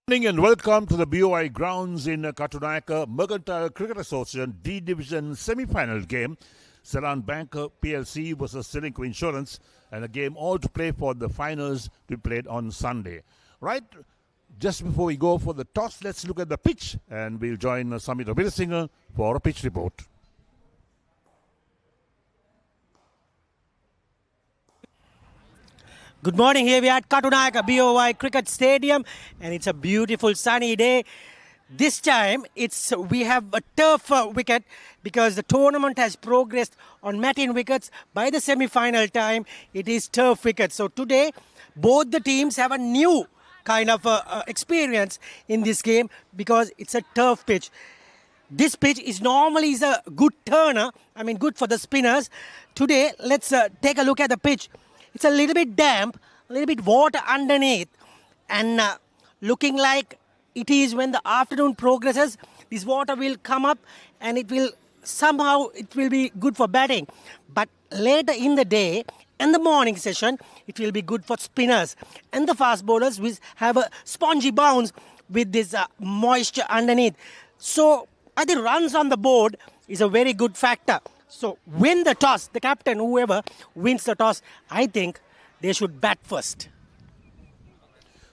Good morning and welcome to the BOI grounds in Katunayaka Mercantile Cricket Association D Division semi-final game. Seylan Bank PLC versus Ceylinco Insurance, and a game all to play for the finals to be played on Sunday. Right, just before we go for the toss, let's look at the pitch, and we'll join Samit Abirasinger for a pitch report. Good morning. Here we are at Katunayaka BOI Cricket Stadium, and it's a beautiful sunny day. This time we have a turf wicket because the tournament has progressed on matting wickets. By the semi-final time, it is turf wicket. So today, both the teams have a new kind of experience in this game because it's a turf pitch. This pitch is normally a good turner. I mean, good for the spinners. Today, let's take a look at the pitch. It's a little bit damp, a little bit water underneath, and looking like it is when the afternoon progresses, this water will come up and it will be good for batting. But later in the day, in the morning session, it will be good for spinners. And the fast bowlers will have a spongy bounce with this moisture underneath. So I think runs on the board is a very good factor. So win the toss, the captain, whoever wins the toss, I think they should bat first.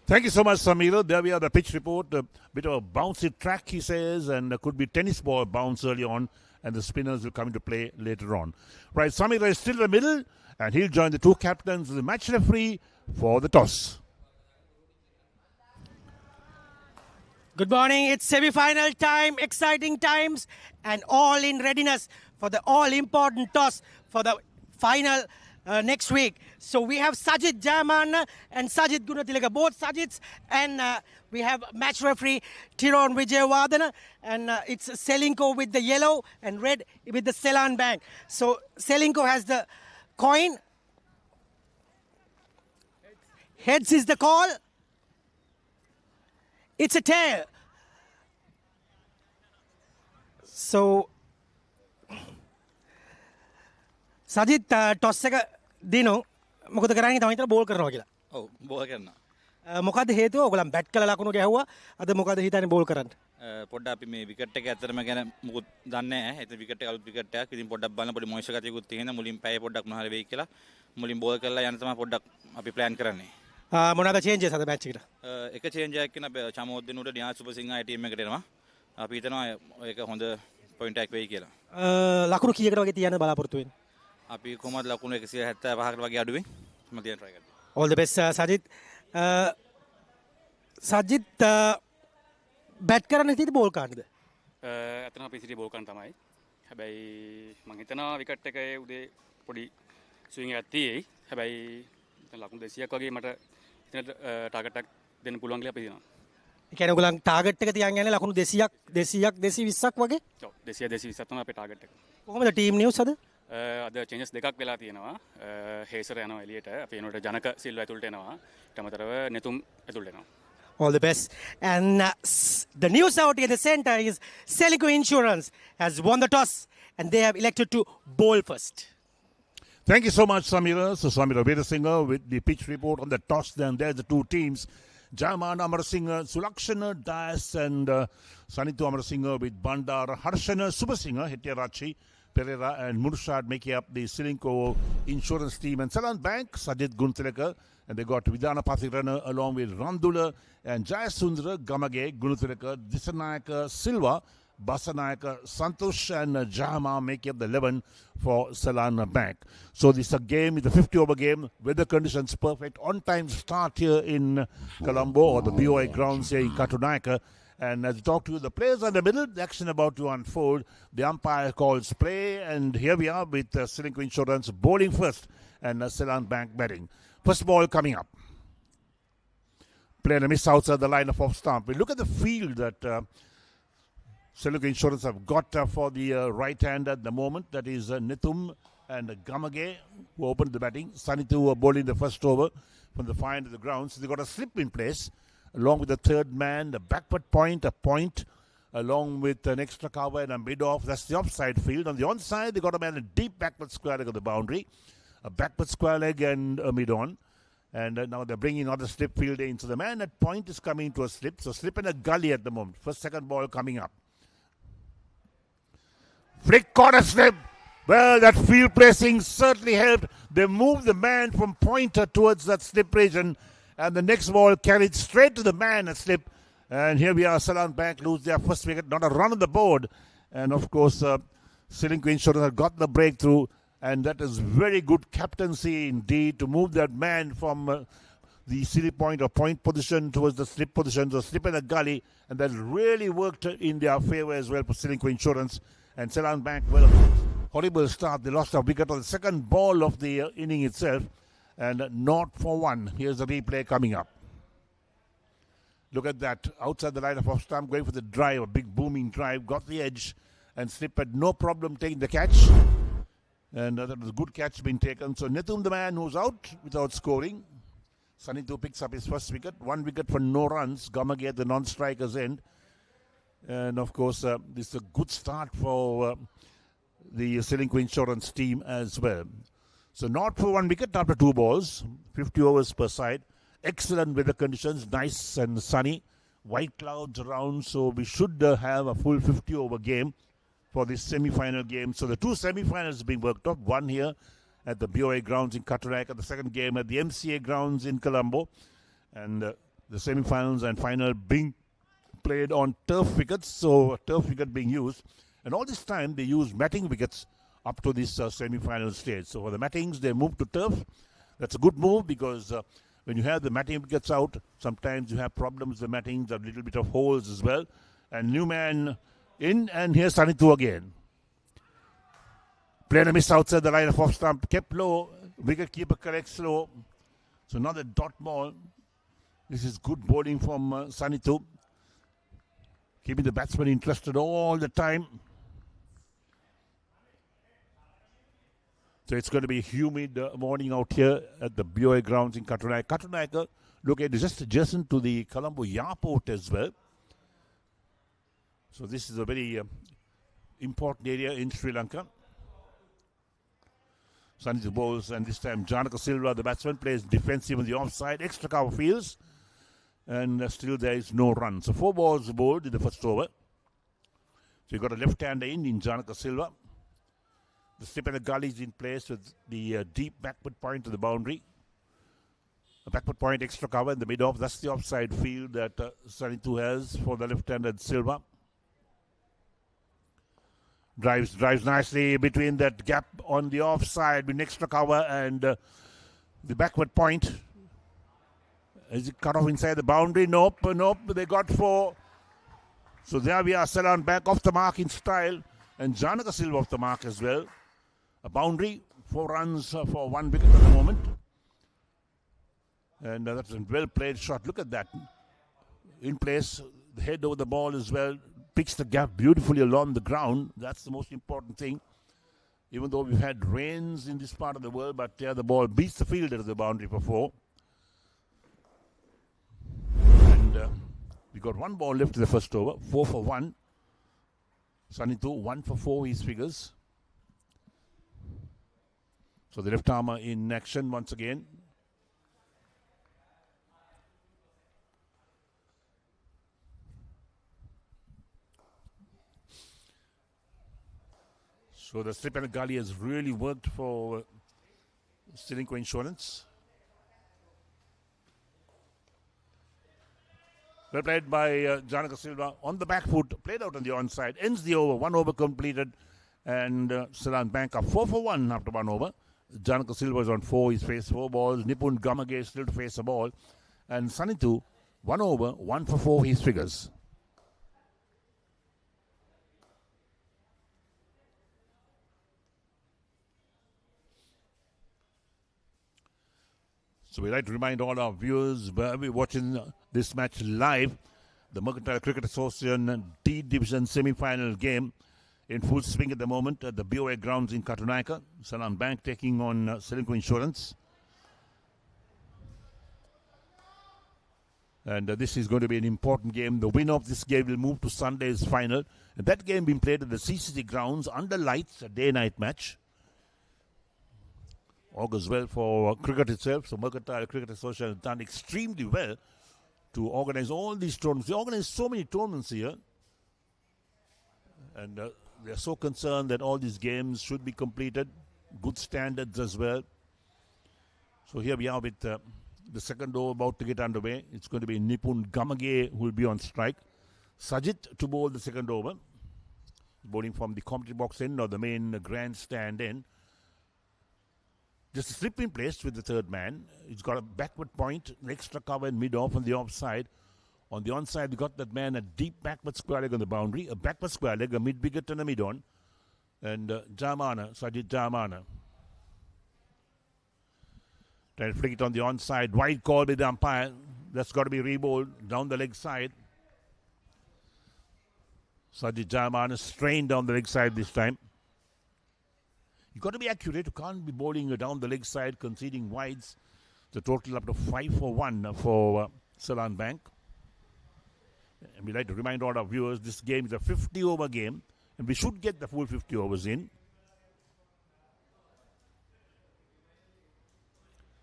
Thank you so much, Samira. There we are, the pitch report. A bit of a bouncy track, he says, and could be tennis ball bounce early on, and the spinners will come into play later on. Right, Samira is still in the middle, and he'll join the two captains, the match referee, for the toss. Good morning. It's semi-final time, exciting times, and all in readiness for the all-important toss for the final next week. So we have Sajid Jayamanna and Sajid Gunatilaka, both Sajids, and we have match referee Tiron Vijayawardena, and it's Ceylinco with the yellow and red with the Seylan Bank. So Ceylinco has the coin. Heads is the call. It's a tail. So Sajith toss එක දිනු මොකද කරන්නේ තමයි හිතලා ball කරනවා කියලා. ඔව් ball කරනවා. මොකද හේතුව ඔයගොල්ලන් බැට් කළා ලකුණු ගැහුවා. අද මොකද හිතන්නේ බෝල් කරන්න? පොඩ්ඩක් අපි මේ විකට් එක ඇත්තටම ගැන මොකුත් දන්නේ නැහැ. ඒත් විකට් එක අලුත් විකට් එකක්. ඉතින් පොඩ්ඩක් බලන්න පොඩි මොයිස්චර් ගතියකුත් තියෙන. මුලින් පැය පොඩ්ඩක් මොනවාරි වෙයි කියලා. මුලින් බෝල් කරලා යන්න තමයි පොඩ්ඩක් අපි ප්ලෑන් කරන්නේ. මොනවාද චේන්ජස් අද මැච් එකට? එක චේන්ජ් එකක් කියන චමෝද්දිනුට ඩියාස් සුබසිංහා ටීම් එකට එනවා. අපි හිතනවා ඒක හොඳ පොයින්ට් එකක් වෙයි කියලා. ලකුණු කීයකට වගේ තියන්න බලාපොරොත්තු වෙන්නේ? අපි කොහමද ලකුණු 175කට වගේ අඩුවෙන් මම තියන්න try කරනවා. All the best Sajith. Sajith bat කරන්න හිතේද බෝල් කරන්නද? අතන අපි සිටි බෝල් කරන්න තමයි. හැබැයි මම හිතනවා විකට් එකේ උදේ පොඩි ස්විං එකක් තියෙයි. හැබැයි ලකුණු 200ක් වගේ මට හිතන ටාගට් එකක් දෙන්න පුළුවන් කියලා අපි හිතනවා. ඒ කියන්නේ ඔයගොල්ලන් ටාගට් එක තියන් යන්නේ ලකුණු 200ක් 220ක් වගේ? ඔව් 200 220ක් තමයි අපේ ටාගට් එක. කොහොමද ටීම් නිවුස් අද? අද චේන්ජස් දෙකක් වෙලා තියෙනවා. හේසර් යනවා එළියට. අපි එනකොට ජනක සිල්වා ඇතුළට එනවා. ඊට අමතරව නෙතුම් ඇතුළට එනවා. All the best. And the news out in the center is Ceylinco Insurance has won the toss and they have elected to bowl first. Thank you so much, Samira. So Samira Veerasinger with the pitch report on the toss. Then there's the two teams. Jayamanna Amarasinghe, Sulakshana Dias, and Sanithu Amarasinghe with Bandar, Harshana Subasinghe, Hettiarachi, Pereira and Murshad making up the Ceylinco Insurance team. And Seylan Bank, Sajid Gunatilaka, and they got Vidana Pathirana along with Randula and Jayasundra, Gamage, Gunatilaka, Disanayaka, Silva, Basanayaka, Santosh and Jahama making up the 11 for Seylan Bank. So this is a game, it's a 50-over game, weather conditions perfect, on-time start here in Colombo or the BOI grounds here in Katunayaka. And as we talk to you, the players are in the middle, the action about to unfold. The umpire calls play, and here we are with Ceylinco Insurance bowling first and Seylan Bank batting. First ball coming up. Player a miss outside the line of off stump. We look at the field that Ceylinco Insurance have got for the right hand at the moment. That is Nithum and Gamage who opened the batting. Sanithu bowling the first over from the far end of the ground. So they got a slip in place. Along with the third man, the backward point, a point, along with an extra cover and a mid-off. That's the offside field. On the onside, they got a man a deep backward square leg of the boundary, a backward square leg and a mid-on. And now they're bringing another slip fielder in. So the man at point is coming to a slip. So slip in a gully at the moment. First, second ball coming up. Flick caught a slip. Well, that field placing certainly helped. They moved the man from pointer towards that slip region. And the next ball carried straight to the man at slip. And here we are, Seylan Bank lose their first wicket. Not a run on the board. And of course, Ceylinco Insurance have got the breakthrough. And that is very good captaincy indeed to move that man from the silly point or point position towards the slip position. So slip in the gully. And that really worked in their favor as well for Ceylinco Insurance. And Seylan Bank, well, horrible start. They lost a wicket on the second ball of the inning itself. And not for one. Here's the replay coming up. Look at that. Outside the line of off stump, going for the drive. A big booming drive. Got the edge. And Slip had no problem taking the catch. And that was a good catch being taken. So Netum, the man who's out without scoring. Sanithu picks up his first wicket. 1 wicket for no runs. Gamage at the non-strikers end. And of course, this is a good start for the Ceylinco Insurance team as well. So not for 1 wicket after 2 balls. 50 overs per side. Excellent weather conditions. Nice and sunny. White clouds around. So we should have a full 50 over game for this semi-final game. So the 2 semi-finals being worked off. 1 here at the BOA grounds in Kataraka. The second game at the MCA grounds in Colombo. And the semi-finals and final being played on turf wickets. So a turf wicket being used. And all this time they use matting wickets up to this semi-final stage. So for the mattings, they move to turf. That's a good move because when you have the matting wickets out, sometimes you have problems with the mattings, a little bit of holes as well. And new man in, and here's Sanithu again. Played a miss outside the line of off stump, kept low, wicket keeper corrects low. So another dot ball. This is good bowling from Sanithu. Keeping the batsman interested all the time. So it's going to be a humid morning out here at the BOA grounds in Kataraka. Kataraka, look at it, just adjacent to the Colombo Airport as well. So this is a very important area in Sri Lanka. Sanithu bowls, and this time Janaka Silva, the batsman, plays defensive on the offside. Extra cover fields, and still there is no run. So 4 balls bowled in the first over. So you've got a left-hander in Janaka Silva. The slip and the gully is in place with the deep backward point to the boundary. A backward point, extra cover in the mid-off. That's the offside field that Sanithu has for the left-handed Silva. Drives nicely between that gap on the offside with extra cover and the backward point. Is it cut off inside the boundary? Nope. They got 4. So there we are, Seylan Bank off the mark in style. And Janaka Silva off the mark as well. A boundary, 4 runs for 1 wicket at the moment. And that's a well-played shot. Look at that. In place, the head over the ball as well. Picks the gap beautifully along the ground. That's the most important thing. Even though we've had rains in this part of the world, but the ball beats the fielder to the boundary for 4. And we got 1 ball left in the first over. 4 for 1. Sanithu 1 for 4 his figures. So the left armer in action once again. So the slip and the gully has really worked for Ceylinco Insurance. Well played by Janaka Silva on the back foot, played out on the onside, ends the over, 1 over completed, and Seylan Bank up 4 for 1 after 1 over. Janaka Silva is on 4, he's faced 4 balls. Nipun Gamage still to face a ball, and Sanithu 1 over, 1 for 4 his figures. So we'd like to remind all our viewers, we're watching this match live, the Mercantile Cricket Association D Division semi-final game in full swing at the moment at the BOA grounds in Katunayaka. Seylan Bank taking on Ceylinco Insurance. And this is going to be an important game. The winner of this game will move to Sunday's final. And that game being played at the CCC grounds under lights, a day-night match. augurs well for cricket itself. So Mercantile Cricket Association has done extremely well to organize all these tournaments. They organize so many tournaments here. And they're so concerned that all these games should be completed. Good standards as well. So here we are with the second over about to get underway. It's going to be Nipun Gamage who will be on strike. Sajit to bowl the second over. Bowling from the commentary box end or the main grandstand end. Just a slip in place with the third man. He's got a backward point, an extra cover in mid-off on the offside. On the onside, we got that man a deep backward square leg on the boundary, a backward square leg, a mid-wicket and a mid-on. And Sajid Jamana. Trying to flick it on the onside. Wide call by the umpire. That's got to be rebowled down the leg side. Sajid Jamana strained down the leg side this time. You've got to be accurate. You can't be bowling down the leg side, conceding wides. The total up to 5 for 1 for Seylan Bank. And we'd like to remind all our viewers, this game is a 50-over game, and we should get the full 50 overs in.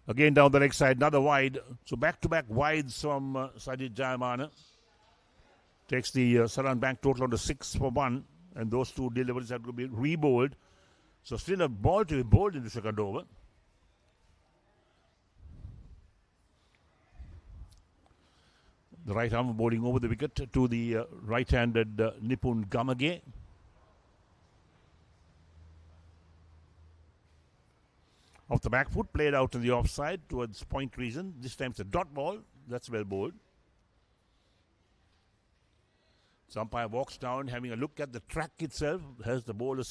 Again down the leg side, another wide. So back-to-back wides from Sajid Jamana. Takes the Seylan Bank total on to 6 for 1, and those two deliveries have to be rebowled. So still a ball to be bowled in the second over. The right arm bowling over the wicket to the right-handed Nipun Gamage. Off the back foot, played out to the offside towards point region. This time it's a dot ball. That's well bowled. So umpire walks down, having a look at the track itself. Has the bowler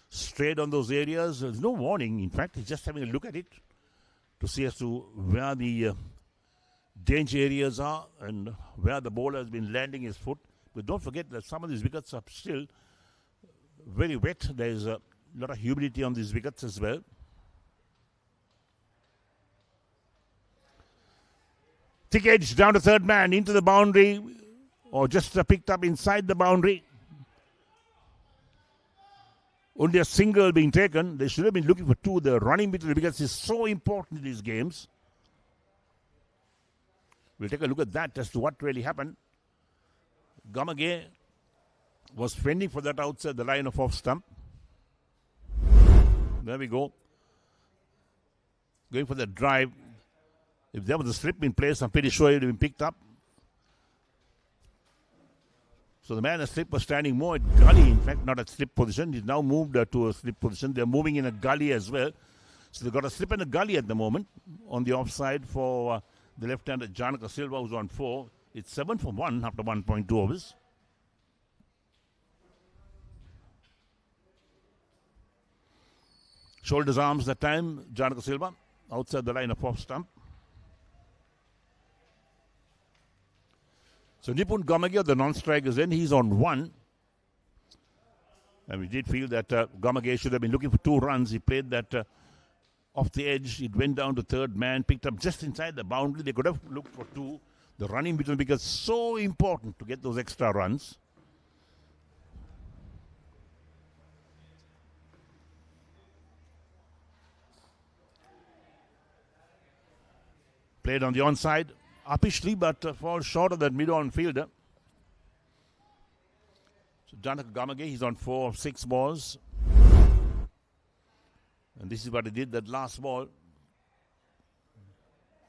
strayed on those areas? There's no warning. In fact, he's just having a look at it to see as to where the danger areas are and where the bowler has been landing his foot. But don't forget that some of these wickets are still very wet. There's a lot of humidity on these wickets as well. Thick edge down to third man into the boundary, or just picked up inside the boundary. Only a single being taken. They should have been looking for two. The running between the wickets is so important in these games. We'll take a look at that as to what really happened. Gamage was fending for that outside the line of off stump. There we go. Going for the drive. If there was a slip in place, I'm pretty sure it would have been picked up. So the man at slip was standing more at gully, in fact, not at slip position. He's now moved to a slip position. They're moving in a gully as well. So they've got a slip and a gully at the moment on the offside for the left-hander Janaka Silva, who's on 4. It's 7 for 1 after 1.2 overs. Shoulders, arms that time, Janaka Silva, outside the line of off stump. So Nipun Gamage, the non-strikers, then he's on 1. And we did feel that Gamage should have been looking for 2 runs. He played that off the edge. It went down to third man, picked up just inside the boundary. They could have looked for 2. The running between because so important to get those extra runs. Played on the onside. Upishly, but falls short of that mid-on fielder. So Janaka Gamage, he's on 4 of 6 balls. And this is what he did, that last ball.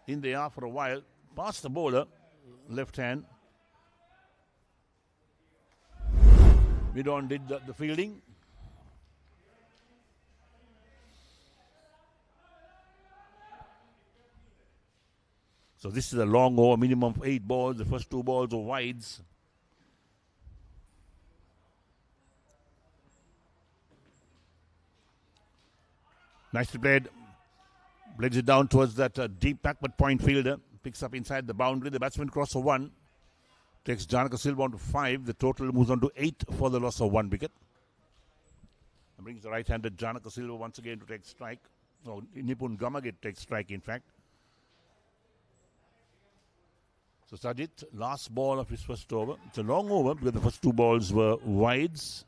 In the air for a while. Past the bowler, left hand. Mid-on did the fielding. So this is a long over, minimum of 8 balls. The first 2 balls are wides. Nicely played. Legs it down towards that deep backward point fielder. Picks up inside the boundary. The batsman crosses 1. Takes Janaka Silva on to 5. The total moves on to 8 for the loss of 1 wicket. And brings the right-handed Janaka Silva once again to take strike. Oh, Nipun Gamage takes strike, in fact. So Sajid, last ball of his first over. It's a long over because the first 2 balls were wides.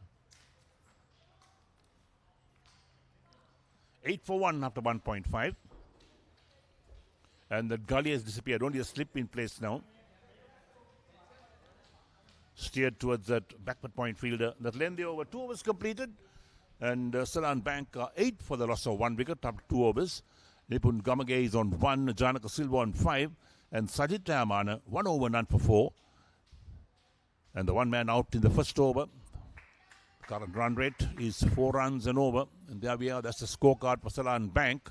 8 for 1 after 1.5. And that gully has disappeared. Only a slip in place now. Steered towards that backward point fielder. That lengthy over. 2 overs completed. And Seylan Bank 8 for the loss of 1 wicket after 2 overs. Nipun Gamage is on 1. Janaka Silva on 5. And Sajid Tayamana 1 over, none for 4. And the one man out in the first over. Current run rate is 4 runs and over. And there we are. That's the scorecard for Seylan Bank.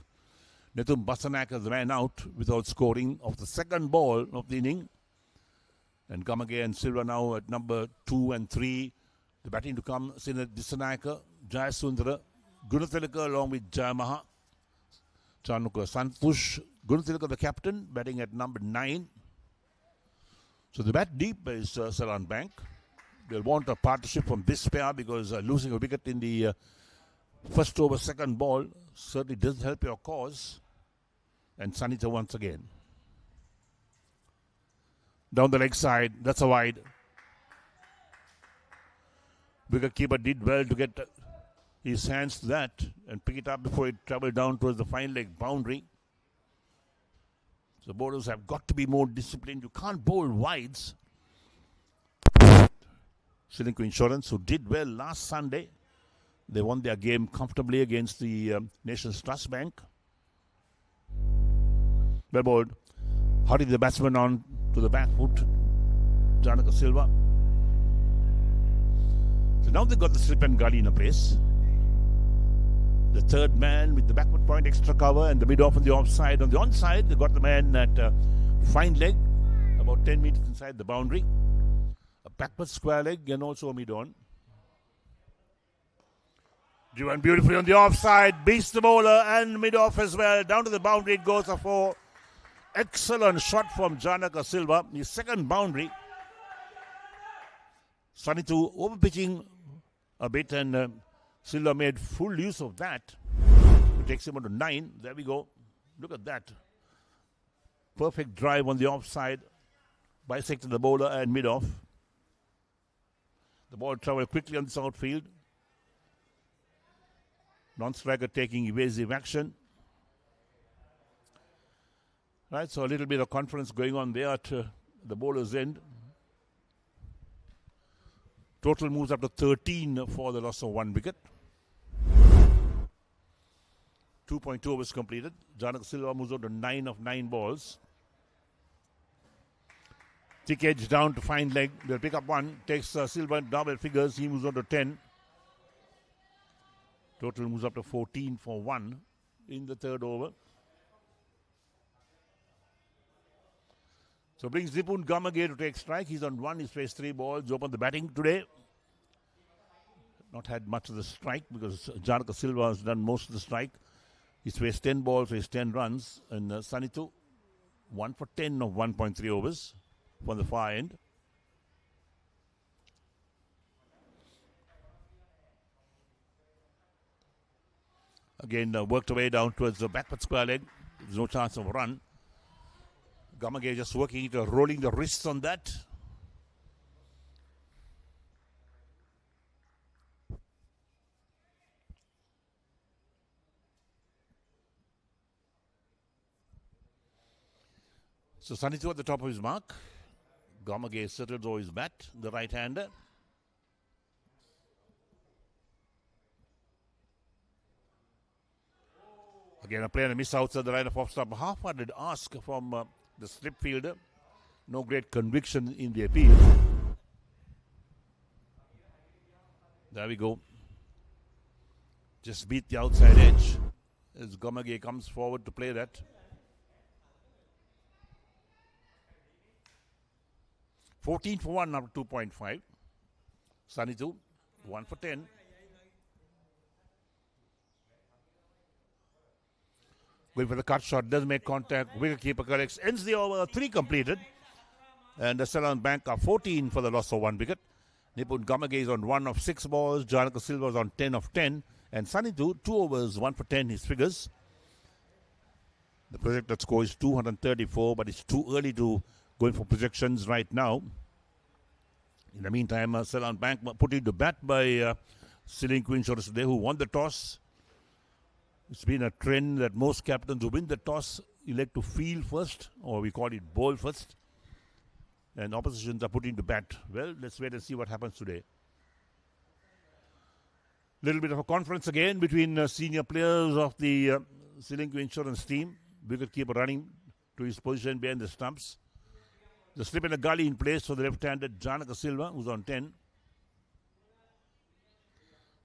Nithum Basanak is the man out without scoring of the second ball of the inning. And Gamage and Silva now at number 2 and 3. The batting to come, Sinat Disanaka, Jayasundara, Gunathilaka along with Jayamaha. Chanuka Santush, Gunathilaka the captain, batting at number 9. So the bat deep is Seylan Bank. They'll want a partnership from this pair because losing a wicket in the first over, second ball certainly doesn't help your cause. And Sanita once again. Down the leg side, that's a wide. Wicketkeeper did well to get his hands to that and pick it up before it traveled down towards the fine leg boundary. So bowlers have got to be more disciplined. You can't bowl wides. Ceylinco Insurance, who did well last Sunday, they won their game comfortably against the Nations Trust Bank. Well bowled. Hurried the batsman on to the back foot. Janaka Silva. So now they've got the slip and gully in a place. The third man with the backward point extra cover and the mid-off on the offside. On the onside, they got the man at fine leg, about 10 meters inside the boundary. A backward square leg and also a mid-on. Driven beautifully on the offside, beats the bowler and mid-off as well. Down to the boundary it goes a 4. Excellent shot from Janaka Silva. His second boundary. Sanitu over-pitching a bit and Silva made full use of that. It takes him on to 9. There we go. Look at that. Perfect drive on the offside. Bisected the bowler and mid-off. The ball traveled quickly on this outfield. Non-striker taking evasive action. Right, so a little bit of confidence going on there at the bowler's end. Total moves up to 13 for the loss of 1 wicket. 2.2 overs completed. Janaka Silva moves on to 9 of 9 balls. Thick edge down to fine leg. They'll pick up 1. Takes Silva double figures. He moves on to 10. Total moves up to 14 for 1 in the third over. So brings Nipun Gamage to take strike. He's on 1. He's faced 3 balls. Opened the batting today. Not had much of the strike because Janaka Silva has done most of the strike. He's faced 10 balls, faced 10 runs. And Sanitu, 1 for 10 of 1.3 overs from the far end. Again, worked away down towards the backward square leg. There's no chance of a run. Gamage just working it, rolling the wrists on that. So Sanitu at the top of his mark. Gamage settles over his bat, the right-hander. Again, a player miss outside the line of off-stump. Half-hearted ask from the slip fielder. No great conviction in the appeal. There we go. Just beat the outside edge as Gamage comes forward to play that. 14 for 1 after 2.5. Sanitu, 1 for 10. Going for the cut shot, doesn't make contact. Wicketkeeper corrects, ends the over, 3 completed. And the Seylan Bank are 14 for the loss of 1 wicket. Nipun Gamage is on 1 of 6 balls. Janaka Silva is on 10 of 10. And Sanitu, 2 overs, 1 for 10, his figures. The projected score is 234, but it's too early to go in for projections right now. In the meantime, Seylan Bank put into bat by Ceylinco Insurance today, who won the toss. It's been a trend that most captains who win the toss elect to field first, or we call it bowl first, and oppositions are putting to bat. Well, let's wait and see what happens today. Little bit of a conference again between senior players of the Ceylinco Insurance team. Wicketkeeper running to his position behind the stumps. The slip in a gully in place for the left-handed Janaka Silva, who's on 10.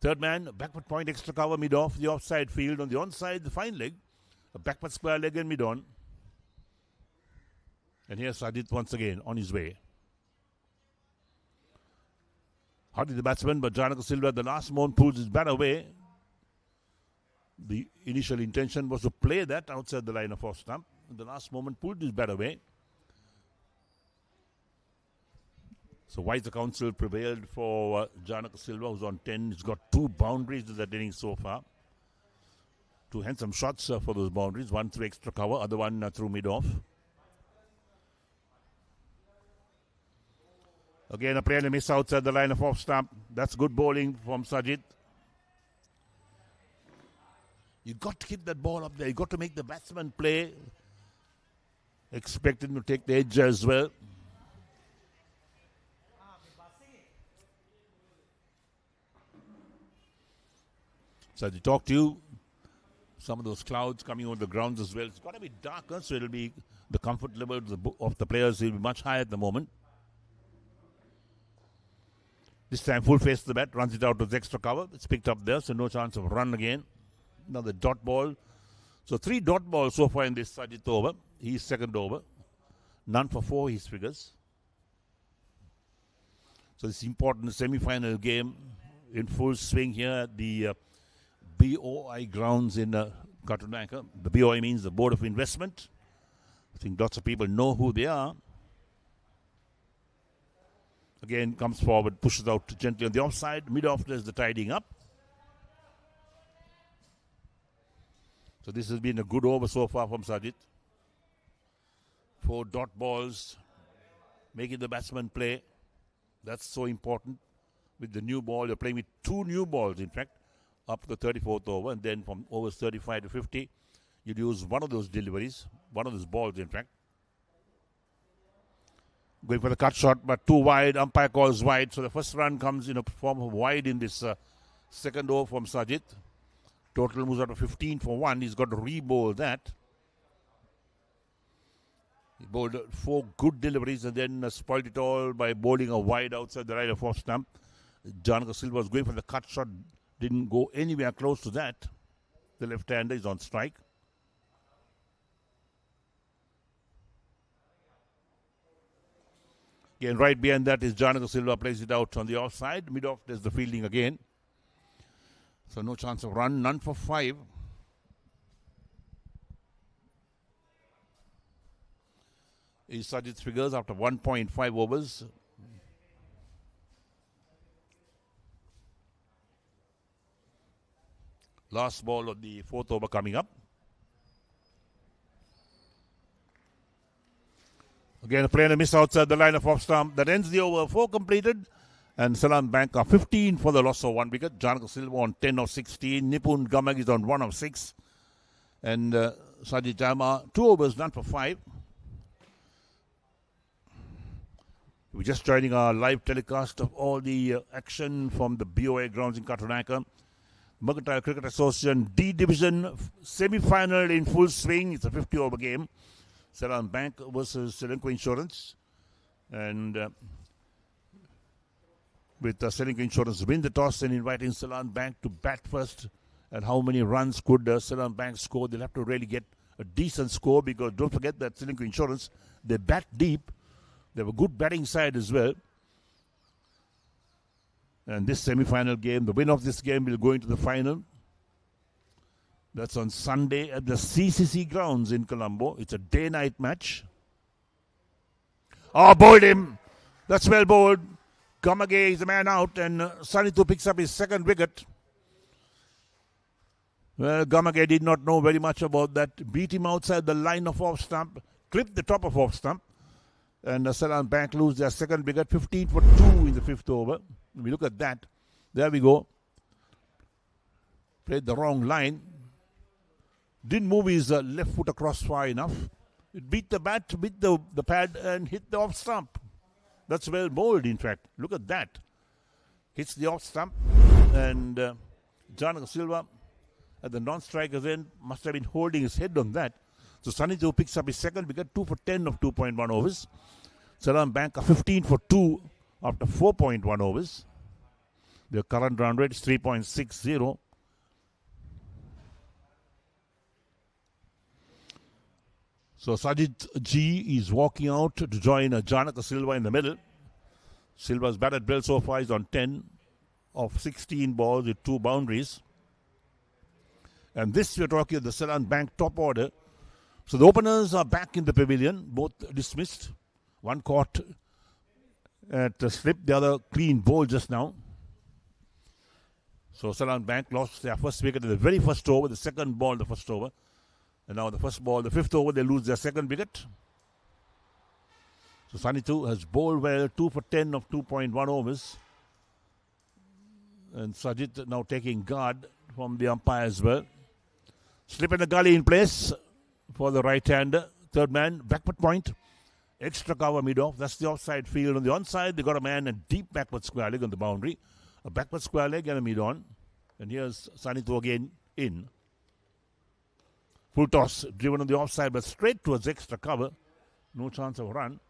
Third man, backward point, extra cover, mid-off, the offside field. On the onside, the fine leg, a backward square leg and mid-on. And here's Sajid once again on his way. Hardly the batsman, but Janaka Silva at the last moment pulls his bat away. The initial intention was to play that outside the line of off stump. At the last moment pulled his bat away. So Wiser Council prevailed for Janaka Silva, who's on 10. He's got 2 boundaries in that inning so far. 2 handsome shots for those boundaries. One through extra cover, other one through mid-off. Again, a player miss outside the line of off stump. That's good bowling from Sajid. You've got to keep that ball up there. You've got to make the batsman play. Expect him to take the edge as well. So as I talk to you, some of those clouds coming over the grounds as well. It's got to be darker, so it'll be the comfort level of the players will be much higher at the moment. This time full face to the bat, runs it out to the extra cover. It's picked up there, so no chance of run again. Another dot ball. So 3 dot balls so far in this Sajid over. He's second over. None for 4, his figures. So this important semi-final game in full swing here at the BOI grounds in Katunayaka. The BOI means the Board of Investment. I think lots of people know who they are. Again, comes forward, pushes out gently on the offside. Mid-off does the tidying up. So this has been a good over so far from Sajid. 4 dot balls, making the batsman play. That's so important. With the new ball, you're playing with 2 new balls, in fact, up to the 34th over. And then from overs 35 to 50, you'd use one of those deliveries, one of those balls, in fact. Going for the cut shot, but 2 wide. Umpire calls wide. So the first run comes in a form of wide in this second over from Sajid. Total moves out to 15 for 1. He's got to re-bowl that. He bowled 4 good deliveries and then spoiled it all by bowling a wide outside the right of off stump. Janaka Silva was going for the cut shot. Didn't go anywhere close to that. The left-hander is on strike. Again, right behind that is Janaka Silva, plays it out on the offside. Mid-off, there's the fielding again. So no chance of run, none for 5. Is Sajid's figures after 1.5 overs. Last ball of the 4th over coming up. Again, a player and a miss outside the line of off stump. That ends the over. 4 completed. And Seylan Bank are 15 for the loss of 1 wicket. Janaka Silva on 10 of 16. Nipun Gamag is on 1 of 6. And Sajid Jama, 2 overs, none for 5. We're just joining our live telecast of all the action from the BOA grounds in Katunayaka. Mercantile Cricket Association D Division semi-final in full swing. It's a 50-over game. Seylan Bank versus Ceylinco Insurance. And with Ceylinco Insurance win the toss and inviting Seylan Bank to bat first. And how many runs could Seylan Bank score? They'll have to really get a decent score, because don't forget that Ceylinco Insurance, they bat deep. They have a good batting side as well. And this semi-final game, the winner of this game will go into the final. That's on Sunday at the CCC grounds in Colombo. It's a day-night match. Oh, bowled him. That's well bowled. Kamage is the man out, and Sanithu picks up his 2nd wicket. Well, Gamage did not know very much about that. Beat him outside the line of off stump. Clipped the top of off stump. And Seylan Bank lose their 2nd wicket. 15 for 2 in the 5th over. We look at that. There we go. Played the wrong line. Didn't move his left foot across far enough. It beat the bat, beat the pad and hit the off stump. That's well bowled, in fact. Look at that. Hits the off stump. And Janaka Silva at the non-striker's end must have been holding his head on that. So Sanitho picks up his second wicket, 2 for 10 of 2.1 overs. Seylan Bank are 15 for 2 after 4.1 overs. Their current run rate is 3.60. So Sajid G is walking out to join Janaka Silva in the middle. Silva's batted well so far is on 10 of 16 balls with 2 boundaries. And this we're talking of the Seylan Bank top order. So the openers are back in the pavilion, both dismissed. One caught at a slip, the other clean bowl just now. So Seylan Bank lost their first wicket in the very first over, the second ball the first over. And now the first ball, the fifth over, they lose their second wicket. So Sanitho has bowled well, 2 for 10 of 2.1 overs. And Sajid now taking guard from the umpire as well. Slip in the gully in place for the right-hander. Third man, backward point. Extra cover mid-off. That's the offside field. On the onside, they got a man and deep backward square leg on the boundary. A backward square leg and a mid-on. And here's Sanitho again in. Full toss, driven on the offside, but straight towards extra cover. No chance of a run.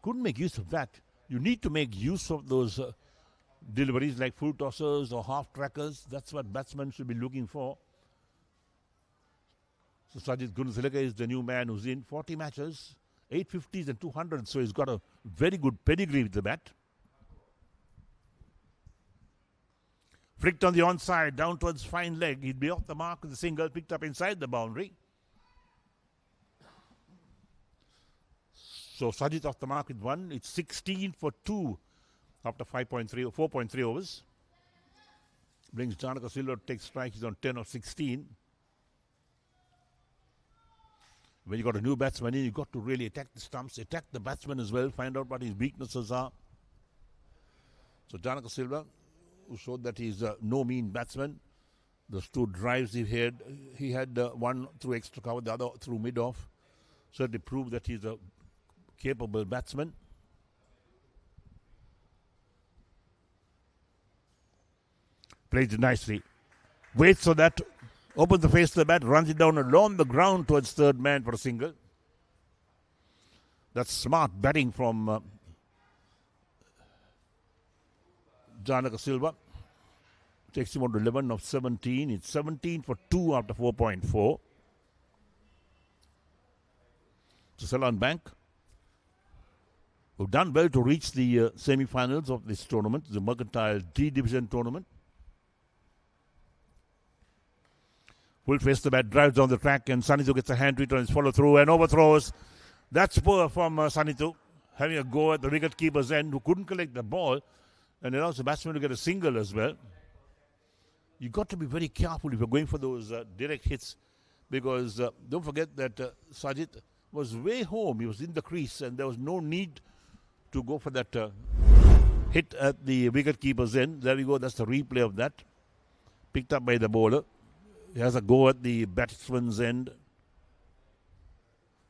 Couldn't make use of that. You need to make use of those deliveries like full tossers or half trackers. That's what batsmen should be looking for. So Sajid Gunsaleka is the new man who's in 40 matches, 850s and 200s. So he's got a very good pedigree with the bat. Flicked on the onside, down towards fine leg. He'd be off the mark with the single, picked up inside the boundary. So Sajid off the mark with 1. It's 16 for 2 after 4.3 overs. Brings Janaka Silva to take strike. He's on 10 of 16. When you got a new batsman in, you got to really attack the stumps, attack the batsman as well, find out what his weaknesses are. So Janaka Silva, who showed that he's no mean batsman. Those 2 drives he had one through extra cover, the other through mid-off. Certainly proved that he's a capable batsman. Plays it nicely. Waits for that. Opens the face to the bat, runs it down along the ground towards third man for a single. That's smart batting from Janaka Silva. Takes him on to 11 of 17. It's 17 for 2 after 4.4. So Seylan Bank, who've done well to reach the semi-finals of this tournament, the Mercantile D Division tournament. Full face the bat, drives down the track, and Sanitho gets a hand tweet on his follow-through and overthrows. That's poor from Sanitho, having a go at the wicket-keeper's end, who couldn't collect the ball, and allows the batsman to get a single as well. You've got to be very careful if you're going for those direct hits, because don't forget that Sajid was way home. He was in the crease, and there was no need to go for that hit at the wicket-keeper's end. There we go, that's the replay of that. Picked up by the bowler. He has a go at the batsman's end.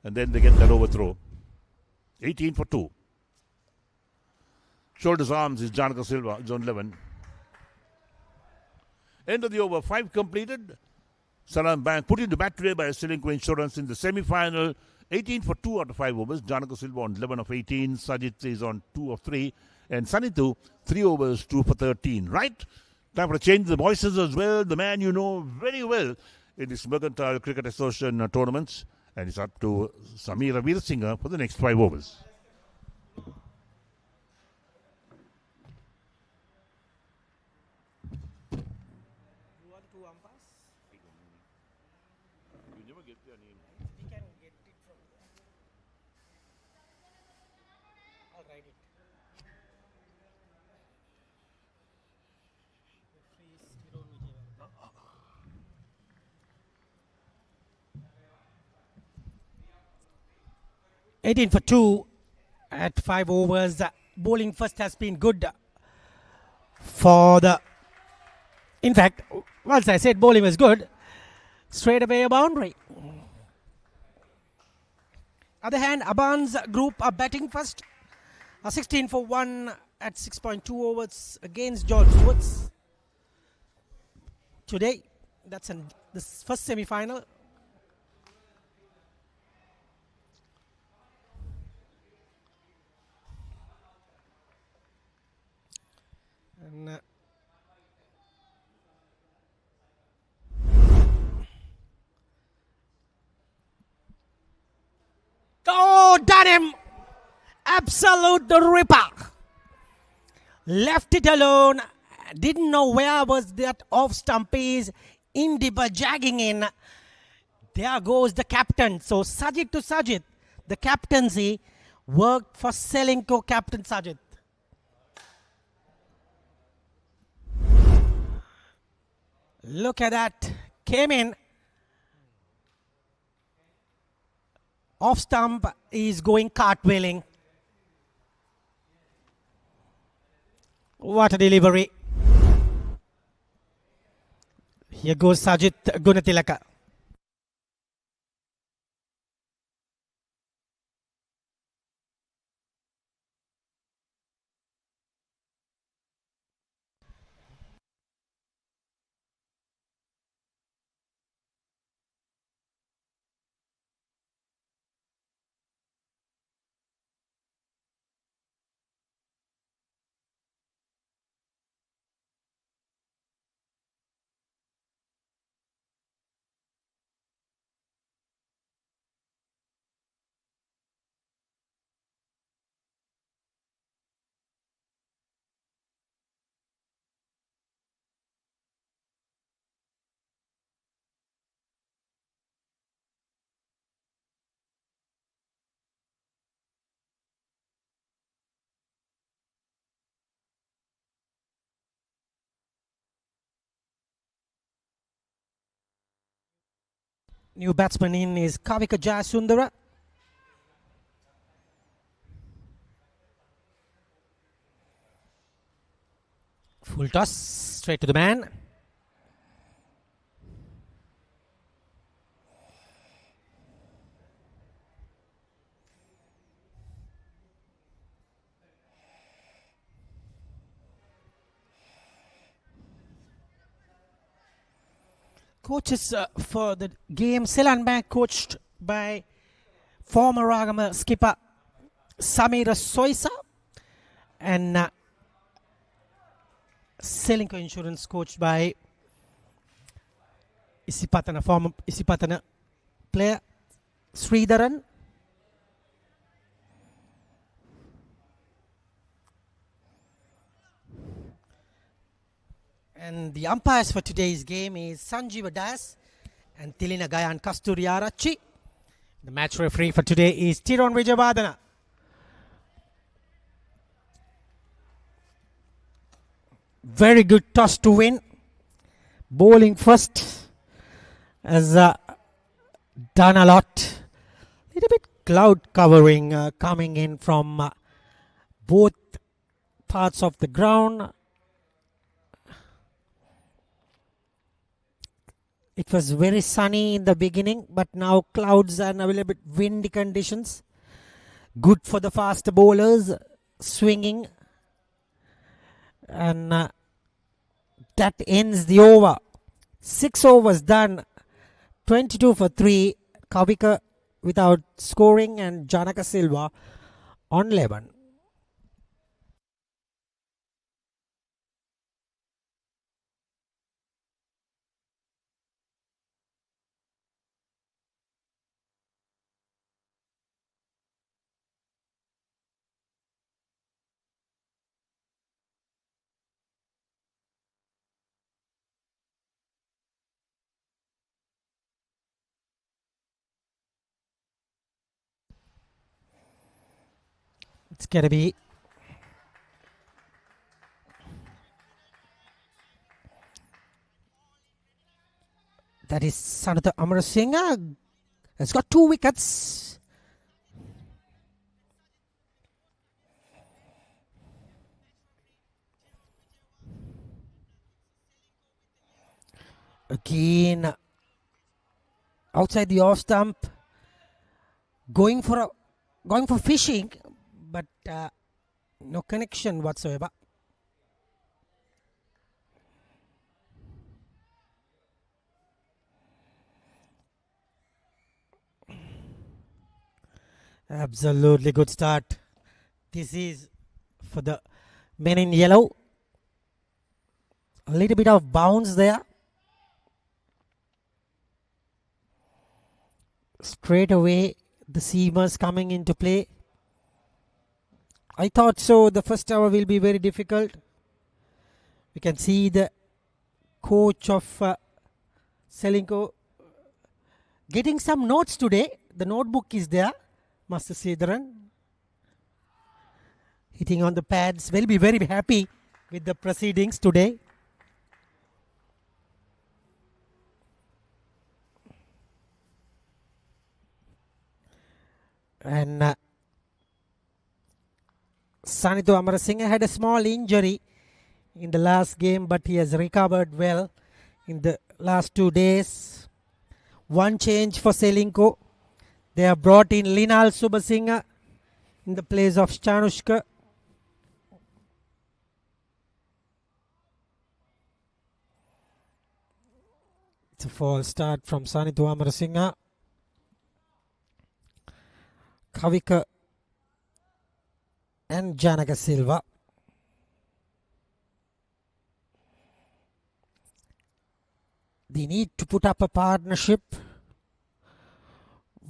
And then they get that overthrow. 18 for 2. Shoulders arms is Janaka Silva, zone 11. End of the over, 5 completed. Seylan Bank put into bat today by Ceylinco Insurance in the semi-final. 18 for 2 out of 5 overs. Janaka Silva on 11 of 18. Sajid is on 2 of 3. And Sanitho, 3 overs, 2 for 13. Right? Time for a change the voices as well. The man you know very well in this Mercantile Cricket Association tournaments. And it's up to Samira Veerasinghe for the next 5 overs. Who are the 2 umpires? You never get their name. We can get it from there. I'll write it. Please, 18 for 2 at 5 overs. Bowling first has been good for the... In fact, once I said bowling was good, Straight away a boundary. Other hand, Aban's group are batting first. A 16 for 1 at 6.2 overs against George Woods. Today, that's in the first semi-final. And oh, done him! Absolute ripper. Left it alone. Didn't know where was that off stump is. Indiba jagging in. There goes the captain. So Sajid to Sajid. The captaincy worked for Ceylinco captain Sajid. Look at that. Came in. Off stump is going cartwheeling. What a delivery. Here goes Sajid Gunatilaka. New batsman in is Kavika Jayasundara. Full toss, straight to the man. Coaches for the game, Seylan Bank coached by former Ragama skipper Samira Soisa, and Ceylinco Insurance coached by Isipatana, former Isipatana player Sridharan. And the umpires for today's game is Sanjeeva Das and Tilina Gayan Kasturiarachi. The match referee for today is Tiron Wijabadana. Very good toss to win. Bowling first has done a lot. Little bit cloud covering coming in from both parts of the ground. It was very sunny in the beginning, but now clouds and a little bit windy conditions. Good for the fast bowlers, swinging. And that ends the over. 6 overs done. 22 for 3. Kavika without scoring and Janaka Silva on 11. It's going to be that is Sanatha Amarasinghe has got 2 wickets. Again, outside the off stump, going for fishing, but no connection whatsoever. Absolutely good start. This is for the men in yellow. A little bit of bounce there. Straight away, the seamers coming into play. I thought so. The first hour will be very difficult. We can see the coach of Ceylinco getting some notes today. The notebook is there. Master Sridharan hitting on the pads. Will be very happy with the proceedings today. And Sanitho Amarasinghe had a small injury in the last game, but he has recovered well in the last 2 days. One change for Ceylinco. They have brought in Linal Subasinghe in the place of Chanushka. It's a false start from Sanitho Amarasinghe. Kavika and Janaka Silva. They need to put up a partnership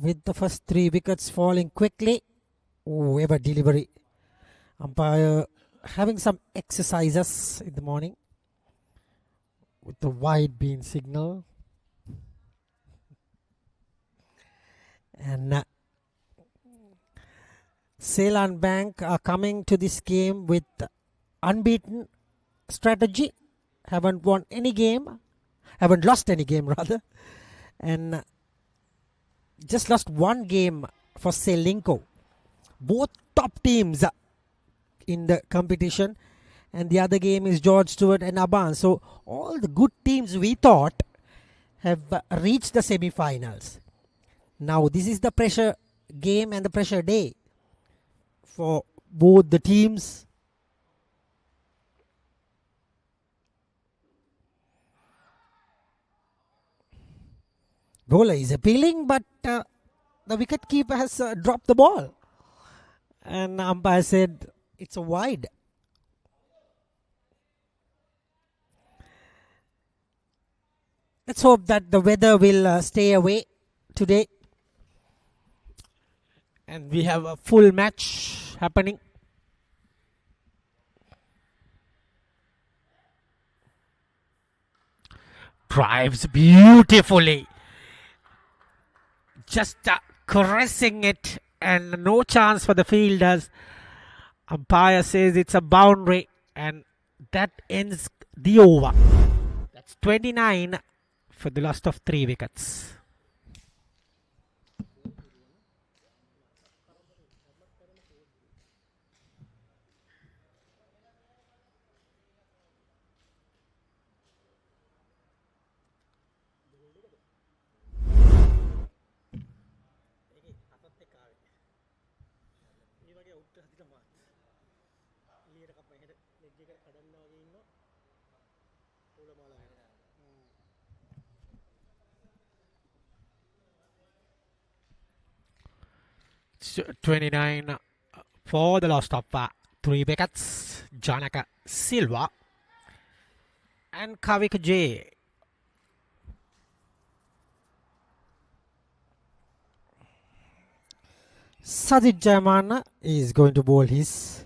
with the first 3 wickets falling quickly. Oh, ever delivery. Umpire having some exercises in the morning with the wide bean signal. And Seylan Bank are coming to this game with unbeaten strategy. Haven't won any game. Haven't lost any game rather. And just lost 1 game for Ceylinco. Both top teams in the competition. And the other game is George Stewart and Aban. So all the good teams we thought have reached the semi-finals. Now this is the pressure game and the pressure day for both the teams. Bowler is appealing, but the wicketkeeper has dropped the ball. And umpire said it's a wide. Let's hope that the weather will stay away today. And we have a full match happening. Drives beautifully. Just caressing it, and no chance for the fielders. Umpire says it's a boundary, and that ends the over. That's 29 for the loss of 3 wickets. It's 29 for the loss of 3 wickets. Janaka Silva and Kavik J. Sajid Jaimana is going to bowl his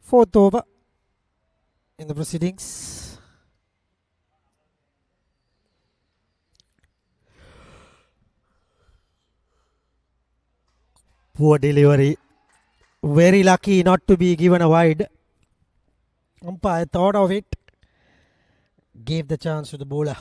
4th over in the proceedings. Poor delivery. Very lucky not to be given a wide. Umpire thought of it. Gave the chance to the bowler.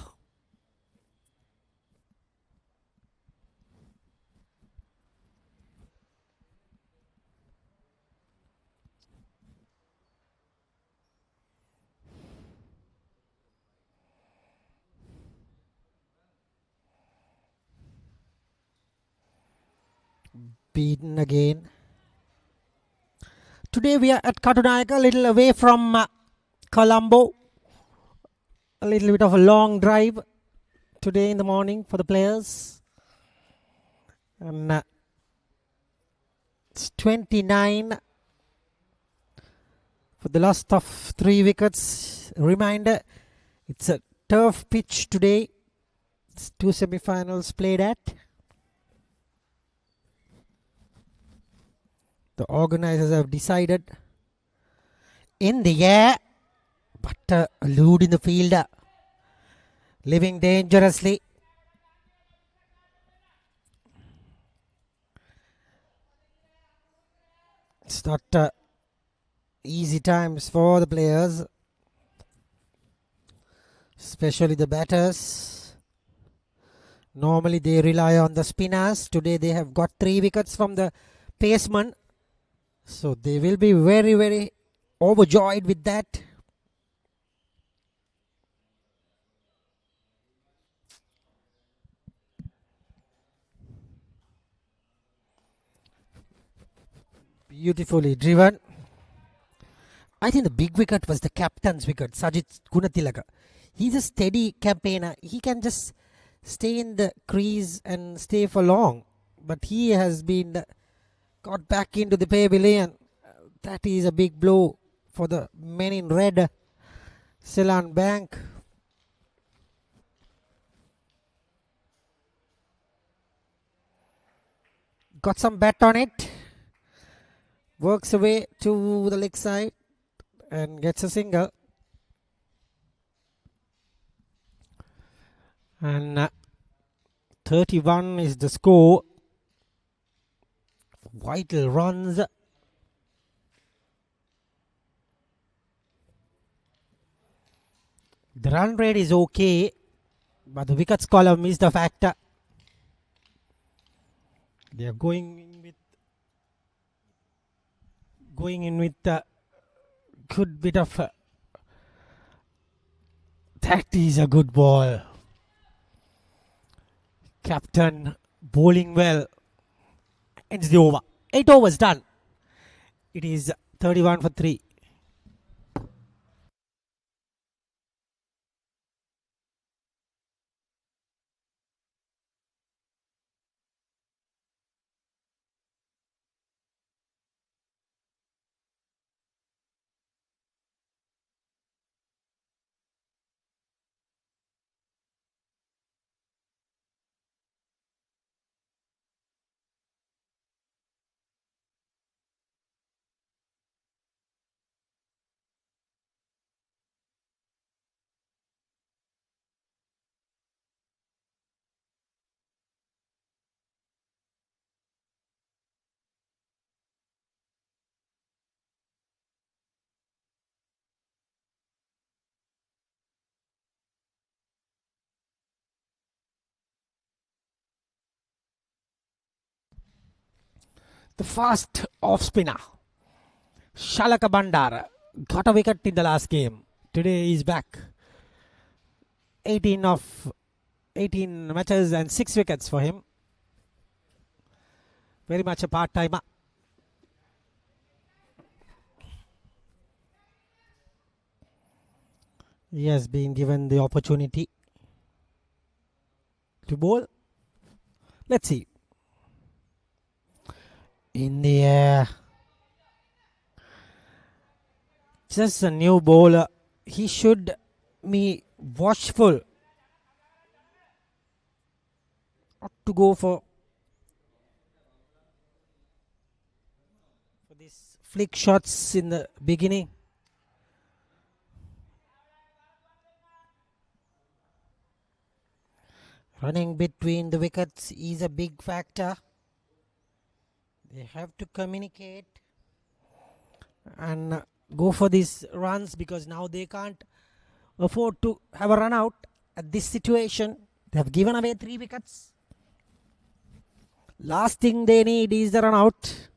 beaten again. Today we are at Katunayaka, a little away from Colombo. A little bit of a long drive today in the morning for the players. And it's 29 for the loss of 3 wickets. Reminder, it's a turf pitch today. It's 2 semi-finals played at. The organizers have decided in the air, but a lead in the fielder, living dangerously. It's not easy times for the players, especially the batters. Normally they rely on the spinners. Today they have got 3 wickets from the paceman. So they will be very, very overjoyed with that. Beautifully driven. I think the big wicket was the captain's wicket, Sajid Gunatilaka. He's a steady campaigner. He can just stay in the crease and stay for long. But he has been got back into the pavilion. That is a big blow for the men in red. Seylan Bank. Got some bat on it. Works away to the leg side and gets a single. And 31 is the score. Vital runs. The run rate is okay, but the wickets column is the factor. They are going in with a good bit of that is a good ball. Captain bowling well. Ends the over. 8 overs done. It is 31 for 3. The fast off spinner, Shalaka Bandara, got a wicket in the last game. Today he is back. 18 matches and 6 wickets for him. Very much a part-timer. He has been given the opportunity to bowl. Let's see. In the air. Just a new bowler. He should be watchful. Not to go for these flick shots in the beginning. Running between the wickets is a big factor. They have to communicate and go for these runs because now they can't afford to have a run out at this situation. They have given away 3 wickets. Last thing they need is the run out.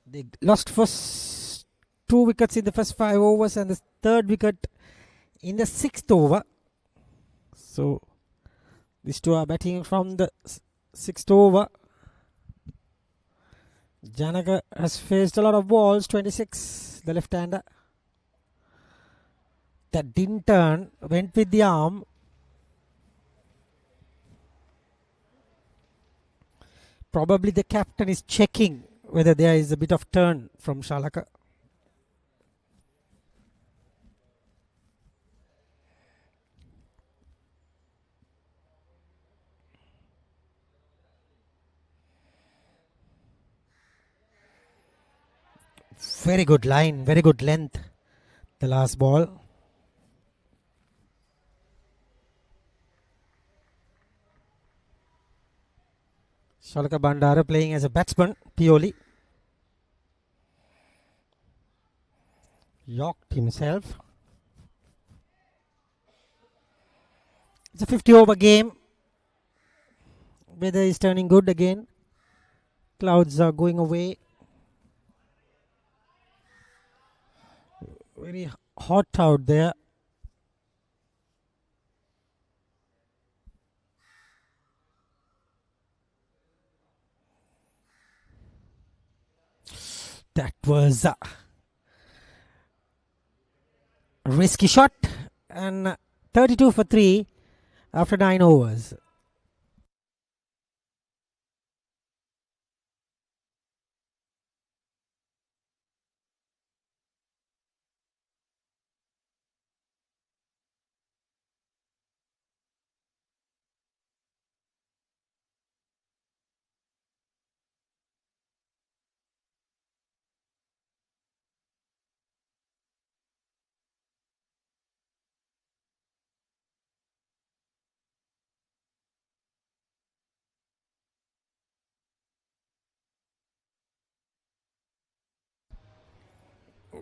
They lost first 2 wickets in the first 5 overs and the 3rd wicket in the 6th over. So these two are batting from the 6th over. Janaka has faced a lot of balls. 26, the left-hander. That didn't turn, went with the arm. Probably the captain is checking whether there is a bit of turn from Shalaka. Very good line, very good length. The last ball. Shalaka Bandara playing as a batsman, purely. Yorked himself. It's a 50 over game. Weather is turning good again. Clouds are going away. Very hot out there. That was a risky shot, and 32 for 3 after 9 overs.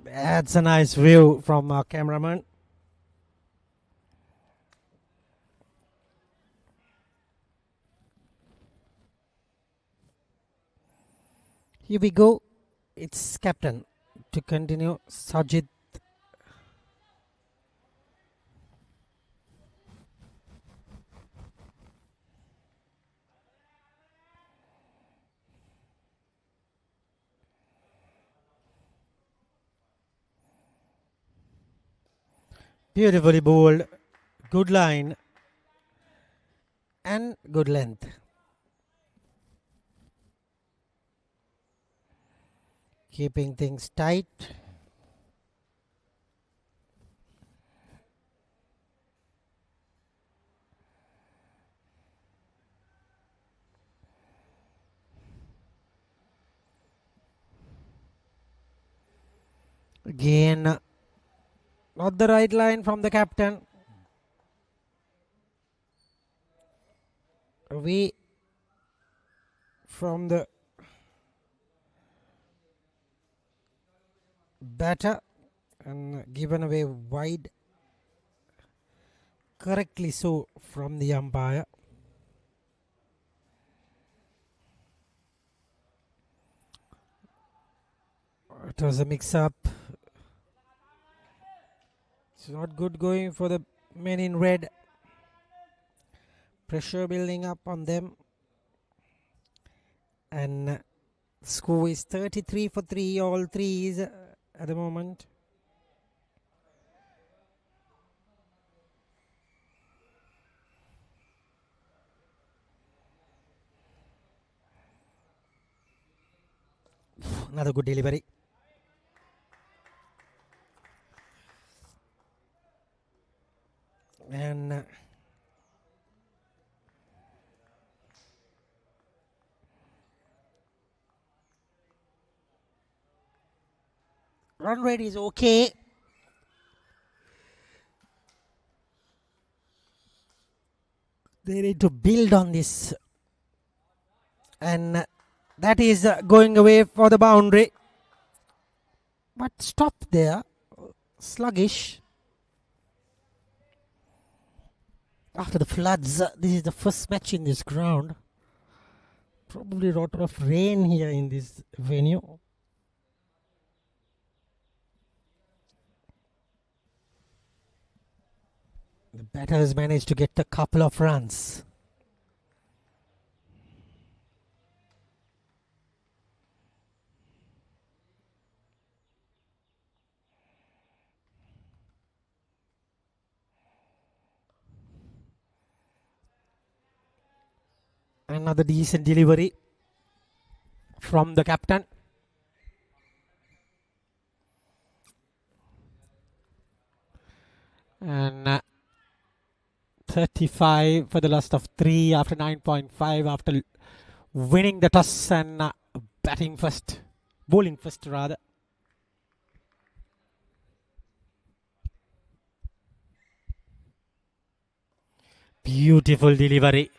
That's a nice view from our cameraman. Here we go. It's captain to continue. Sajid. Beautifully bowled. Good line. And good length. Keeping things tight. Again, not the right line from the captain. Away from the batter and given away wide. Correctly so from the umpire. It was a mix-up. It's not good going for the men in red. Pressure building up on them. And score is 33 for 3, all threes at the moment. Another good delivery. And run rate is okay. They need to build on this. And that is going away for the boundary. But stop there. Sluggish. After the floods, this is the first match in this ground. Probably a lot of rain here in this venue. The Batters managed to get a couple of runs. Another decent delivery from the captain. And 35 for the loss of 3 after 9.5 after winning the toss and bowling first rather. Beautiful delivery.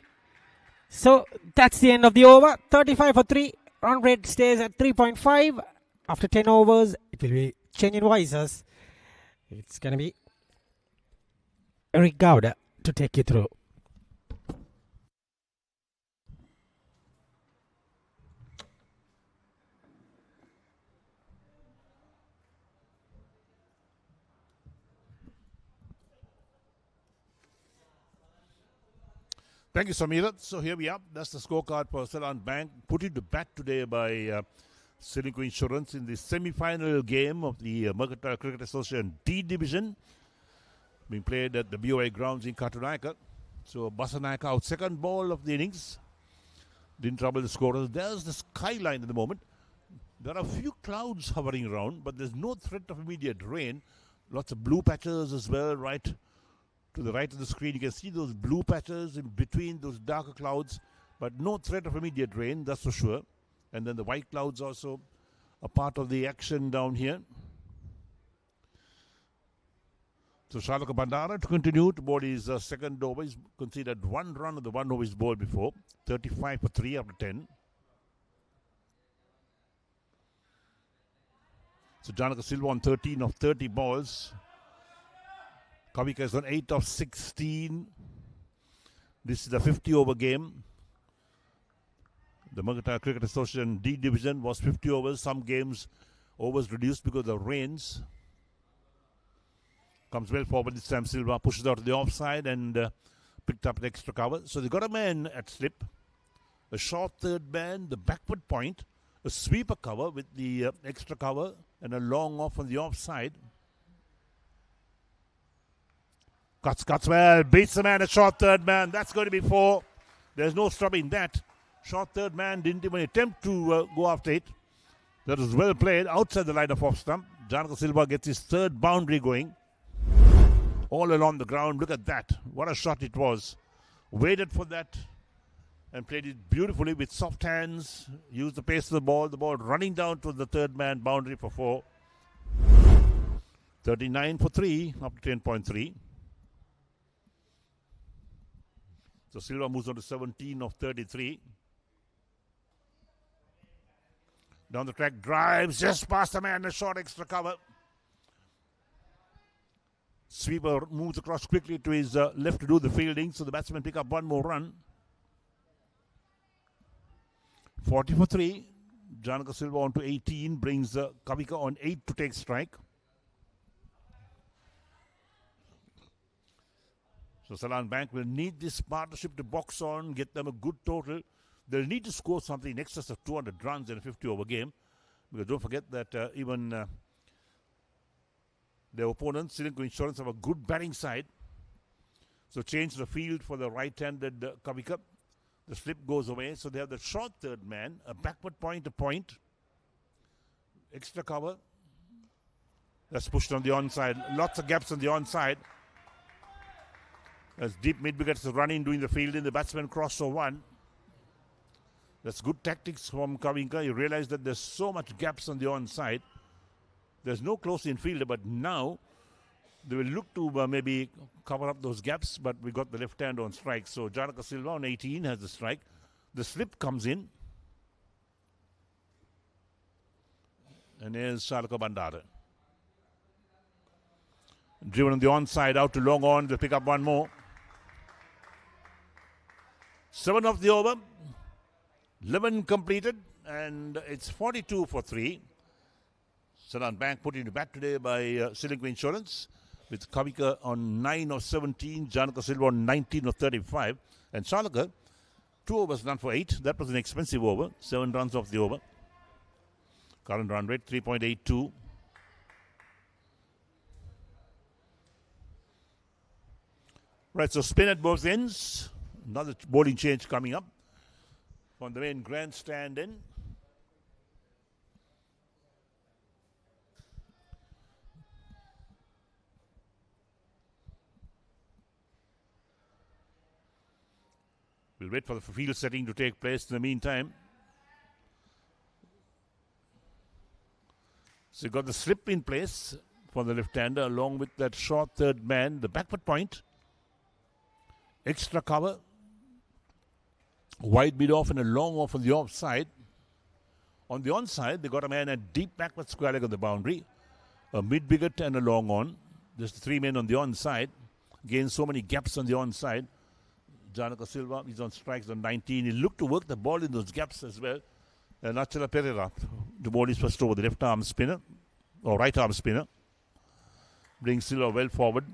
So that's the end of the over. 35 for 3. Run rate stays at 3.5. After 10 overs, it will be changing voices. It's going to be Eric Gowda to take you through. Thank you, Samira. So here we are. That's the scorecard for Seylan Bank. Put into bat today by Ceylinco Insurance in the semi-final game of the Mercantile Cricket Association D Division, being played at the BOI grounds in Katunayaka. So Basanayaka out, second ball of the innings. Didn't trouble the scorers. There's the skyline at the moment. There are a few clouds hovering around, but there's no threat of immediate rain. Lots of blue patches as well, right to the right of the screen. You can see those blue patches in between those darker clouds, but no threat of immediate rain, that's for sure. And then the white clouds also a part of the action down here. So Shalaka Bandara to continue to bowl his second over. He's conceded 1 run of the 1 over his ball before. 35 for 3 after 10. So Janaka Silva on 13 of 30 balls. Kavika is on 8 of 16. This is a 50 over game. The Mercantile Cricket Association D Division was 50 overs. Some games overs reduced because of rains. Comes well forward this time. Silva pushes out to the offside and picked up an extra cover. So they got a man at slip. A short third man, the backward point, a sweeper cover with the extra cover and a long off on the offside. Cuts well, beats the man, a short third man. That's going to be 4. There's no stopping that. Short third man didn't even attempt to go after it. That was well played outside the line of off stump. Janaka Silva gets his third boundary going. All along the ground. Look at that. What a shot it was. Waited for that and played it beautifully with soft hands. Used the pace of the ball. The ball running down to the third man boundary for 4. 39 for 3 up to 10.3. So Silva moves on to 17 of 33. Down the track, drives just past the man, a short extra cover. Sweeper moves across quickly to his left to do the fielding, so the batsman pick up 1 more run. 40 for 3. Janaka Silva on to 18, brings Kavika on 8 to take strike. So Seylan Bank will need this partnership to box on, get them a good total. They'll need to score something in excess of 200 runs in a 50 over game. Because don't forget that even their opponents, Ceylinco Insurance, have a good batting side. So change the field for the right-handed Kavika. The slip goes away. So they have the short third man, a backward point to point. Extra cover. That's pushed on the onside. Lots of gaps on the onside. As deep mid-wickets running, doing the fielding, the batsman crossed for 1. That's good tactics from Kavinka. You realize that there's so much gaps on the onside. There's no close in fielder, but now they will look to maybe cover up those gaps, but we got the left hand on strike. So Janaka Silva on 18 has the strike. The slip comes in. And here's Shalaka Bandara. Driven on the onside, out to long on. They'll pick up 1 more. 7 of the over. 11 completed. And it's 42 for 3. Seylan Bank put into bat today by Ceylinco Insurance. with Kavika on 9 of 17, Janaka Silva on 19 of 35, and Shalaka 2 overs done for 8. That was an expensive over, 7 runs off the over. Current run rate 3.82. Right, so spin at both ends. Another bowling change coming up from the main grandstand end. We'll wait for the field setting to take place in the meantime. So you've got the slip in place for the left-hander along with that short third man, the backward point. Extra cover. Wide mid off and a long off on the offside. On the onside, they got a man at deep backward square leg on the boundary. A mid wicket and a long on. There's 3 men on the onside. Again, so many gaps on the onside. Janaka Silva is on strikes on 19. He looked to work the ball in those gaps as well. And Achala Pereira, the ball is first over, the left arm spinner, or right arm spinner. Brings Silva well forward.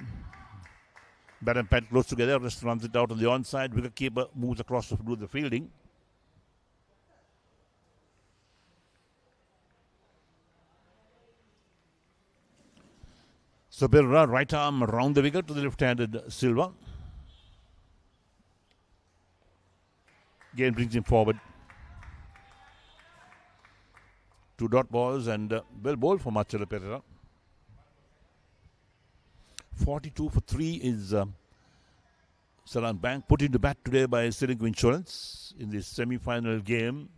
Bat and pad close together, just runs it out on the onside. Wicket keeper moves across to do the fielding. So Pereira, right arm around the wicket to the left-handed Silva. Again brings him forward. 2 dot balls and well bowled for Achala Pereira. 42 for 3 is Seylan Bank, put into bat today by Ceylinco Insurance in this semi-final game.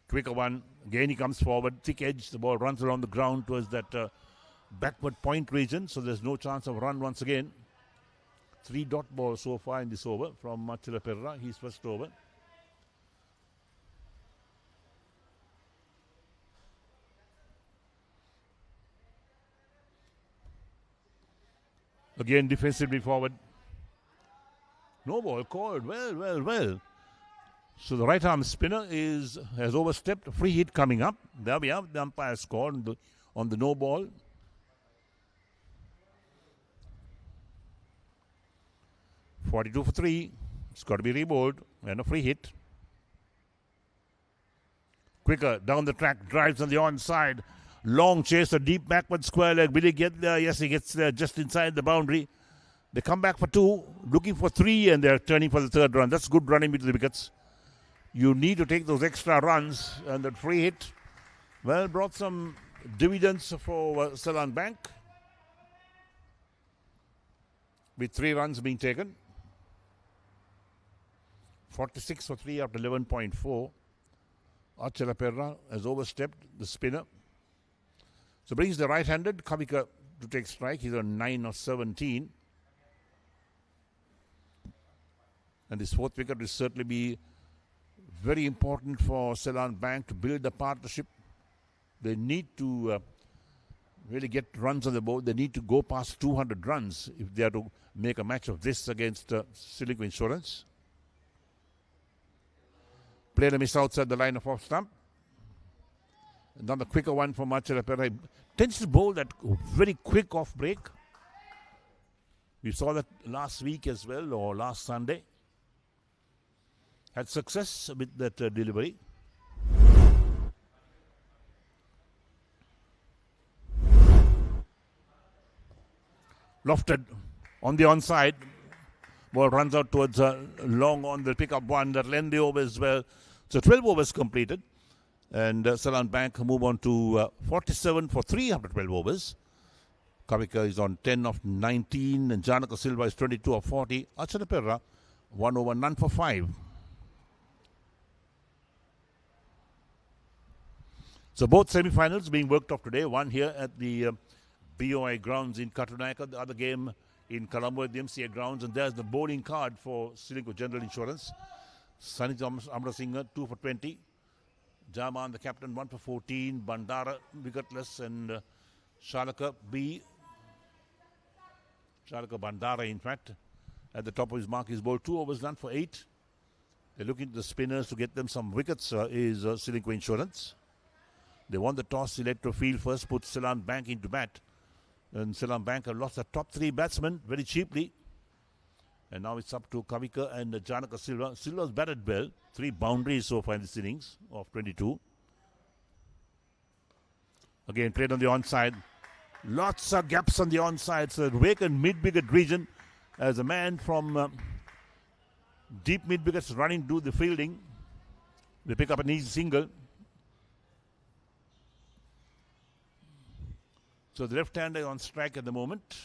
Quicker one. Again he comes forward. Thick edge. The ball runs around the ground towards that backward point region. So there's no chance of run once again. 3 dot balls so far in this over from Achala Pereira. He's first over. Again defensively forward. No ball called. Well. So the right arm spinner has overstepped. Free hit coming up. There we have the umpire score on the no ball. .42 for 3. It's got to be rebowled and a free hit. Quicker down the track, drives on the onside. Long chase, a deep backward square leg. Will he get there? Yes, he gets there just inside the boundary. They come back for 2, looking for 3, and they're turning for the 3rd run. That's good running between the wickets. You need to take those extra runs, and that free hit, well, brought some dividends for Seylan Bank. With 3 runs being taken. 46 for 3 after 11.4. Achala Pereira has overstepped the spinner. So brings the right-handed Kavika to take strike. He's on 9 of 17. And this 4th wicket will certainly be very important for Seylan Bank to build the partnership. They need to really get runs on the board. They need to go past 200 runs if they are to make a match of this against Ceylinco Insurance. Played a miss outside the line of off stump. Another quicker one from Achala Pereira. Tends to bowl that very quick off break. We saw that last week as well, or last Sunday. Had success with that delivery. Lofted on the onside. Ball runs out towards long on the pick up one. That lengthy over as well. So 12 overs completed. And Seylan Bank move on to 47 for 3 after 12 overs. Kavika is on 10 of 19. And Janaka Silva is 22 of 40. Achala Pereira 1 over, none for 5. So both semi-finals being worked off today. One here at the BOI grounds in Katunayaka. The other game in Colombo at the MCA grounds. And there's the bowling card for Ceylinco General Insurance. Sunny Amrasinghe 2 for 20. Jaman, the captain, 1 for 14. Bandara, wicketless. And Shalaka Bandara, in fact, at the top of his mark. He's bowled 2 overs, done for 8. They're looking to the spinners to get them some wickets, is Ceylinco Insurance. They won the toss, select to field first, put Seylan Bank into bat. And Seylan Bank have lost the top 3 batsmen very cheaply. And now it's up to Kavika and Janaka Silva. Silva's batted well. 3 boundaries so far in this innings of 22. Again, played on the onside. Lots of gaps on the onside. So vacant mid-wicket region as a man from deep mid-wickets running to the fielding. They pick up an easy single. So the left-hander on strike at the moment.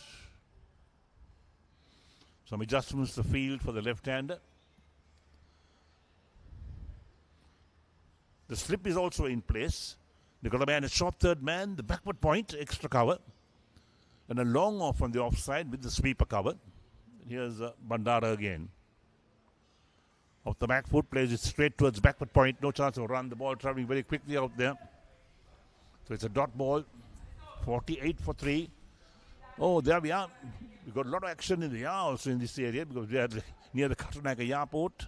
Some adjustments to the field for the left-hander. The slip is also in place. They've got a man, a short third man, the backward point, extra cover. And a long off on the offside with the sweeper cover. Here's Bandara again. Off the back foot, plays it straight towards backward point. No chance of run. The ball traveling very quickly out there. So it's a dot ball. 48 for 3. Oh, there we are. We've got a lot of action in the yard also in this area because we are near the Katunaka Airport.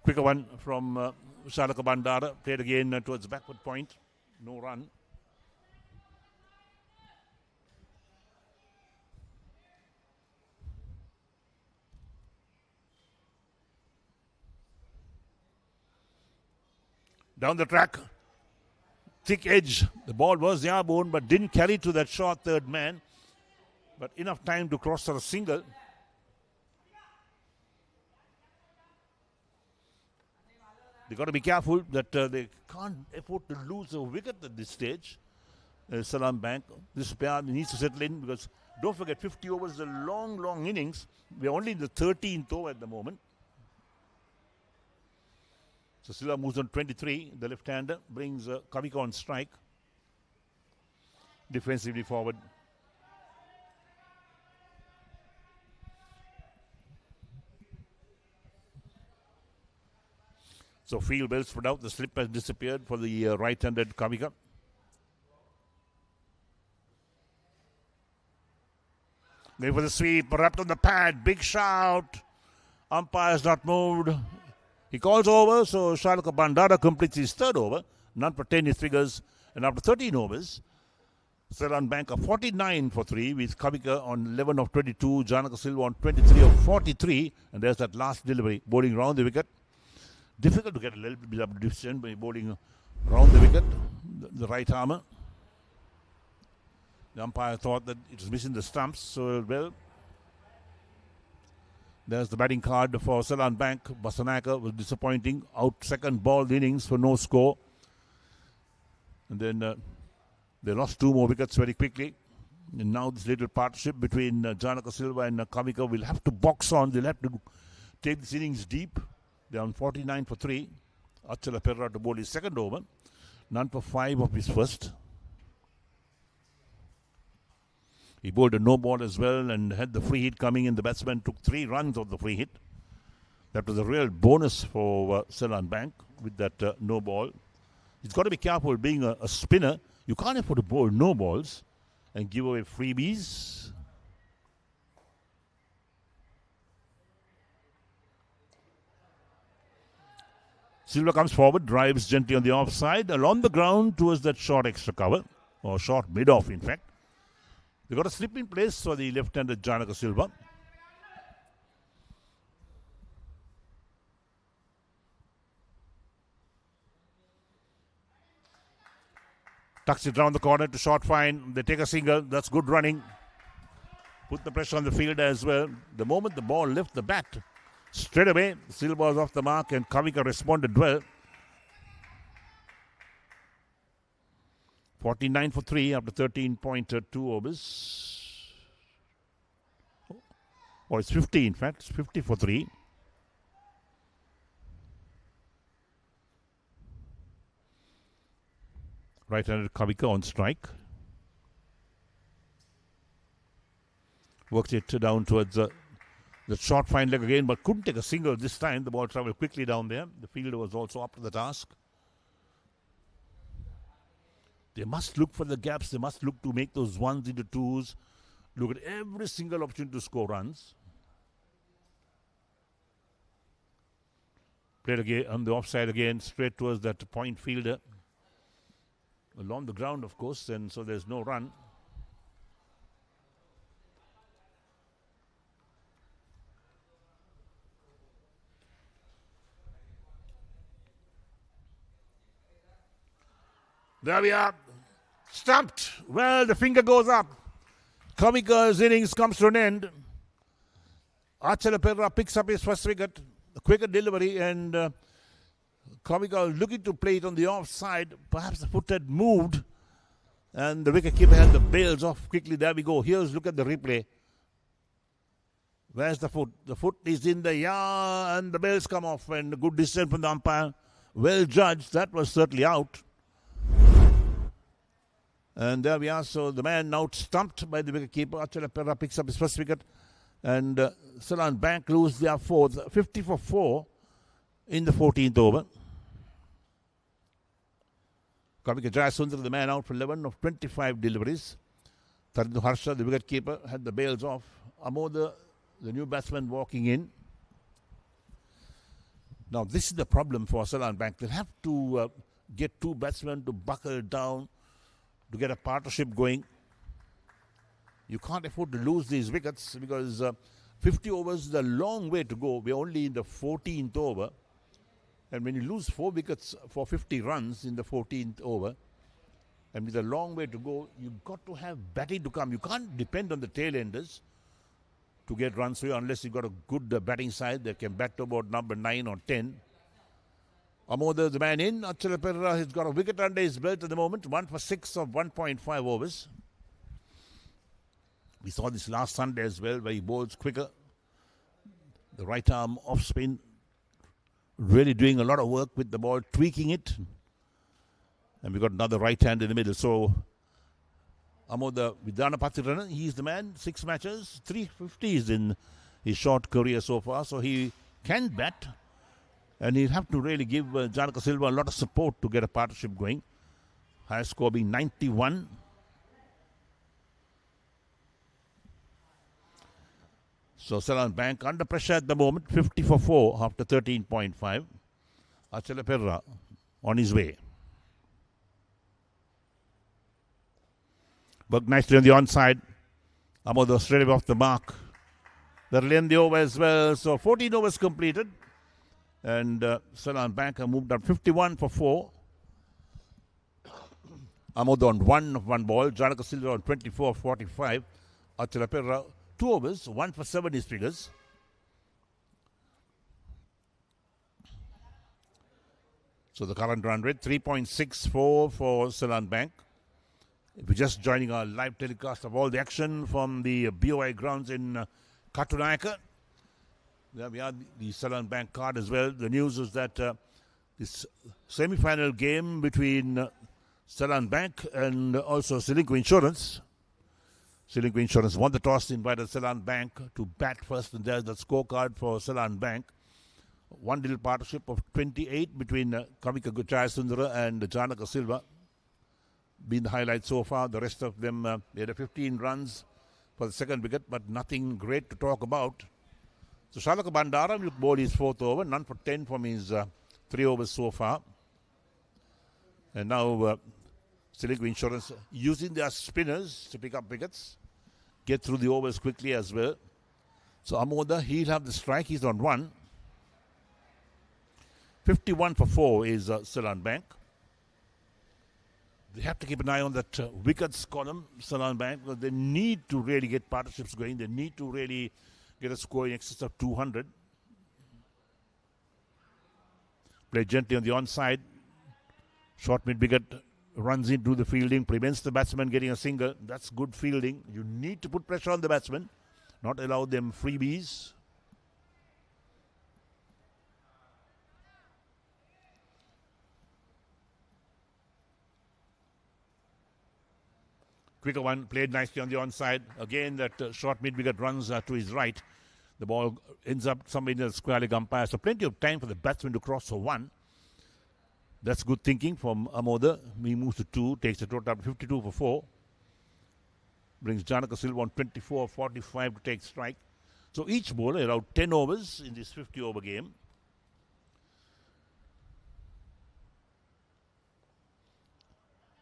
Quicker one from Shalaka Bandara. Played again towards the backward point. No run. Down the track. Thick edge. The ball was airborne but didn't carry to that short third man. But enough time to cross for a single. They've got to be careful that they can't afford to lose a wicket at this stage. Seylan Bank. This pair needs to settle in because don't forget 50 overs is a long, long innings. We're only in the 13th over at the moment. So Silva moves on 23. The left-hander brings Kavika on strike. Defensively forward. So field well spread out. The slip has disappeared for the right-handed Kavika. Going for the sweep. Wrapped on the pad. Big shout. Umpire's not moved. He calls over, so Shalaka Bandara completes his 3rd over. None for 10 his figures. And after 13 overs, Seylan Bank are 49 for 3 with Kavika on 11 of 22, Janaka Silva on 23 of 43. And there's that last delivery, bowling round the wicket. Difficult to get a little bit of decision by bowling round the wicket, the right armour. The umpire thought that it was missing the stumps, so well. There's the batting card for Seylan Bank. Basanaka was disappointing. Out second ball innings for no score. And then they lost 2 more wickets very quickly. And now this little partnership between Janaka Silva and Kavika will have to box on. They'll have to take this innings deep. They're on 49 for 3. Achala Perra to bowl his 2nd over. None for 5 of his first. He bowled a no ball as well and had the free hit coming in. The batsman took 3 runs of the free hit. That was a real bonus for Seylan Bank with that no ball. He's got to be careful being a spinner. You can't afford to bowl no balls and give away freebies. Silva comes forward, drives gently on the offside, along the ground towards that short extra cover, or short mid-off in fact. They've got a slip in place for the left-handed Janaka Silva. Tucks it round the corner to short fine. They take a single. That's good running. Put the pressure on the field as well. The moment the ball left the bat, straight away, Silva was off the mark and Kavika responded well. 49 for 3 after 13.2 overs. Oh, it's 50 in fact. It's 50 for 3. Right-handed Kavika on strike. Works it down towards the short fine leg again, but couldn't take a single this time. The ball traveled quickly down there. The fielder was also up to the task. They must look for the gaps. They must look to make those ones into twos. Look at every single opportunity to score runs. Played again on the offside again, straight towards that point fielder. Along the ground, of course, and so there's no run. There we are. Stumped. Well, the finger goes up. Kamika's innings comes to an end. Achala picks up his first wicket. A quicker delivery, and Kamika looking to play it on the offside. Perhaps the foot had moved, and the wicketkeeper had the bails off quickly. There we go. Here's look at the replay. Where's the foot? The foot is in the yard, and the bails come off, and a good decision from the umpire. Well judged. That was certainly out. And there we are. So the man now stumped by the wicketkeeper. Achala picks up his first wicket. And Seylan Bank lose their fourth, 50 for 4 in the 14th over. Kamika Jayasundar, the man out for 11 of 25 deliveries. Tarindu Harsha, the wicketkeeper, had the bails off. Amoda, the new batsman, walking in. Now, this is the problem for Seylan Bank. They'll have to get two batsmen to buckle down to get a partnership going. You can't afford to lose these wickets because 50 overs is a long way to go. We're only in the 14th over. And when you lose 4 wickets for 50 runs in the 14th over, and with a long way to go, you've got to have batting to come. You can't depend on the tail-enders to get runs for you unless you've got a good batting side that can bat to about number 9 or 10. Amoda, the man in. Achala Perera has got a wicket under his belt at the moment. 1 for 6 of 1.5 overs. We saw this last Sunday as well, where he bowls quicker. The right arm off spin. Really doing a lot of work with the ball, tweaking it. And we got another right hand in the middle. So, Amoda Vidyanapattirana, he's the man. 6 matches, 350s in his short career so far. So, he can bat. And he'll have to really give Janaka Silva a lot of support to get a partnership going. Highest score being 91. So Seylan Bank under pressure at the moment, 50 for 4 after 13.5. Achala Perera on his way. Worked nicely on the onside. Amoda straight away off the mark. They'll end the over as well. So 14 overs completed. And Seylan Bank have moved up 51 for 4. Amoda on 1 ball. Janaka Silva on 24 45. Achala Perera 2 overs, 1 for 7 his figures. So the current run rate 3.64 for Seylan Bank. If you're just joining our live telecast of all the action from the BOI grounds in Katunayaka, there we are, the Seylan Bank card as well. The news is that this semi-final game between Seylan Bank and also Ceylinco Insurance. Ceylinco Insurance won the toss, invited Seylan Bank to bat first, and there's the scorecard for Seylan Bank. One little partnership of 28 between Kamika Jayasundara and Janaka Silva. Been the highlight so far. The rest of them, they had 15 runs for the second wicket, but nothing great to talk about. So Shalaka Bandara will bowl his 4th over, none for 10 from his 3 overs so far. And now Ceylinco Insurance using their spinners to pick up wickets, get through the overs quickly as well. So Amoda, he'll have the strike. He's on 1. 51 for 4 is Seylan Bank. They have to keep an eye on that wickets column, Seylan Bank, because they need to really get partnerships going. They need to really get a score in excess of 200. Play gently on the onside. Short mid-wicket. Runs into the fielding, prevents the batsman getting a single. That's good fielding. You need to put pressure on the batsman, not allow them freebies. Quicker one, played nicely on the onside. Again, that short mid-wicket runs to his right. The ball ends up somewhere in the square leg umpire. So plenty of time for the batsman to cross for 1. That's good thinking from Amoda. He moves to 2, takes the total up 52 for 4. Brings Janaka Silva on 24 45 to take strike. So each bowler around 10 overs in this 50 over game.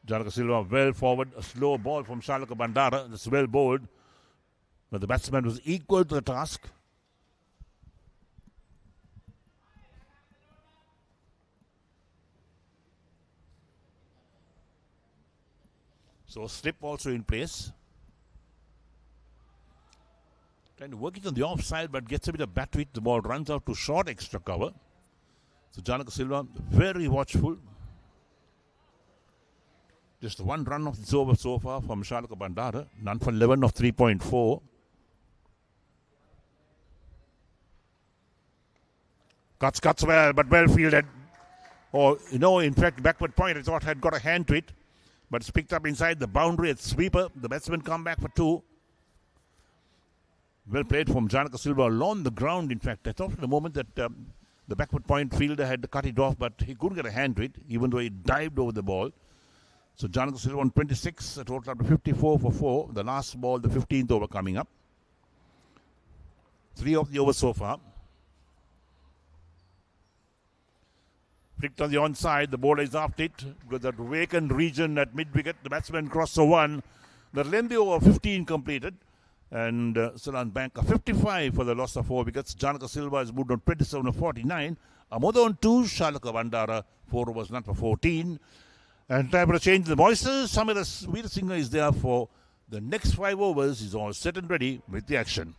Janaka Silva well forward, a slow ball from Shalaka Bandara. That's well bowled. But the batsman was equal to the task. So slip also in place. Trying to work it on the offside, but gets a bit of bat to it. The ball runs out to short extra cover. So Janaka Silva very watchful. Just one run of this over so far from Shalaka Bandara. None for 11 of 3.4. Cuts well, but well fielded. Or, in fact, backward point, I thought had got a hand to it. But it's picked up inside the boundary at sweeper. The batsman come back for 2. Well played from Janaka Silva along the ground, in fact. I thought for the moment that the backward point fielder had cut it off, but he couldn't get a hand to it, even though he dived over the ball. So Janaka Silva on 26, a total up to 54 for 4. The last ball, the 15th over coming up. 3 of the overs so far. Flicked on the onside, the bowler is after it. With that vacant region at mid-wicket, the batsman crossed the 1. The lengthy over 15 completed. And Seylan Bank a 55 for the loss of 4 wickets. Janaka Silva has moved on 27 of 49. Amoda on 2, Shalaka Bandara 4 overs not for 14. And time for a change the voices. Samira Veerasinghe is there for the next 5 overs. He's all set and ready with the action.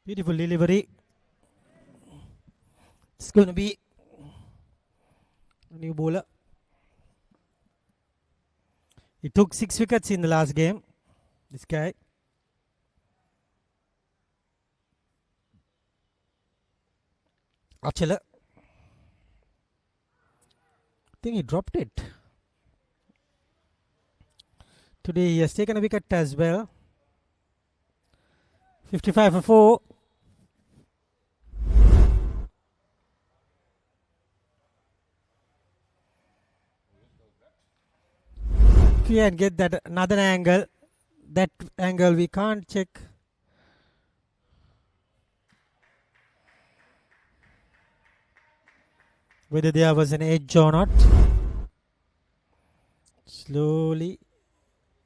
Beautiful delivery. It's going to be a new bowler. He took 6 wickets in the last game. This guy. Achala. I think he dropped it. Today he has taken a wicket as well. 55 for 4. If we can get that another angle, that angle we can't check. Whether there was an edge or not. Slowly.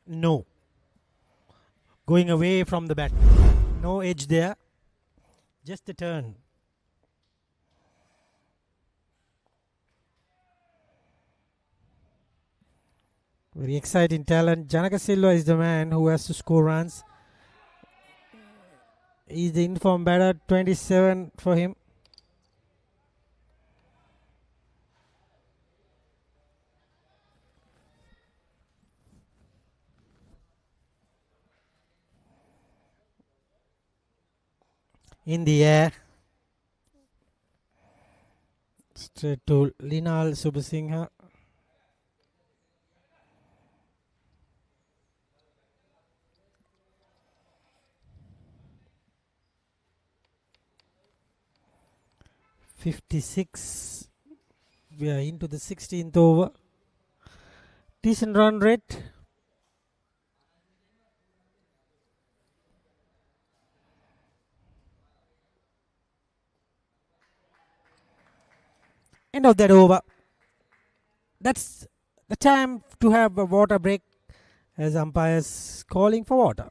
No. Going away from the bat. No edge there. Just a turn. Very exciting talent. Janaka Silva is the man who has to score runs. He's the informed batter. 27 for him. In the air. Straight to Linal Subasinghe. .56. We are into the 16th over. Decent run rate. End of that over. That's the time to have a water break as umpires calling for water.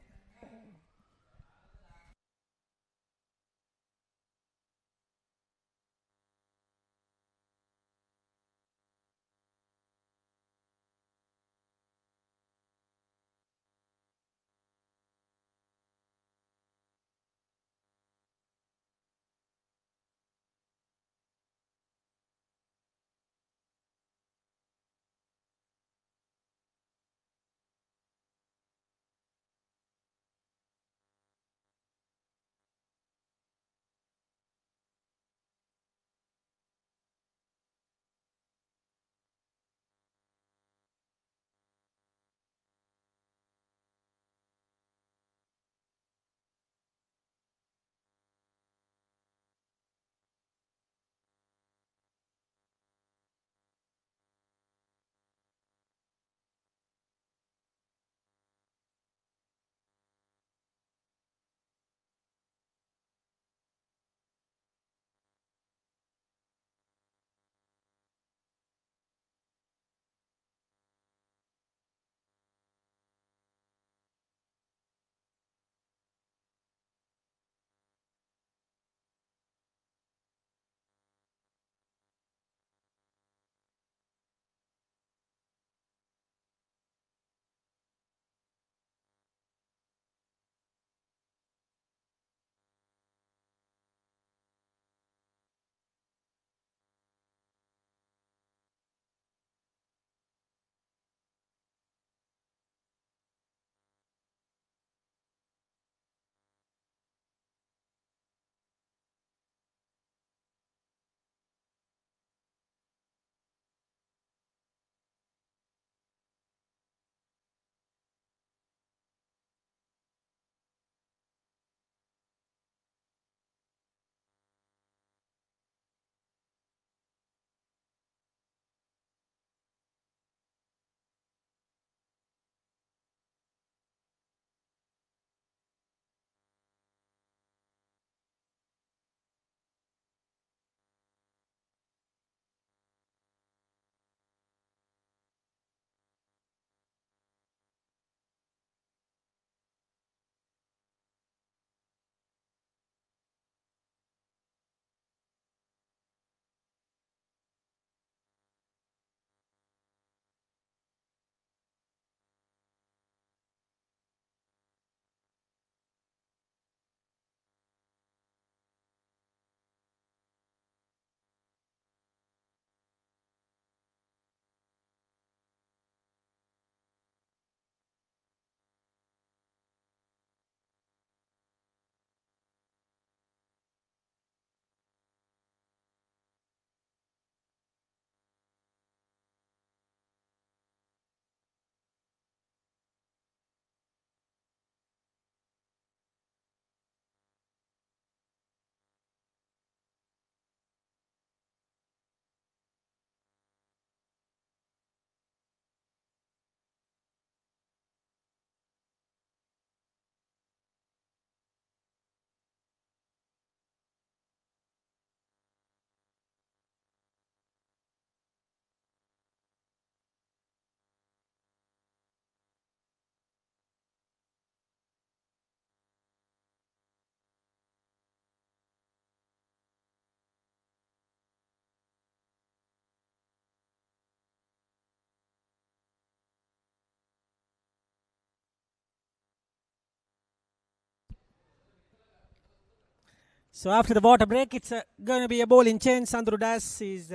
So after the water break, it's going to be a bowling change. Sandro Das is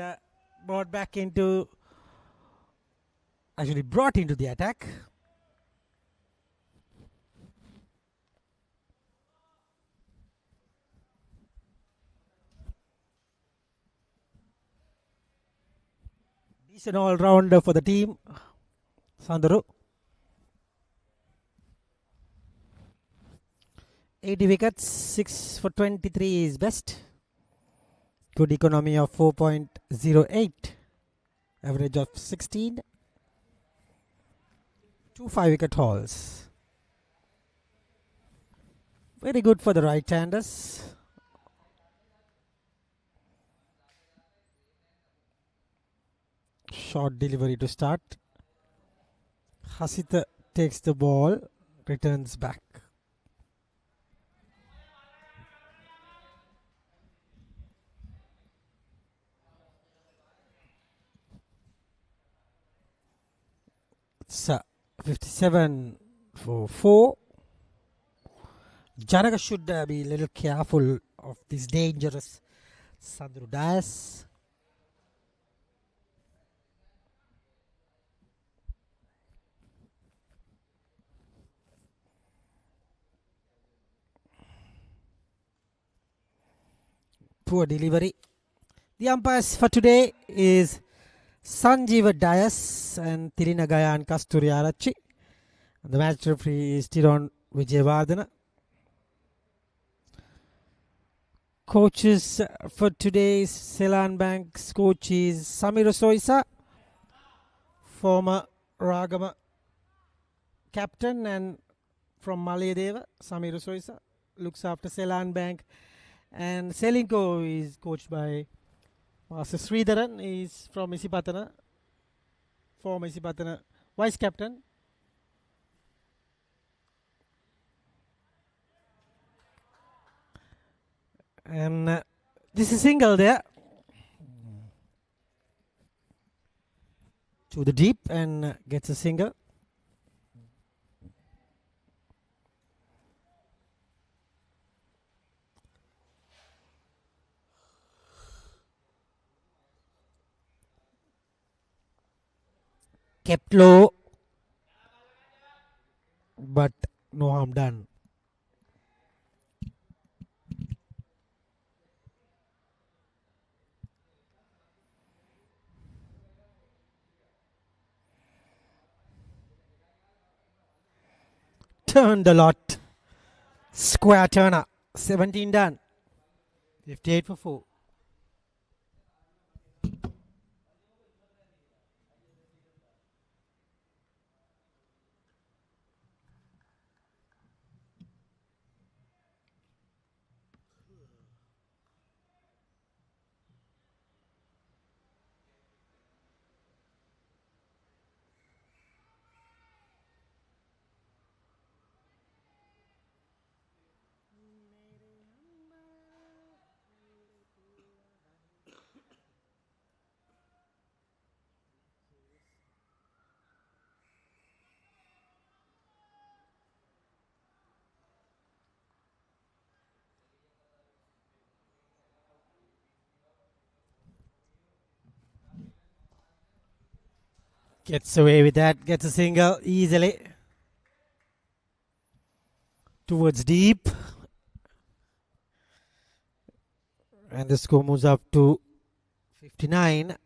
brought into the attack. He's an all-rounder for the team, Sandro. 80 wickets, 6 for 23 is best. Good economy of 4.08. Average of 16. 2 5-wicket hauls. Very good for the right-handers. Short delivery to start. Hasita takes the ball, returns back. It's 57 for 4. Janaka should be a little careful of this dangerous Sandro Das. Poor delivery. The umpires for today is Sanjeeva Dias and Tirina Gayan Kasturi Arachi. The match referee is Tiron Vijayavardhana. Coaches for today's Seylan Bank's coach is Samira Soisa, former Ragama captain, and from Malayadeva, Samira Soisa looks after Seylan Bank. And Ceylinco is coached by Master Sridharan. Is from Isipatana, former Isipatana vice captain. And this is single there to the deep and gets a single. Kept low, but no harm done. Turned a lot. Square turner. 17 done. 58 for 4. Gets away with that. Gets a single easily. Towards deep. And the score moves up to 59.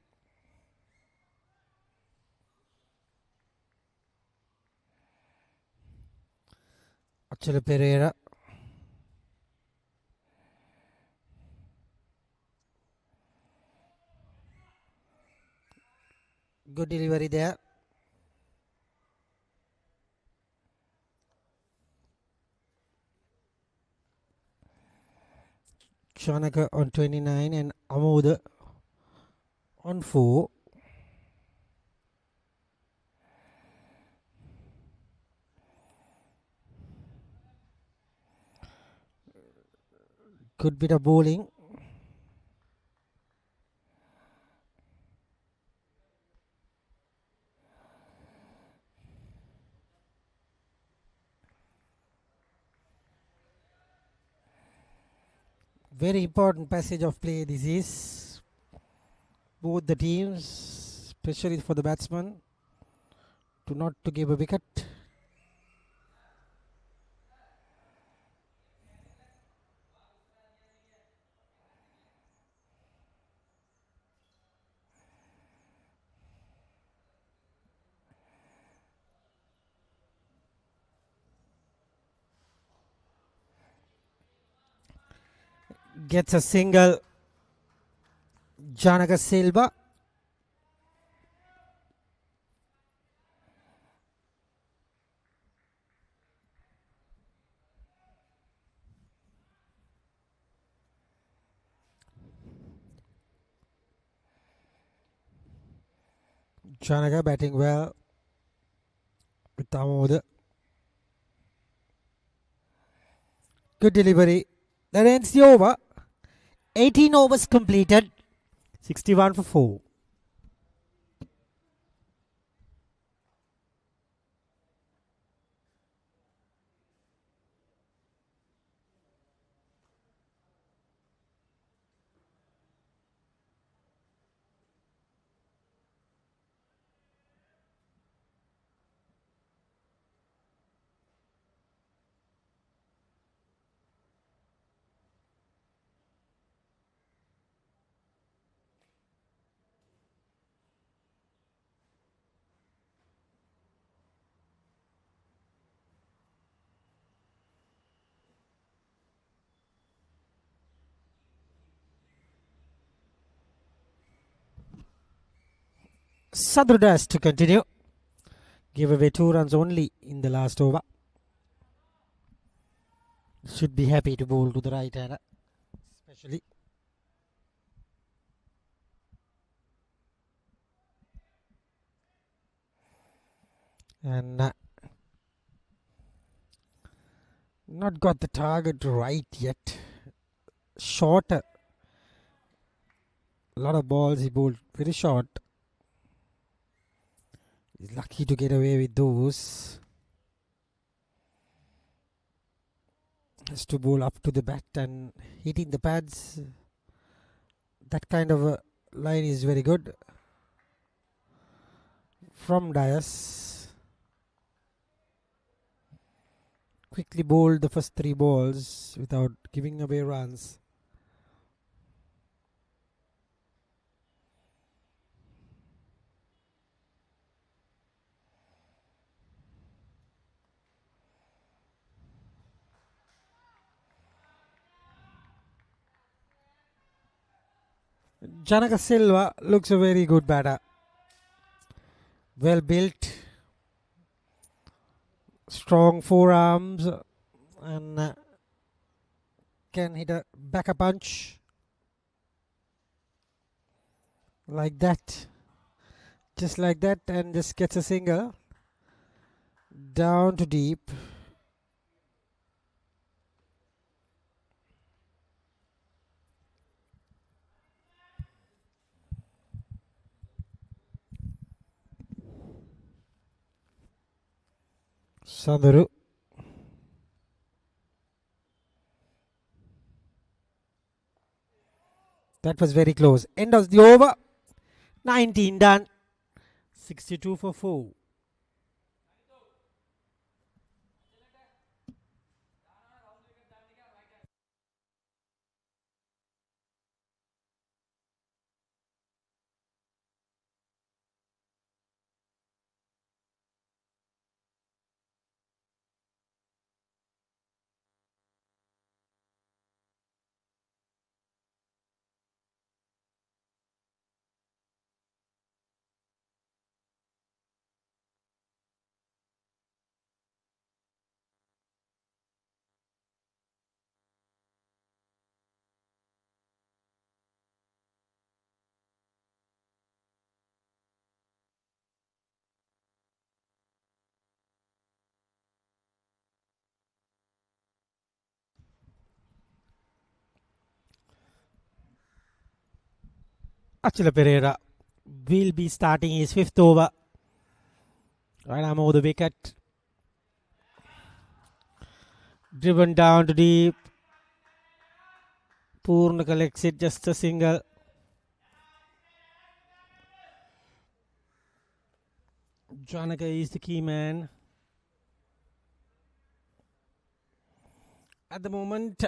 Achala Pereira. Good delivery there. Shanaka on 29 and Amoda on 4. Good bit of bowling. Very important passage of play this is. Both the teams, especially for the batsman, to not to give a wicket. Gets a single, Janaka Silva. Janaka batting well with Amod. Good delivery. That ends the over. 18 overs completed. 61 for 4. Sadrudas to continue. Give away 2 runs only in the last over. Should be happy to bowl to the right hander, especially. And not got the target right yet. Shorter. A lot of balls he bowled very short. He's lucky to get away with those. Has to bowl up to the bat and hitting the pads. That kind of a line is very good. From Dias. Quickly bowled the first 3 balls without giving away runs. Janaka Silva looks a very good batter. Well built. Strong forearms. And can hit a backer punch. Like that. Just like that. And just gets a single. Down to deep. Sanduru. That was very close. End of the over. 19 done. 62 for 4. Achila Pereira will be starting his 5th over. Right arm over the wicket. Driven down to deep. Purna collects it, just a single. Janaka is the key man. At the moment,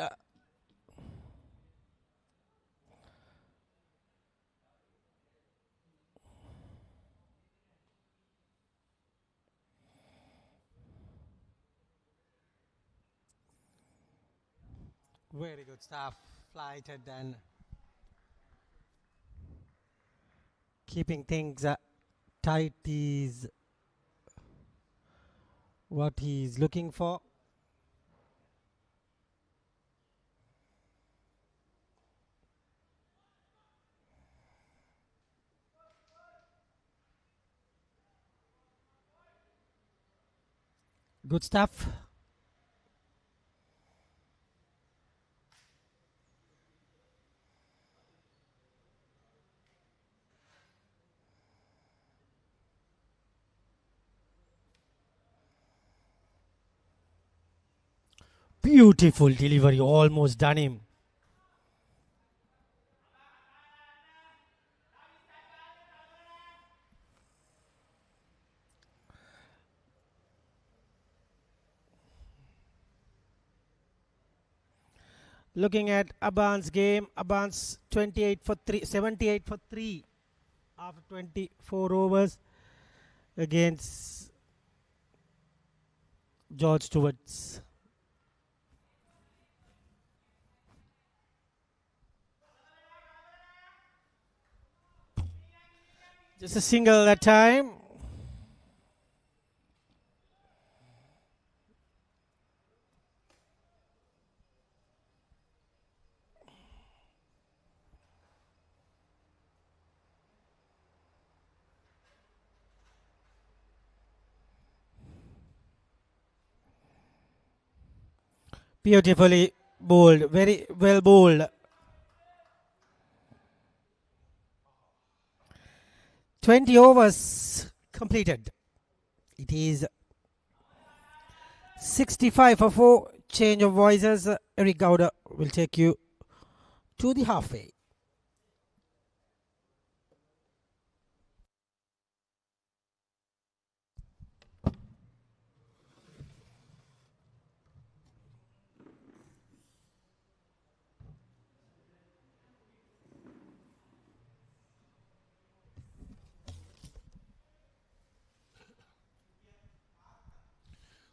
very good stuff. Flighted and keeping things tight is what he's looking for. Good stuff. Beautiful delivery, almost done him. Looking at Aban's game, Aban's 78 for 3 after 24 overs against George Stewart's. Just a single that time. Beautifully bowled, very well bowled. 20 overs completed. It is 65 for 4. Change of voices. Eric Gowda will take you to the halfway.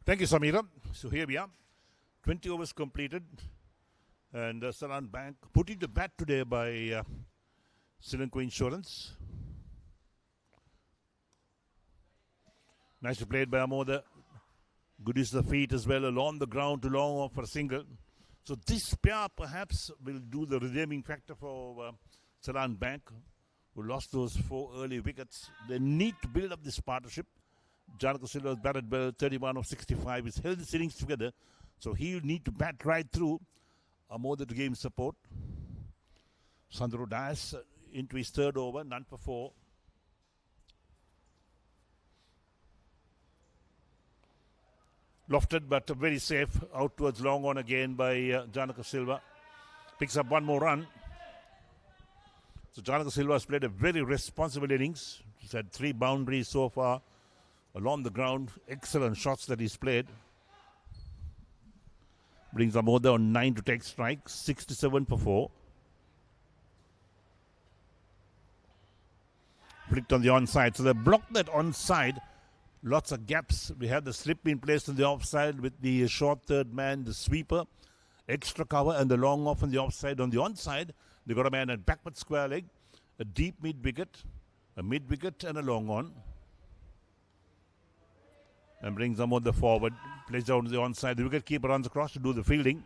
Thank you, Samira. So here we are. 20 overs completed. And Seylan Bank putting the bat today by Ceylinco Insurance. Nicely played by Amoda. Good use of the feet as well, along the ground to long off for a single. So this pair perhaps will do the redeeming factor for Seylan Bank, who lost those 4 early wickets. They need to build up this partnership. Jonathan Silva has batted well, 31 of 65. He's held his innings together, so he'll need to bat right through Amoda to give him support. Sandro Dias into his 3rd over, none for 4. Lofted but very safe, out towards long on again by Jonathan Silva. Picks up 1 more run. So Jonathan Silva has played a very responsible innings. He's had 3 boundaries so far. Along the ground, excellent shots that he's played. Brings Amoda on 9 to take strike, 67 for 4. Flicked on the onside. So they blocked that onside. Lots of gaps. We have the slip in place on the offside with the short third man, the sweeper, extra cover, and the long off on the offside. On the onside, they got a man at backward square leg, a deep mid wicket, a mid wicket, and a long on. And brings Amoda forward, plays down to the onside. The wicketkeeper runs across to do the fielding.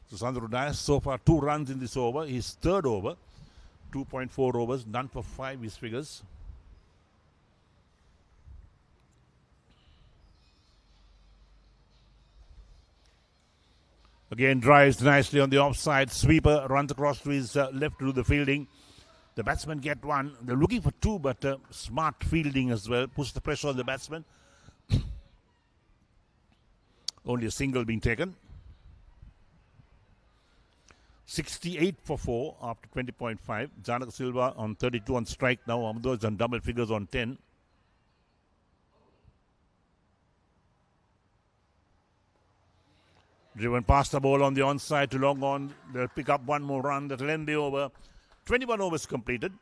So Sandro Dias, so far 2 runs in this over. His 3rd over, 2.4 overs, none for 5 his figures. Again, drives nicely on the offside. Sweeper runs across to his left to do the fielding. The batsmen get 1. They're looking for 2, but smart fielding as well. Push the pressure on the batsman. Only a single being taken. 68 for 4 after 20.5. Janaka Silva on 32 on strike now. Amador is on double figures on 10. Driven past the ball on the onside to long on. They'll pick up one more run that will end the over. 21 overs completed.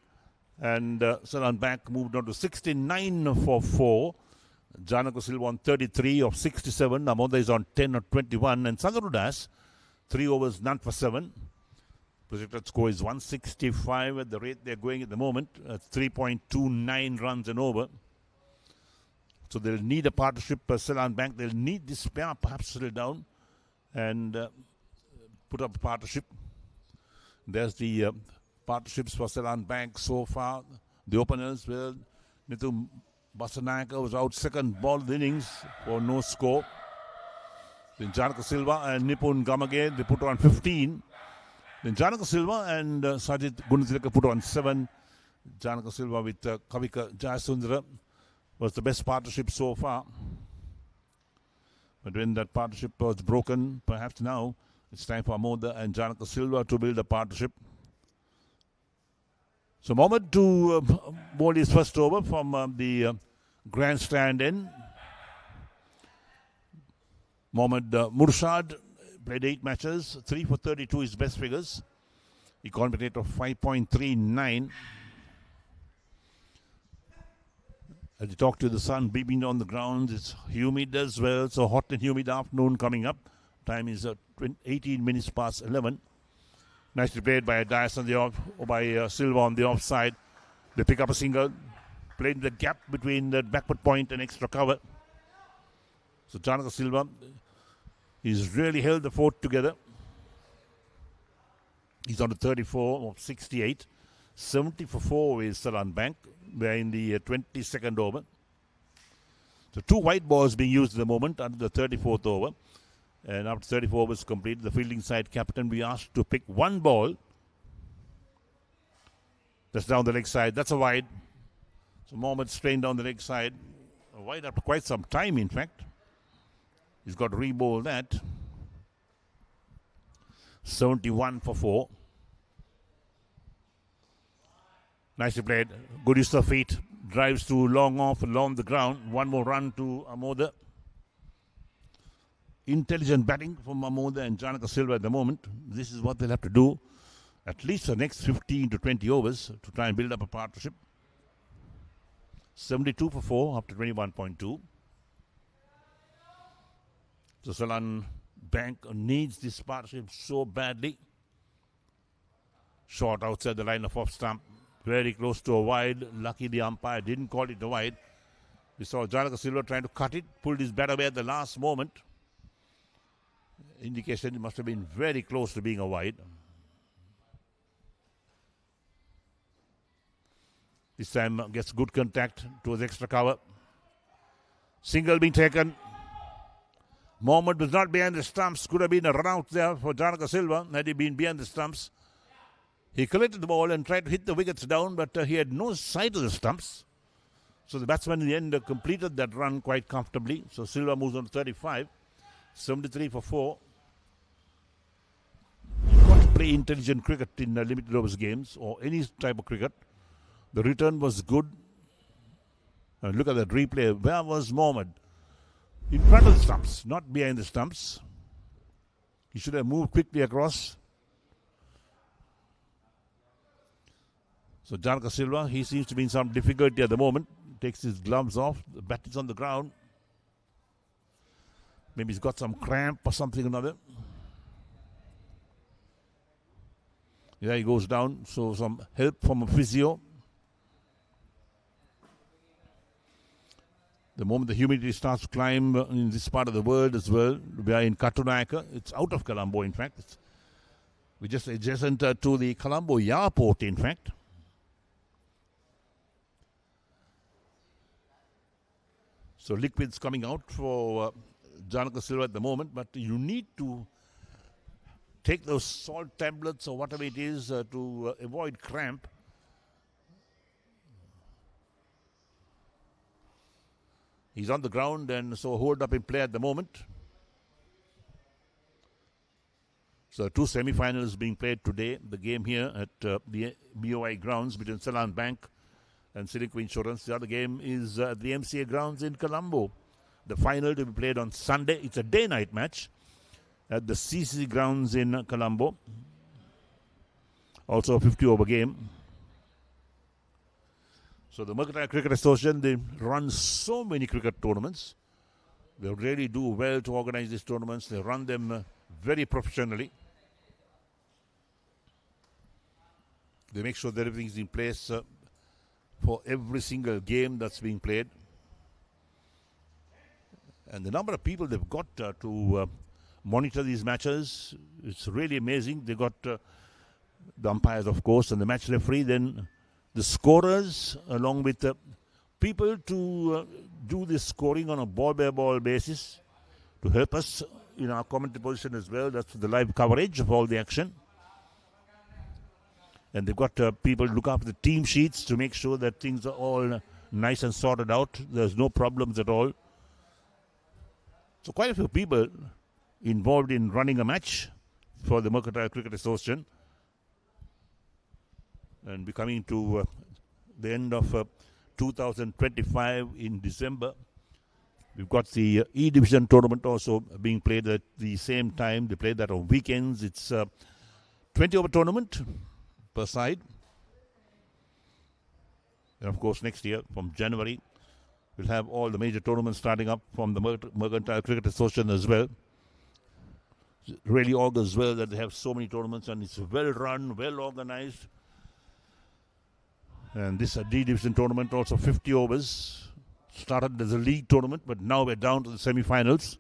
And Seylan Bank moved on to 69 for 4. Janaka Silva on 33 of 67. Amador is on 10 of 21. And Sangarudas, 3 overs, none for 7. Projected score is 165 at the rate they're going at the moment. 3.29 runs and over. So they'll need a partnership for Seylan Bank. They'll need this pair perhaps settle down and put up a partnership. There's the partnerships for Seylan Bank so far. The openers, well, Nitu Basanaka was out second ball of the innings for no score. Then Janaka Silva and Nipun Gamage, they put on 15. Then Janaka Silva and Sajid Gunatilaka put on 7. Janaka Silva with Kavika Jayasundara was the best partnership so far. But when that partnership was broken, perhaps now it's time for Amoda and Janaka Silva to build a partnership. So Mohammed to bowl his first over from the grandstand end. Mohammed Murshad played 8 matches, 3 for 32 his best figures. Economic rate of 5.39. As you talk to the sun beaming on the ground, it's humid as well, so hot and humid afternoon coming up. Time is 18 minutes past 11. Nicely played by Dias on the off, or by Silva on the offside. They pick up a single, played in the gap between the backward point and extra cover. So Janaka Silva, he's really held the fort together. He's on to 34 of 68. 70 for 4 is Seylan Bank. They're in the 22nd over. So 2 white balls being used at the moment under the 34th over. And after 34 overs complete, the fielding side captain be asked to pick 1 ball. That's down the leg side. That's a wide. So Mohammed strained down the leg side. A wide after quite some time, in fact. He's got to re-bowl that. 71 for 4. Nicely played. Good use of feet. Drives to long off along the ground. 1 more run to Amoda. Intelligent batting from Amoda and Janaka Silva at the moment. This is what they'll have to do at least the next 15 to 20 overs to try and build up a partnership. 72 for 4 after 21.2. So Seylan Bank needs this partnership so badly. Short outside the line of off stump. Very close to a wide. Lucky the umpire didn't call it a wide. We saw Janaka Silva trying to cut it. Pulled his bat away at the last moment. Indication it must have been very close to being a wide. This time gets good contact towards extra cover. Single being taken. Mohammed was not behind the stumps. Could have been a run out there for Janaka Silva had he been behind the stumps. He collected the ball and tried to hit the wickets down, but he had no sight of the stumps. So the batsman in the end completed that run quite comfortably. So Silva moves on to 35. 73 for 4. You've got to play intelligent cricket in limited overs games or any type of cricket. The return was good. And look at that replay. Where was Mohammed? In front of the stumps, not behind the stumps. He should have moved quickly across. So Janaka Silva, he seems to be in some difficulty at the moment. Takes his gloves off. The bat is on the ground. Maybe he's got some cramp or something or another. Yeah, he goes down. So some help from a physio. The moment the humidity starts to climb in this part of the world as well, we are in Katunayaka. It's out of Colombo, in fact. We're just adjacent to the Colombo Airport, in fact. So liquids coming out for Janaka Silva at the moment, but you need to take those salt tablets or whatever it is to avoid cramp. He's on the ground and so hold up in play at the moment. So 2 semi-finals being played today. The game here at the BOI grounds between Seylan Bank and Ceylinco Insurance. The other game is at the MCA grounds in Colombo. The final to be played on Sunday. It's a day-night match at the CCC grounds in Colombo. Also a 50-over game. So the Mercantile Cricket Association, they run so many cricket tournaments. They really do well to organize these tournaments. They run them very professionally. They make sure that everything is in place for every single game that's being played. And the number of people they've got to monitor these matches, it's really amazing. They got the umpires, of course, and the match referee, then the scorers, along with people to do this scoring on a ball-by-ball basis to help us in our commentary position as well. That's the live coverage of all the action. And they've got people look after the team sheets to make sure that things are all nice and sorted out. There's no problems at all. So quite a few people involved in running a match for the Mercantile Cricket Association. And we're coming to the end of 2025 in December. We've got the E-Division tournament also being played at the same time. They play that on weekends. It's a 20-over tournament per side. And of course, next year, from January, we'll have all the major tournaments starting up from the Mercantile Cricket Association as well. It really augurs well that they have so many tournaments, and it's well run, well organized. And this D-Division tournament, also 50 overs. Started as a league tournament, but now we're down to the semi-finals.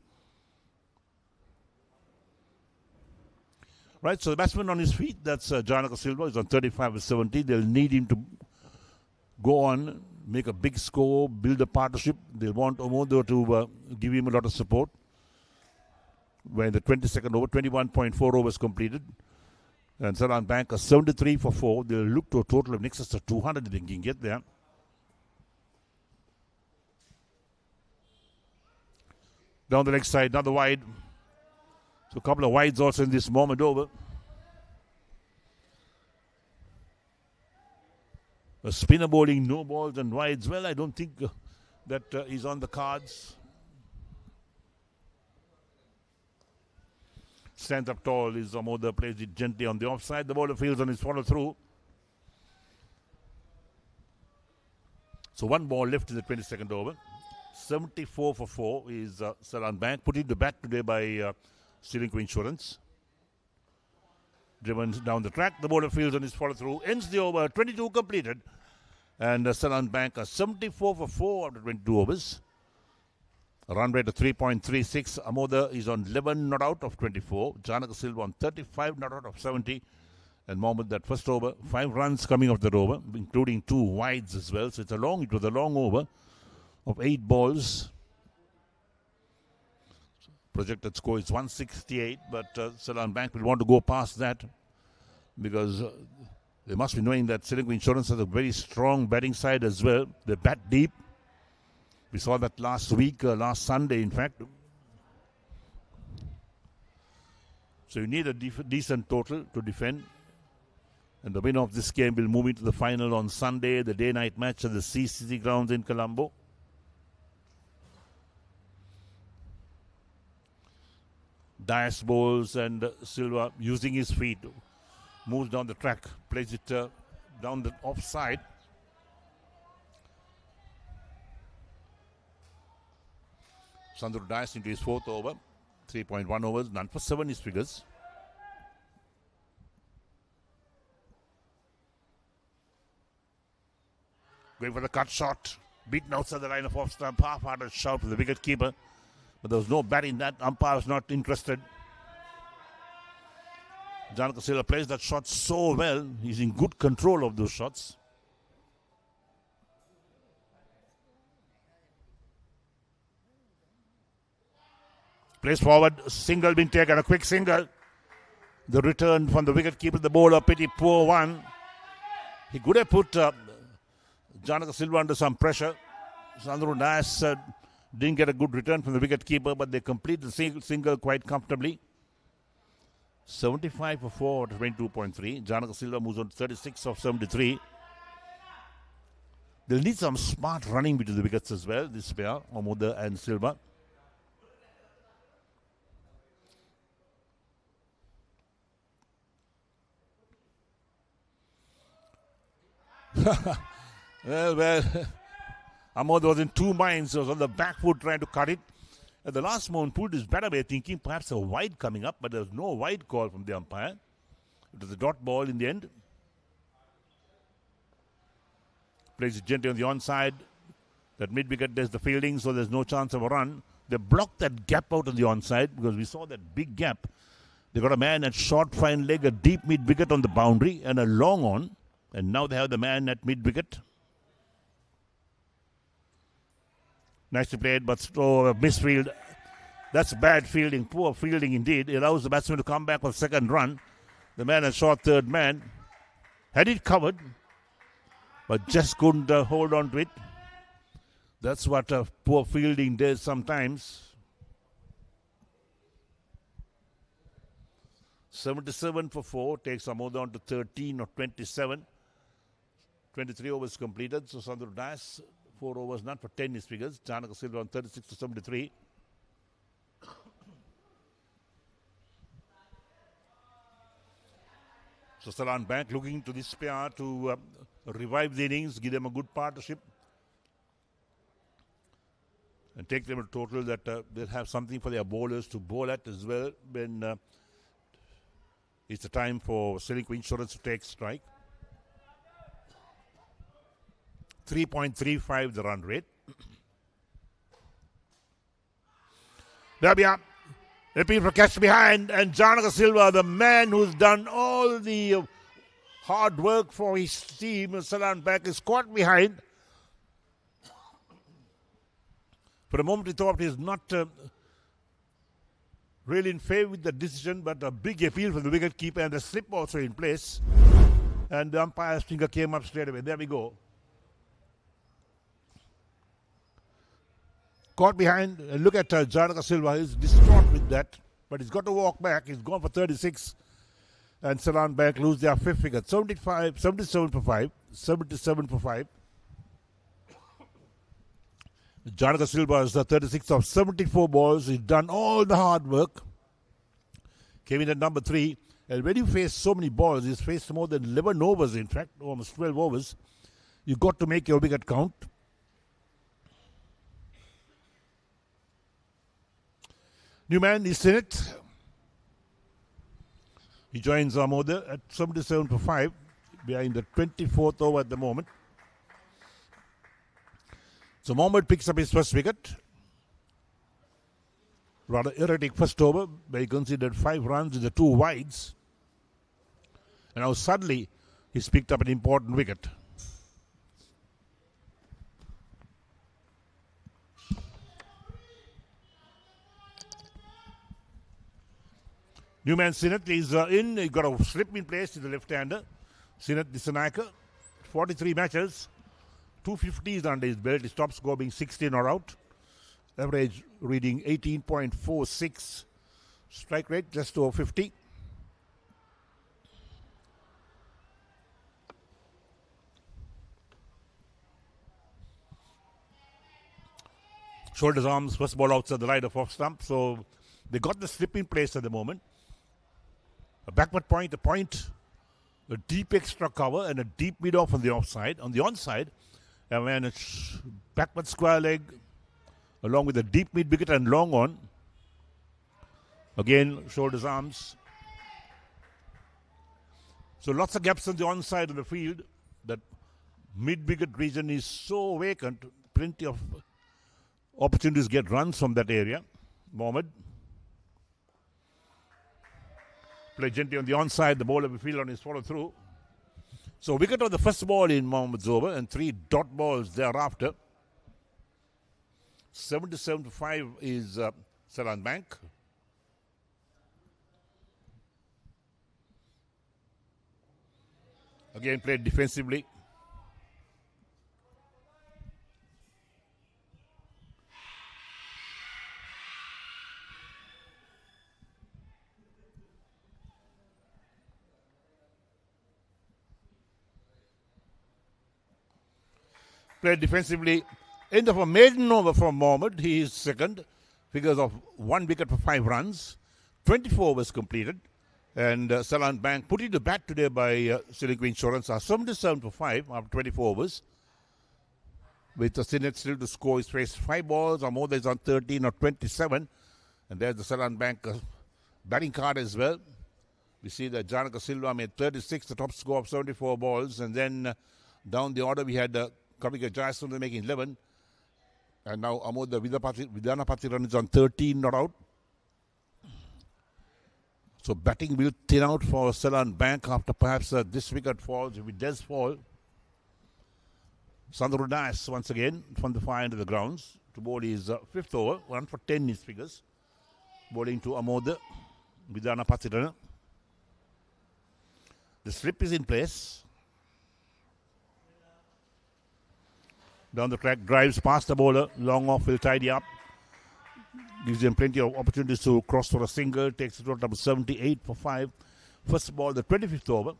Right, so the batsman on his feet, that's Janaka Silva. He's on 35 with 70. They'll need him to go on, make a big score, build a partnership. They'll want Omodo to give him a lot of support. We're in the 22nd over, 21.4 overs completed. And Seylan Bank are 73 for 4. They'll look to a total of next to 200 if they can get there. Down the leg side, another wide. So a couple of wides also in this moment over. A spinner bowling, no balls and wides. Well, I don't think that is on the cards. Stands up tall is Amoda, plays it gently on the offside. The bowler fields on his follow through. So one ball left in the 22nd over. 74 for 4 is Seylan Bank. Put into bat today by Ceylinco Insurance. Driven down the track. The bowler fields on his follow through. Ends the over. 22 completed. And Seylan Bank are 74 for 4 after 22 overs. Run rate of 3.36. Amoda is on 11 not out of 24. Janaka Silva on 35 not out of 70. And Mohammed that first over, 5 runs coming off that over, including 2 wides as well. So it was a long over of 8 balls. Projected score is 168, but Seylan Bank will want to go past that because they must be knowing that Ceylinco Insurance has a very strong batting side as well. They bat deep. We saw that last week, last Sunday, in fact. So you need a decent total to defend. And the winner of this game will move into the final on Sunday, the day-night match at the CCC grounds in Colombo. Dias bowls and Silva using his feet. Moves down the track, plays it down the offside. Sandro Dias into his 4th over. 3.1 overs, none for 7 his figures. Going for the cut shot. Beaten outside the line of off stump. Half-hearted shout for the wicket keeper. But there was no bat in that. Umpire was not interested. Janaka Silva plays that shot so well. He's in good control of those shots. Plays forward, single being taken, a quick single. The return from the wicket-keeper, the bowler, pretty poor one. He could have put Janaka Silva under some pressure. Sandro Dias didn't get a good return from the wicket-keeper, but they complete the single quite comfortably. 75 for 4, 22.3. Janaka Silva moves on to 36 of 73. They'll need some smart running between the wickets as well, this pair, Omoda and Silva. well, Ahmad was in two minds. He was on the back foot trying to cut it. At the last moment, pulled his bat away, thinking perhaps a wide coming up, but there was no wide call from the umpire. It was a dot ball in the end. Plays it gently on the onside. That mid-wicket does the fielding, so there's no chance of a run. They blocked that gap out on the onside because we saw that big gap. They got a man at short fine leg, a deep mid-wicket on the boundary, and a long on. And now they have the man at mid-wicket. Nicely played, but slow misfield. That's bad fielding, poor fielding indeed. It allows the batsman to come back for the second run. The man at short third man had it covered, but just couldn't hold on to it. That's what poor fielding does sometimes. 77 for 4 takes Amod on to 13 or 27. 23 overs completed. So Sandro Das, 4 overs not for 10 his figures. Janaka Silva on 36 to 73. So Seylan Bank looking to this pair to revive the innings, give them a good partnership, and take them to total that they'll have something for their bowlers to bowl at as well when it's the time for Ceylinco Insurance to take strike. 3.35 the run rate. There we are. Repeat for catch behind, and Janaka Silva, the man who's done all the hard work for his team, Seylan Bank, is caught behind. For a moment, he thought he's not really in favor with the decision, but a big appeal for the wicket keeper and the slip also in place. And the umpire's finger came up straight away. There we go. Caught behind. Look at Janaka Silva. He's distraught with that. But he's got to walk back. He's gone for 36. And Seylan Bank lose their fifth wicket. 77 for 5. 77 for 5. Janaka Silva is the 36 of 74 balls. He's done all the hard work. Came in at number 3. And when you face so many balls, he's faced more than 11 overs, in fact, almost 12 overs. You've got to make your wicket count. New man is in it. He joins Amoda at 77 for 5. We are in the 24th over at the moment. So Mohammed picks up his first wicket. Rather erratic first over, where he considered 5 runs in the 2 wides. And now suddenly he's picked up an important wicket. Newman Sinnett is in. He got a slip in place to the left-hander. Sinnett Dissanayake, 43 matches, 250s under his belt. His top score being 16 or out. Average reading 18.46. Strike rate just over 50. Shoulders, arms, first ball outside the line of off stump. So they got the slip in place at the moment. A backward point, a deep extra cover, and a deep mid-off on the offside. On the onside, a man a backward square leg, along with a deep mid-wicket and long on. Again, shoulders, arms. So lots of gaps on the onside of the field. That mid-wicket region is so vacant. Plenty of opportunities to get runs from that area. Mohammed. Play gently on the onside. The bowler will field on his follow through. So wicket on the first ball in Mohammed's over and 3 dot balls thereafter. 77 to 5 is Seylan Bank. Again played defensively. played defensively. End of a maiden over from Mohammed. He is second. Figures of 1 wicket for 5 runs. 24 overs completed. And Seylan Bank put into bat today by Ceylinco Insurance are 77 for 5 after 24 overs. With the Sinet still to score, he's faced 5 balls. Amoda is on 13 or 27. And there's the Seylan Bank batting card as well. We see that Janaka Silva made 36, the top score of 74 balls. And then down the order, we had Karmika Jayasun making 11. And now Amoda Vidanapathiran is on 13, not out. So batting will thin out for Seylan Bank after perhaps this wicket falls. If it does fall, Sandro Das once again from the far end of the grounds to bowl his 5th over, 1 for 10 in his figures. Bowling to Amoda Vidanapathiran. The slip is in place. Down the track, drives past the bowler. Long off will tidy up. Gives him plenty of opportunities to cross for a single. Takes it to number 78 for 5. First ball, the 25th over.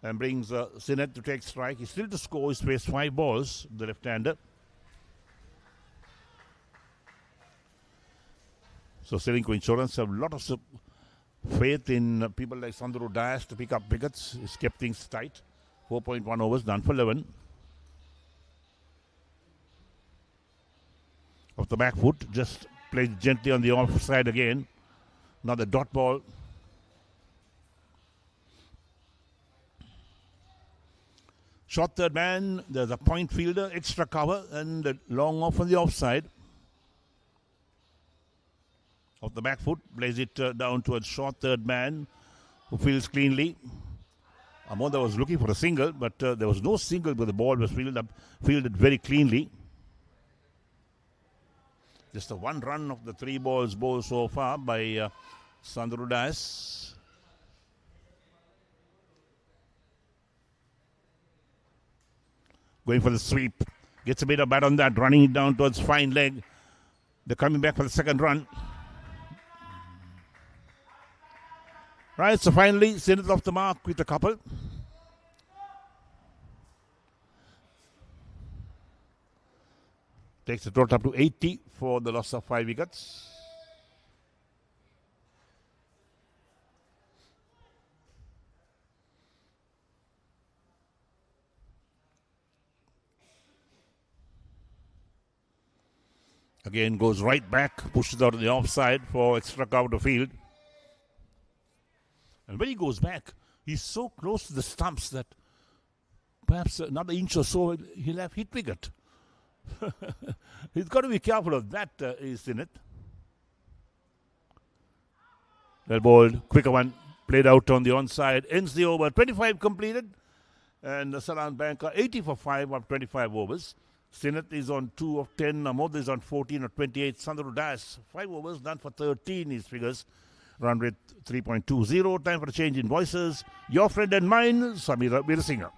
And brings Sinet to take strike. He's still to score. He's faced 5 balls, the left-hander. So Ceylinco Insurance have a lot of faith in people like Sandro Das to pick up wickets. He's kept things tight. 4.1 overs, done for 11. Off the back foot, just played gently on the offside again. Now the dot ball. Short third man, there's a point fielder, extra cover, and long off on the offside. Off the back foot, plays it down to a short third man who fields cleanly. Amoda was looking for a single, but there was no single, but the ball was fielded very cleanly. Just the 1 run of the 3 balls bowled so far by Sandro Das. Going for the sweep. Gets a bit of bat on that, running it down towards fine leg. They're coming back for the second run. Right, so finally, Sinet off the mark with a couple. Takes the total up to 80 for the loss of 5 wickets. Again goes right back, pushes out of the offside for extra cover to field. And when he goes back, he's so close to the stumps that perhaps another inch or so he'll have hit wicket. He's got to be careful of that, is in it. Well bowled, quicker one, played out on the onside, ends the over. 25 completed, and the Seylan Bank are 80 for 5 of 25 overs. Sinet is on 2 of 10, Amoda is on 14 of 28. Sandro Das, 5 overs, done for 13, his figures. Run rate 3.20. Time for a change in voices. Your friend and mine, Samira Veerasinghe.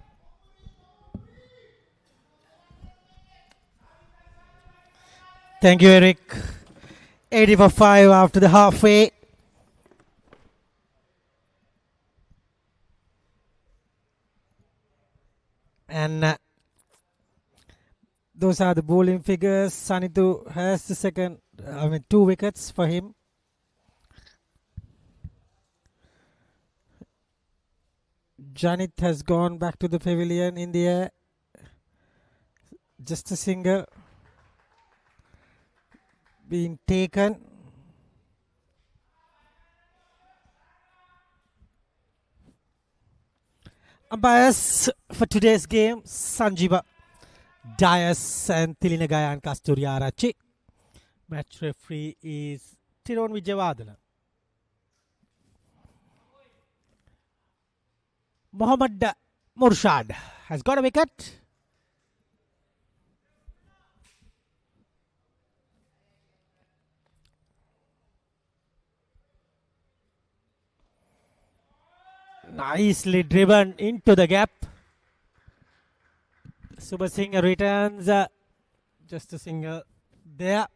Thank you, Eric. 80 for 5 after the halfway. And those are the bowling figures. Sanitu has the 2 wickets for him. Janit has gone back to the pavilion in the air. Just a single being taken. Umpires for today's game, Sanjiva Dias and Tilinagaya and Kasturiarachi. Match referee is Tiron Vijaywadana. Mohammad Murshad has got a wicket. Nicely driven into the gap. Subha Singh returns just a single there.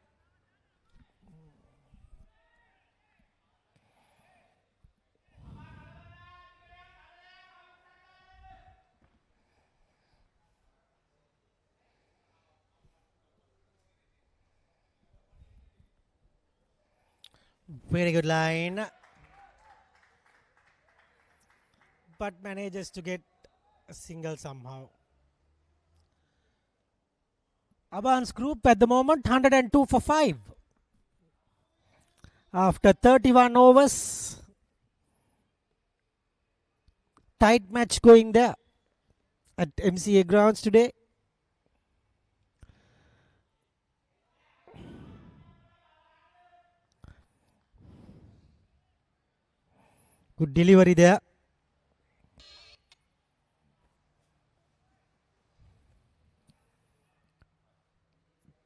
Very good line. But manages to get a single somehow. Aban's group at the moment 102 for 5. After 31 overs. Tight match going there at MCA grounds today. Good delivery there.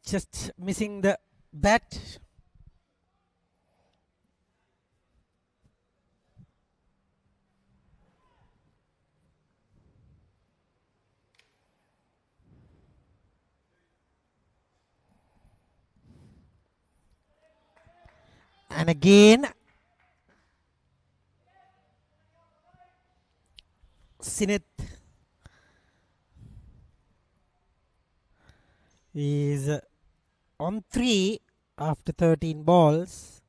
Just missing the bat. And again, Sinith is on 3 after 13 balls.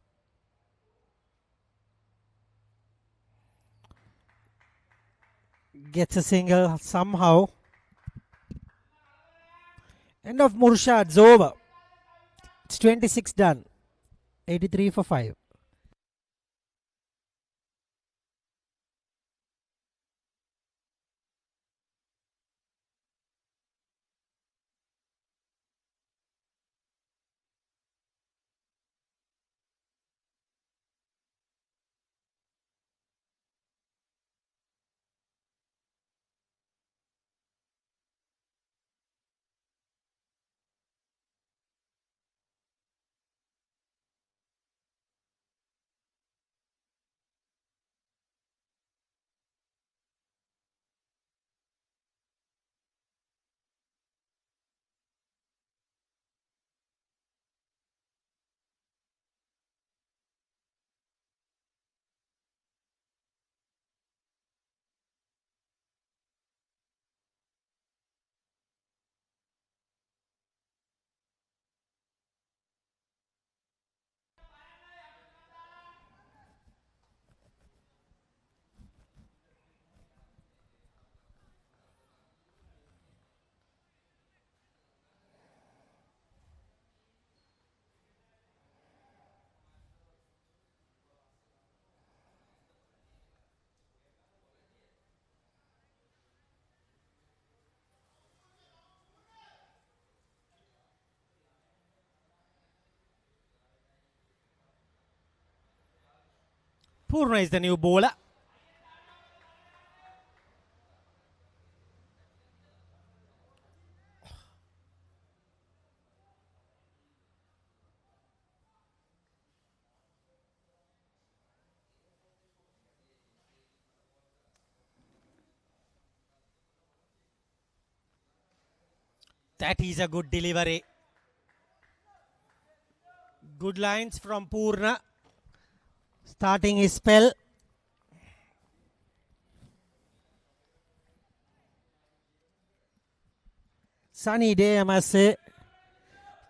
Gets a single somehow. End of Murshad's over. It's 26 done. 83 for 5. Purna is the new bowler. That is a good delivery. Good lines from Purna. Starting his spell. Sunny day, I must say.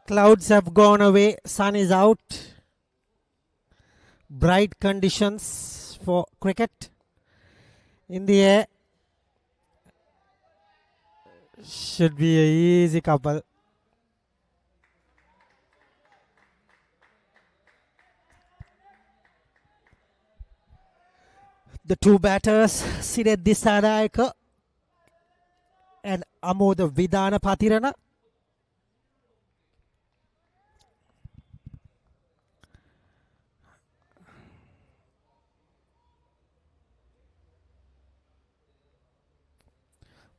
Clouds have gone away. Sun is out. Bright conditions for cricket. In the air. Should be an easy couple. The two batters, Siret Disanayaka and Amoda Vidana Patirana.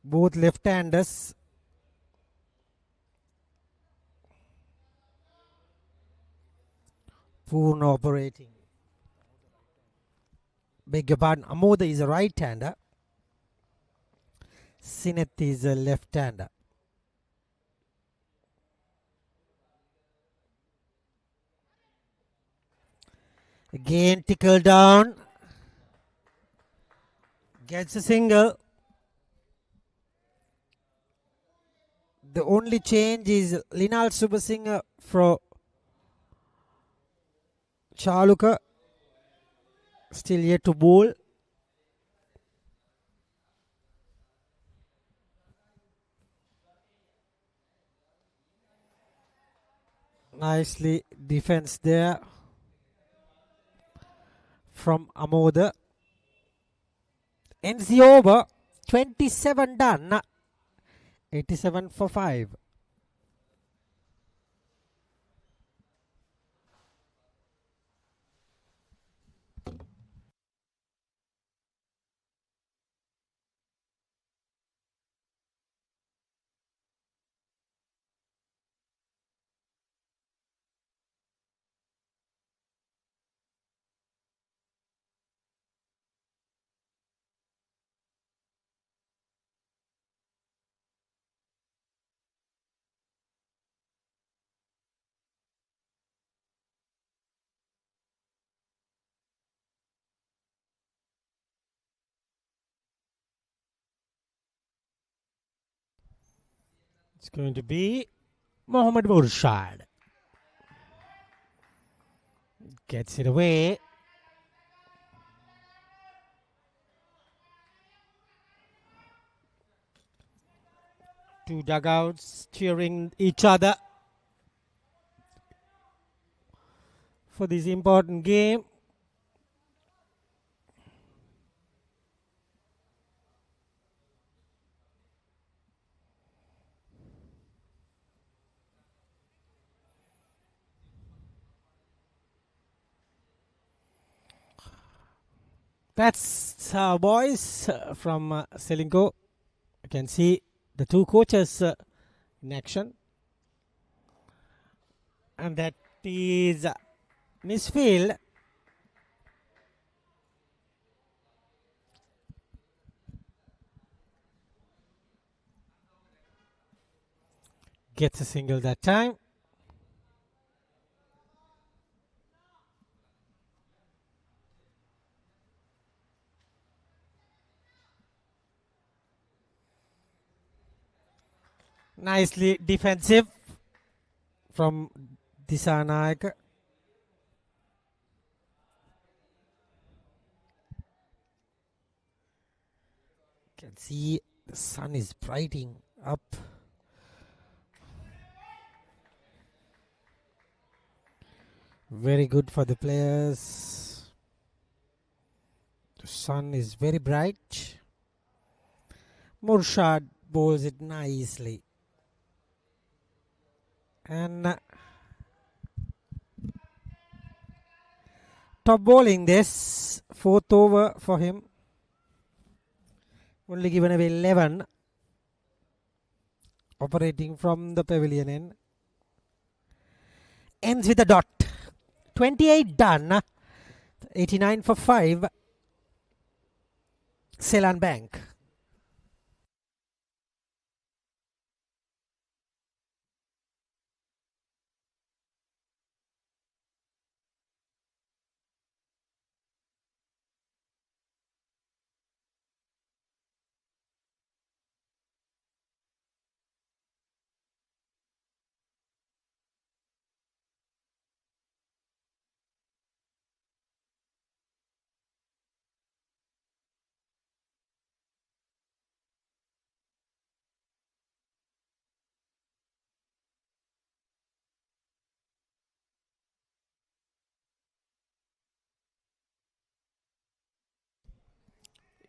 Both left-handers. Purna operating. Beg your pardon, Amoda is a right-hander. Sineth is a left-hander. Again, tickle down. Gets a single. The only change is Linal Subasinghe for Chaluka still yet to bowl. Nicely defense there from Amoda. Ends the over. 27 done. 87 for 5. It's going to be Mohammad Murshad. Gets it away. Two dugouts cheering each other for this important game. That's our boys from Ceylinco. You can see the two coaches in action. And that is misfield. Gets a single that time. Nicely defensive from Disanayak. Can see the sun is brightening up. Very good for the players. The sun is very bright. Murshad bowls it nicely. And top bowling this, fourth over for him. Only given away 11. Operating from the pavilion end. Ends with a dot. 28 done. 89 for 5. Seylan Bank.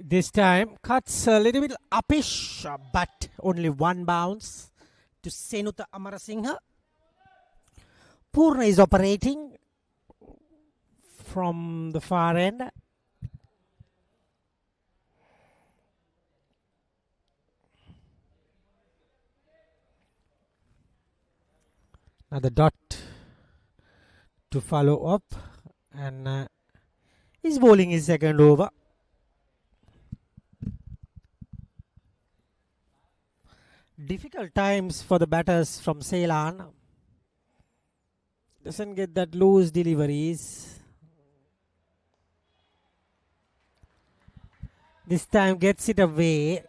This time cuts a little bit uppish, but only one bounce to Senuta Amarasinghe. Purna is operating from the far end. Another dot to follow up, and he's bowling his second over. Difficult times for the batters from Seylan. Doesn't get that loose deliveries. This time gets it away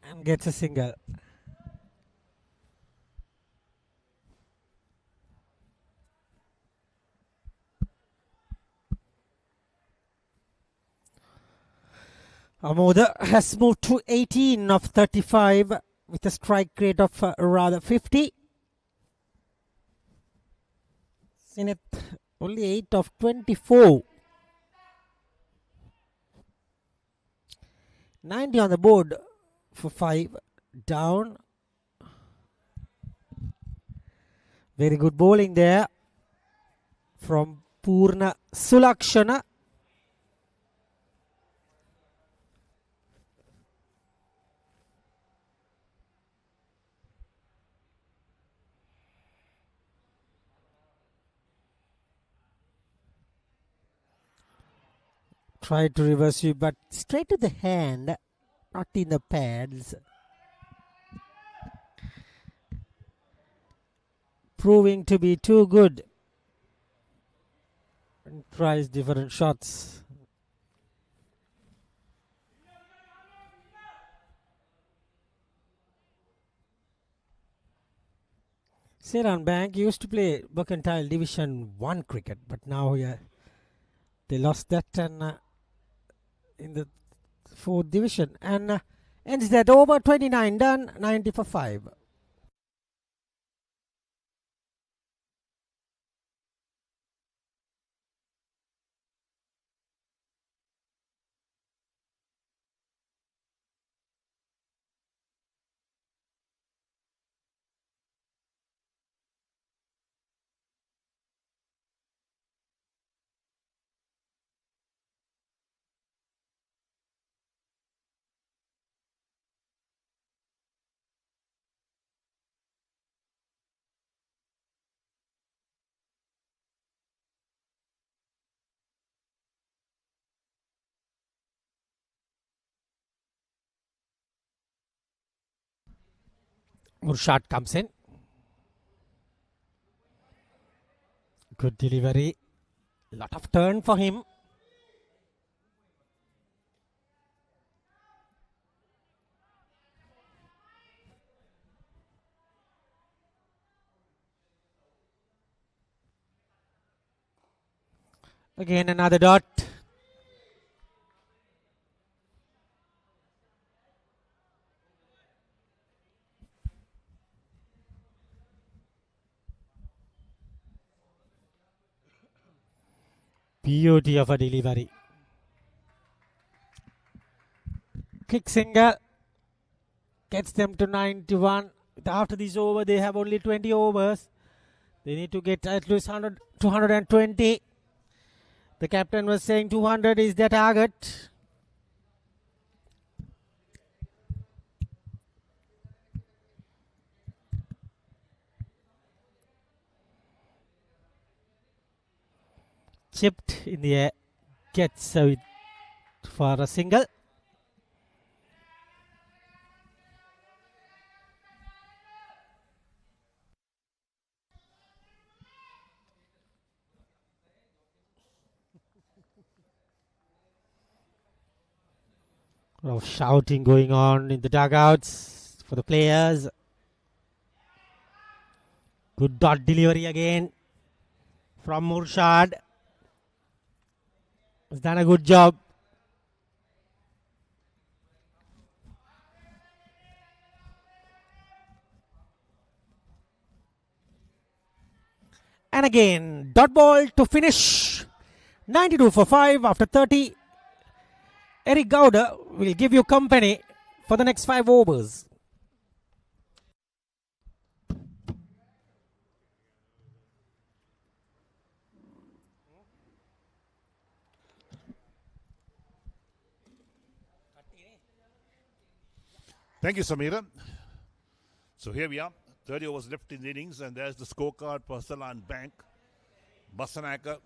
and gets a single. Amoda has moved to 18 of 35 with a strike rate of rather 50. Sineth only 8 of 24. 90 on the board for 5 down. Very good bowling there from Purna Sulakshana. Tried to reverse you, but straight to the hand, not in the pads. Proving to be too good. And tries different shots. Seylan Bank used to play Mercantile Division 1 cricket, but now they lost that and in the 4th division. And ends that over 29 done, 90 for 5. Murshad comes in. Good delivery. Lot of turn for him. Again another dot. Beauty of a delivery. Quick single. Gets them to 91. After this over, they have only 20 overs. They need to get at least 100, 220. The captain was saying 200 is their target. Chipped in the air. Gets it for a single. A lot of shouting going on in the dugouts for the players. Good dot delivery again from Murshad. Has done a good job. And again, dot ball to finish. 92 for 5 after 30. Eric Gowda will give you company for the next 5 overs. Thank you, Samira. So here we are, 30 overs left in the innings, and there's the scorecard for Seylan Bank. Basanaka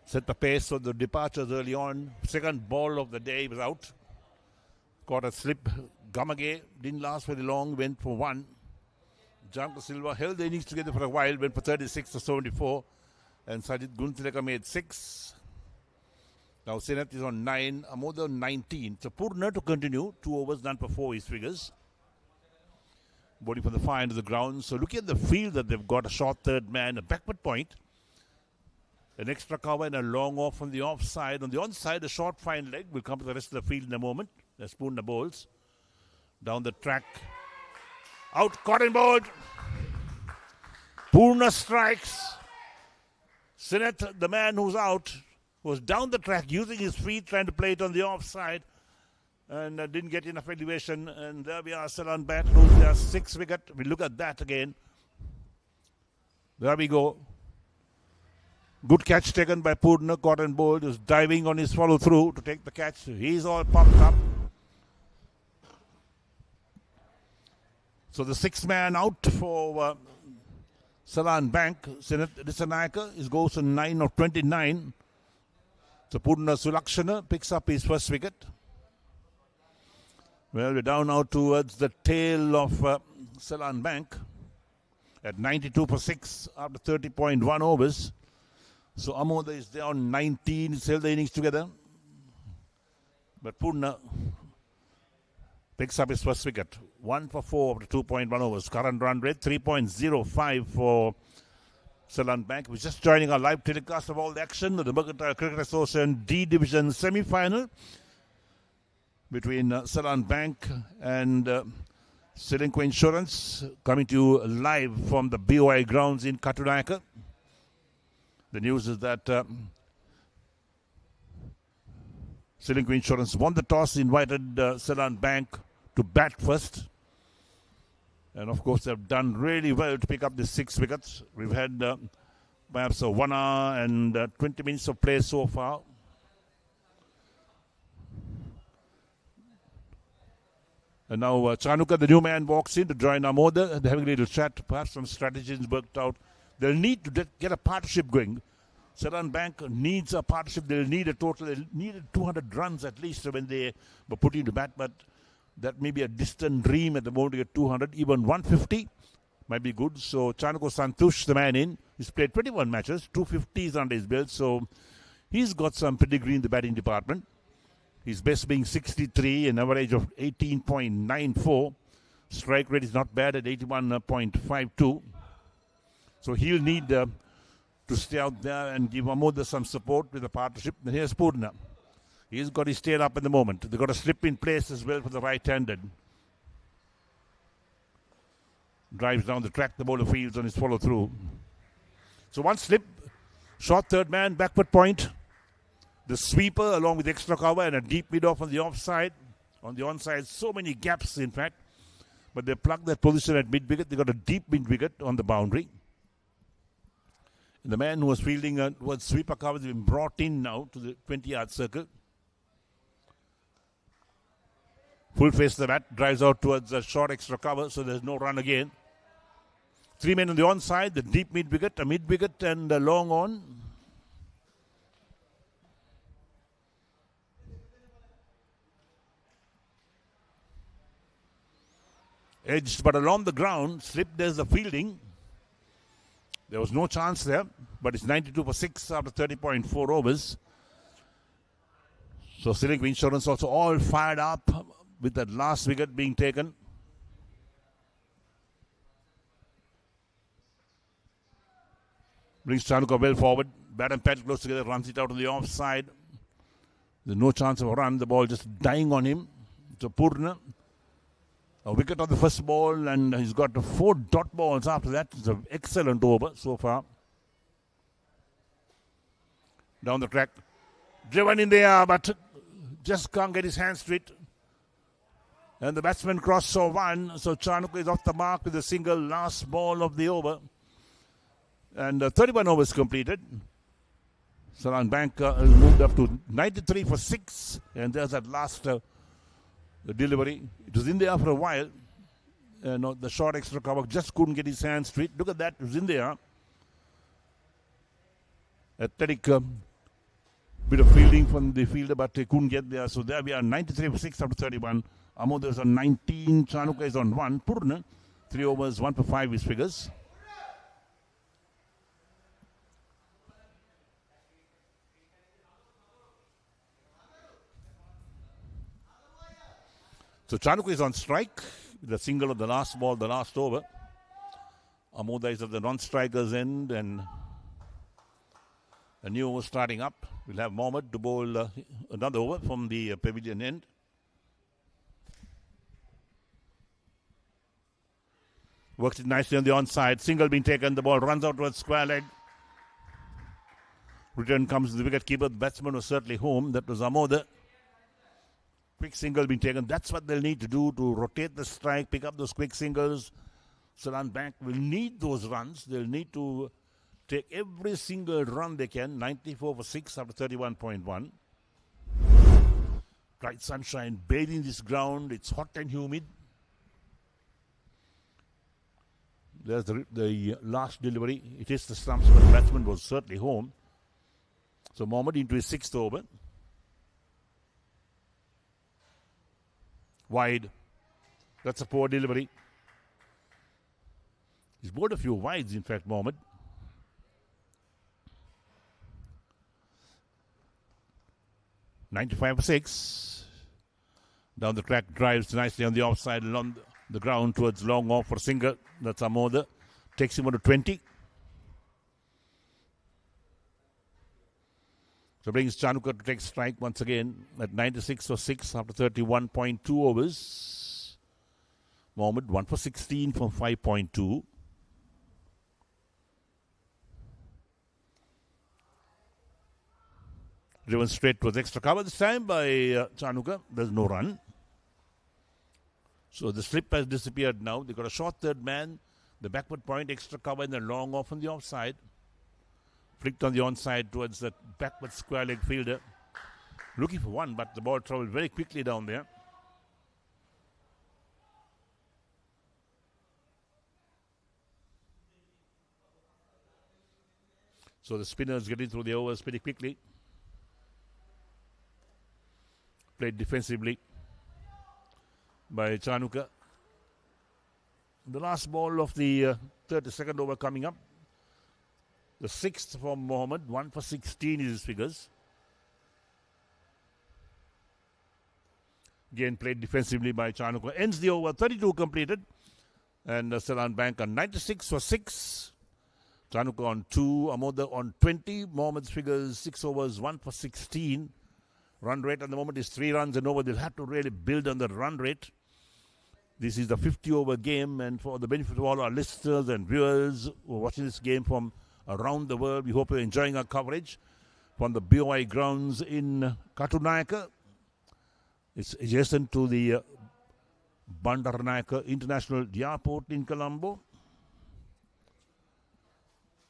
set the pace for the departures early on. Second ball of the day was out. Caught a slip. Gamage didn't last very long, went for 1. Janko Silva held the innings together for a while, went for 36 to 74. And Sajid Guntileka made 6. Now Sineth is on 9, Amoda on 19. So Purna to continue, 2 overs done for 4 his figures. Bowling from the far end of the ground. So looking at the field that they've got a short third man, a backward point. An extra cover and a long off on the offside. On the onside, a short fine leg will come to the rest of the field in a moment. The Purna bowls. Down the track. Out, caught and bowled. Purna strikes. Sineth, the man who's out, was down the track using his feet, trying to play it on the offside. And didn't get enough elevation. And there we are, Seylan Bank lose their 6th wicket. We look at that again. There we go. Good catch taken by Purna, caught and bowled. He was diving on his follow through to take the catch. He's all pumped up. So the 6th man out for Seylan Bank. Sineth Dissanayake goes to 9 of 29. So Purna Sulakshana picks up his 1st wicket. Well, we're down now towards the tail of Seylan Bank at 92 for 6 after 30.1 overs. So Amoda is there on 19. He's held the innings together. But Purna picks up his 1st wicket. 1 for 4 after 2.1 overs. Current run rate 3.05 for Seylan Bank. We're just joining our live telecast of all the action of the Mercantile Cricket Association D Division semi-final between Seylan Bank and Ceylinco Insurance, coming to you live from the BOI grounds in Katunayake. The news is that Ceylinco Insurance won the toss, invited Seylan Bank to bat first. And of course, they've done really well to pick up the 6 wickets. We've had perhaps 1 hour and 20 minutes of play so far. And now Chanuka, the new man, walks in to join Amoda. They're having a little chat. Perhaps some strategies worked out. They'll need to get a partnership going. Seylan Bank needs a partnership. They'll need they needed 200 runs at least when they were put into bat. But that may be a distant dream at the moment to get 200. Even 150 might be good. So Chanuka Santush, the man in, he's played 21 matches. 250s under his belt. So he's got some pedigree in the batting department. His best being 63, an average of 18.94. Strike rate is not bad at 81.52. So he'll need to stay out there and give Amoda some support with the partnership. And here's Purna. He's got his tail up at the moment. They've got a slip in place as well for the right-handed. Drives down the track, the bowler fields on his follow-through. So one slip, short 3rd man, backward point. The sweeper along with extra cover and a deep mid-off on the offside. On the onside, so many gaps in fact. But they plugged that position at mid-wicket. They got a deep mid-wicket on the boundary. And the man who was fielding towards sweeper cover has been brought in now to the 20-yard circle. Full face the bat, drives out towards a short extra cover, so there's no run again. 3 men on the onside, the deep mid-wicket, a mid-wicket and a long on. Edged but along the ground, slipped, there's the fielding. There was no chance there, but it's 92 for 6 after 30.4 overs. So Ceylinco Insurance also all fired up with that last wicket being taken. Brings Chanuka well forward. Bat and pad close together, runs it out on the offside. There's no chance of a run. The ball just dying on him. So Purna. A wicket on the first ball, and he's got 4 dot balls after that. It's an excellent over so far. Down the track. Driven in the air, but just can't get his hands to it. And the batsman crossed for 1. So Chanuka is off the mark with a single last ball of the over. And 31 overs completed. Seylan Bank has moved up to 93 for 6. And there's that last the delivery. It was in there for a while. The short extra cover just couldn't get his hands to it. Look at that. It was in there. Athletic bit of fielding from the fielder, but they couldn't get there. So there we are, 93 for 6 after 31. Amoda is on 19. Chanuka is on 1. Purna, 3 overs, 1 for 5 his figures. So Chanuka is on strike. The single of the last ball, the last over. Amoda is at the non-striker's end, and A new over starting up. We'll have Mohammed to bowl another over from the pavilion end. Works it nicely on the onside. Single being taken. The ball runs out towards square leg. Return comes to the wicket keeper. The batsman was certainly home. That was Amoda. Quick single being taken. That's what they'll need to do to rotate the strike, pick up those quick singles. Seylan Bank will need those runs. They'll need to take every single run they can. 94 for 6 after 31.1. Bright sunshine bathing this ground. It's hot and humid. There's the last delivery. It is the stumps, but the batsman was certainly home. So Mohammed into his 6th over. Wide. That's a poor delivery. He's bowled a few wides, in fact, Mohammed. .95 for 6. Down the track, drives nicely on the offside, along the ground towards long off for Singer. That's Amoda. Takes him on to 20. So brings Chanuka to take strike once again at 96 for 6 after 31.2 overs. Mohammed 1 for 16 from 5.2. Driven straight towards extra cover this time by Chanuka. There's no run. So the slip has disappeared now. They've got a short third man. The backward point, extra cover, and then long off on the offside. Flicked on the onside towards that backward square leg fielder. Looking for one, but the ball travelled very quickly down there. So the spinners getting through the overs pretty quickly. Played defensively by Chanuka. The last ball of the 32nd over coming up. The 6th from Mohammed, 1 for 16 is his figures. Again played defensively by Chanuka. Ends the over, 32 completed. And Seylan Bank on 96 for 6. Chanuka on 2, Amoda on 20. Mohammed's figures, 6 overs, 1 for 16. Run rate at the moment is 3 runs and over. They'll have to really build on the run rate. This is the 50-over game, and for the benefit of all our listeners and viewers who are watching this game from around the world, we hope you're enjoying our coverage from the BOI grounds in Katunayaka. It's adjacent to the Bandaranaike International Airport in Colombo.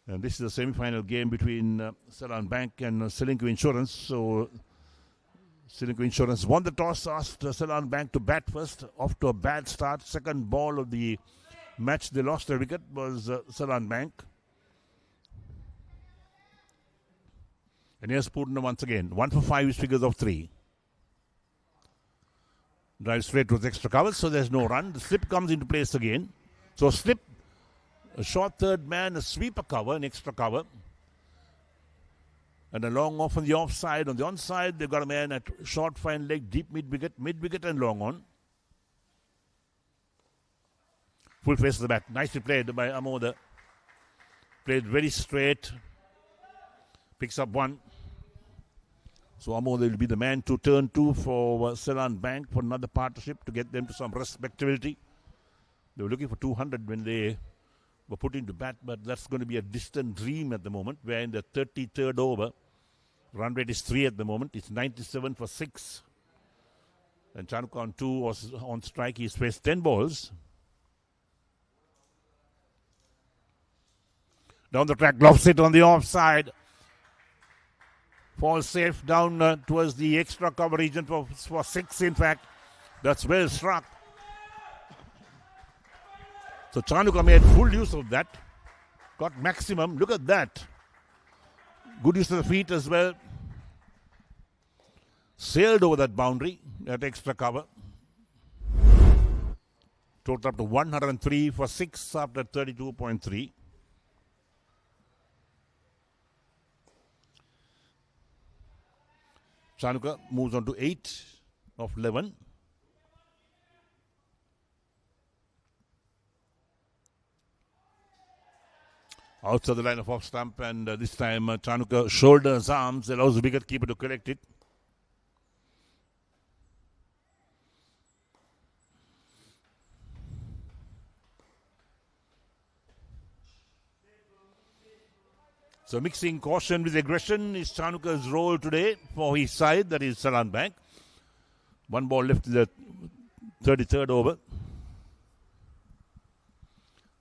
And this is a semi-final game between Seylan Bank and Ceylinco Insurance. So Ceylinco Insurance won the toss, asked Seylan Bank to bat first. Off to a bad start. Second ball of the match, they lost their wicket, was Seylan Bank. And here's Purna once again. 1 for 5 is figures of 3. Drive straight towards extra cover, so there's no run. The slip comes into place again. So slip, a short third man, a sweeper cover, an extra cover. And a long off on the offside. On the onside, they've got a man at short fine leg, deep mid-wicket and long on. Full face of the bat. Nicely played by Amoda. Played very straight. Picks up 1. So Amoda will be the man to turn to for Seylan Bank for another partnership to get them to some respectability. They were looking for 200 when they were put into bat, but that's going to be a distant dream at the moment. We're in the 33rd over. Run rate is 3 at the moment. It's 97 for 6. And Chanuka on 2 was on strike. He's faced 10 balls. Down the track, lofts it on the offside. Falls safe down towards the extra cover region for 6, in fact. That's well struck. So Chanuka made full use of that. Got maximum. Look at that. Good use of the feet as well. Sailed over that boundary, that extra cover. Total up to 103 for 6 after 32.3. Chanuka moves on to 8 of 11. outside the line of off stump, and this time Chanukka shoulders arms, allows the wicket keeper to collect it. So mixing caution with aggression is Chanukka's role today for his side, that is Seylan Bank. One ball left in the 33rd over.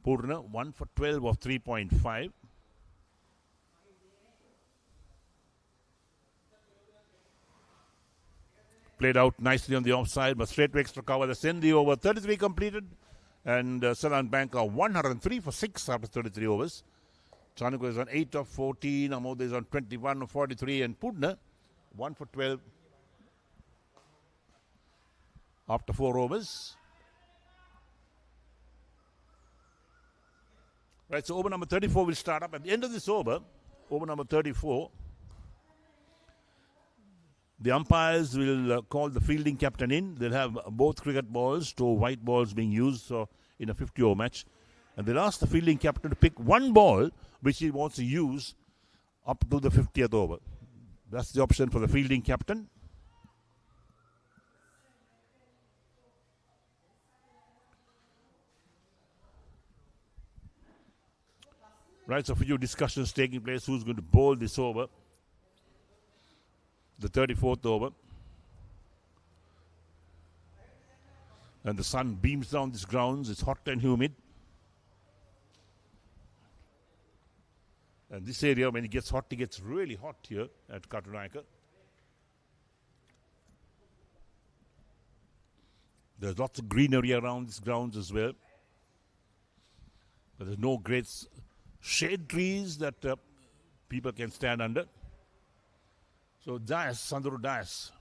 Purna 1 for 12 of 3.5. Played out nicely on the offside, but straight to extra cover. That's in the over. 33 completed, and Seylan Bank are 103 for 6 after 33 overs. Chanukka is on 8 of 14, Amod is on 21 of 43, and Purna 1 for 12 after 4 overs. Right, so over number 34 will start up. At the end of this over number 34, the umpires will call the fielding captain in. They'll have both cricket balls, 2 white balls being used in a 50-over match. And they'll ask the fielding captain to pick one ball which he wants to use up to the 50th over. That's the option for the fielding captain. Right, so a few discussions taking place. Who's going to bowl this over? The 34th over. And the sun beams down these grounds. It's hot and humid. And this area, when it gets hot, it gets really hot here at Katunayaka. There's lots of greenery around these grounds as well. But there's no great shade trees that people can stand under. So Dias, Sandro Dias.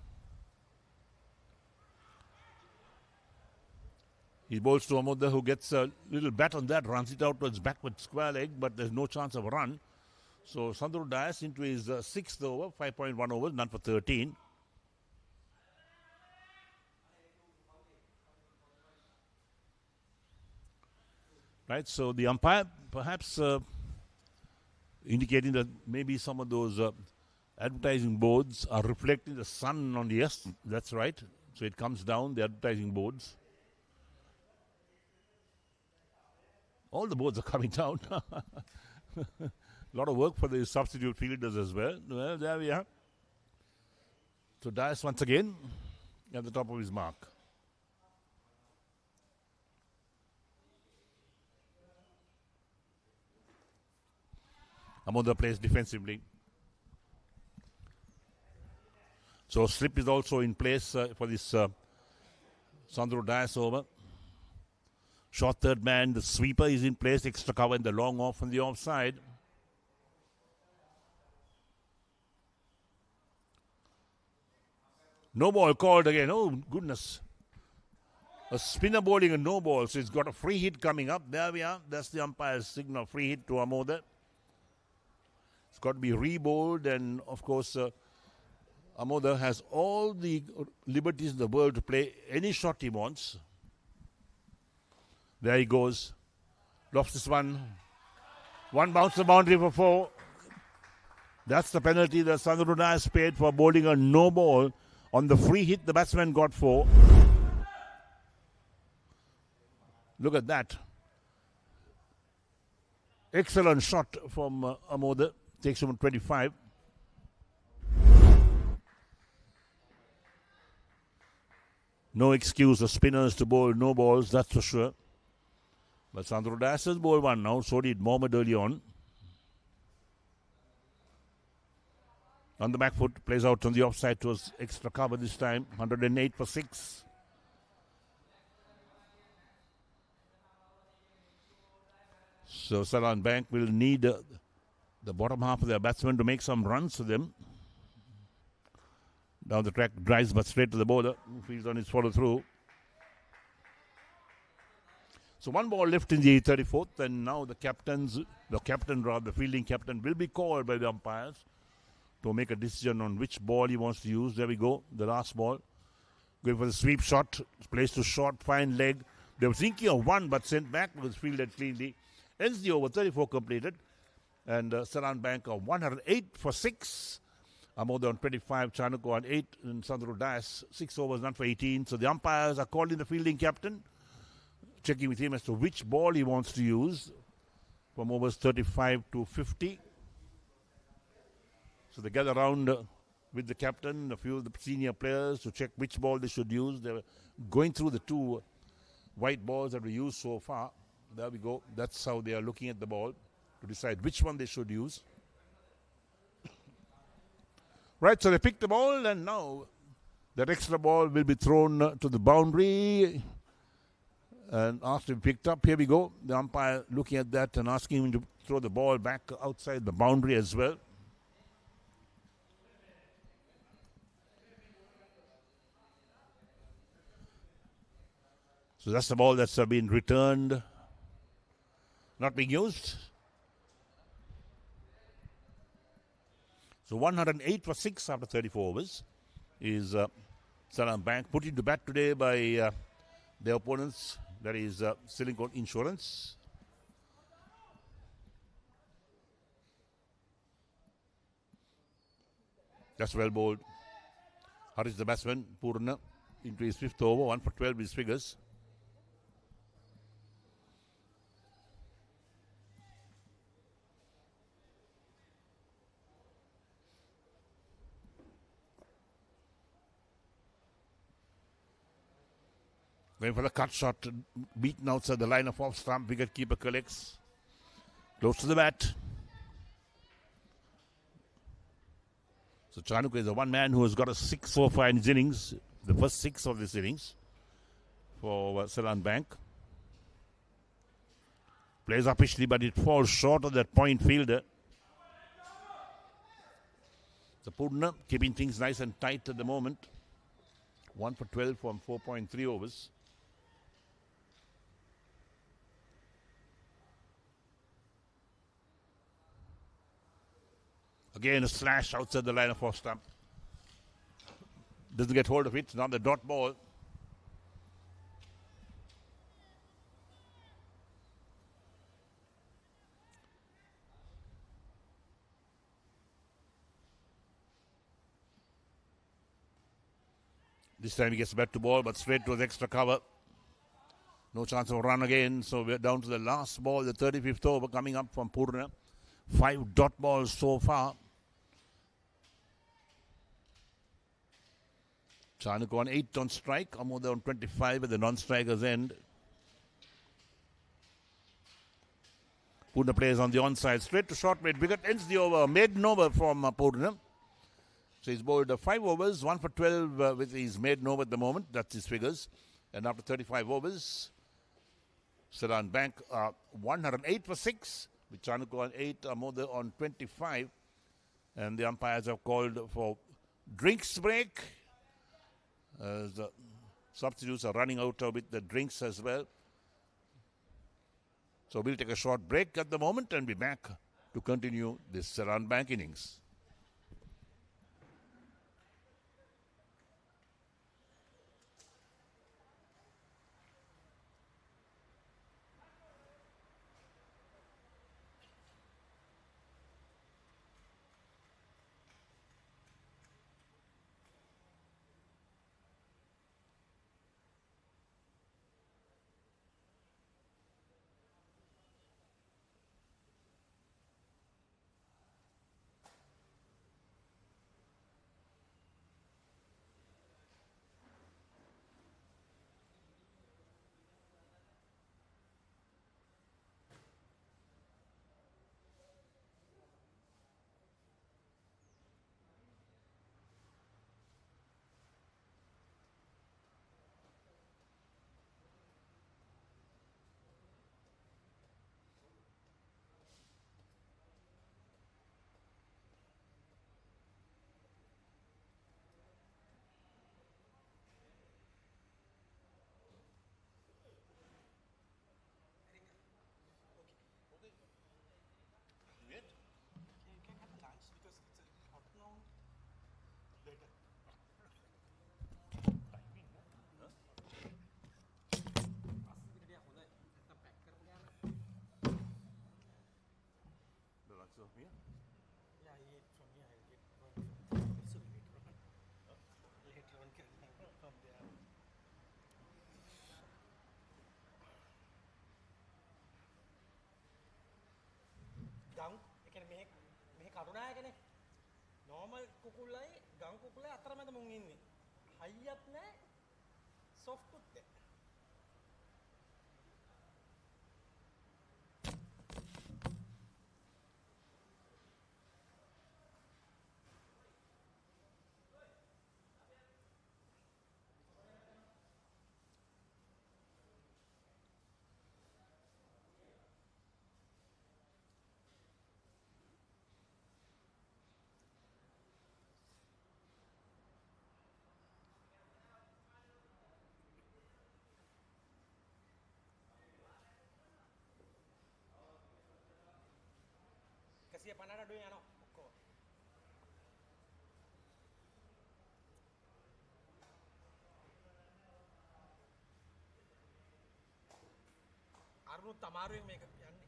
He bowls to Amoda, who gets a little bat on that, runs it out towards backward square leg, but there's no chance of a run. So Sandro Dias into his 6th over, 5.1 overs, none for 13. Right, so the umpire perhaps indicating that maybe some of those advertising boards are reflecting the sun on the yes, that's right. So it comes down, the advertising boards. All the boards are coming down. A lot of work for the substitute fielders as well. Well, there we are. So Dias once again at the top of his mark. Amoda plays defensively. So slip is also in place for this Sandro Dias over. Short third man, the sweeper is in place, extra cover and the long off on the offside. No ball called again. Oh, goodness. A spinner bowling a no ball, so it's got a free hit coming up. There we are. That's the umpire's signal. Free hit to Amoda. It's got to be re-bowled, and of course, Amoda has all the liberties in the world to play any shot he wants. There he goes. Lofts this one. One bounce the boundary for 4. That's the penalty that Sandro Dias paid for bowling a no ball. On the free hit, the batsman got 4. Look at that. Excellent shot from Amoda. Takes him on 25. No excuse for spinners to bowl no balls, that's for sure. But Sandro Dias has bowled one now, so did Mohammad early on. On the back foot, plays out on the offside towards extra cover this time. 108 for 6. So Seylan Bank will need the bottom half of their batsmen to make some runs for them. Down the track, drives but straight to the bowler. Fields on his follow through. So one ball left in the 34th, and now the fielding captain will be called by the umpires to make a decision on which ball he wants to use. There we go, the last ball. Going for the sweep shot, placed to short, fine leg. They were thinking of one, but sent back, was fielded cleanly. Ends the over, 34 completed. And Seylan Bank 108 for 6. More on 25, Ceylinco on 8, and Sandro Dias 6 overs, none for 18. So the umpires are calling the fielding captain, checking with him as to which ball he wants to use from overs 35 to 50. So they gather around with the captain, a few of the senior players, to check which ball they should use. They're going through the two white balls that we used so far. There we go. That's how they are looking at the ball to decide which one they should use. Right, so they pick the ball, and now that extra ball will be thrown to the boundary and asked to be picked up. Here we go. The umpire looking at that and asking him to throw the ball back outside the boundary as well. So that's the ball that's been returned, not being used. So 108 for 6 after 34 overs is Seylan Bank, put into bat today by their opponents, that is Ceylinco Insurance. That's well bowled. Harish the batsman, Purna, into his 5th over, 1 for 12 his figures. Going for the cut shot, beaten outside the line of off stump. Wicket keeper collects. Close to the bat. So Ceylinco is the one man who has got a 6 so far in his innings. The first 6 of this innings for Seylan Bank. Plays uppishly, but it falls short of that point fielder. So Purna keeping things nice and tight at the moment. 1 for 12 from 4.3 overs. Again, a slash outside the line of off stump. Doesn't get hold of it. Now the dot ball. This time he gets back to ball, but straight to the extra cover. No chance of a run again. So we're down to the last ball, the 35th over coming up from Purna. 5 dot balls so far. Ceylinco on 8 on strike, Amode on 25 at the non-strikers end. Purna plays on the onside, straight to short mid wicket, ends the over, maiden over from Purna. So he's bowled 5 overs, 1 for 12 with his maiden over at the moment, that's his figures. And after 35 overs, Seylan Bank 108 for 6, with Ceylinco on 8, Amode on 25. And the umpires have called for drinks break. The substitutes are running out with the drinks as well. So we'll take a short break at the moment and be back to continue this Seylan Bank innings. here? Yeah, from here I'll get one later on can from there. ගම් ඒ කියන්නේ මෙහෙ කටුනායකනේ normal කුකුල්ලයි ගම් කුකුලයි අතරමැද මුන් ඉන්නේ හයියක් නැහැ soft උත් නැහැ. Kasih panah ada yang ano. Okko. Arnu tamaru yang make yanni.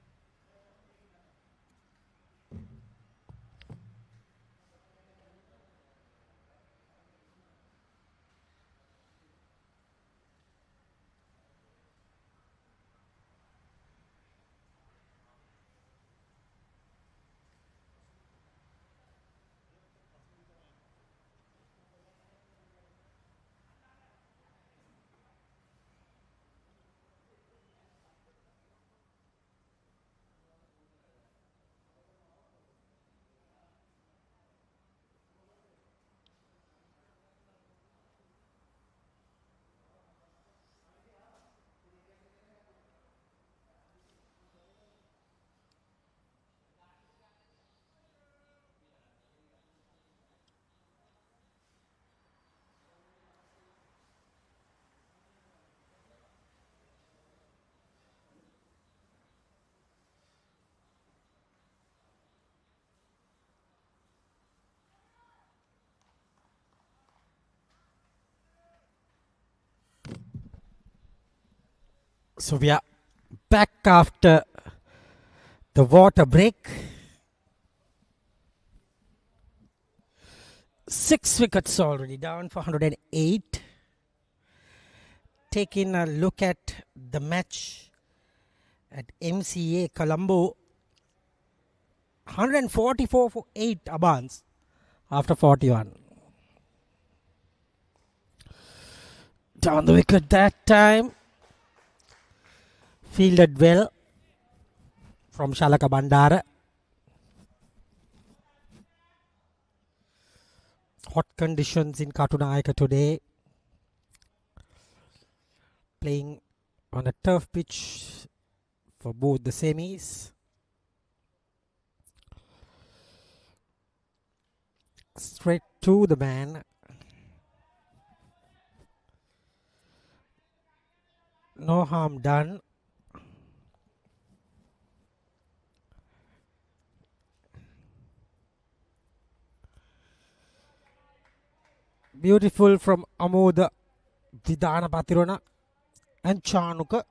So we are back after the water break. 6 wickets already down for 108. Taking a look at the match at MCA Colombo. 144 for 8 Abans after 41. Down the wicket that time. Fielded well from Shalaka Bandara. Hot conditions in Katunayaka today. Playing on a turf pitch for both the semis. Straight to the man. No harm done. Beautiful from Amoda Vidana Patirona and Chanuka.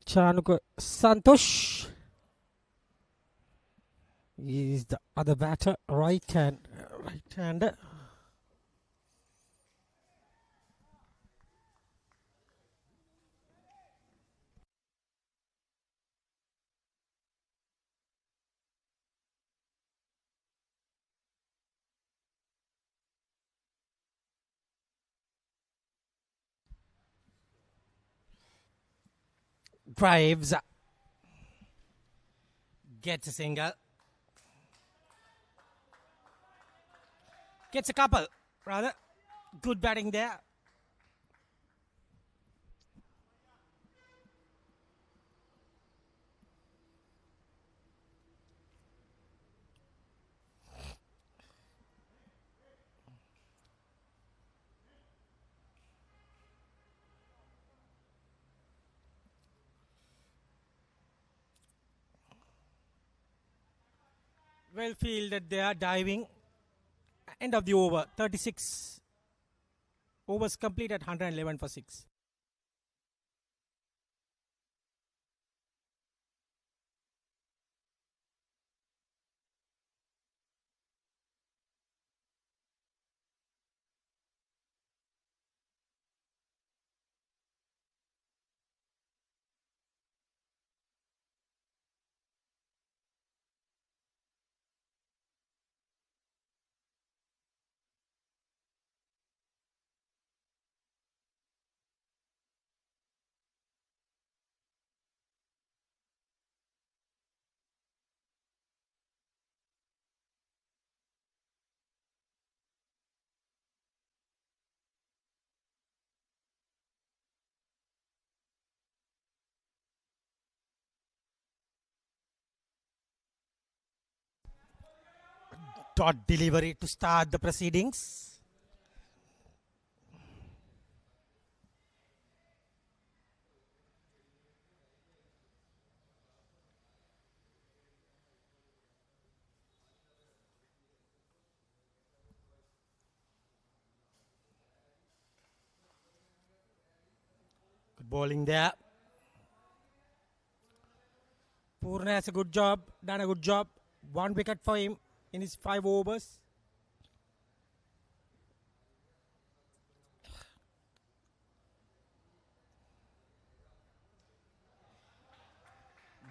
Chanuka Santosh is the other batter, right-hander. Drives, gets a single, gets a couple, rather. Good batting there. Well fielded there, diving. End of the over, 36 Overs complete at 111 for 6. Dot delivery to start the proceedings. Good bowling there. Purna has a good job, done a good job. 1 wicket for him in his 5 overs.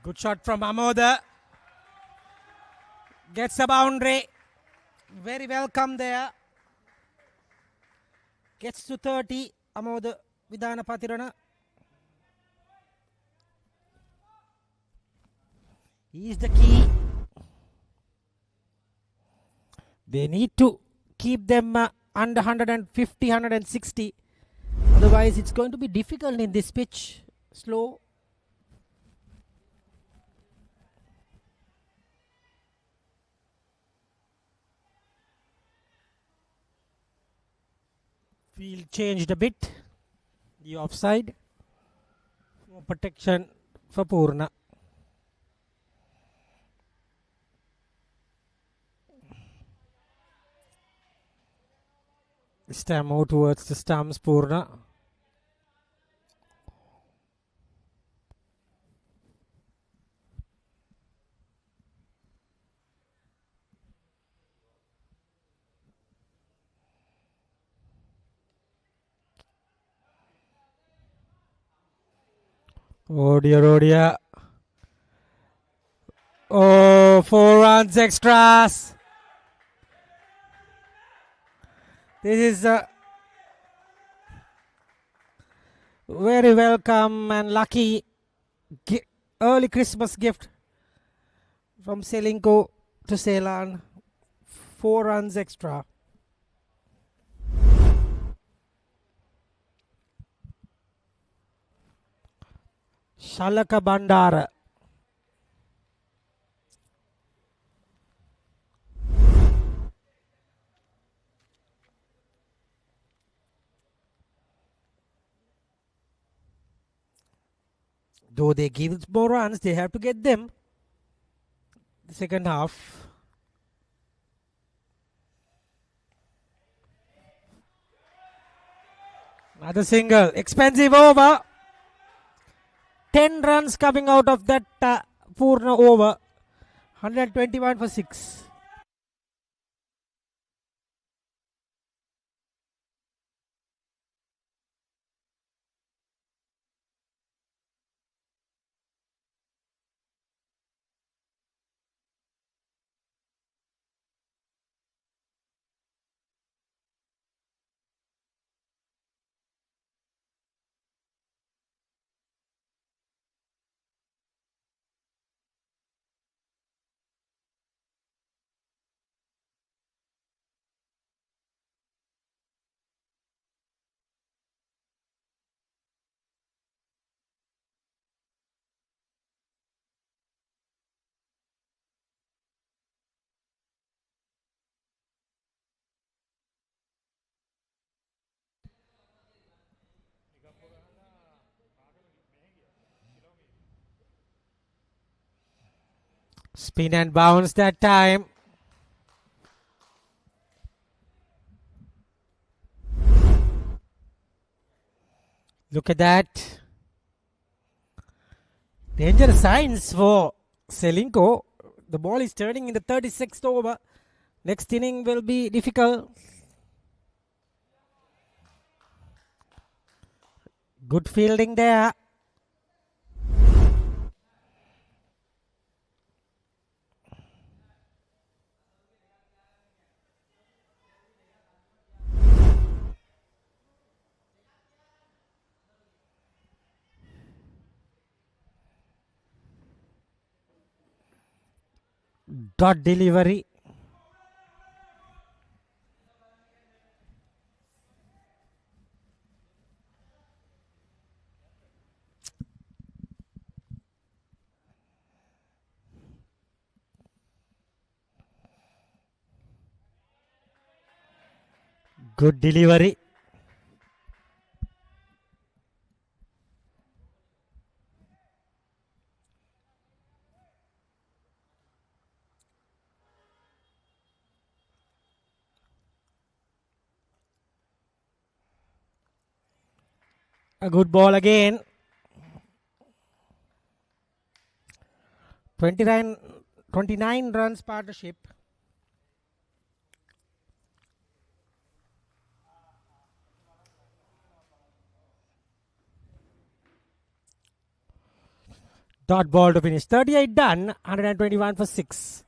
Good shot from Amoda. Gets a boundary. Very welcome there. Gets to 30. Amoda Vidana Patirana. He is the key. They need to keep them under 150, 160. Otherwise, it's going to be difficult in this pitch. Slow. Field changed a bit. The offside. More protection for Purna. This time more towards the stumps, Purna. Oh dear, oh dear. Oh, 4 runs extras. This is a very welcome and lucky early Christmas gift from Ceylinco to Seylan. 4 runs extra. Shalaka Bandara. Though they give more runs, they have to get them. The second half. Another single. Expensive over. 10 runs coming out of that Purna over. 121 for 6. Spin and bounce that time. Look at that. Dangerous signs for Ceylinco. The ball is turning in the 36th over. Next inning will be difficult. Good fielding there. Dot delivery. Good delivery. A good ball again. 29 runs partnership. Dot ball to finish. 38 done. 121 for 6.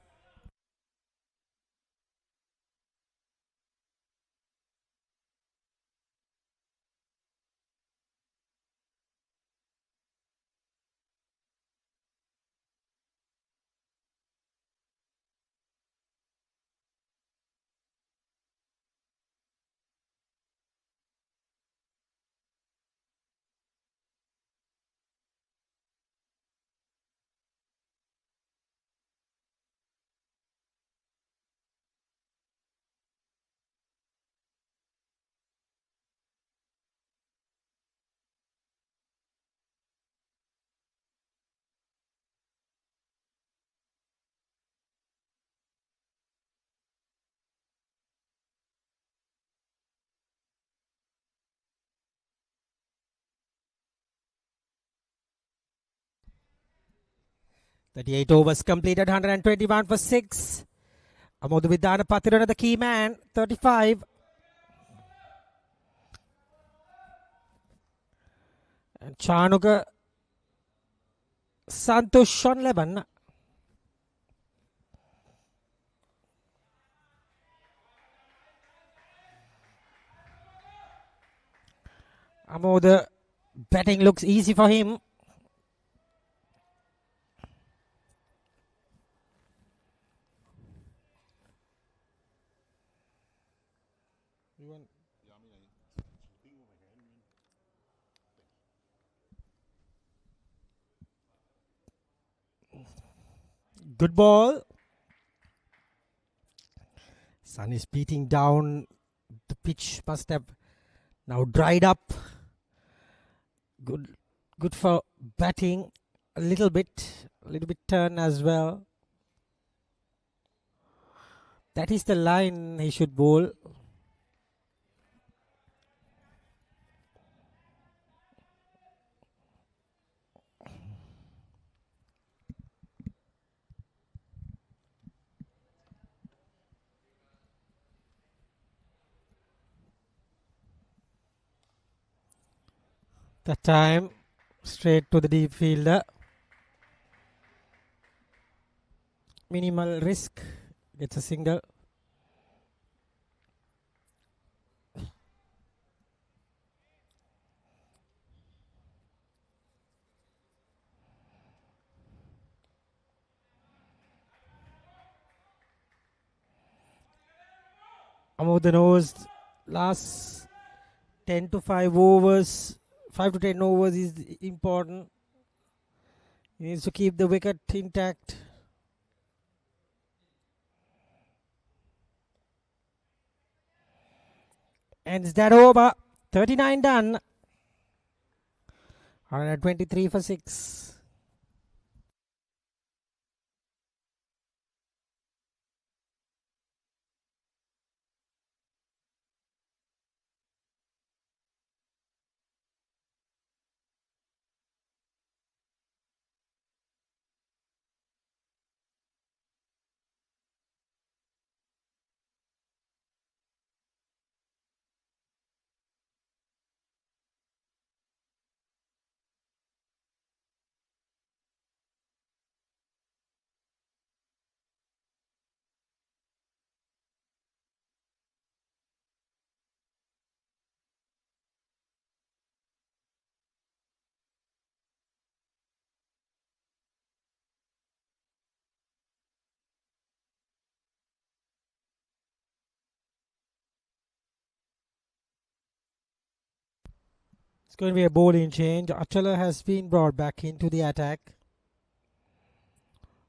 The 8 overs completed. 121 for 6. Amodu Vidana Patirana, the key man. 35. And Chanuka Santosh on 11. The batting looks easy for him. Good ball. Sun is beating down. The pitch must have now dried up. Good for batting. A little bit turn as well. That is the line he should bowl. That time straight to the deep fielder. Minimal risk. Gets a single. The nose. Last 10 to 5 overs. 5 to 10 overs is important. He needs to keep the wicket intact. Ends that over. 39 done. 123 for 6. going to be a bowling change. Achala has been brought back into the attack.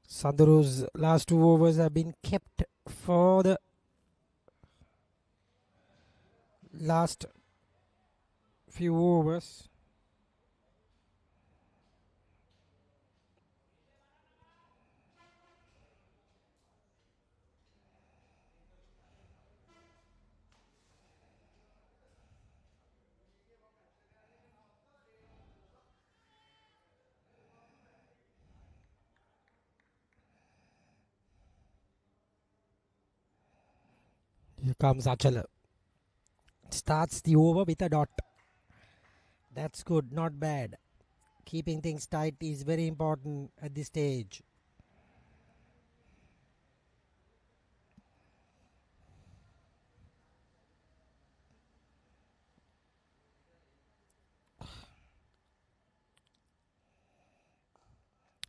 Sandaru's last 2 overs have been kept for the last few overs. Here comes Achala. Starts the over with a dot. That's good, not bad. Keeping things tight is very important at this stage.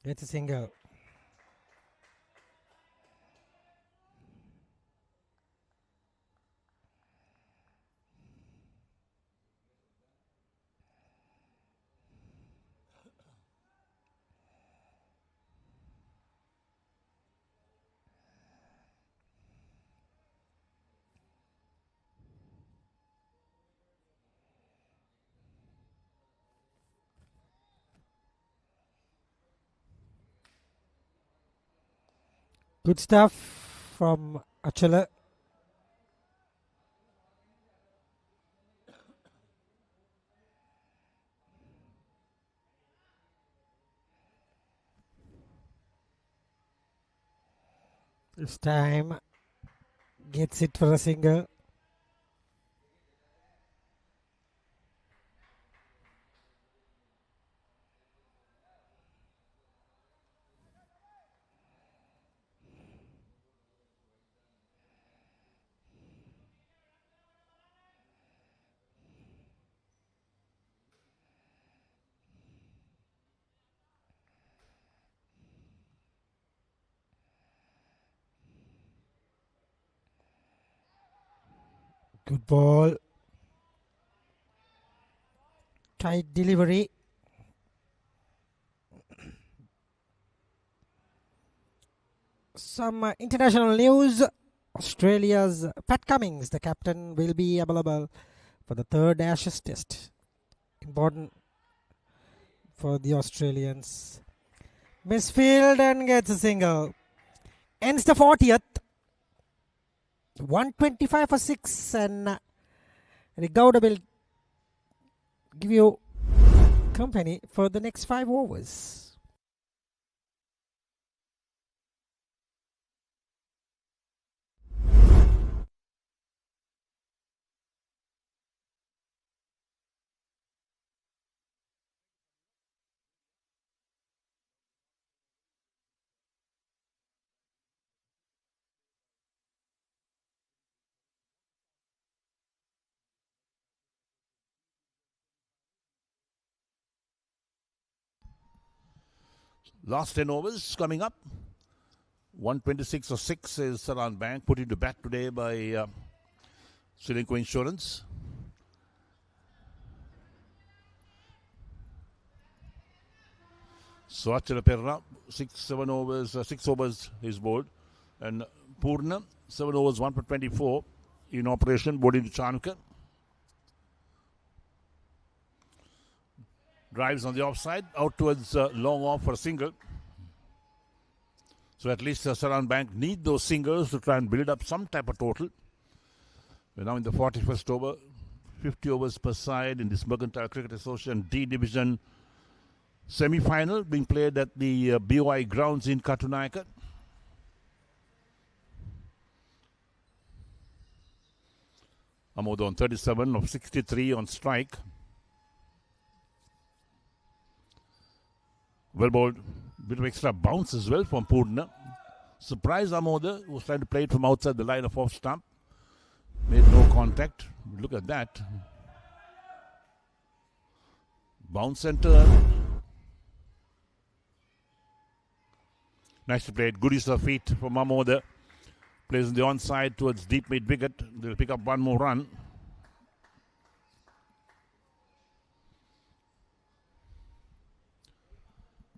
It's a single. Good stuff from Achala. This time gets it for a single. Good ball. Tight delivery. Some international news. Australia's Pat Cummins, the captain, will be available for the 3rd Ashes Test. Important for the Australians. Misfield and gets a single. Ends the 40th. 125 for 6, and Rigauda will give you company for the next 5 overs. Last 10 overs coming up. 126 for 6 is Seylan Bank, put into bat today by Ceylinco Insurance. So Achala Perra, 6 overs is bowled. And Purna, 7 overs, 1 for 24 in operation, bowled into Chanukka. Drives on the offside, out towards long off for a single. So at least Seylan Bank need those singles to try and build up some type of total. We're now in the 41st over, 50 overs per side in this Mercantile Cricket Association D Division semi-final being played at the BOI grounds in Katunayaka. Amod on 37 of 63 on strike. Well bowled, bit of extra bounce as well from Purna. Surprised Amoda, who was trying to play it from outside the line of off stump. Made no contact. Look at that. Bounce and turn. Nicely played. Good use of feet from Amoda. Plays on the onside towards deep mid wicket. They'll pick up one more run.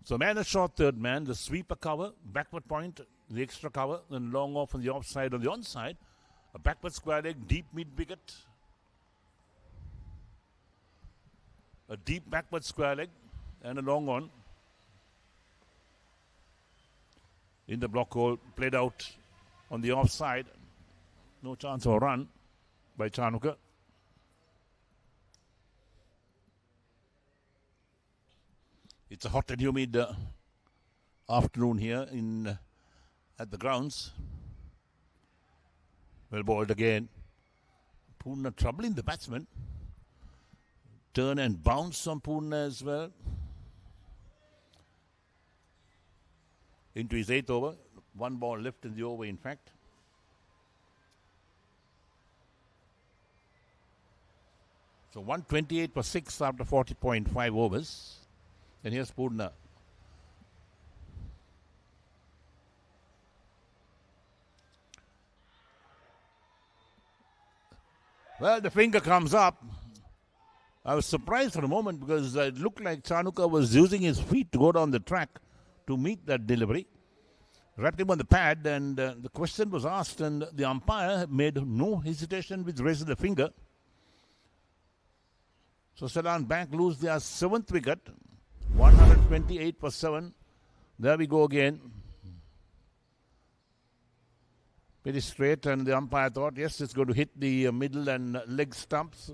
So man a short third man, the sweeper cover, backward point, the extra cover, then long off on the offside on the onside. A backward square leg, deep mid wicket. A deep backward square leg and a long on. In the block hole, played out on the offside. No chance of a run by Chanukka. It's a hot and humid afternoon here at the grounds. Well bowled again. Poorna troubling the batsman. Turn and bounce on Poorna as well. Into his 8th over. 1 ball left in the over, in fact. So 128 for 6 after 40.5 overs. And here's Poorna. Well, the finger comes up. I was surprised for a moment because it looked like Chanukka was using his feet to go down the track to meet that delivery. Wrapped him on the pad, and the question was asked, and the umpire made no hesitation with raising the finger. So Seylan Bank lose their 7th wicket. 128 for 7. There we go again. Pretty straight, and the umpire thought, yes, it's going to hit the middle and leg stumps.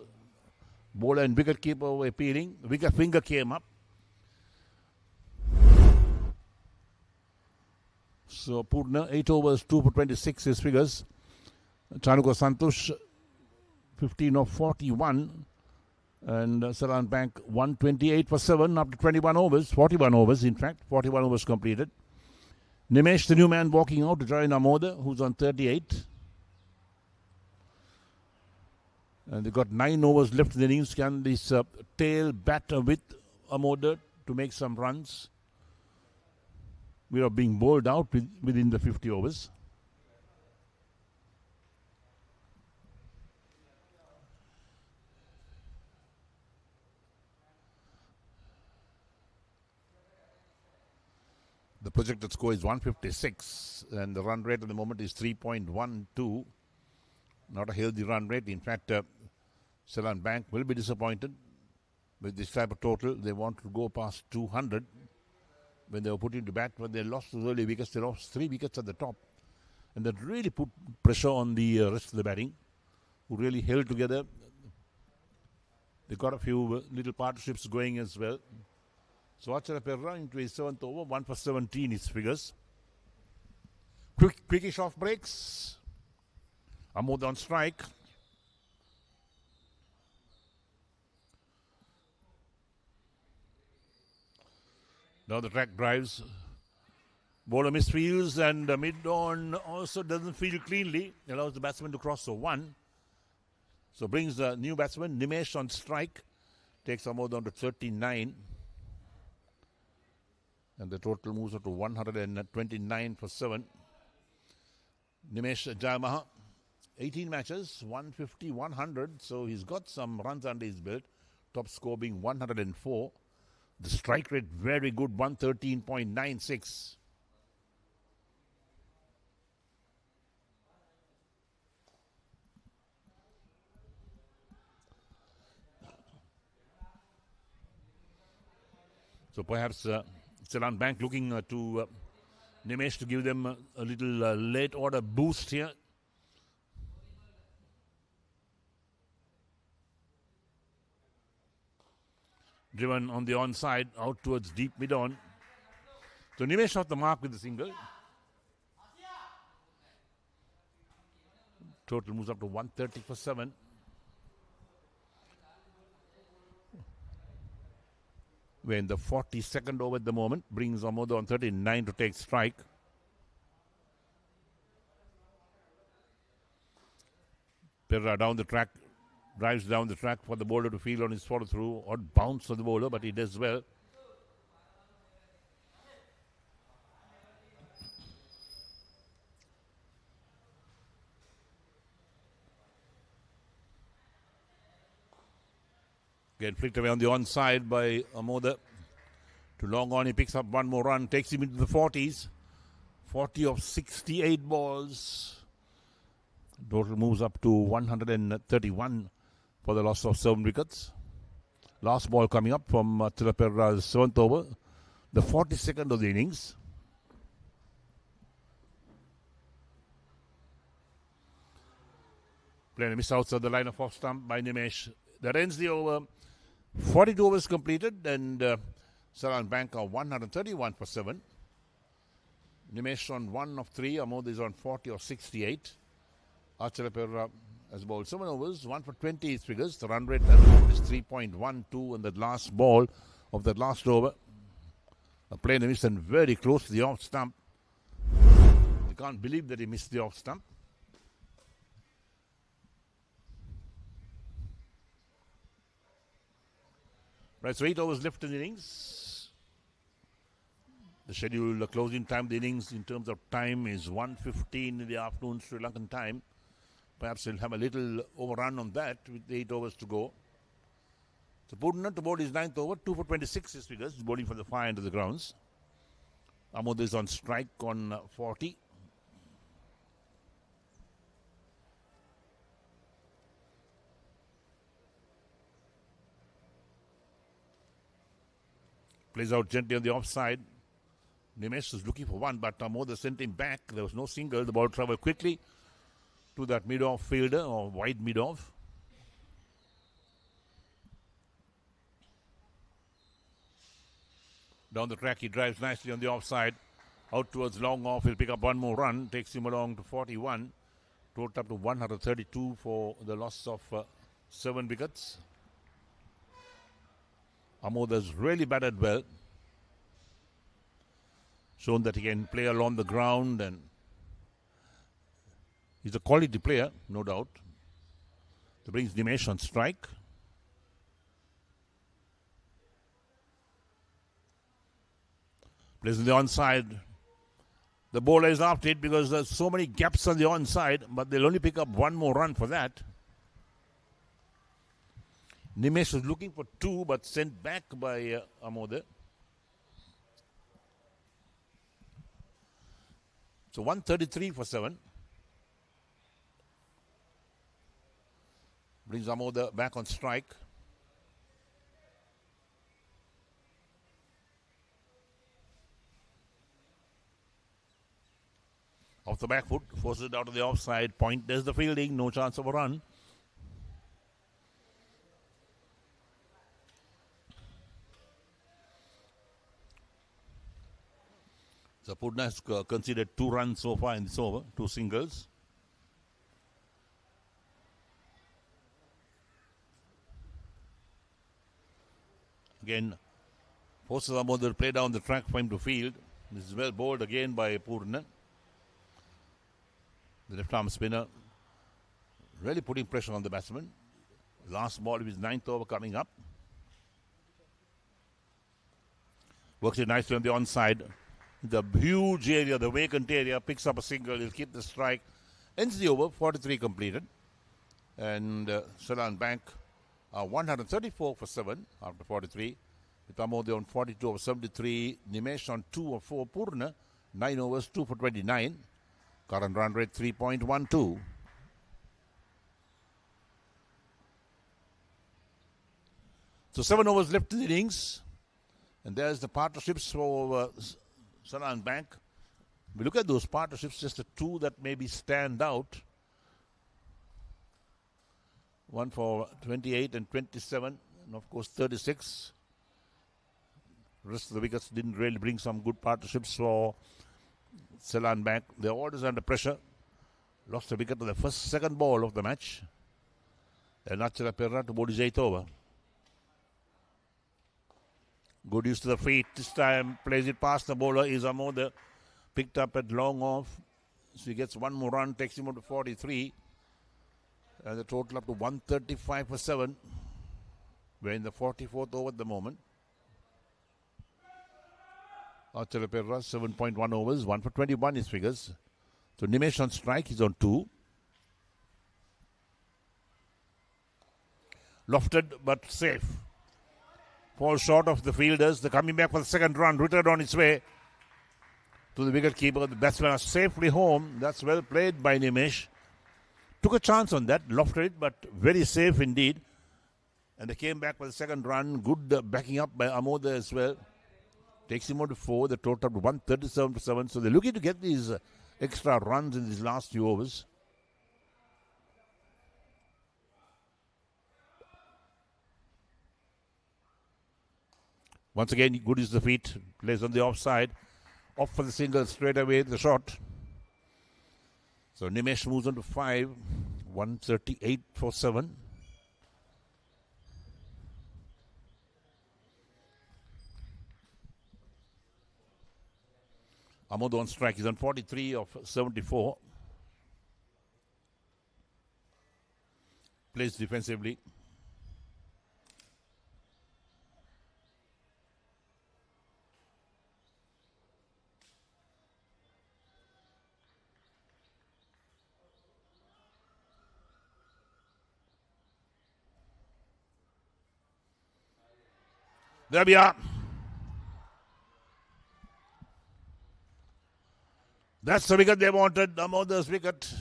Bowler and wicket keeper were appealing. Wicket finger came up. So Poorna, 8 overs, 2 for 26, his figures. Chanukka Santosh, 15 of 41. And Seylan Bank, 128 for 7 after 21 overs, 41 overs in fact, 41 overs completed. Nimesh, the new man, walking out to join Amoda, who's on 38. And they got 9 overs left in the innings. Can this tail batter with Amoda to make some runs? We are being bowled out within the 50 overs. The projected score is 156, and the run rate at the moment is 3.12. Not a healthy run rate. In fact, Seylan Bank will be disappointed with this type of total. They want to go past 200 when they were put into bat. When they lost those early wickets, they lost 3 wickets at the top. And that really put pressure on the rest of the batting, who really held together. They got a few little partnerships going as well. So Achara Perra into his 7th over, 1 for 17 his figures. Quickish off breaks. Amoda on strike. Now the track drives. Bowler misfields, and mid-on also doesn't field cleanly. Allows the batsman to cross the 1. So brings the new batsman, Nimesh, on strike. Takes Amoda down to 39. And the total moves up to 129 for 7. Nimesh Jayamaha, 18 matches, 150, 100. So he's got some runs under his belt. Top score being 104. The strike rate very good, 113.96. So perhaps Seylan Bank looking to Nimesh to give them a little late order boost here. Driven on the onside, out towards deep mid-on. So Nimesh off the mark with the single. Total moves up to 130 for 7. We're in the 42nd over at the moment. Brings Amoda on 39 to take strike. Perra down the track. Drives down the track for the bowler to field on his follow-through. Odd bounce of the bowler, but he does well. Again flicked away on the onside by Amoda. To long on, he picks up one more run, takes him into the 40s. 40 of 68 balls. Total moves up to 131 for the loss of 7 wickets. Last ball coming up from Tilapera's 7th over, the 42nd of the innings. Playing a miss outside the line of off stump by Nimesh. That ends the over. 42 overs completed, and Seylan Bank are 131 for 7. Nimesh on 1 of 3. Amod is on 40 of 68. Tilapera has bowled 7 overs, 1 for 20 figures. The run rate is 3.12 in the last ball of that last over. A plain miss and very close to the off stump. You can't believe that he missed the off stump. Right, so 8 overs left in the innings. The scheduled closing time of the innings in terms of time is 1:15 in the afternoon Sri Lankan time. Perhaps he'll have a little overrun on that with 8 overs to go. So Purna to bowl his 9th over, 2 for 26 his figures. He's bowling for the far end of the grounds. Amod is on strike on 40. Plays out gently on the offside. Nimesh is looking for one, but Amod sent him back. There was no single. The ball travelled quickly to that mid-off fielder or wide mid-off. Down the track, he drives nicely on the offside. Out towards long off, he'll pick up one more run. Takes him along to 41. Total up to 132 for the loss of 7 wickets. Amod has really batted well. Shown that he can play along the ground, and he's a quality player, no doubt. That brings Nimesh on strike. Plays on the onside. The bowler is after it because there's so many gaps on the onside, but they'll only pick up one more run for that. Nimesh was looking for 2, but sent back by Amod. So 133 for 7. Brings Amod back on strike. Off the back foot, forces it out of the offside. Point, there's the fielding, no chance of a run. So Purna has conceded 2 runs so far in this over, 2 singles. Again, forces Amod to play down the track for him to field. This is well bowled again by Purna. The left arm spinner really putting pressure on the batsman. Last ball of his 9th over coming up. Works it nicely on the onside. The huge area, the vacant area, picks up a single. He'll keep the strike. Ends the over, 43 completed. And Seylan Bank are 134 for 7 after 43. With Amod on 42 over 73. Nimesh on 2 of 4. Purna, 9 overs, 2 for 29. Current run rate 3.12. So 7 overs left in the innings. And there's the partnerships for Seylan Bank. We look at those partnerships, just the 2 that maybe stand out. One for 28 and 27, and of course 36. The rest of the wickets didn't really bring some good partnerships for Seylan Bank. They're always under pressure. Lost a wicket on the second ball of the match. And Tilapera to bowl his 8th over. Good use to the feet. This time plays it past the bowler. Is Amod picked up at long off. So he gets one more run, takes him up to 43. And the total up to 135 for 7. We're in the 44th over at the moment. Tilapera 7.1 overs, 1 for 21 his figures. So Nimesh on strike, he's on 2. Lofted but safe. falls short of the fielders. They're coming back for the second run. Returned on its way to the wicket keeper. The batsman is safely home. That's well played by Nimesh. Took a chance on that, lofted it, but very safe indeed. And they came back for the second run. Good backing up by Amoda as well. Takes him on to 4. The total 137 for 7. So they're looking to get these extra runs in these last few overs. Once again, good is the feet. Plays on the offside. Off for the single straight away, the shot. So Nimesh moves on to 5. 138 for 7. Ahmed on strike. He's on 43 of 74. Plays defensively. There we are. That's the wicket they wanted. Damodar's wicket.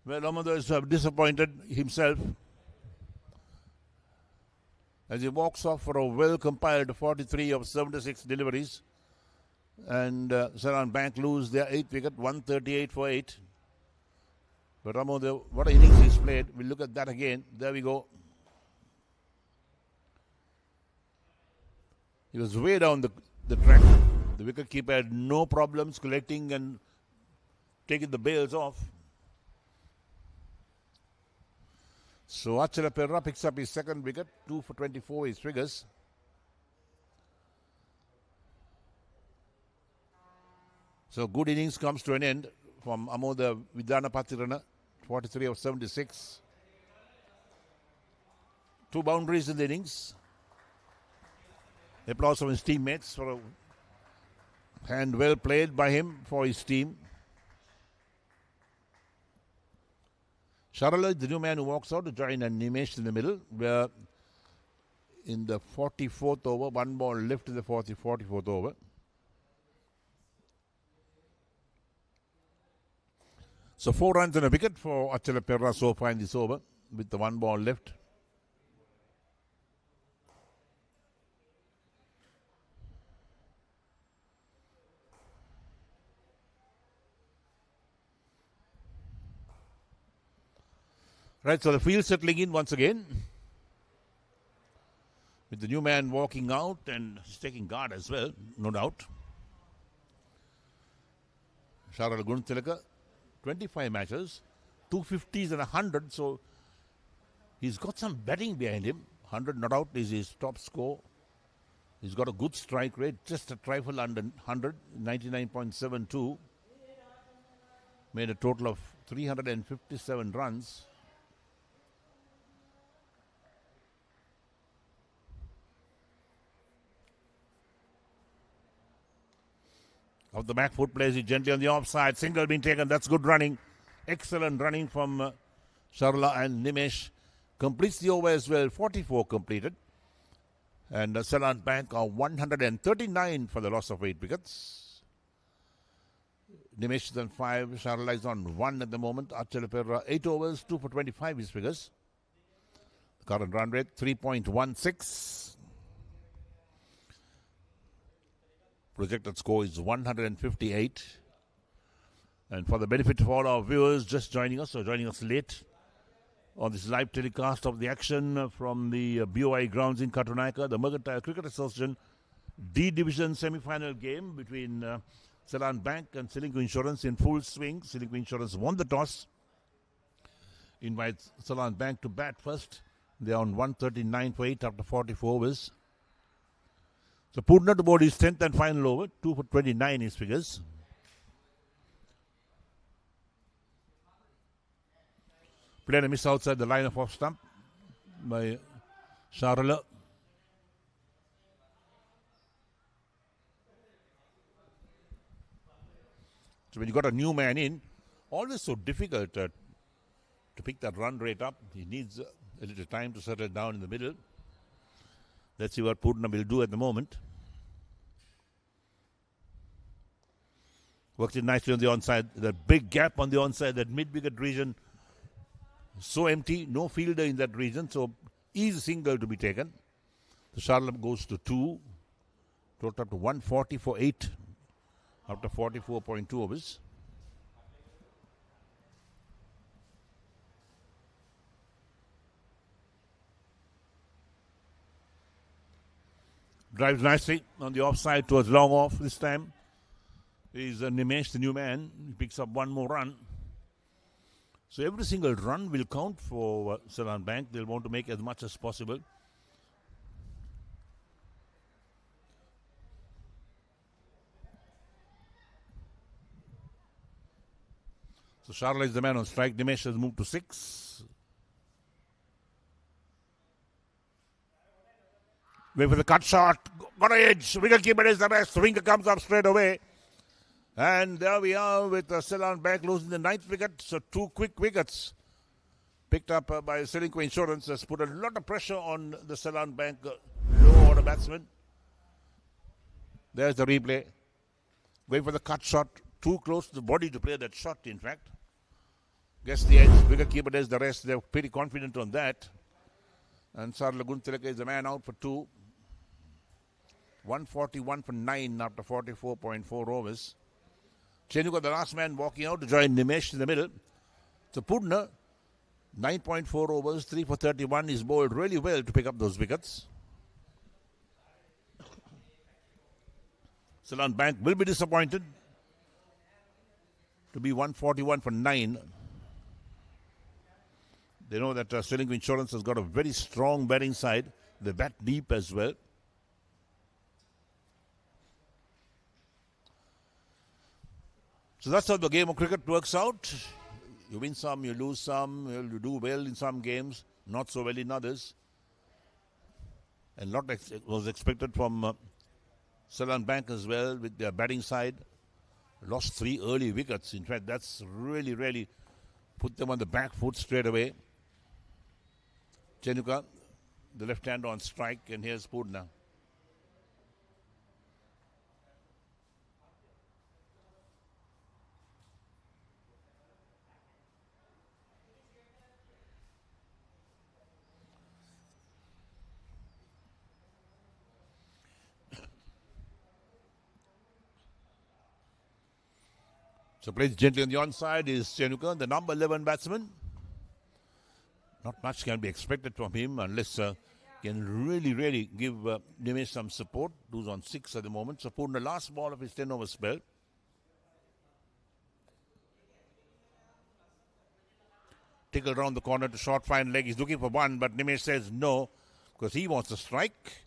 Well, Damodar is disappointed himself as he walks off for a well-compiled 43 of 76 deliveries. And Seylan Bank lose their 8th wicket, 138 for 8. But Damodar, what an innings he's played. We'll look at that again. There we go. He was way down the track. The wicketkeeper had no problems collecting and taking the bails off. So Achala Perra picks up his second wicket, 2 for 24 his figures. So good innings comes to an end from Amoda Vidanapatirana, 43 of 76. 2 boundaries in the innings. Applause from his teammates for a hand well played by him for his team. Sharala is the new man who walks out to join and Nimesh in the middle. We're in the 44th over, 1 ball left in the 44th over. So 4 runs and a wicket for Achala Perra so far in this over with the 1 ball left. Right, so the field settling in once again. With the new man walking out and he's taking guard as well, no doubt. Sharal Guntilaka, 25 matches, 250s and 100. So he's got some batting behind him. 100 not out is his top score. He's got a good strike rate, just a trifle under 100, 99.72. Made a total of 357 runs. Of the back foot, plays it gently on the offside. Single being taken. That's good running. Excellent running from Sharla and Nimesh. Completes the over as well. 44 completed. And Seylan Bank are 139 for the loss of 8 wickets. Nimesh is on 5. Sharla is on 1 at the moment. Achala Perra 8 overs, 2 for 25 his figures. The current run rate 3.16. Projected score is 158. And for the benefit of all our viewers just joining us or joining us late on this live telecast of the action from the BOI grounds in Katunayaka, the Mercantile Cricket Association D Division semi-final game between Seylan Bank and Ceylinco Insurance in full swing. Ceylinco Insurance won the toss. Invites Seylan Bank to bat first. They are on 139 for 8 after 44 overs. So Purna to board his 10th and final over, 2 for 29 his figures. Played a miss outside the line of off stump by Sharala. So when you got a new man in, always so difficult to pick that run rate up. He needs a little time to settle down in the middle. Let's see what Purna will do at the moment. Worked it nicely on the onside. That big gap on the onside, that mid-wicket region, so empty. No fielder in that region, so easy single to be taken. The Charlotte goes to 2. Total up to 140 for 8 after 44.2 overs. Drives nicely on the offside towards long off this time. Is Nimesh, the new man. He picks up one more run. So every single run will count for Seylan Bank. They'll want to make as much as possible. So Sharla is the man on strike. Nimesh has moved to 6. Wait for the cut shot. Got an edge. Wicket keeper is the best. Winger comes up straight away. And there we are with Seylan Bank losing the 9th wicket. So 2 quick wickets picked up by Ceylinco Insurance has put a lot of pressure on the Seylan Bank low order batsman. There's the replay. Wait for the cut shot. Too close to the body to play that shot, in fact. Guess the edge. Wicket keeper does the rest. They're pretty confident on that. And Sarla Guntilaka is the man out for 2. 141 for 9 after 44.4 overs. Chenuka, the last man walking out to join Nimesh in the middle. So Purna, 9.4 overs, 3 for 31. Is bowled really well to pick up those wickets. Seylan Bank will be disappointed to be 141 for 9. They know that Ceylinco Insurance has got a very strong batting side. They bat deep as well. So that's how the game of cricket works out. You win some, you lose some, you do well in some games, not so well in others. And lot was expected from Seylan Bank as well with their batting side. Lost 3 early wickets. In fact, that's really put them on the back foot straight away. Chenuka, the left hand on strike, and here's Purna. So plays gently on the onside is Chenuka, the number 11 batsman. Not much can be expected from him unless can really give Nimesh some support. Who's on 6 at the moment. So Purna, last ball of his 10-over spell. Tickled around the corner to short fine leg. He's looking for one, but Nimesh says no because he wants to strike.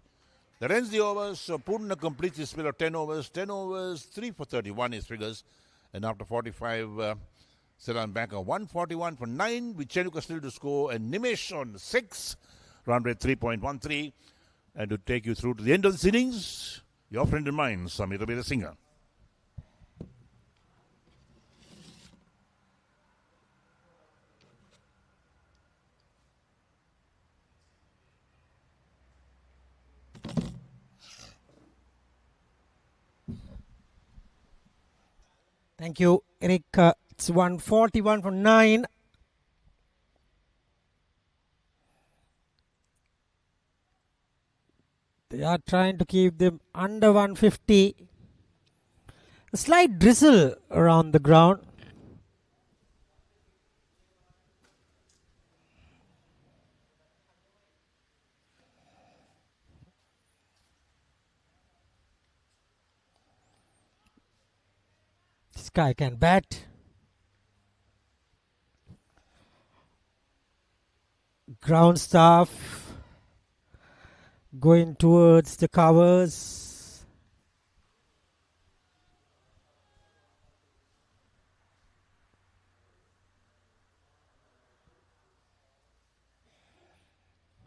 That ends the overs. So Purna completes his spell of 10 overs. 10 overs, 3 for 31 his figures. And after 45, Seylan Bank 141 for 9 with Chenuka still to score and Nimesh on 6. Run rate 3.13. And to take you through to the end of this innings, your friend and mine, Samir Veerasinghe. Thank you, Eric. It's 141 for 9. They are trying to keep them under 150. A slight drizzle around the ground. This guy can bat. Ground staff going towards the covers.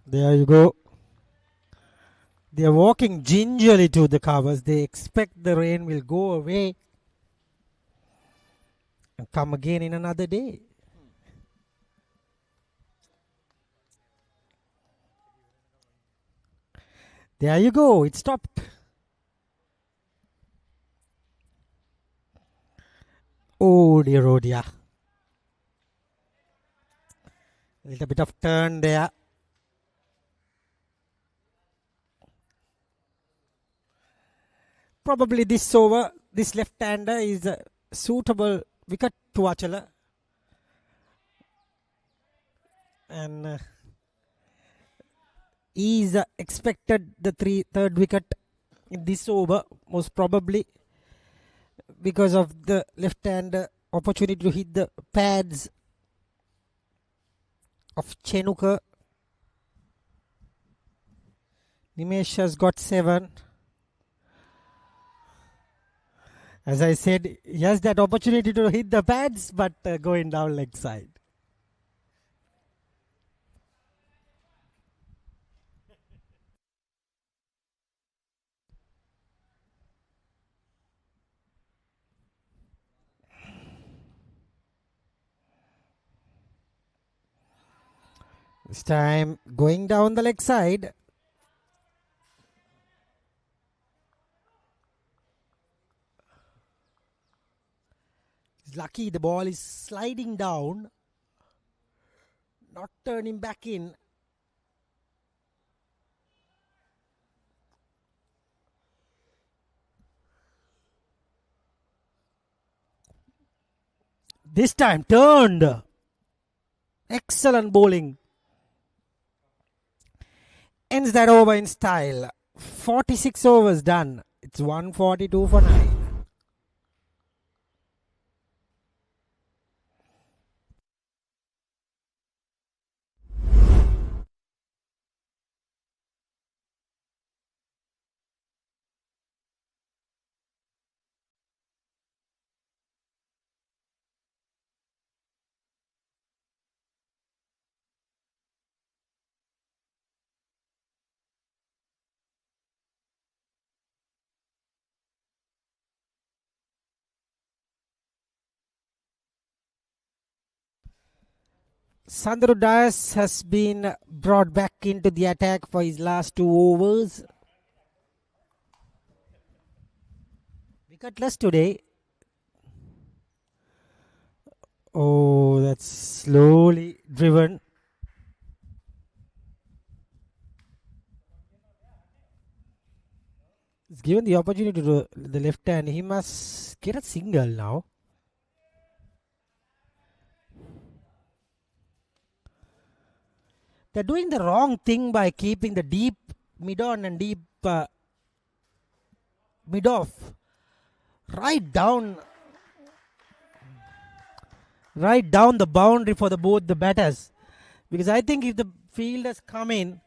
There you go. They are walking gingerly to the covers. They expect the rain will go away and come again in another day. There you go. It stopped. Oh dear, oh dear. A little bit of turn there. Probably this over, this left-hander is a suitable wicket to Achala. And is expected the third wicket in this over, most probably because of the left-hander opportunity to hit the pads of Ceylinco. Nimesh has got 7. As I said, he has that opportunity to hit the pads, but going down leg side. This time going down the leg side. He's lucky the ball is sliding down, not turning back in. This time turned. Excellent bowling. Ends that over in style. 46 overs done. It's 142 for 9. Sandro Dias has been brought back into the attack for his last 2 overs. Wicketless today. Oh, that's slowly driven. He's given the opportunity to the left hand. He must get a single now. They're doing the wrong thing by keeping the deep mid-on and deep mid-off right down the boundary for both the batters. Because I think if the fielders come in,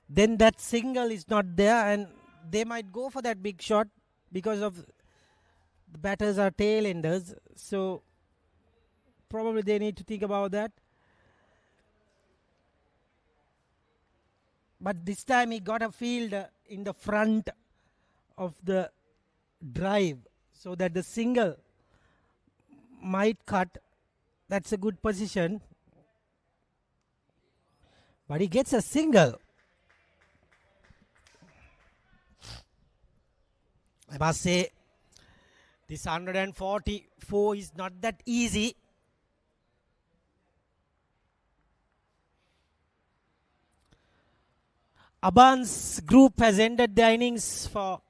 then that single is not there and they might go for that big shot because of the batters are tail enders. So probably they need to think about that. But this time he got a field in the front of the drive so that the single might cut. That's a good position. But he gets a single. I must say, this 144 is not that easy. Aban's group has ended their innings for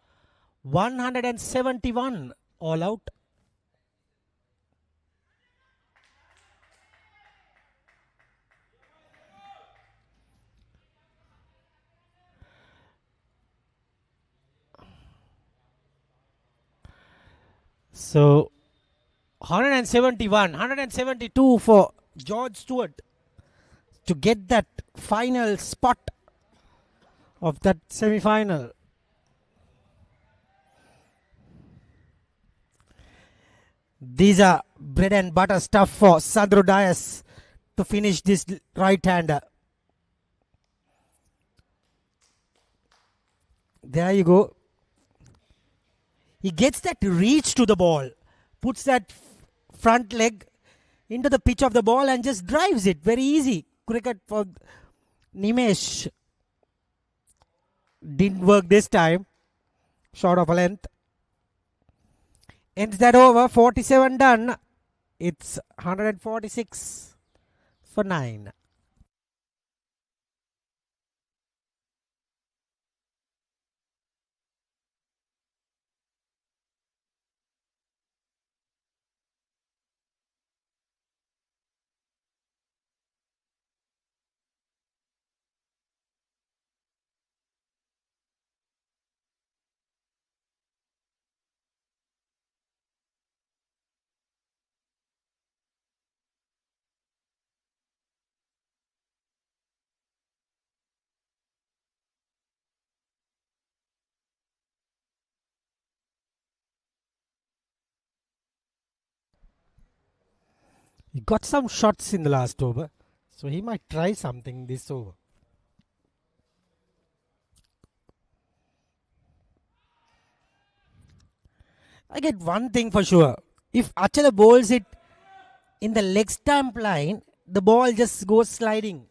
171 all out. So 171, 172 for George Stewart to get that final spot of that semi-final. These are bread and butter stuff for Sandro Dias to finish this right-hander. There you go. He gets that reach to the ball, puts that front leg into the pitch of the ball and just drives it. Very easy cricket for Nimesh. Didn't work this time. Short of a length. Ends that over. 47 done. It's 146 for 9. He got some shots in the last over, so he might try something this over. I get one thing for sure. If Achala bowls it in the leg stump line, the ball just goes sliding.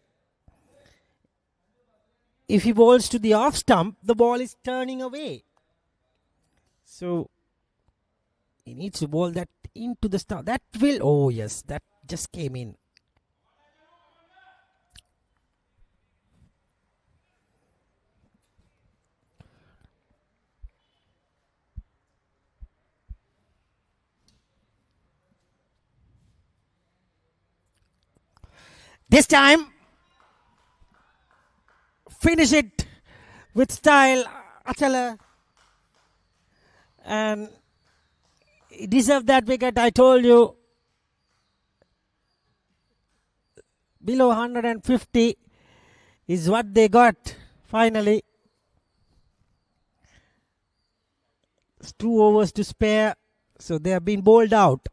If he bowls to the off stump, the ball is turning away. So he needs to bowl that into the stump. That will, oh yes, that just came in. This time, finish it with style, Achala. And he deserved that wicket, I told you. Below 150 is what they got finally. It's 2 overs to spare, so they have been bowled out.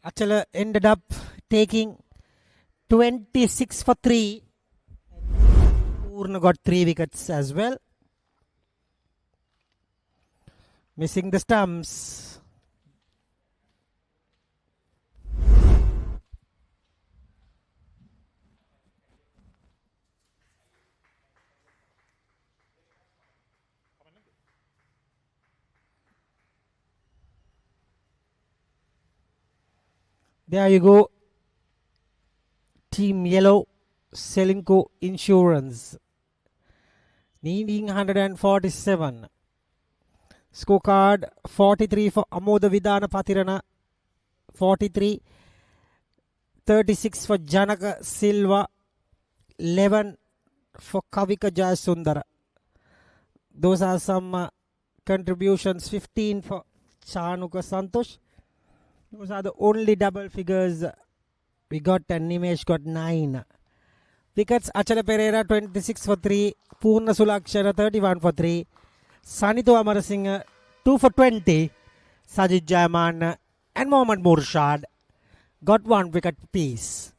Achala ended up taking 26 for 3. Purna got 3 wickets as well. Missing the stumps. There you go. Team Yellow, Ceylinco Insurance. Needing 147. Scorecard 43 for Amoda Vidana Patirana. 43. 36 for Janaka Silva. 11 for Kavika Jayasundara. Those are some contributions. 15 for Chanuka Santosh. Those are the only double figures we got, and Nimesh got 9. Wickets: Achala Pereira 26 for 3, Purna Sulakshana 31 for 3, Sanito Amarasinghe 2 for 20, Sajid Jayaman and Mohammad Murshad got 1 wicket piece.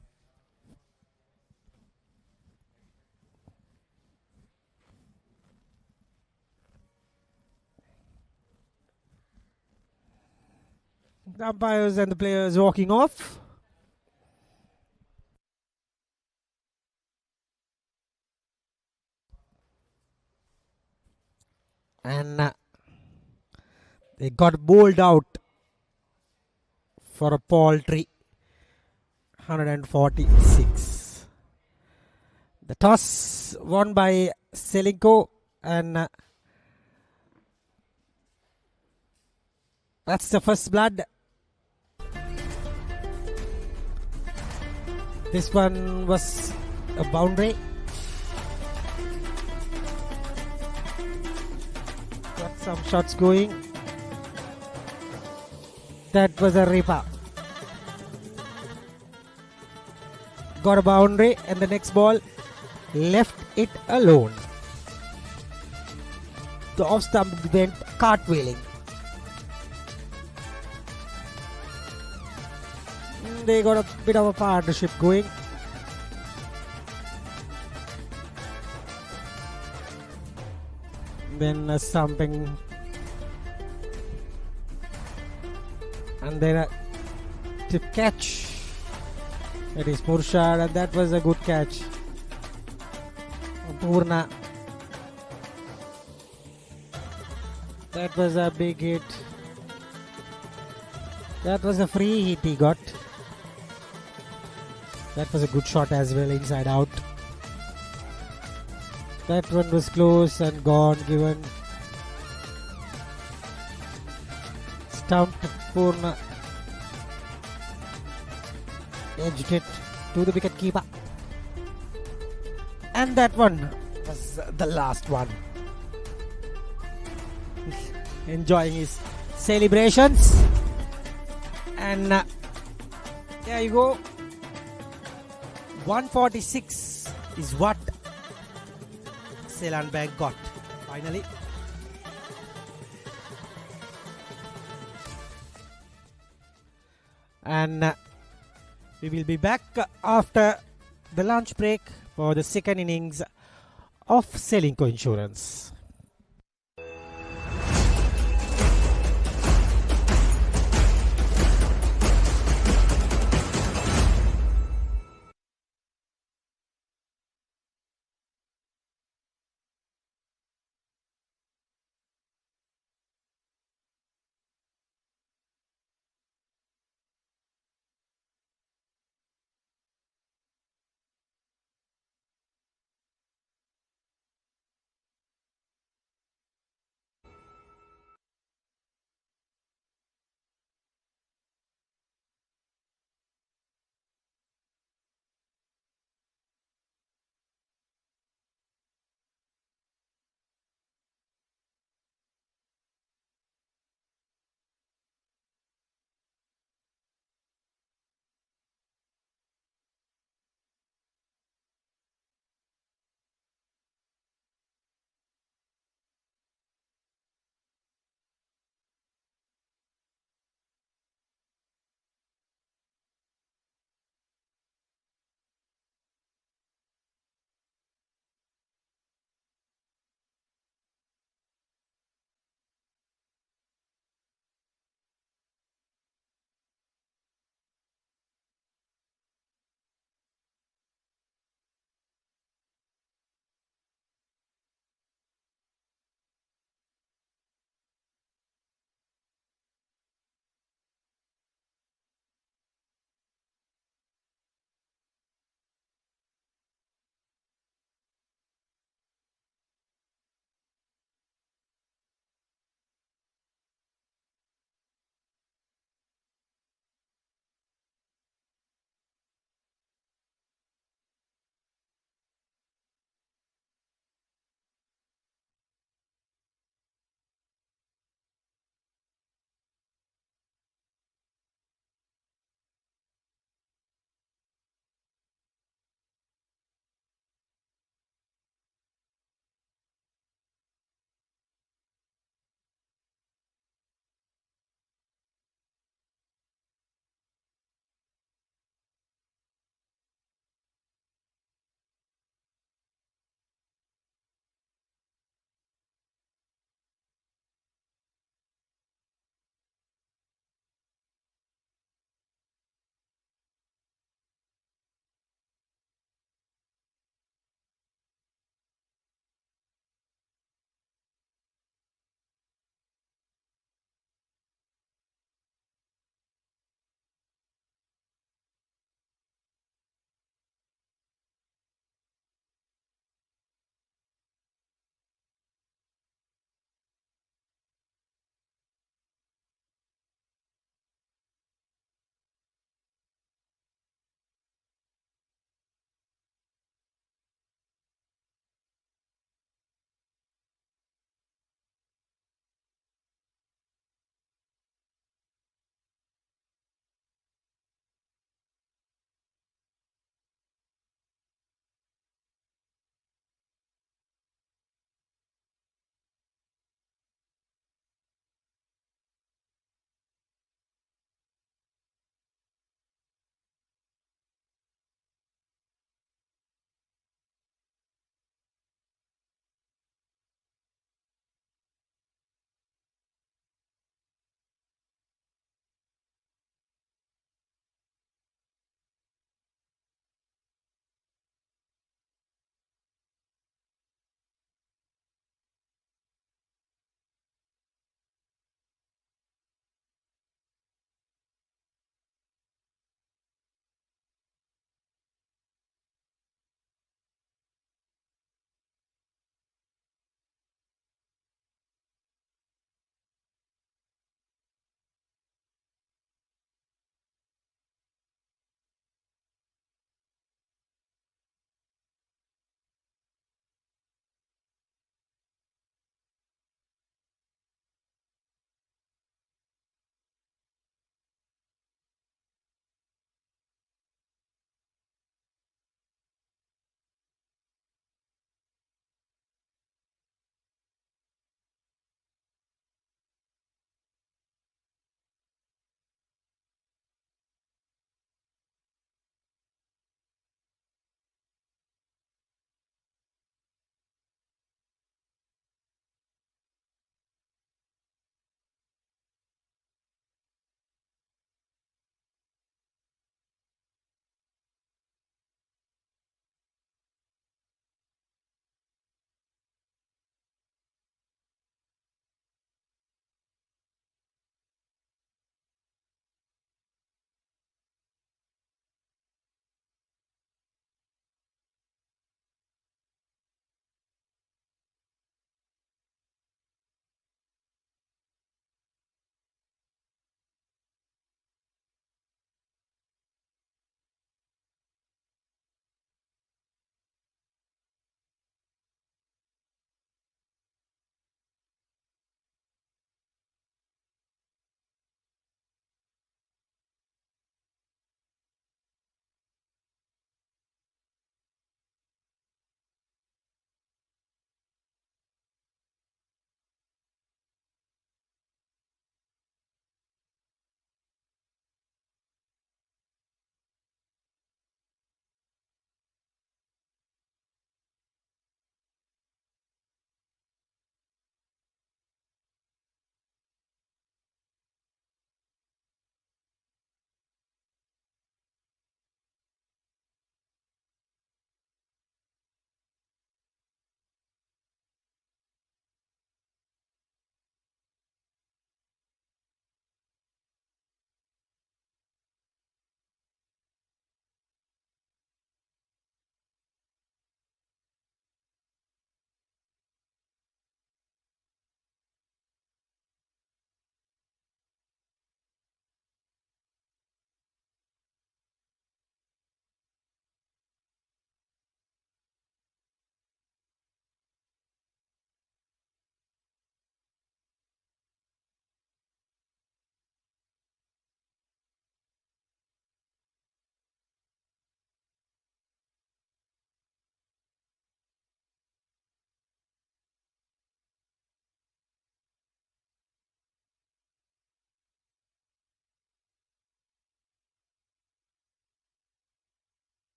The umpires and the players walking off. And they got bowled out for a paltry 146. The toss won by Ceylinco, and that's the first blood. This one was a boundary. Got some shots going. That was a ripper. Got a boundary, and the next ball left it alone. The off stump went cartwheeling. They got a bit of a partnership going. Then a stumping. And then a tip catch. It is Murshad, and that was a good catch. Purna. That was a big hit. That was a free hit he got. That was a good shot as well, inside out. That one was close and gone, given. Stumped Purna. Edged it to the wicket keeper. And that one was the last one. Enjoying his celebrations. And there you go. 146 is what Seylan Bank got finally. And we will be back after the lunch break for the second innings of Ceylinco Insurance.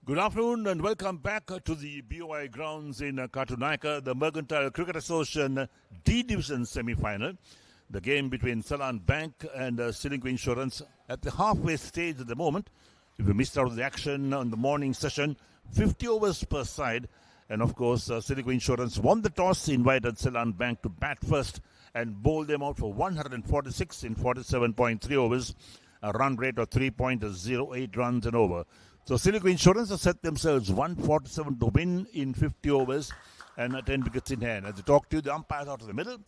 Good afternoon and welcome back to the BOI grounds in Katunaika, the Mercantile Cricket Association D Division semi-final. The game between Seylan Bank and Ceylinco Insurance at the halfway stage at the moment. If you missed out on the action on the morning session, 50 overs per side. And of course, Ceylinco Insurance won the toss, invited Seylan Bank to bat first and bowl them out for 146 in 47.3 overs, a run rate of 3.08 runs an over. So Ceylinco Insurance has set themselves 147 to win in 50 overs and 10 wickets in hand. As I talk to you, the umpires out of the middle.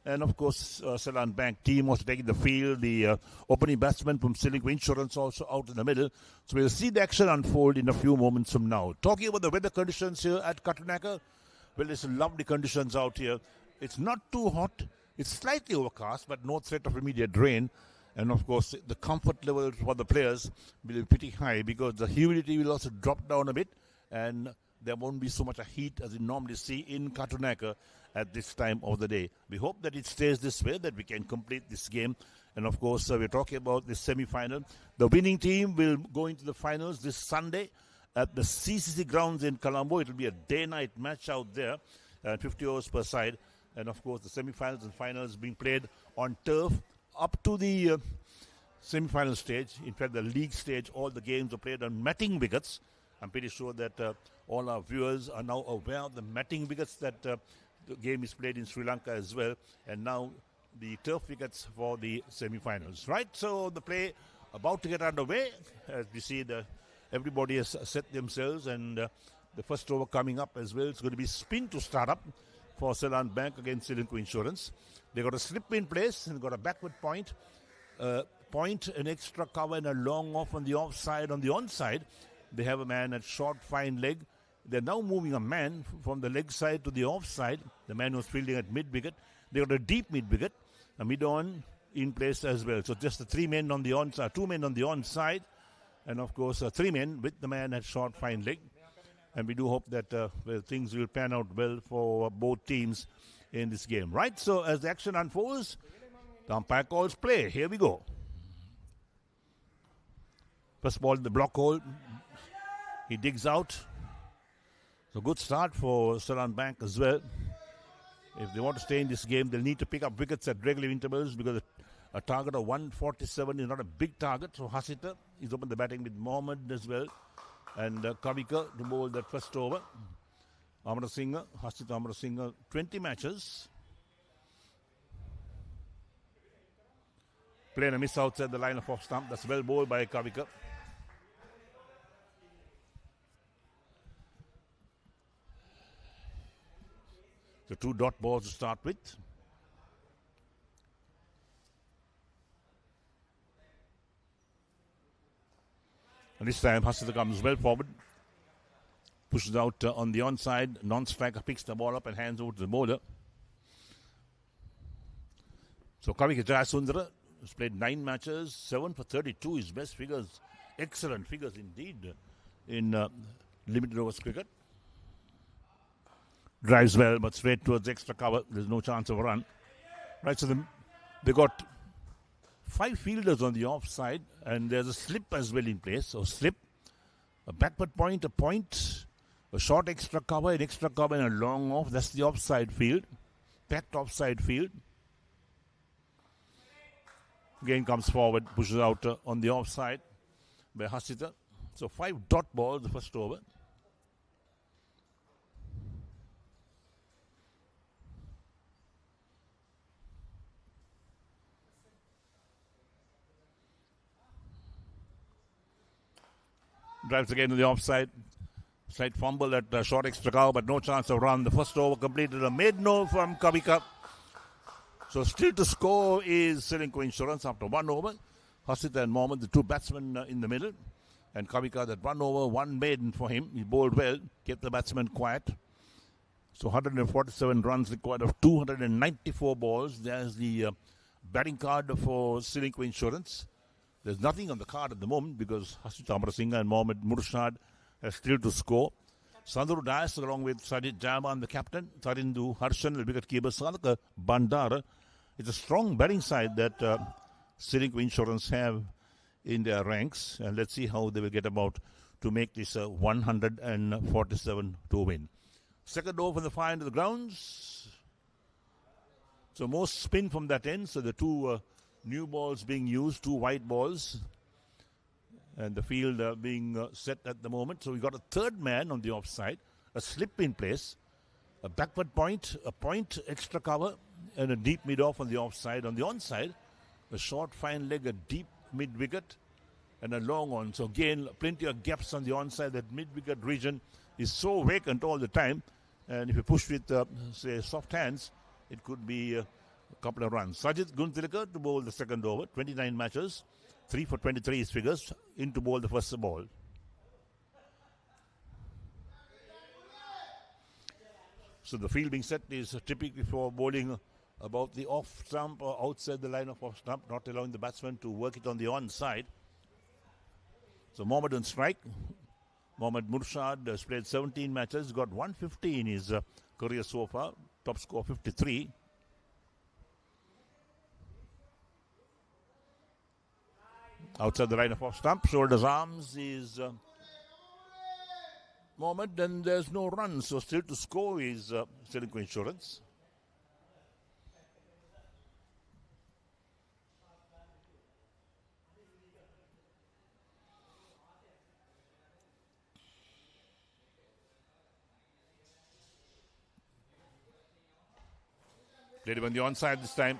And of course, Seylan Bank team was taking the field. The opening batsman from Ceylinco Insurance also out in the middle. So we'll see the action unfold in a few moments from now. Talking about the weather conditions here at Katunaika. Well, there's lovely conditions out here. It's not too hot. It's slightly overcast, but no threat of immediate rain. And of course, the comfort level for the players will be pretty high because the humidity will also drop down a bit and there won't be so much heat as you normally see in Katunaika at this time of the day. We hope that it stays this way, that we can complete this game. And of course, we're talking about the semi-final. The winning team will go into the finals this Sunday at the CCC grounds in Colombo. It will be a day-night match out there, 50 overs per side. And of course, the semi-finals and finals being played on turf. Up to the semi-final stage, in fact the league stage, all the games are played on matting wickets. I'm pretty sure that all our viewers are now aware of the matting wickets that the game is played in Sri Lanka as well. And now the turf wickets for the semi-finals. Right, so the play about to get underway. As we see, everybody has set themselves and the first over coming up as well. It's going to be spin to start up for Seylan Bank against Ceylinco Insurance. They got a slip in place and got a backward point. An extra cover and a long off on the offside. On the onside, they have a man at short, fine leg. They're now moving a man from the leg side to the offside. The man was fielding at mid-wicket. They got a deep mid-wicket, a mid-on in place as well. So just the 3 men on the onside, 2 men on the onside, and of course 3 men with the man at short, fine leg. And we do hope that things will pan out well for both teams in this game. Right, so as the action unfolds, the umpire calls play. Here we go. First ball in the block hole. He digs out. So good start for Seylan Bank as well. If they want to stay in this game, they'll need to pick up wickets at regular intervals because a target of 147 is not a big target. So Hasita is open the batting with Mohammed as well. And Kavika to bowl that first over. Amarasinghe, Hasita Amarasinghe, 20 matches. Playing a miss outside the line of off stump. That's well bowled by Kavika. So 2 dot balls to start with. And this time Hasita comes well forward. Pushes out on the onside. Non-striker picks the ball up and hands over to the bowler. So Kavika Jayasundara has played 9 matches, 7 for 32. His best figures, excellent figures indeed in limited overs cricket. Drives well, but straight towards extra cover. There's no chance of a run. Right, so they got 5 fielders on the offside, and there's a slip as well in place. So slip, a backward point, a point, a short extra cover, an extra cover, and a long off. That's the offside field, packed offside field. Again comes forward, pushes out on the offside by Hasita. So 5 dot balls the first over. Drives again to the offside. Slight fumble at short extra cover, but no chance of run. The first over completed. A maiden over from Kavika. So still to score is Ceylinco Insurance after 1 over. Hasita and Mohammed, the 2 batsmen in the middle. And Kavika, that 1 over, 1 maiden for him. He bowled well, kept the batsman quiet. So 147 runs required of 294 balls. There's the batting card for Ceylinco Insurance. There's nothing on the card at the moment because Hasita Amarasinghe and Mohammed Murshad are still to score. Sanduru Dias along with Sajid Jaman, the captain, Tarindu Harshan, the wicket keeper, Sadaka Bandara. It's a strong batting side that Ceylinco Insurance have in their ranks. And let's see how they will get about to make this 147 to win. Second over from the far end of the grounds. So most spin from that end. So the two new balls being used, two white balls. And the field being set at the moment. So we got a third man on the offside. A slip in place. A backward point. A point extra cover. And a deep mid-off on the offside. On the onside, a short fine leg, a deep mid-wicket. And a long on. So again, plenty of gaps on the onside. That mid-wicket region is so vacant all the time. And if you push with, say, soft hands, it could be a couple of runs. Sajid Guntilaka to bowl the second over. 29 matches. 3 for 23 his figures. In to bowl the first ball. So the field being set is typically for bowling about the off stump or outside the line of off stump, not allowing the batsman to work it on the onside. So Mohammad on strike. Mohammad Murshad has played 17 matches, got 150 in his career so far. Top score 53. Outside the line of off stump, shoulders arms is Mohammad, and there's no run, so still to score is Ceylinco Insurance. Played him on the onside this time.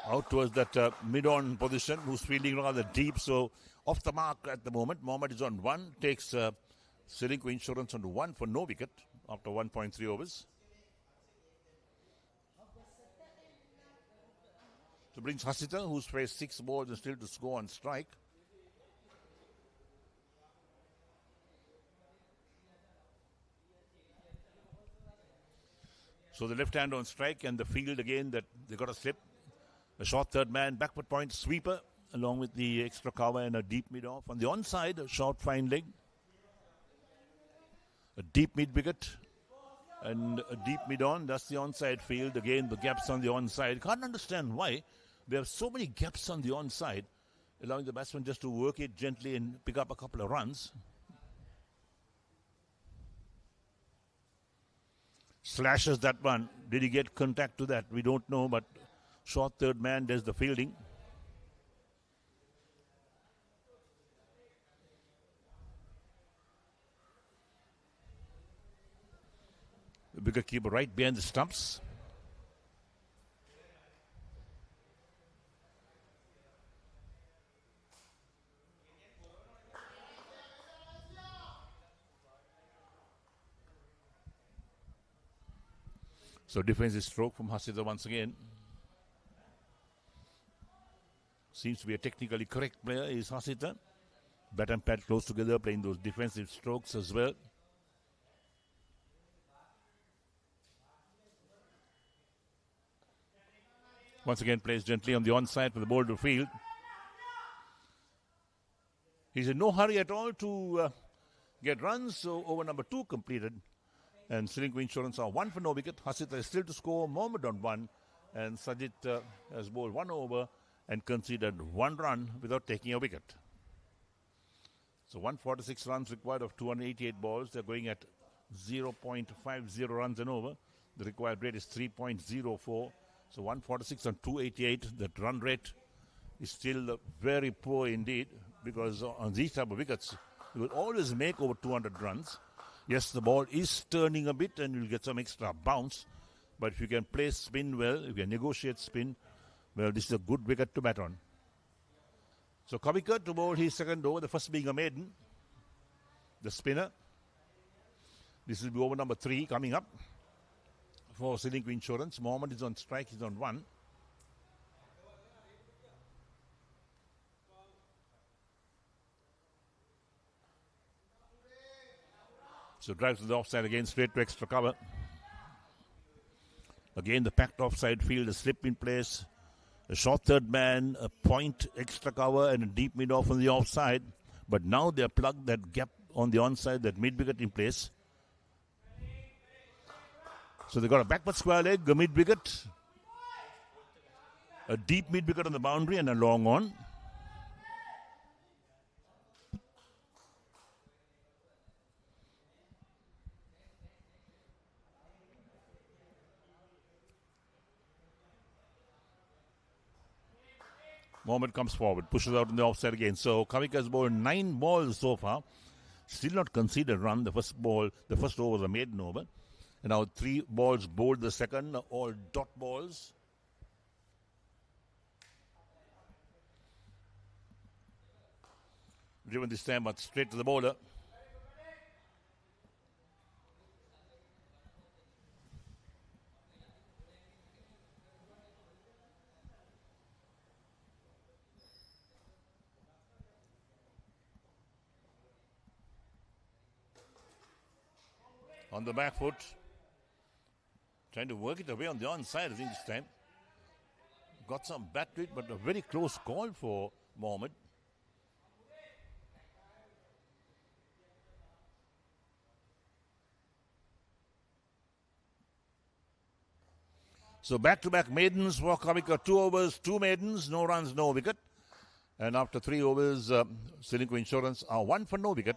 Out towards that mid-on position, who's fielding rather deep, so off the mark at the moment. Mohammad is on one, takes Ceylinco Insurance on one for no wicket after 1.3 overs. So brings Hasita, who's faced 6 balls and still to score on strike. So the left hand on strike, and the field again that they got a slip. A short third man, backward point sweeper, along with the extra cover and a deep mid-off. On the onside, a short fine leg. A deep mid-wicket and a deep mid-on. That's the onside field. Again, the gaps on the onside. Can't understand why there are so many gaps on the onside, allowing the batsman just to work it gently and pick up a couple of runs. Slashes that one. Did he get contact to that? We don't know, but short third man does the fielding. The wicket keeper right behind the stumps. So defensive stroke from Hasida once again. Seems to be a technically correct player is Hasita. Bat and pad close together, playing those defensive strokes as well. Once again plays gently on the onside for the ball to field. He's in no hurry at all to get runs, so over number 2 completed. And Ceylinco Insurance are 1 for no wicket. Hasita is still to score. Mohammad on 1. And Sajid has bowled 1 over and conceded 1 run without taking a wicket. So 146 runs required of 288 balls. They're going at 0.50 runs and over. The required rate is 3.04. So 146 on 288. That run rate is still very poor indeed, because on these type of wickets, you will always make over 200 runs. Yes, the ball is turning a bit and you'll get some extra bounce. But if you can play spin well, if you can negotiate spin, well, this is a good wicket to bat on. So Kavika to bowl his second over, the first being a maiden. The spinner. This will be over number 3 coming up for Ceylinco Insurance. Mohammad is on strike, he's on 1. So drives to the offside again, straight to extra cover. Again, the packed offside field, a slip in place. A short third man, a point extra cover, and a deep mid-off on the offside. But now they have plugged that gap on the onside, that mid-wicket in place. So they got a backward square leg, a mid-wicket, a deep mid-wicket on the boundary, and a long on. Mohammed comes forward, pushes out in the offside again. So Kavika has bowled 9 balls so far. Still not conceded a run. The first over was a maiden over. And now 3 balls bowled the second, all dot balls. Driven this time, but straight to the bowler. On the back foot. Trying to work it away on the onside, I think, this time. Got some bat to it, but a very close call for Mohammed. So back-to-back maidens for Kavika. 2 overs, 2 maidens, no runs, no wicket. And after 3 overs, Ceylinco Insurance are 1 for no wicket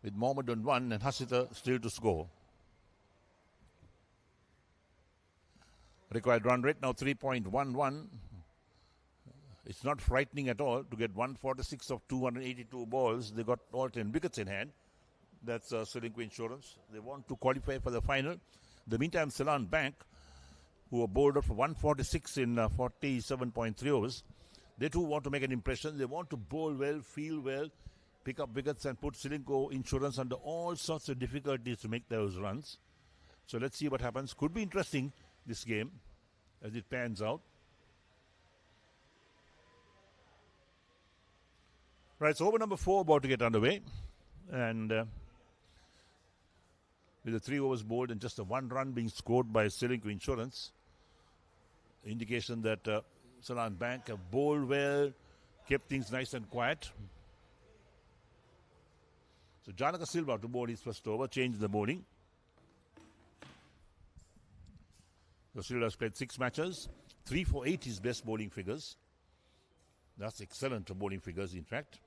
with Mohammed on 1 and Hasita still to score. Required run rate now 3.11. It's not frightening at all to get 146 of 282 balls. They got all 10 wickets in hand. That's Ceylinco Insurance. They want to qualify for the final. In the meantime, Seylan Bank, who are bowled out for 146 in 47.3 overs, they too want to make an impression. They want to bowl well, feel well, pick up wickets and put Ceylinco Insurance under all sorts of difficulties to make those runs. So let's see what happens. Could be interesting, this game, as it pans out. Right, so over number 4 about to get underway. And with the 3 overs bowled and just a 1 run being scored by Ceylinco Insurance, indication that Seylan Bank have bowled well, kept things nice and quiet. So Janaka Silva to bowl his first over, changed the bowling. So Silva has played 6 matches, 3 for 8 his best bowling figures. That's excellent bowling figures, in fact.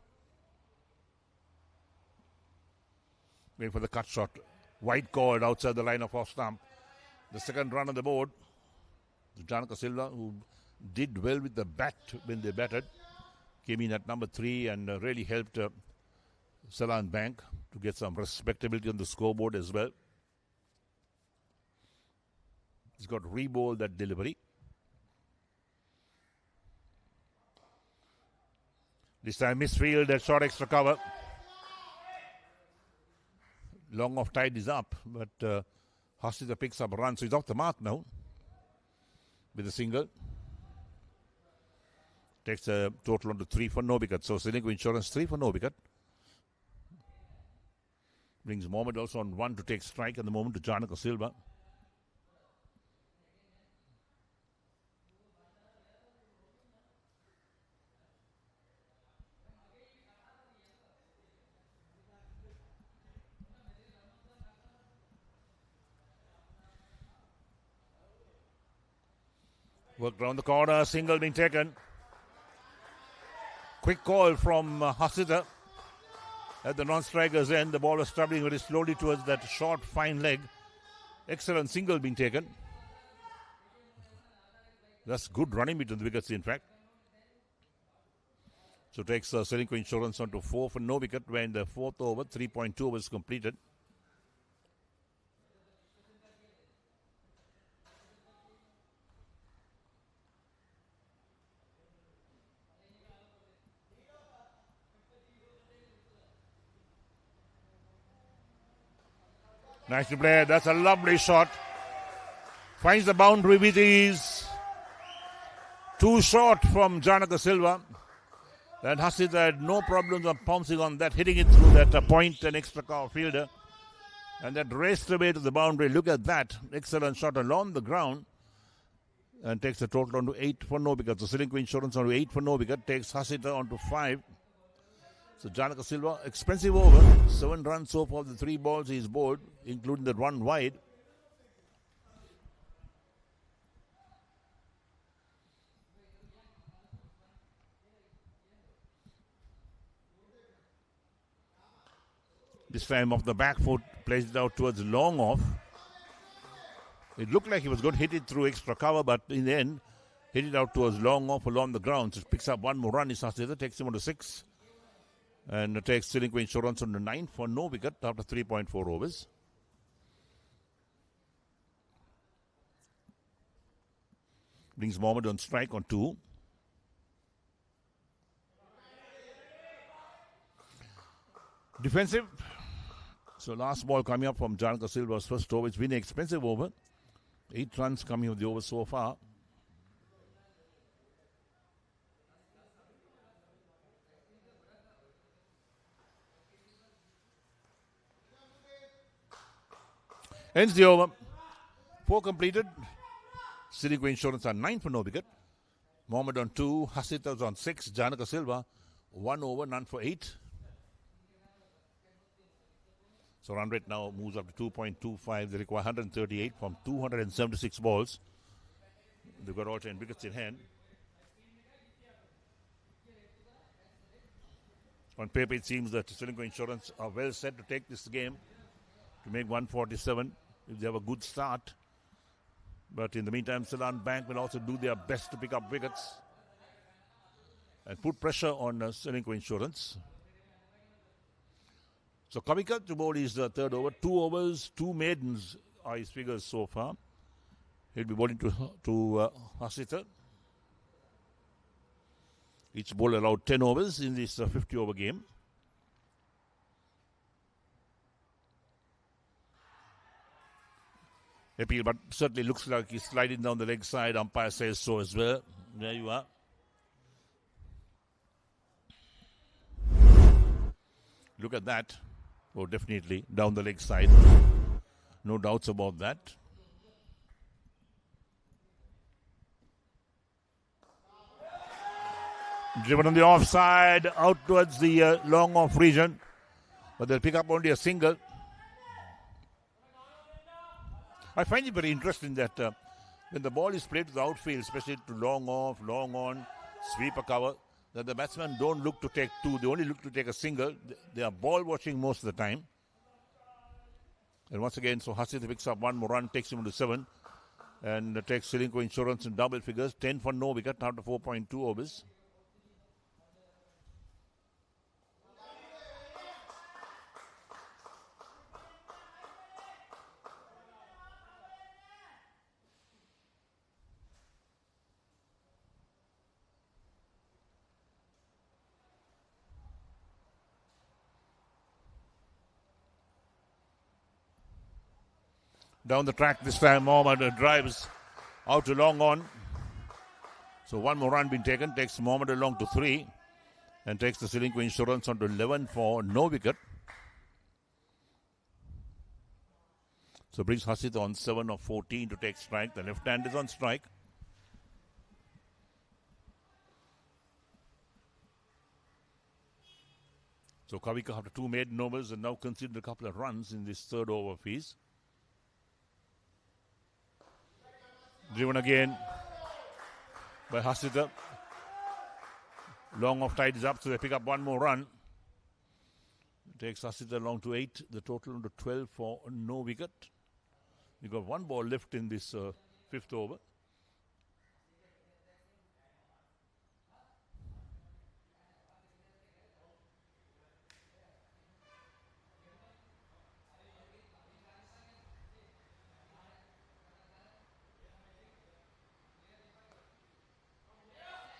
Waiting for the cut shot. Wide called outside the line of off stump. The second run on the board. Janaka Silva, who did well with the bat when they batted, came in at number 3 and really helped Seylan Bank to get some respectability on the scoreboard as well. He's got re-bowled that delivery. This time misfield, that short extra cover. Long off tide is up, but Hasita picks up a run, so he's off the mark now with a single. Takes a total on to 3 for no wicket. So Ceylinco Insurance 3 for no wicket. Brings Mohammed also on 1 to take strike at the moment to Janaka Silva. Worked round the corner, single being taken. Quick call from Hasita at the non-striker's end. The ball was travelling very slowly towards that short, fine leg. Excellent single being taken. That's good running between the wickets, in fact. So takes Ceylinco Insurance on to 4 for no wicket, where in the 4th over, 3.2 overs completed. Nicely played. That's a lovely shot. Finds the boundary with ease. Too short from Janaka Silva. And Hasita had no problems of pouncing on that, hitting it through that point and extra cover fielder. And that raced away to the boundary. Look at that. Excellent shot along the ground. And takes the total on to 8 for no wicket. So Ceylinco Insurance on to 8 for no wicket. Takes Hasita on to 5. So Janaka Silva, expensive over. 7 runs so far, the 3 balls he's bowled, including the run wide. This time off the back foot, placed it out towards long off. It looked like he was going to hit it through extra cover, but in the end, Hit it out towards long off along the ground. So it picks up one more run. Hasita takes him on to 6. And takes Ceylinco Insurance on the 9 for no wicket after 3.4 overs. Brings Mohammed on strike on 2. Defensive. So last ball coming up from Ceylinco Silva's first over. It's been an expensive over. 8 runs coming of the over so far. Ends the over. 4 completed. Ceylinco Insurance on 9 for no wicket. Mohammed on 2. Hasita's on 6. Ceylinco Silva 1 over, none for 8. So run rate now moves up to 2.25. They require 138 from 276 balls. They've got all 10 wickets in hand. On paper, it seems that Ceylinco Insurance are well set to take this game to make 147 if they have a good start. But in the meantime, Seylan Bank will also do their best to pick up wickets and put pressure on Ceylinco Insurance. So Kavika to bowl is the third over. 2 overs, 2 maidens are his figures so far. He'll be bowling to Hasita. Each bowler allowed 10 overs in this 50-over game. Appeal, but certainly looks like he's sliding down the leg side. Umpire says so as well. There you are. Look at that. Oh, definitely down the leg side. No doubts about that. Driven on the offside, out towards the long off region. But they'll pick up only a single. I find it very interesting that when the ball is played to the outfield, especially to long off, long on, sweeper cover, that the batsmen don't look to take 2. They only look to take a single. They are ball watching most of the time. And once again, so Hasita picks up one more run, takes him to 7. And takes Ceylinco Insurance in double figures. 10 for no wicket after 4.2 overs. Down the track this time, Mohammed drives out to long on. So one more run being taken, takes Mohammed along to 3 and takes the Ceylinco Insurance on to 11 for no wicket. So brings Hasita on 7 of 14 to take strike. The left hand is on strike. So Kavika after 2 maiden overs and now conceded a couple of runs in this third over of his. Driven again by Hasita. Long off tide is up, so they pick up one more run. Takes Hasita along to 8. The total on to 12 for no wicket. You got 1 ball left in this 5th over.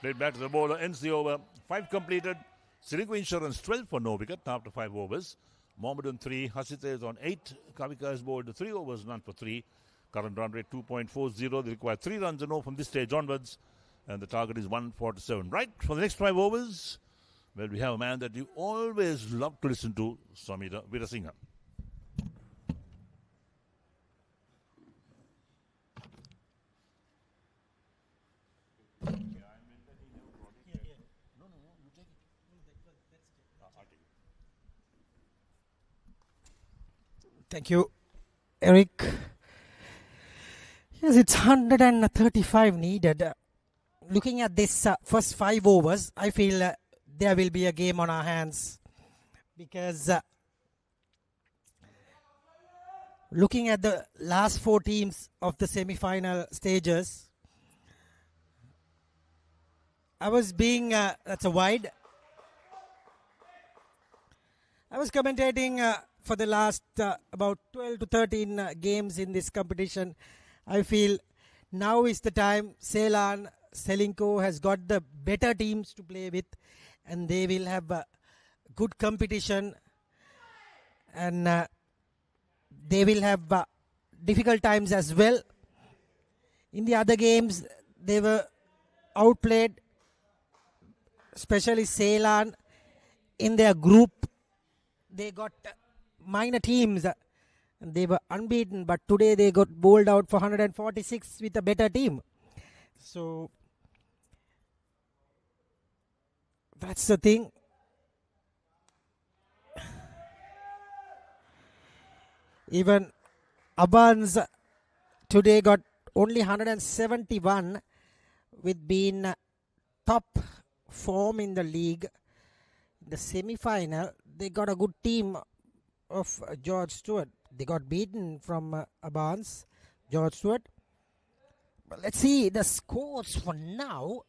Played back to the bowler, ends the over. 5 completed. Ceylinco Insurance 12 for no wicket after 5 overs. Mohammed on 3. Hasita is on 8. Kavika has bowled 3 overs, none for 3. Current run rate 2.40. They require 3 runs and no from this stage onwards. And the target is 147. Right, for the next 5 overs, well, we have a man that you always love to listen to, Samira Veerasinghe. Thank you, Eric. Yes, it's 135 needed. Looking at this first 5 overs, I feel there will be a game on our hands. Because looking at the last 4 teams of the semi-final stages, I was being, that's a wide. I was commentating for the last about 12 to 13 games in this competition. I feel now is the time. Ceylinco has got the better teams to play with, and they will have good competition, and they will have difficult times as well. In the other games, they were outplayed, especially Seylan in their group. They got minor teams and they were unbeaten, but today they got bowled out for 146 with a better team. So that's the thing. Even Abans today got only 171 with being top form in the league. The semi-final, they got a good team of George Stewart. They got beaten from Abans, George Stewart. But let's see the scores for now.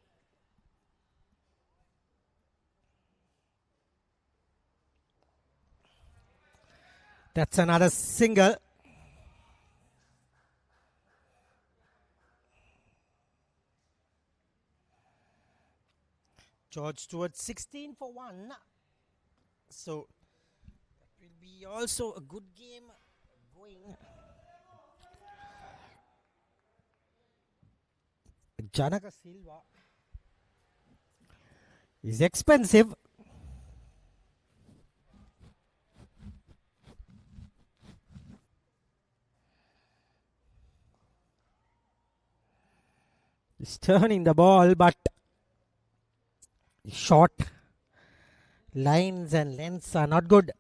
That's another single. George Stewart 16 for 1. So that will be also a good game going. Janaka Silva is expensive. He's turning the ball, but short lines and lengths are not good.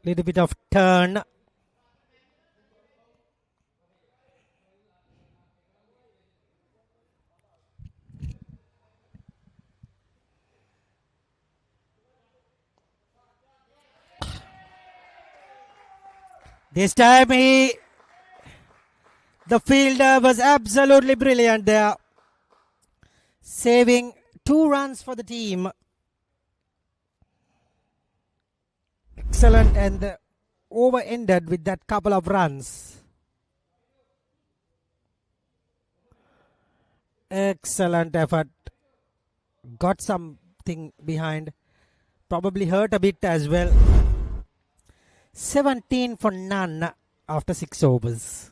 Little bit of turn. This time the fielder was absolutely brilliant there, saving 2 runs for the team. Excellent, and the over ended with that couple of runs. Excellent effort. Got something behind. Probably hurt a bit as well. 17 for none after 6 overs.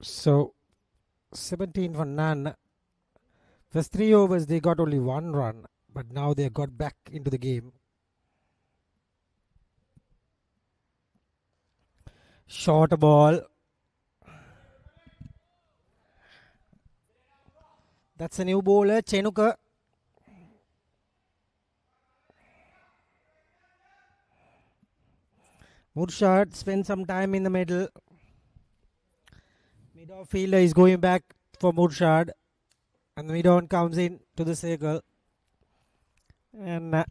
So 17 for none. First 3 overs they got only 1 run, but now they got back into the game. Short ball. That's a new bowler, Chenuka. Murshad spent some time in the middle. Mid-off fielder is going back for Murshad. And the mid-on comes in to the circle. And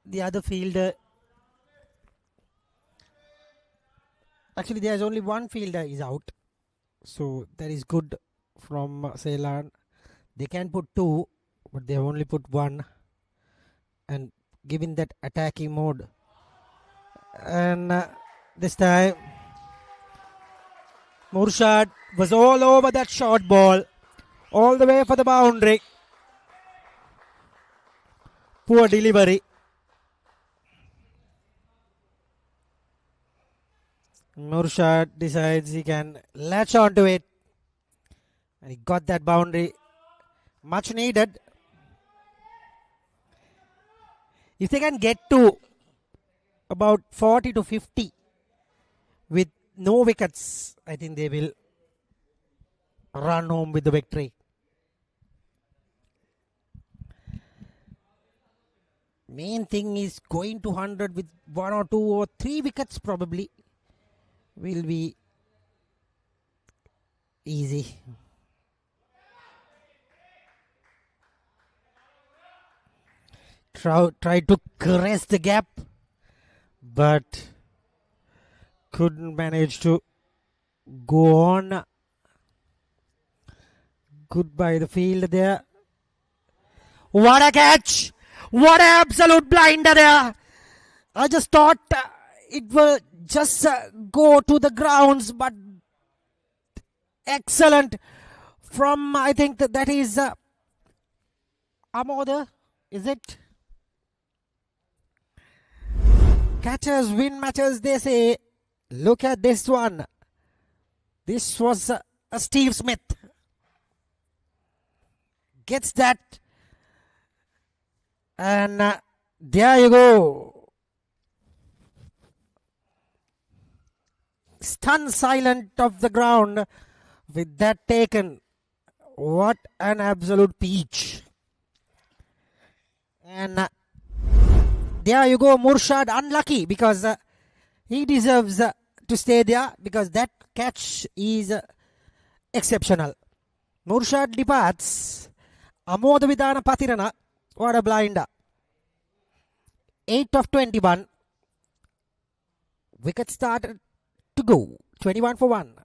the other fielder. Actually, there's only one fielder is out. So that is good from Seylan. They can put 2, but they have only put 1. And given that attacking mode. And this time, Murshad was all over that short ball. All the way for the boundary. Poor delivery. Murshad decides he can latch onto it. And he got that boundary. Much needed. If they can get to about 40 to 50 with no wickets, I think they will run home with the victory. Main thing is going to 100 with 1 or 2 or 3 wickets probably will be easy. Try to caress the gap, but couldn't manage to go on. Goodbye the field there. What a catch! What an absolute blinder there! I just thought it will just go to the grounds, but excellent from, I think that is Amoda, is it? Catchers win matches, they say. Look at this one. This was a Steve Smith. Gets that. And there you go. Stunned silent of the ground with that taken. What an absolute peach. And there you go, Murshad unlucky because he deserves to stay there because that catch is exceptional. Murshad departs. Amoda Vidana Patirana. What a blinder. 8 of 21. Wicket started to go. 21 for 1.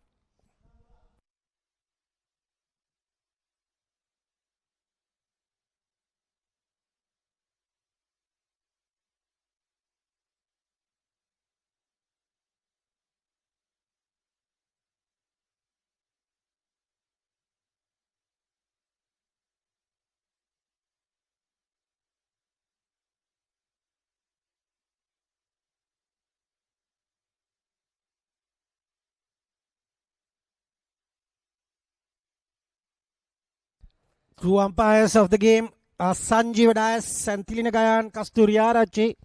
Two umpires of the game are Sanjeev Dias and Tilina Gayan Kasturiarachi.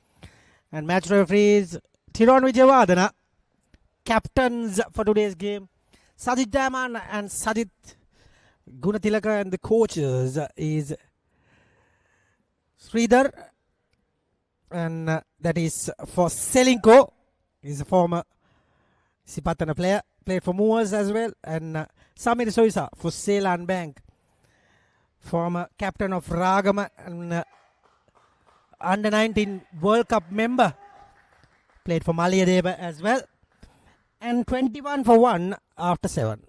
And match referees Tiron Vijayavardhana. Captains for today's game Sajid Daman and Sajid Gunatilaka. And the coaches is Sridhar. And that is for Ceylinco. He's a former Sipatana player. Played for Moors as well. And Samir Soisa for Seylan Bank. Former captain of Ragama and under 19 World Cup member. Played for Malayadeva as well. And 21 for 1 after 7.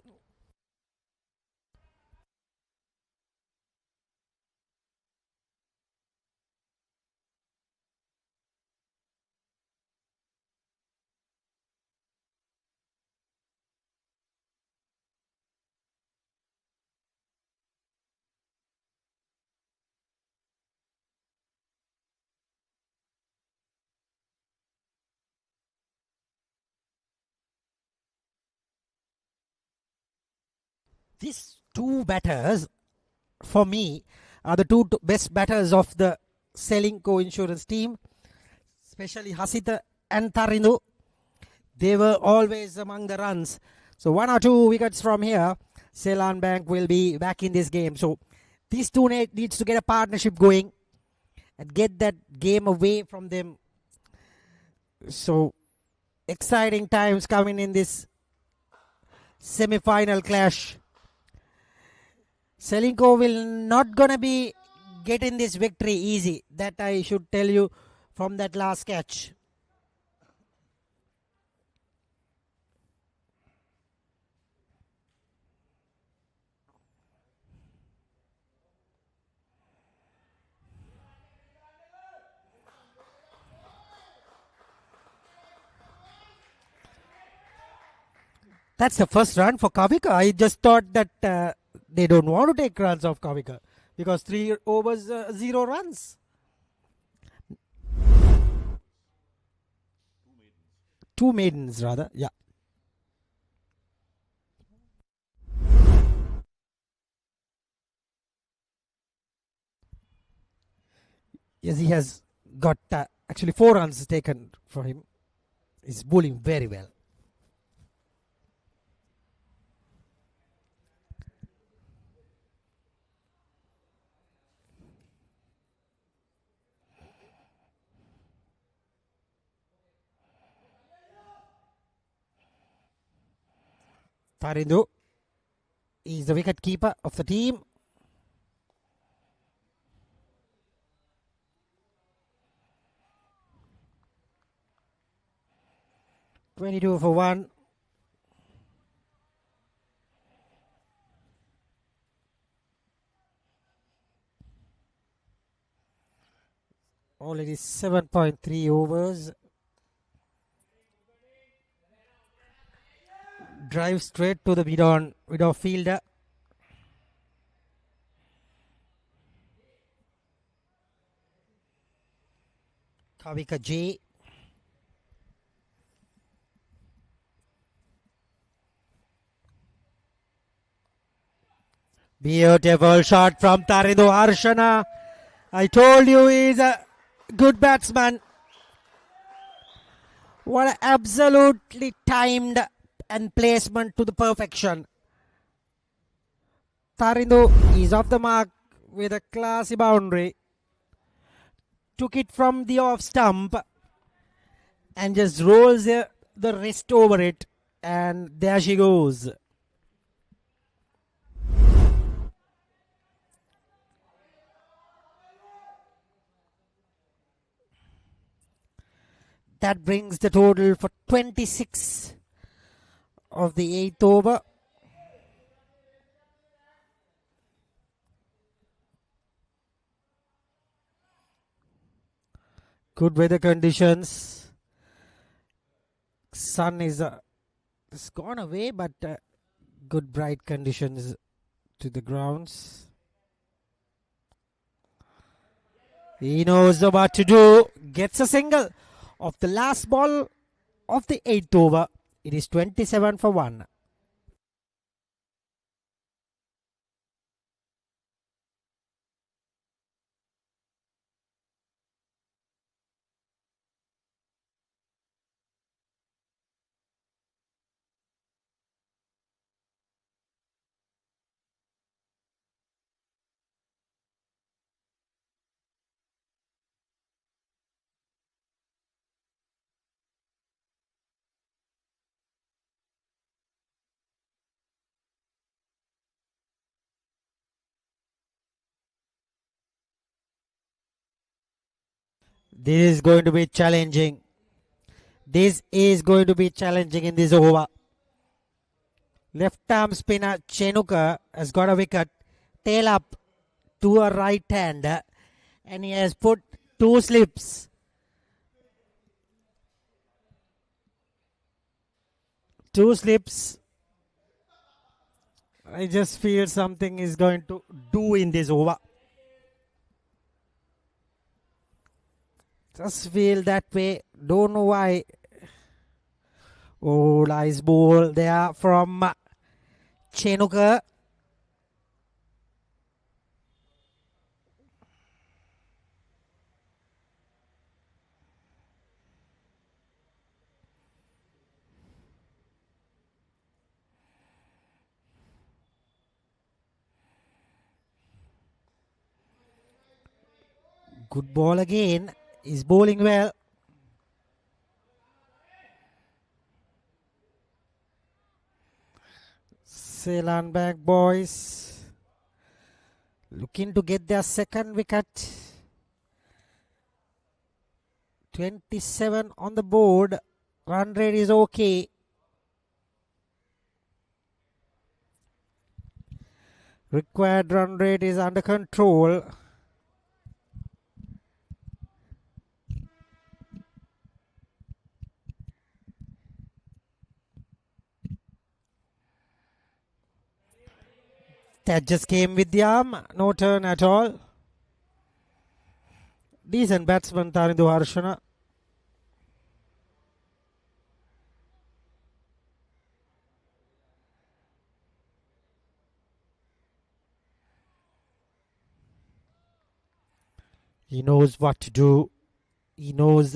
These two batters, for me, are the two best batters of the Ceylinco insurance team, especially Hasita and Tarindu. They were always among the runs. So 1 or 2 wickets from here, Seylan Bank will be back in this game. So these two needs to get a partnership going and get that game away from them. So exciting times coming in this semi-final clash. Ceylinco will not gonna be getting this victory easy. That I should tell you from that last catch. That's the first run for Kavika. I just thought that they don't want to take runs off Kavika because 3 overs, 0 runs. 2 maidens rather, yeah. Yes, he has got actually 4 runs taken for him. He's bowling very well. Tarindu is the wicket keeper of the team. "22 for 1. Already 7.3 overs. Drive straight to the mid-off fielder. Kavika J. Beautiful shot from Tarindu Harshana. I told you he's a good batsman. What an absolutely timed and placement to the perfection. Tarindu is off the mark with a classy boundary. Took it from the off stump and just rolls the wrist over it, and there she goes. That brings the total for 26 of the 8th over. Good weather conditions. Sun is it's gone away, but good bright conditions to the grounds. He knows what to do. Gets a single of the last ball of the 8th over. It is 27 for 1. This is going to be challenging. This is going to be challenging in this over. Left arm spinner Ceylinco has got a wicket. Tail up to a right hand. And he has put 2 slips. 2 slips. I just feel something is going to do in this over. Just feel that way. Don't know why. Oh, nice ball there from Ceylinco. Good ball again. He's bowling well. Seylan Bank boys looking to get their second wicket. 27 on the board. Run rate is okay. Required run rate is under control. That just came with the arm. No turn at all. Decent batsman Tarindu Harshana. He knows what to do. He knows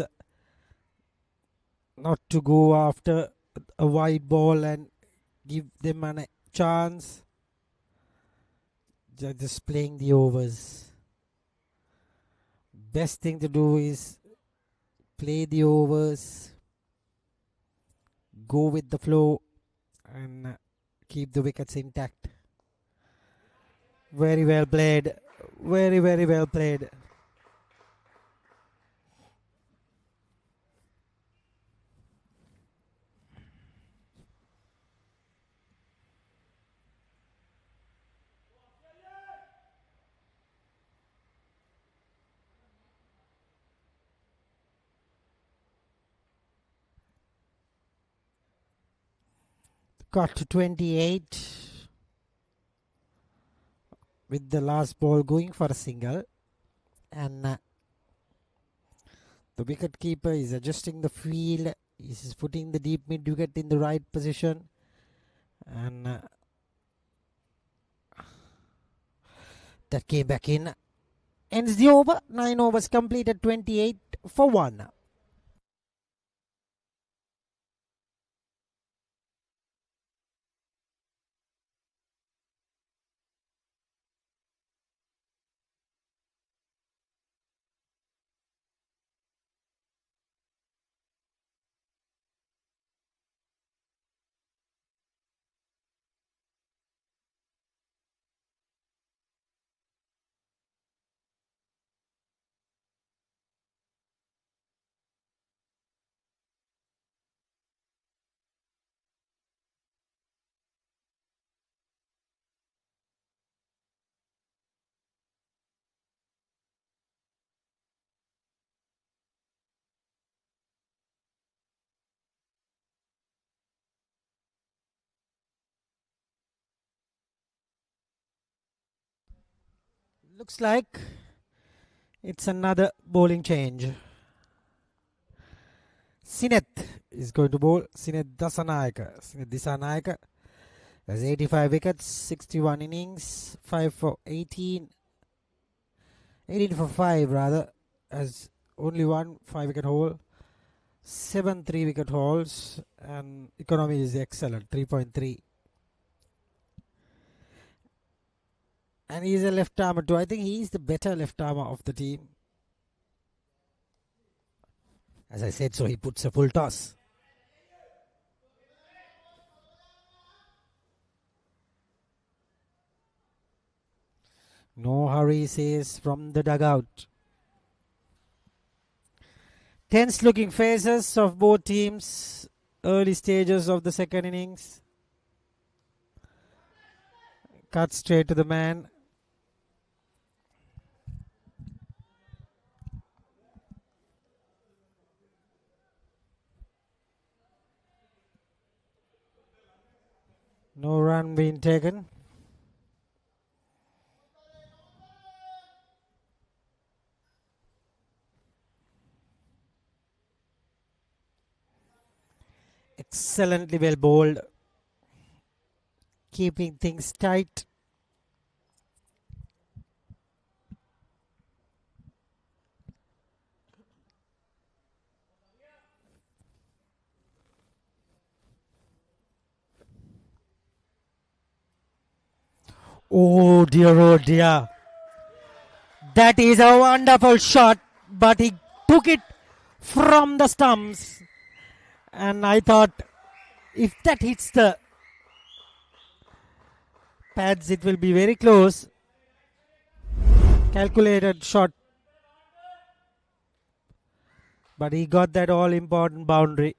not to go after a wide ball and give them a chance. Just playing the overs. Best thing to do is play the overs, go with the flow, and keep the wickets intact. Very well played. Very, very well played. Got to 28 with the last ball going for a single, and the wicket keeper is adjusting the field. He's putting the deep mid wicket in the right position, and that came back in. Ends the over. 9 overs completed, 28 for 1. Looks like it's another bowling change. Sineth is going to bowl. Sineth Disanayaka has 85 wickets, 61 innings, 5 for 18 for 5 rather, has only one 5-wicket haul, 7 3-wicket hauls, and economy is excellent, 3.3. And he's a left armer too. I think he's the better left armer of the team. As I said, so he puts a full toss. No hurry, says from the dugout. Tense looking faces of both teams. Early stages of the second innings. Cut straight to the man. No run being taken. Excellently well bowled. Keeping things tight. Oh dear. That is a wonderful shot, but he took it from the stumps. And I thought if that hits the pads, it will be very close. Calculated shot. But he got that all important boundary.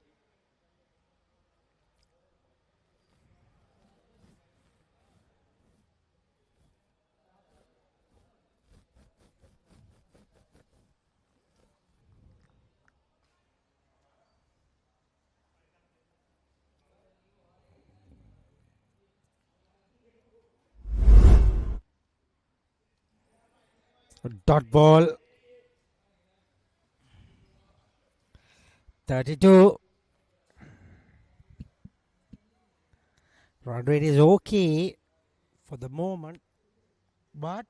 Dot ball. 32. Run rate is okay for the moment, but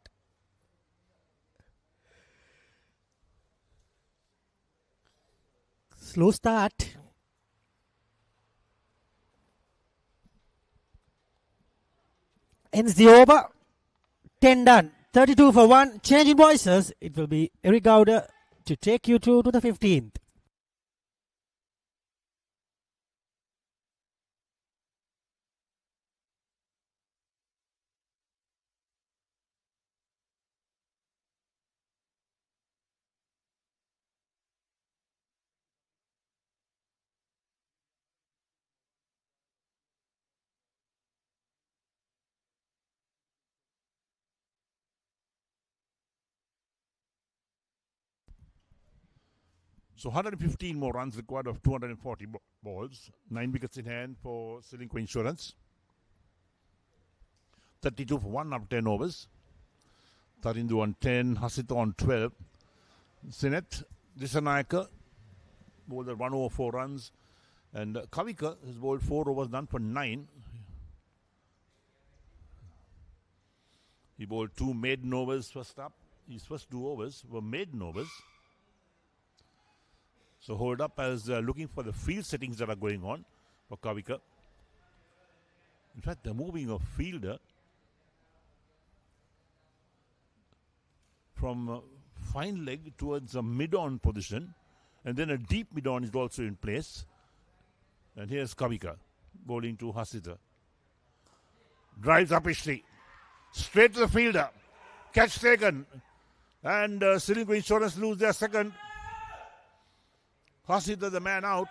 slow start. Ends the over. 10 done. 32 for 1. Change in voices. It will be Eric Gowder to take you through to the 15th. So 115 more runs required of 240 balls. 9 wickets in hand for Ceylinco Insurance. 32 for 1 after 10 overs. Tarindu on 10, Hasito on 12. Sinet, Disanayaka bowled at 1 over 4 runs. And Kavika has bowled 4 overs, done for 9. He bowled 2 maiden overs first up. His first 2 overs were maiden overs. So hold up as looking for the field settings that are going on for Kavika. In fact, they're moving a fielder from fine leg towards a mid-on position, and then a deep mid-on is also in place. And here's Kavika bowling to Hasita. Drives up Ishri. Straight to the fielder. Catch taken. And Ceylinco Insurance lose their second. Hasita the man out.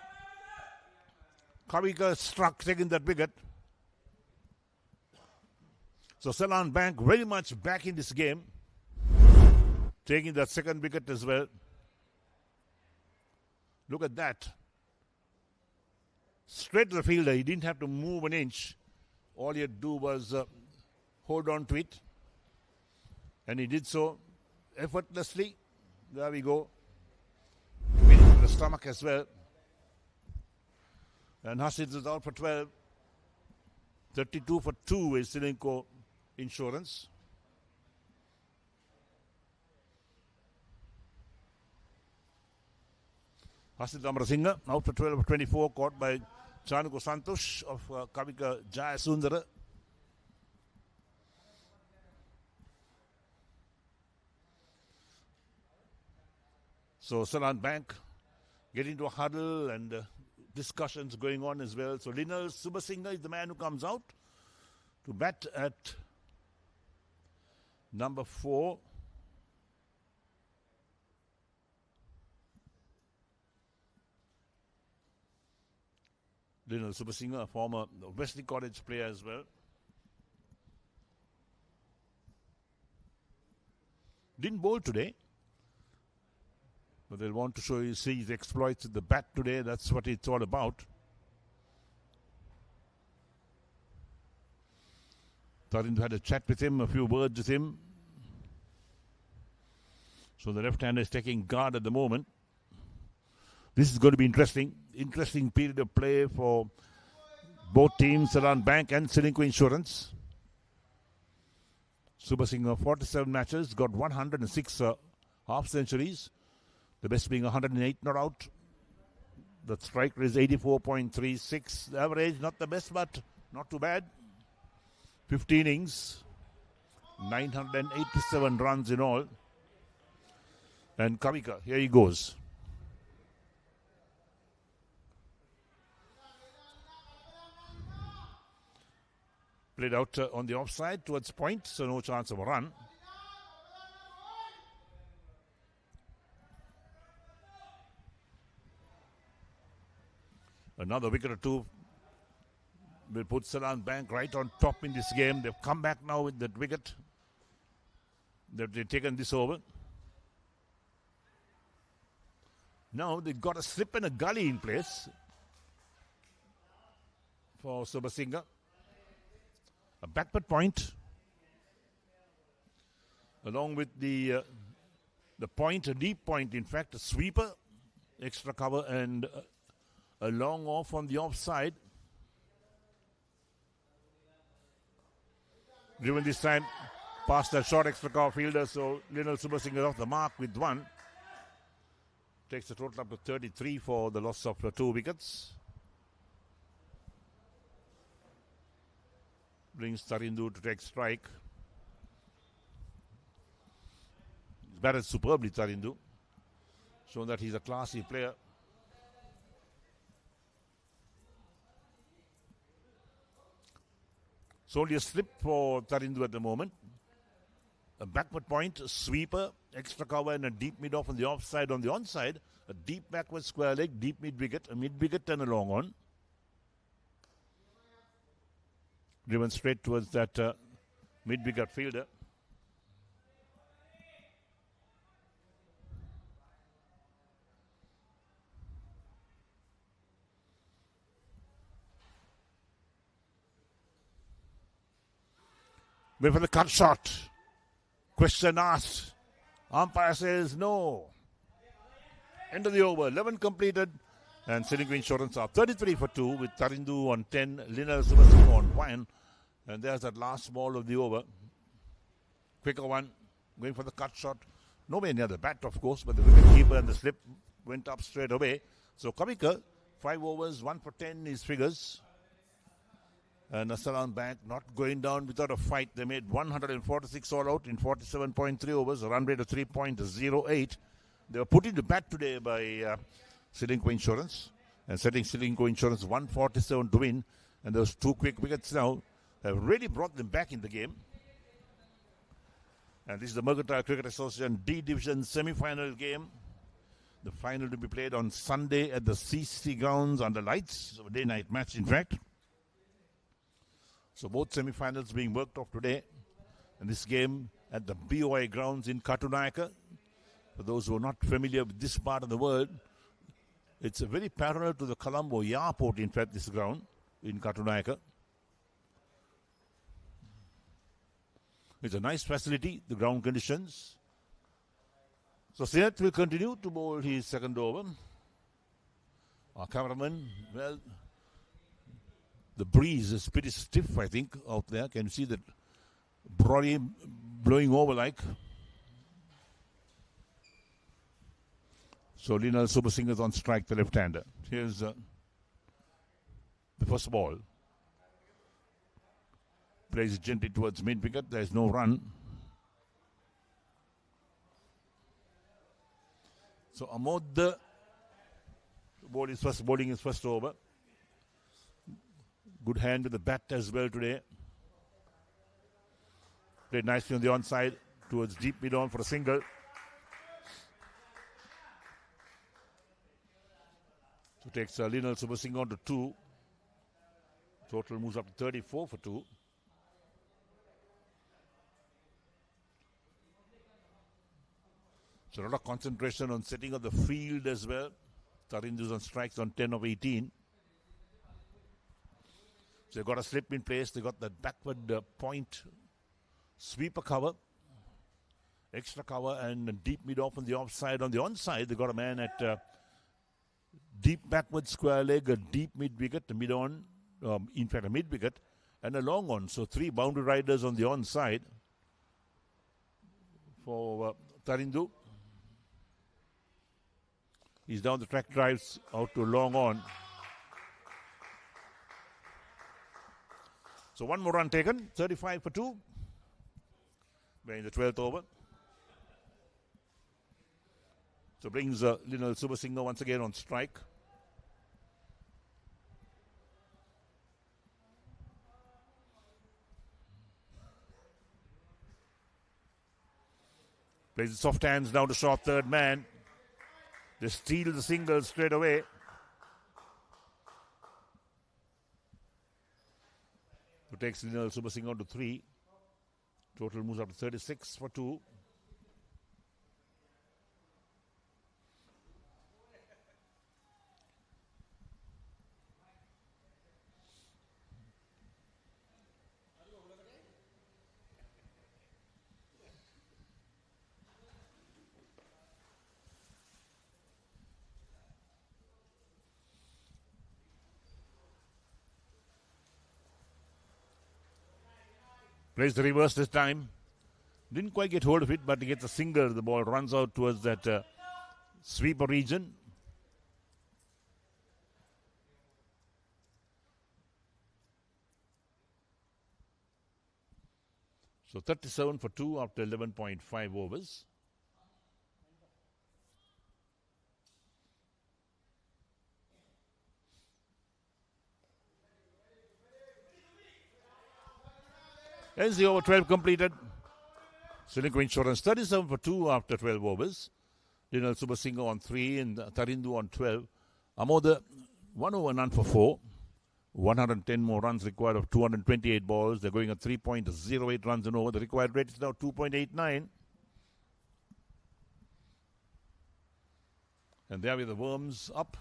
Kavika struck, taking that wicket. So Seylan Bank very much back in this game, taking that second wicket as well. Look at that. Straight to the fielder. He didn't have to move an inch. All he had to do was hold on to it. And he did so effortlessly. There we go. The stomach as well. And Hasid is out for 12. 32 for 2 is Ceylinco Insurance. Hasid Amarasinghe out for 12 for 24, caught by Chanuko Santosh of Kavika Jayasundara. So Seylan Bank getting into a huddle and discussions going on as well. So Linal Subasinghe is the man who comes out to bat at number 4. Linal Subasinghe, a former Wesley College player as well. Didn't bowl today, but they'll want to show you, see his exploits with the bat today. That's what it's all about. Tarindu had a chat with him, a few words with him. So the left-hander is taking guard at the moment. This is going to be interesting. Interesting period of play for both teams, Seylan Bank and Ceylinco Insurance. Subasinghe, 47 matches, got 106 half centuries. The best being 108 not out. The strike rate is 84.36. The average, not the best, but not too bad. 15 innings, 987 runs in all. And Kavika, here he goes. Played out on the offside towards point, so no chance of a run. Another wicket or two will put Seylan Bank right on top in this game. They've come back now with that wicket. They've taken this over. Now they've got a slip and a gully in place for Subasinghe. A backward point, along with the point, a deep point, in fact, a sweeper, extra cover, and a long off on the offside. Driven this time past that short extra cover fielder, so Lionel Subasinghe is off the mark with one. Takes the total up to 33 for the loss of 2 wickets. Brings Tarindu to take strike. He's batted superbly, Tarindu. Shown that he's a classy player. It's only a slip for Tarindu at the moment. A backward point, a sweeper, extra cover, and a deep mid off on the offside. On the onside, a deep backward square leg, deep mid wicket, a mid wicket, and a long on. Driven straight towards that mid wicket fielder. Wait for the cut shot. Question asked. Umpire says no. End of the over. 11 completed. And Ceylinco Insurance are 33 for 2 with Tarindu on 10, Lionel Subasinghe on 1. And there's that last ball of the over. Quicker one. Going for the cut shot. Nowhere near the bat, of course, but the wicket keeper and the slip went up straight away. So Kavika, 5 overs, 1 for 10 is figures. And Seylan Bank not going down without a fight. They made 146 all out in 47.3 overs, a run rate of 3.08. They were put into bat today by Ceylinco Insurance and setting Ceylinco Insurance 147 to win. And those 2 quick wickets now have really brought them back in the game. And this is the Mercantile Cricket Association D Division semi-final game. The final to be played on Sunday at the CC grounds under lights. So a day-night match, in fact. So both semi-finals being worked off today. And this game at the BOI grounds in Katunayaka. For those who are not familiar with this part of the world, it's a very parallel to the Colombo Airport, in fact, this ground in Katunayaka. It's a nice facility, the ground conditions. So Seth will continue to bowl his second over. Our cameraman, well, the breeze is pretty stiff, I think, out there. Can you see that brody blowing over like? So Lionel Subasinghe is on strike, the left-hander. Here's the first ball. Plays gently towards mid-wicket. There is no run. So Amod bowling his first over. Good hand with the bat as well today. Played nicely on the onside towards deep mid-on for a single. So takes Lionel Subasinghe on to 2. Total moves up to 34 for 2. So a lot of concentration on setting of the field as well. Tarindu's on strikes on 10 of 18. So they've got a slip in place. They got that backward point sweeper cover, extra cover, and a deep mid off on the offside. On the onside, they got a man at deep backward square leg, a deep mid wicket, a mid on, in fact a mid wicket, and a long on. So 3 boundary riders on the onside for Tarindu. He's down the track, drives out to long on. So 1 more run taken, 35 for 2. We're in the 12th over. So brings Lionel Subasinghe once again on strike. Plays the soft hands down to short third man. They steal the single straight away. takes Lionel Subasinghe to 3. Total moves up to 36 for 2. Plays the reverse this time. Didn't quite get hold of it, but he gets a single. The ball runs out towards that sweeper region. So 37 for 2 after 11.5 overs. Ends the over 12 completed. Ceylinco Insurance 37 for 2 after 12 overs. Lionel Subasinghe on 3 and Tarindu on 12. Amoda 1 over none for 4. 110 more runs required of 228 balls. They're going at 3.08 runs an over. The required rate is now 2.89. And there with the worms up.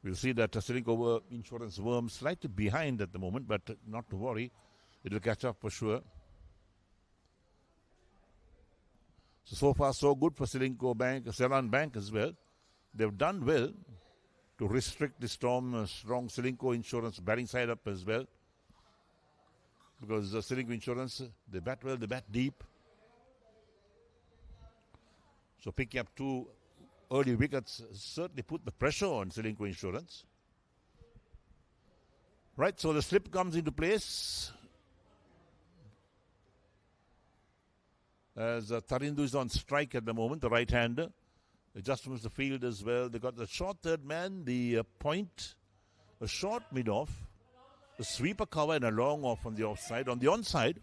We'll see that Ceylinco Insurance worms slightly behind at the moment, but not to worry. It will catch up for sure. So far, so good for Seylan Bank as well. They've done well to restrict the strong Ceylinco Insurance batting side up as well. Because Ceylinco Insurance, they bat well, they bat deep. So picking up 2 early wickets certainly put the pressure on Ceylinco Insurance. Right, so the slip comes into place. As Tarindu is on strike at the moment, the right-hander. Adjustments the field as well. They got the short third man, the point, a short mid-off, a sweeper cover and a long off on the offside. On the onside,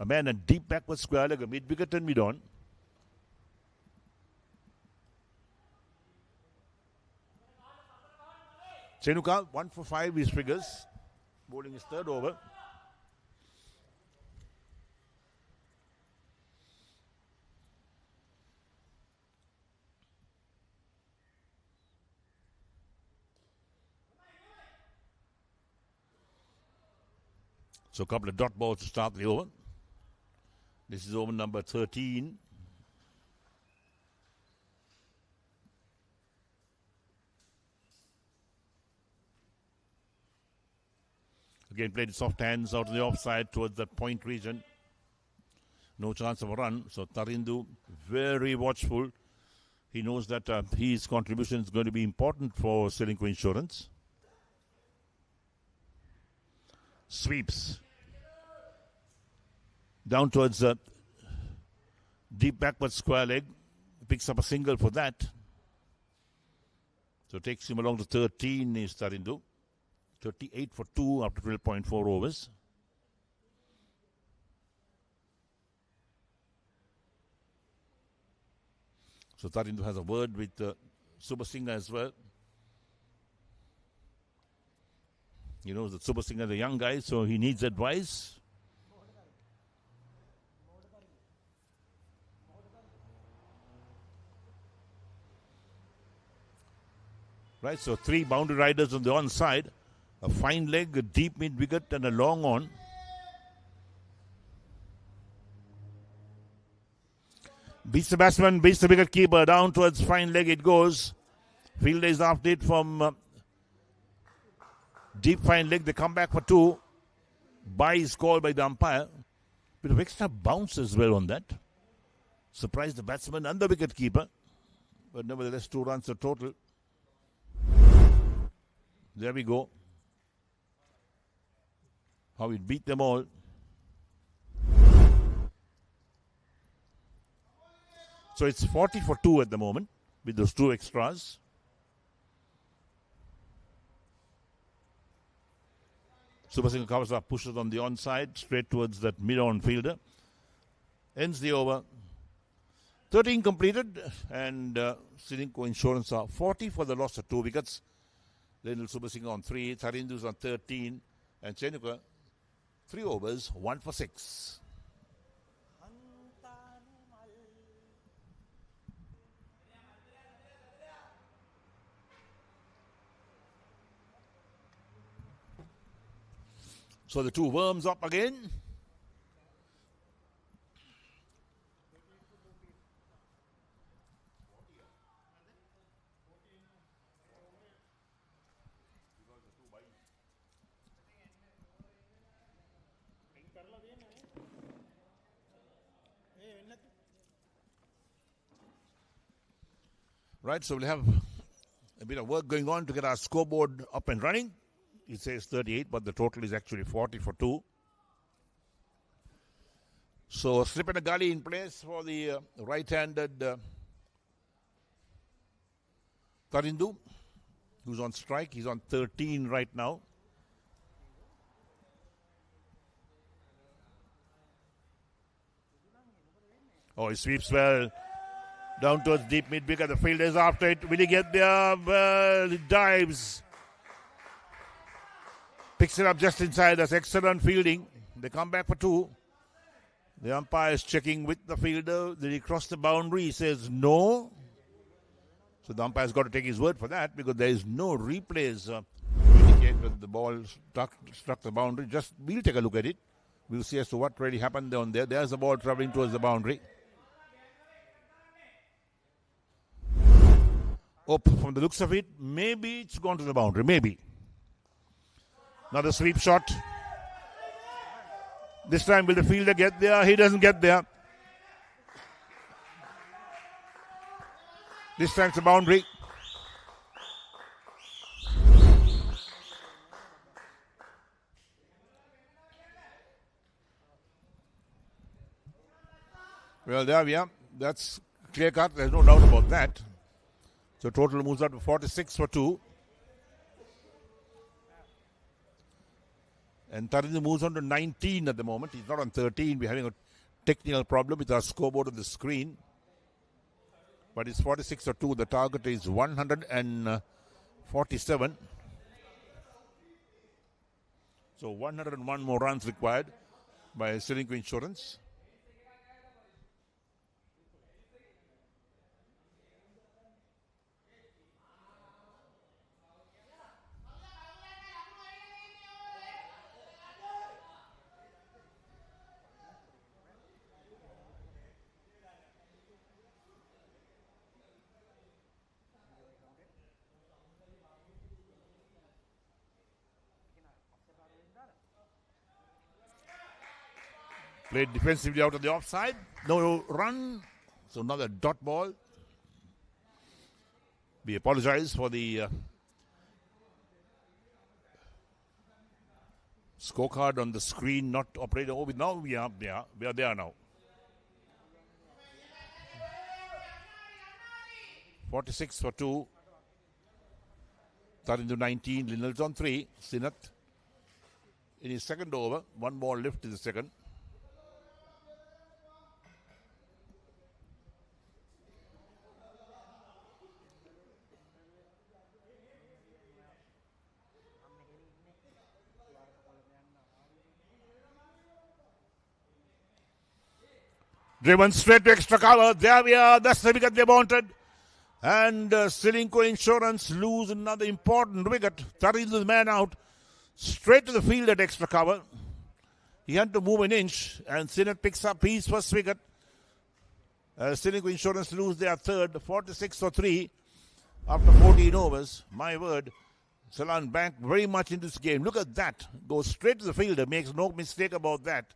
a man and deep backward square leg, a mid-wicket and mid-on. Chenuka, 1 for 5 his figures. Bowling his third over. So a couple of dot balls to start the over. This is over number 13. Again, played soft hands out of the offside towards that point region. No chance of a run. So Tarindu, very watchful. He knows that his contribution is going to be important for Ceylinco Insurance. Sweeps. Down towards deep backward square leg. Picks up a single for that. So takes him along to 13 is Tarindu. 38 for 2 after 12.4 overs. So Tarindu has a word with Subasinghe as well. He knows that Subasinghe is a young guy, so he needs advice. Right, so 3 boundary riders on the onside. A fine leg, a deep mid-wicket and a long on. Beats the batsman, beats the wicket keeper. Down towards fine leg it goes. Fielder is after it from deep fine leg. They come back for 2. Bye is called by the umpire. Bit of extra bounce as well on that. Surprised the batsman and the wicket keeper. But nevertheless 2 runs a total. There we go. How it beat them all. So it's 40 for 2 at the moment with those 2 extras. Subasinghe covers up, pushes on the onside, straight towards that mid-on fielder. Ends the over. 13 completed, and Ceylinco Insurance are 40 for the loss of 2 wickets. Lionel Subasinghe on 3, Tarindu's on 13. And Ceylinco, 3 overs, 1 for 6. So the 2 worms up again. Right, so we'll have a bit of work going on to get our scoreboard up and running. It says 38, but the total is actually 40 for 2. So a slip and a gully in place for the right-handed Tarindu, who's on strike. He's on 13 right now. Oh, he sweeps well. Down towards deep mid-wicket. The fielder is after it. Will he get there? Well, he dives. Picks it up just inside. That's excellent fielding. They come back for 2. The umpire is checking with the fielder. Did he cross the boundary? He says no. So the umpire's got to take his word for that because there is no replays to indicate whether the ball struck the boundary. We'll take a look at it. We'll see as to what really happened down there. There's the ball traveling towards the boundary. Oh, from the looks of it, maybe it's gone to the boundary. Maybe. Another sweep shot. This time, will the fielder get there? He doesn't get there. This time it's a boundary. Well, there we are. That's clear cut. There's no doubt about that. So total moves up to 46 for 2. And Tarindu moves on to 19 at the moment. He's not on 13. We're having a technical problem with our scoreboard on the screen. But it's 46 for 2. The target is 147. So 101 more runs required by Ceylinco Insurance. Played defensively out of the offside. No run. So another dot ball. We apologize for the scorecard on the screen not operating. Oh, now we are there now. 46 for 2. Tarindu 19. Linel's on 3. Sinat in his second over. 1 ball left in the second. Driven straight to extra cover. There we are. That's the wicket they wanted. And Ceylinco Insurance lose another important wicket. Tarindu's man out. Straight to the field at extra cover. He had to move an inch. And Sinat picks up his first wicket. Ceylinco Insurance lose their third. 46 for 3 after 14 overs. My word. Seylan Bank very much in this game. Look at that. Goes straight to the fielder. Makes no mistake about that.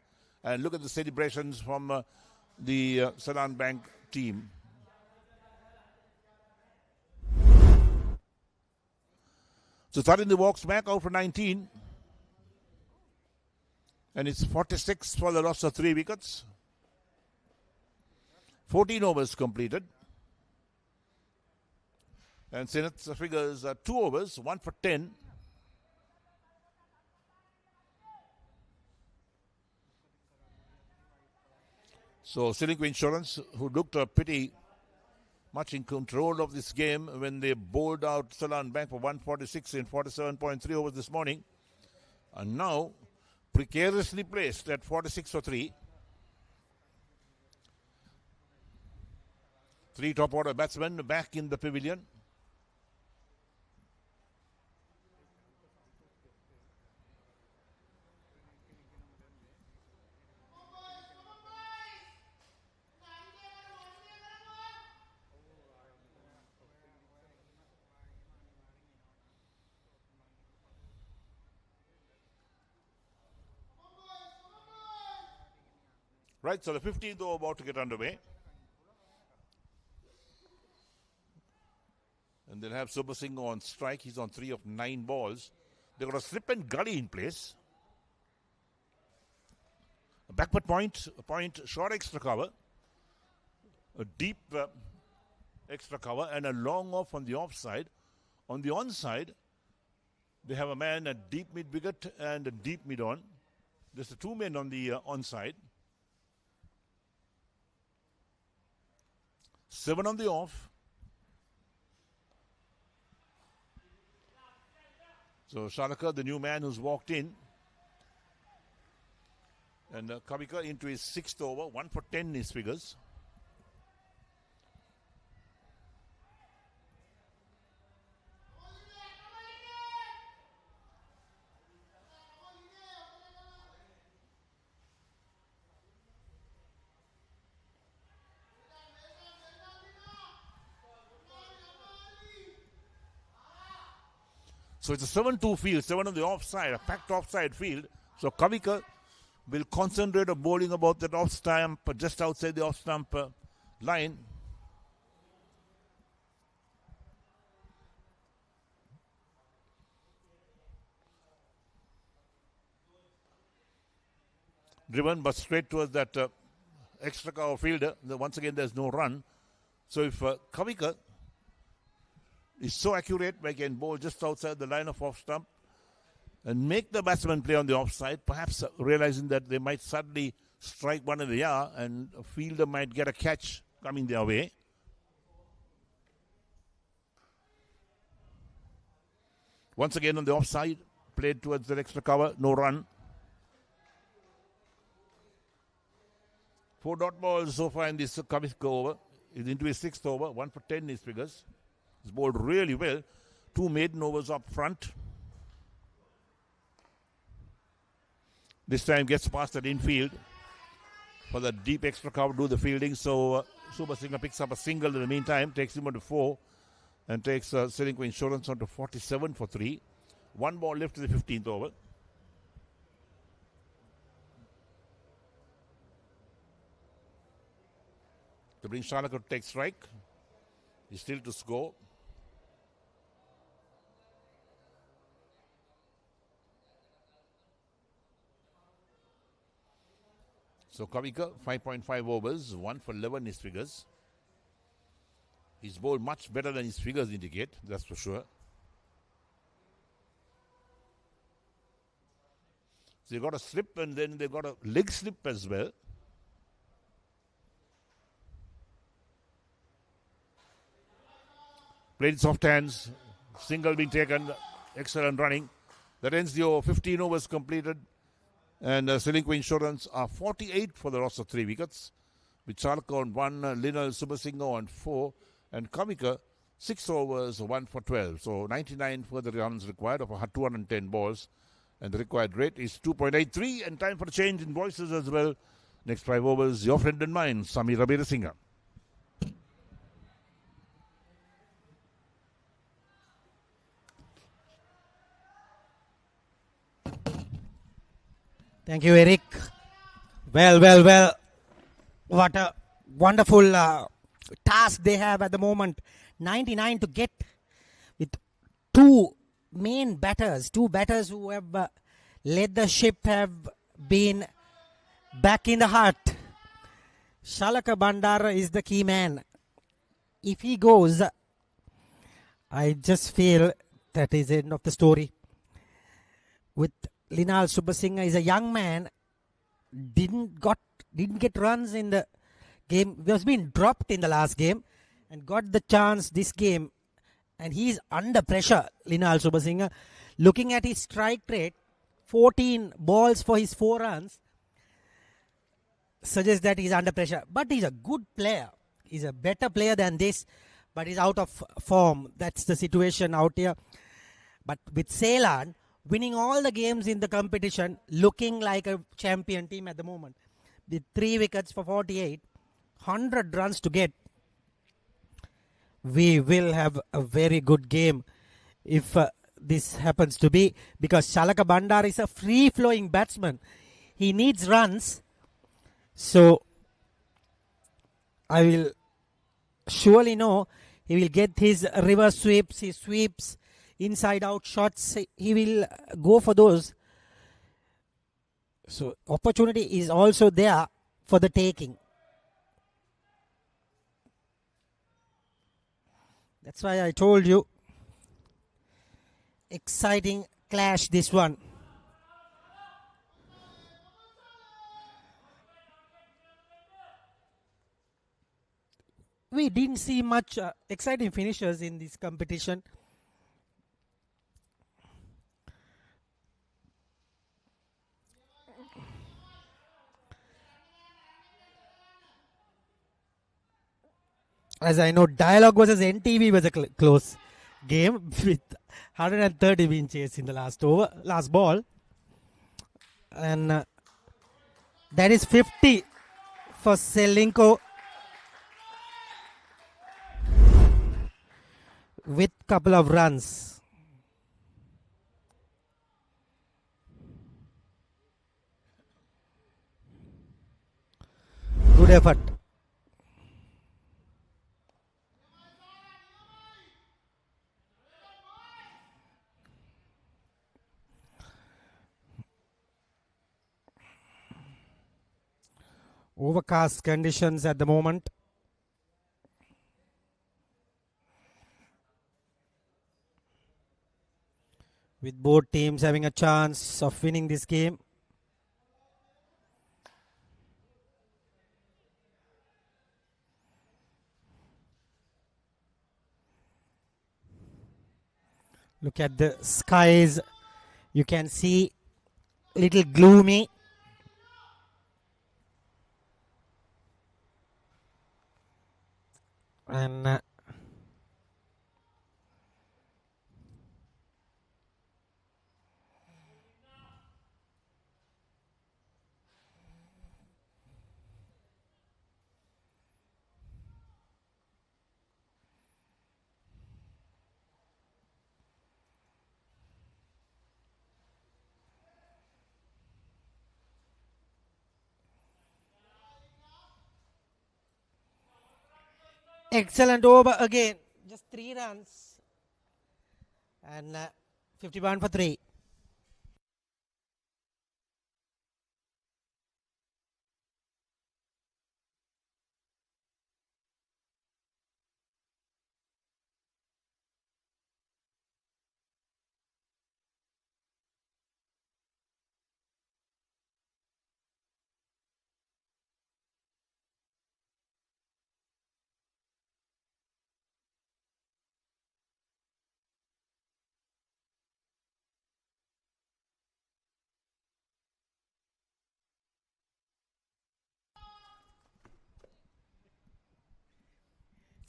And look at the celebrations from the Seylan Bank team. So Tarindu walks back out for 19. And it's 46 for the loss of 3 wickets. 14 overs completed. And Sinat's figures are 2 overs, 1 for 10. So Ceylinco Insurance, who looked pretty much in control of this game when they bowled out Seylan Bank for 146 in 47.3 overs this morning. And now, precariously placed at 46 for 3. 3 top order batsmen back in the pavilion. Right, so the 15th over about to get underway. And they'll have Super Singh on strike. He's on 3 of 9 balls. They've got a slip and gully in place. A backward point, short extra cover. A deep extra cover and a long off on the offside. On the onside, they have a man at deep mid wicket and a deep mid on. There's the 2 men on the onside. 7 on the off. So Shalaka, the new man who's walked in. And Kavika into his 6th over, 1 for 10 his figures. So it's a 7-2 field, 7 on the offside, a packed offside field. So Kavika will concentrate on bowling about that off stump, just outside the off stump line. Driven but straight towards that extra cover fielder. Once again, there's no run. So if Kavika is so accurate, we can bowl just outside the line of off stump and make the batsman play on the offside, perhaps realizing that they might suddenly strike one in the air and a fielder might get a catch coming their way. Once again on the offside, played towards the extra cover, no run. 4 dot balls so far in this Kavika over. He's into his 6th over, 1 for 10 his figures. He's bowled really well. 2 maiden overs up front. This time gets past that infield for the deep extra cover, do the fielding. So Super Singh picks up a single in the meantime, takes him on to 4 and takes Ceylinco Insurance on to 47 for 3. 1 ball left to the 15th over. To bring Shalaka to take strike. He's still to score. So Kavika, 5.5 overs, 1 for 11 his figures. He's bowled much better than his figures indicate, that's for sure. So they got a slip and then they got a leg slip as well. Played soft hands, single being taken, excellent running. That ends the over, 15 overs completed. And Ceylinco Insurance are 48 for the loss of 3 wickets. With Chalka on 1, Linal Subasinghe on 4, and Kavika 6 overs, 1 for 12. So 99 further runs required of 210 balls. And the required rate is 2.83. And time for a change in voices as well. Next 5 overs, your friend and mine, Samira Veerasinha. Thank you, Eric. Well. What a wonderful task they have at the moment. 99 to get with 2 main batters. 2 batters who have led the ship have been back in the heart. Shalaka Bandara is the key man. If he goes, I just feel that is the end of the story. With Linal Subasinghe is a young man, didn't get runs in the game. He was being dropped in the last game and got the chance this game, and he is under pressure. Linal Subasinghe, looking at his strike rate, 14 balls for his 4 runs suggests that he's under pressure. But he's a good player. He's a better player than this, but he's out of form. That's the situation out here. But with Seylan winning all the games in the competition, looking like a champion team at the moment, with 3 wickets for 48, 100 runs to get, we will have a very good game if this happens to be, because Shalaka Bandar is a free-flowing batsman. He needs runs. So I will surely know he will get his reverse sweeps, his sweeps, inside-out shots. He will go for those. So opportunity is also there for the taking. That's why I told you, exciting clash this one. We didn't see much exciting finishes in this competition. As I know, Dialogue versus NTV was a close game with 130 being chased in the last ball. And that is 50 for Ceylinco with couple of runs. Good effort. Overcast conditions at the moment. With both teams having a chance of winning this game. Look at the skies. You can see a little gloomy. And excellent over again. Just 3 runs. And 51 for 3.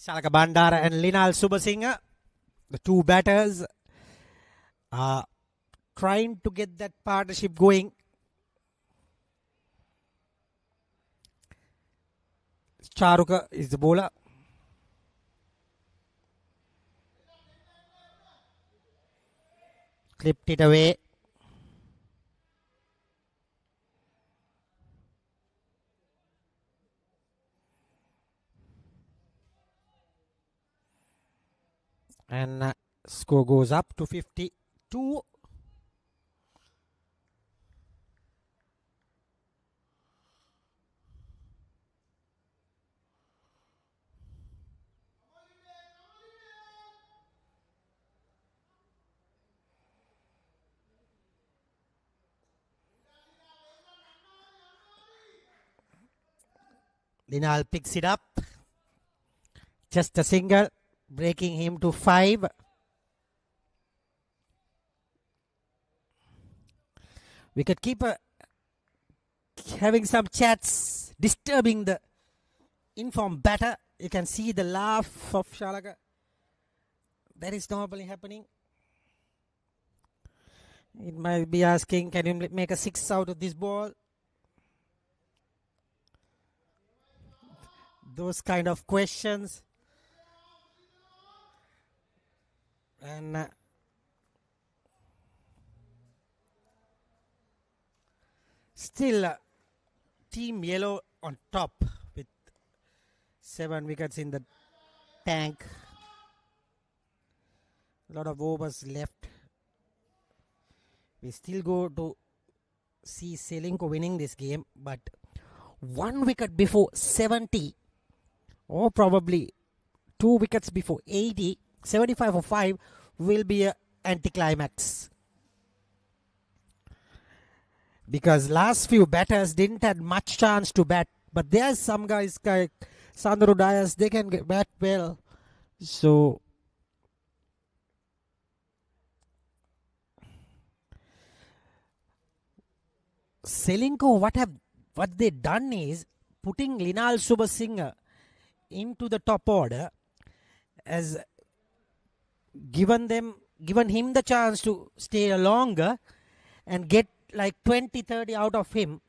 Shalaka Bandara and Linal Subasinghe, the 2 batters, are trying to get that partnership going. Charuka is the bowler. Clipped it away. And score goes up to 52. Linal picks it up. Just a single, breaking him to 5. Wicketkeeper having some chats, disturbing the informed batter. You can see the laugh of Shalaka. That is normally happening. It might be asking, can you make a 6 out of this ball? Those kind of questions. And still Team Yellow on top with 7 wickets in the tank. A lot of overs left. We still go to see Ceylinco winning this game, but 1 wicket before 70, or probably 2 wickets before 80, 75 for 5 will be an anticlimax. Because last few batters didn't have much chance to bat, but there's some guys like Sandro Dias, they can bat well. So Ceylinco, what they done is putting Linal Subasinghe into the top order has given him the chance to stay longer and get like 20-30 out of him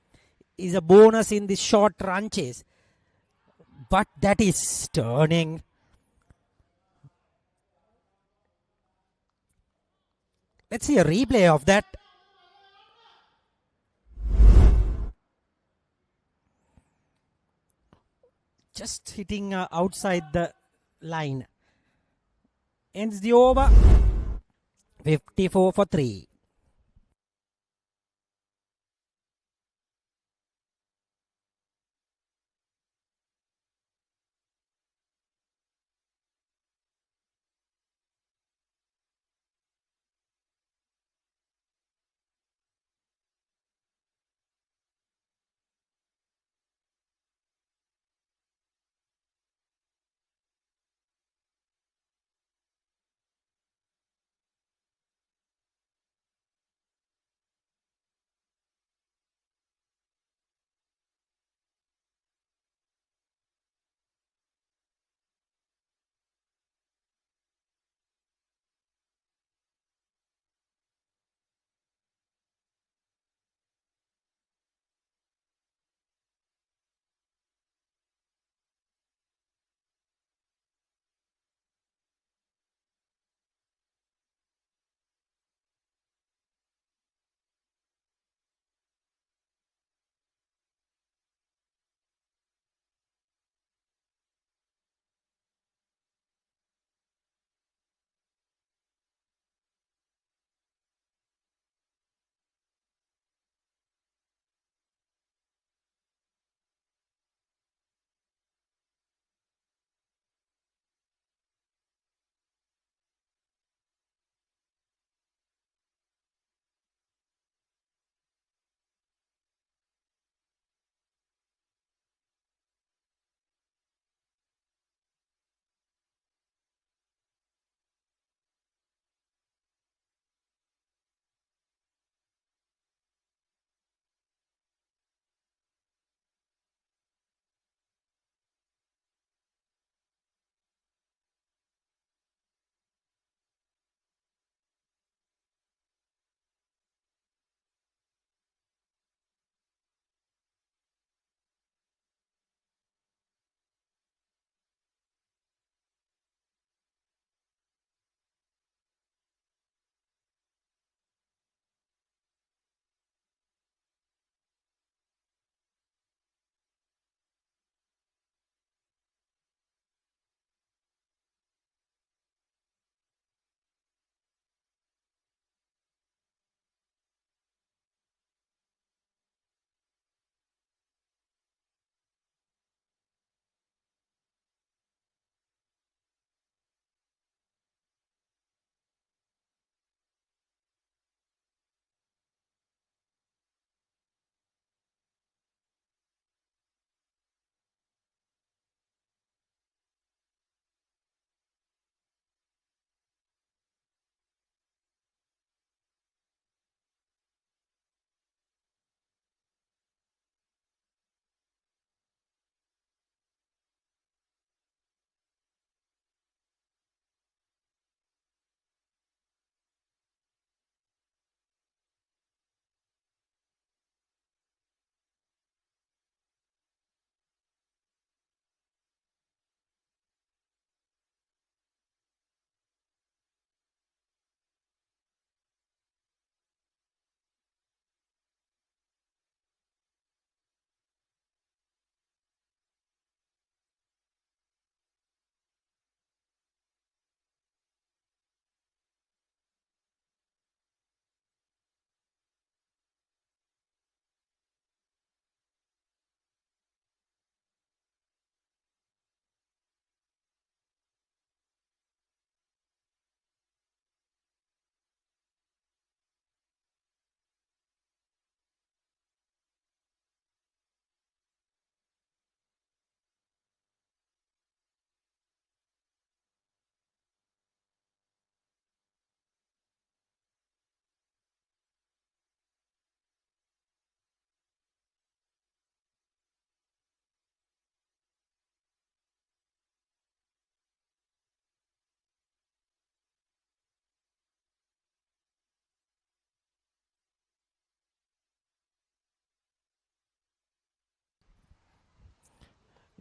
is a bonus in the short run chase. But that is turning. Let's see a replay of that. Just hitting outside the line. Ends the over. 54 for 3.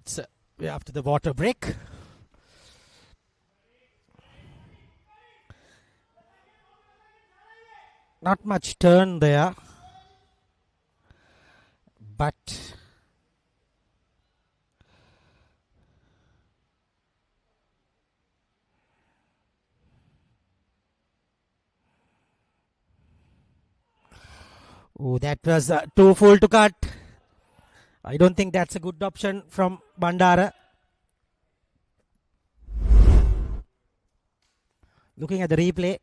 So we're after the water break. Not much turn there, but oh, that was too full to cut. I don't think that's a good option from Bandara. Looking at the replay,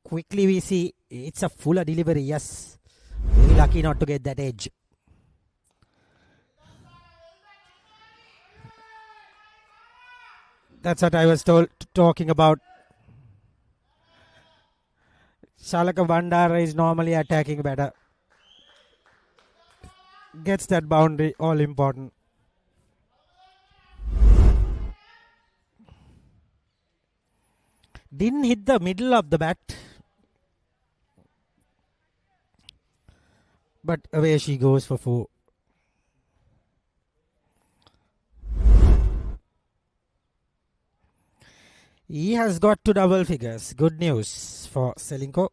quickly we see it's a fuller delivery. Yes, very lucky not to get that edge. That's what I was talking about. Shalaka Bandara is normally attacking better. Gets that boundary, all important. Didn't hit the middle of the bat, but away she goes for 4. He has got to double figures. Good news for Ceylinco.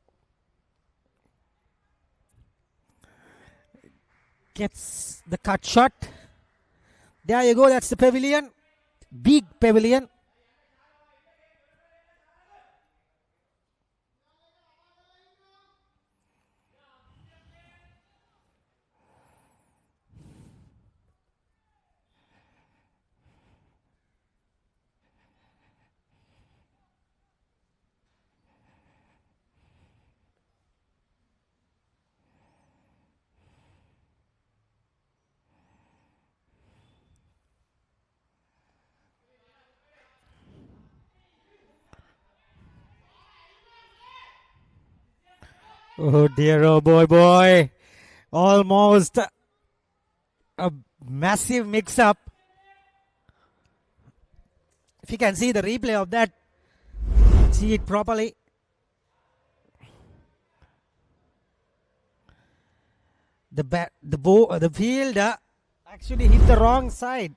Gets the cut shot. There you go. That's the pavilion. Big pavilion. Oh dear, oh boy. Almost a massive mix-up. If you can see the replay of that, see it properly. The fielder actually hit the wrong side.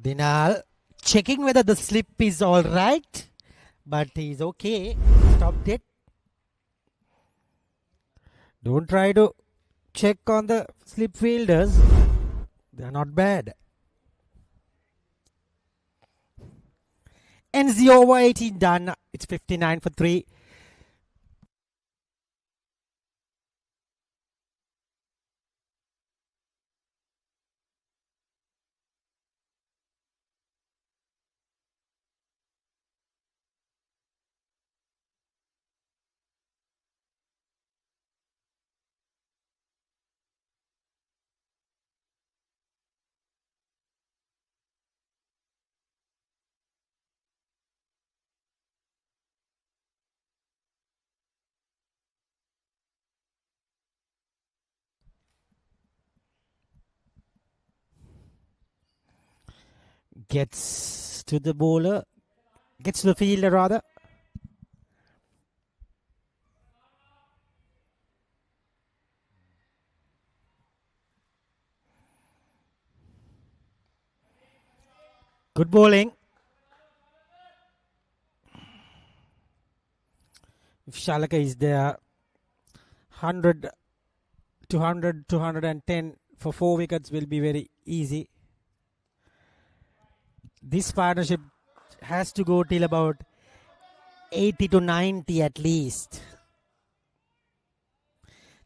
Dinal checking whether the slip is all right, but he's okay. Stopped it. Don't try to check on the slip fielders. They're not bad. Ends the over 18 done. It's 59 for 3. Gets to the bowler. Gets to the fielder rather. Good bowling. If Shalaka is there, 100, 200, 210 for 4 wickets will be very easy. This partnership has to go till about 80 to 90 at least.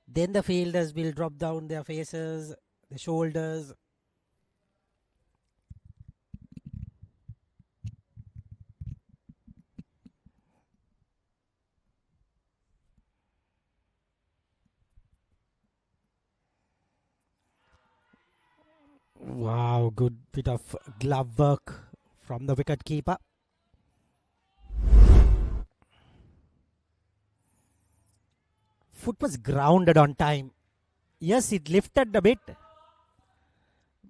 Then the fielders will drop down their faces, the shoulders. Wow, good bit of glove work from the wicket keeper. foot was grounded on time. Yes, it lifted a bit,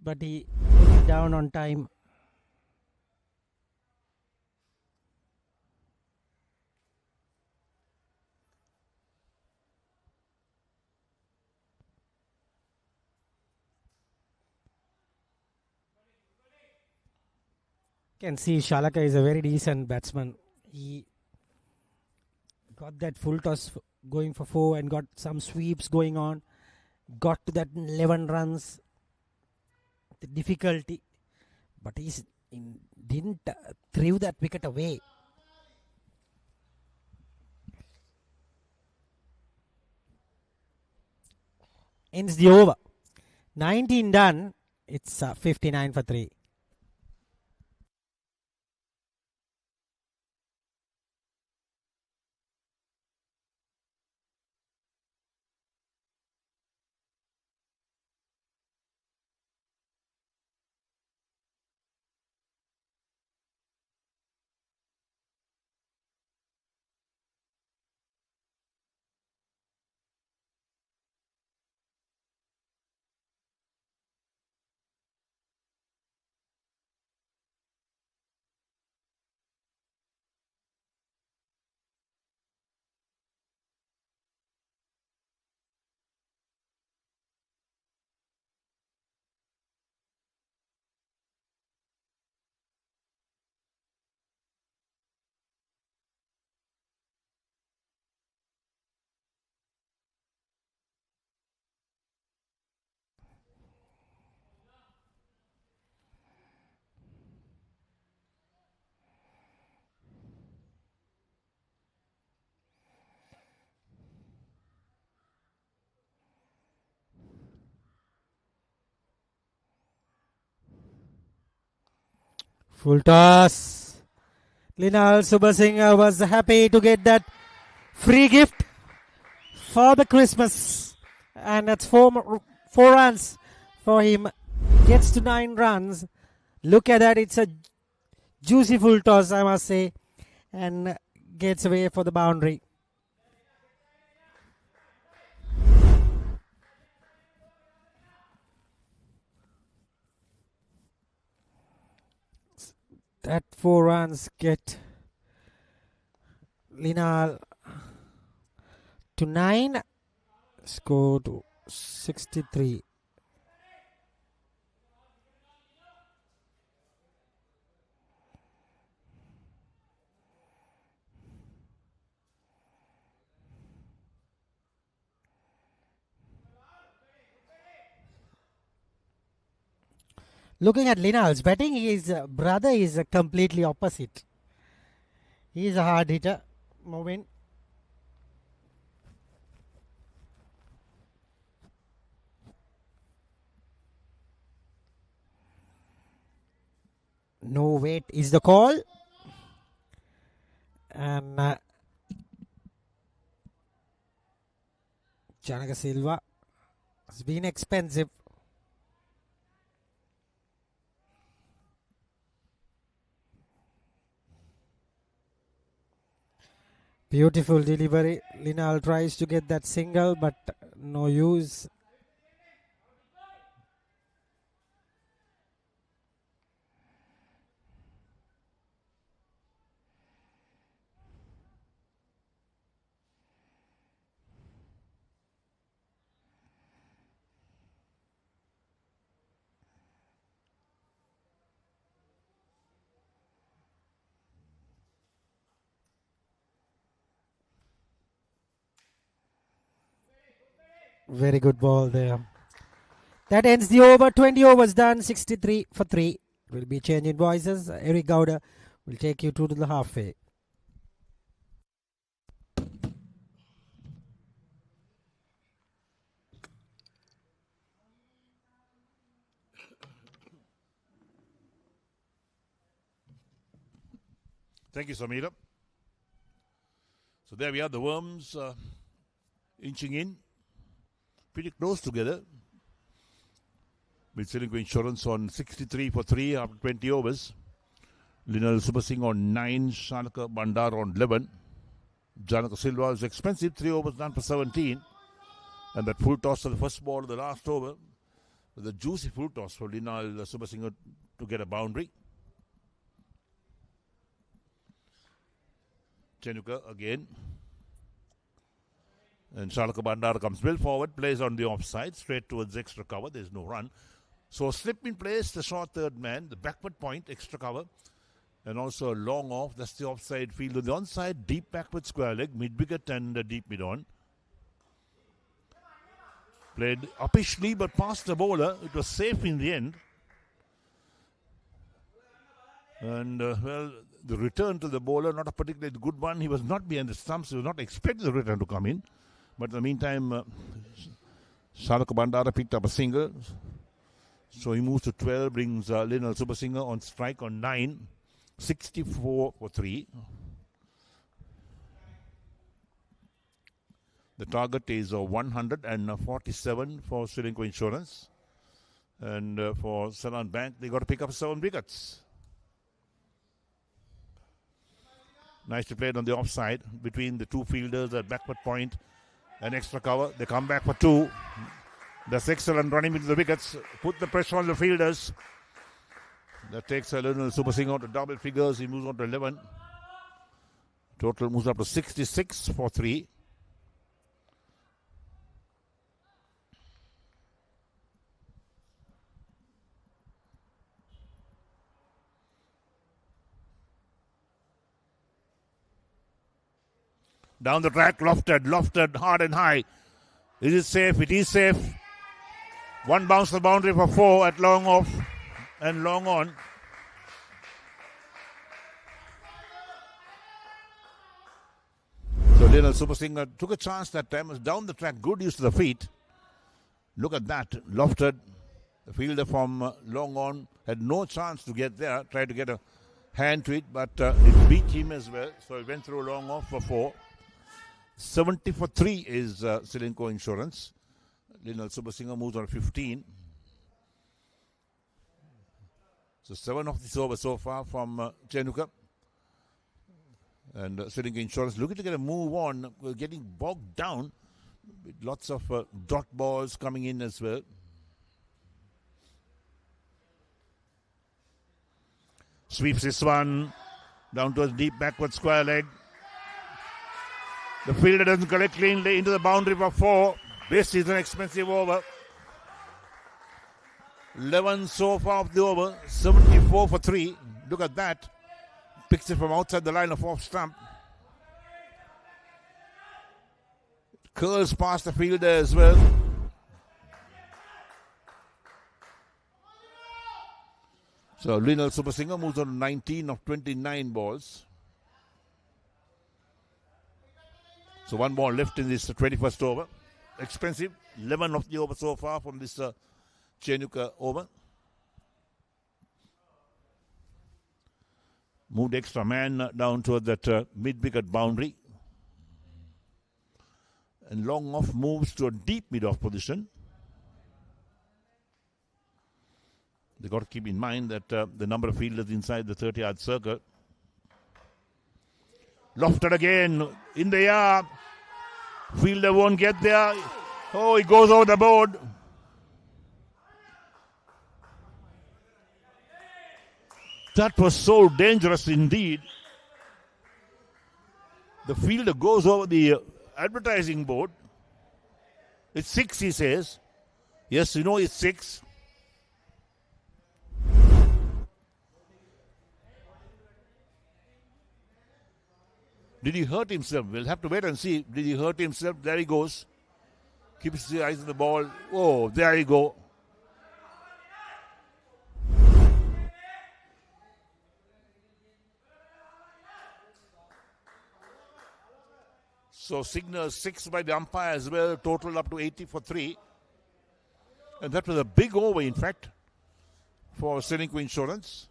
but he put it down on time. Can see Shalaka is a very decent batsman. He got that full toss going for 4 and got some sweeps going on. Got to that 11 runs. The difficulty, but he didn't throw that wicket away. Ends the over. 19 done. It's 59 for 3. Full toss. Linal Subasinghe was happy to get that free gift for the Christmas. And that's 4 runs for him. Gets to 9 runs. Look at that. It's a juicy full toss, I must say. And gets away for the boundary. That 4 runs get Linal to 9. Score to 63. Looking at Linal's batting, his brother is completely opposite. He is a hard hitter. Moving. No wait is the call. And Janaka Silva has been expensive. Beautiful delivery. Linal tries to get that single, but no use. Very good ball there. That ends the over. 20 overs done. 63 for 3. Will be changing voices. Eric Gowda will take you to the halfway. Thank you, Samira. So there we are, the Worms inching in. Pretty close together. With Ceylinco Insurance on 63 for 3 after 20 overs. Linal Subasinghe on 9. Shanaka Bandar on 11. Janaka Silva is expensive, 3 overs done for 17. And that full toss of the first ball of the last over, the juicy full toss for Linal Subasinghe to get a boundary. Chenuka again. And Shalaka Bandara comes well forward, plays on the offside, straight towards extra cover. There's no run. So slip in place, the short third man, the backward point, extra cover. And also a long off, that's the offside field. On the onside, deep backward square leg, mid-wicket and deep mid-on. Played uppishly but past the bowler. It was safe in the end. And, the return to the bowler, not a particularly good one. He was not behind the stumps. He was not expecting the return to come in. But in the meantime, Shalaka Bandara picked up a single. So he moves to 12, brings Linal Subasinghe on strike on 9. 64 for 3. The target is 147 for Ceylinco Insurance. And for Seylan Bank, they got to pick up 7 wickets. Nicely played on the offside between the two fielders at backward point and extra cover. They come back for 2. That's excellent running into the wickets. Put the pressure on the fielders. That takes Linal Subasinghe out to double figures. He moves on to 11. Total moves up to 66 for 3. Down the track, lofted hard and high. Is it safe? It is safe. One bounce the boundary for 4 at long off and long on. So Linal Subasinghe took a chance that time. Was down the track, good use to the feet. Look at that, lofted. The fielder from long on had no chance to get there. Tried to get a hand to it, but it beat him as well. So he went through long off for 4. 70 for 3 is Ceylinco Insurance. Linal Subasinghe moves on 15. So 7 of this over so far from Chenuka. And Ceylinco Insurance looking to get a move on. We're getting bogged down with lots of dot balls coming in as well. Sweeps this one down to a deep backward square leg. The fielder doesn't collect cleanly into the boundary for 4. This is an expensive over. 11 so far of the over. 74 for 3. Look at that. Picks it from outside the line of off stump. Curls past the fielder as well. So Linal Subasinghe moves on to 19 of 29 balls. So 1 ball left in this 21st over. Expensive. 11 of the over so far from this Chenuka over. Moved extra man down toward that mid-wicket boundary. And long off moves to a deep mid-off position. They've got to keep in mind that the number of fielders inside the 30-yard circle. Lofted again in the air. Fielder won't get there. Oh, he goes over the board. That was so dangerous indeed. The fielder goes over the advertising board. It's 6, he says. Yes, you know it's 6. Did he hurt himself? We'll have to wait and see. Did he hurt himself? There he goes. Keeps his eyes on the ball. Oh, there you go. So signal 6 by the umpire as well. Total up to 80 for 3. And that was a big over, in fact, for Ceylinco Insurance.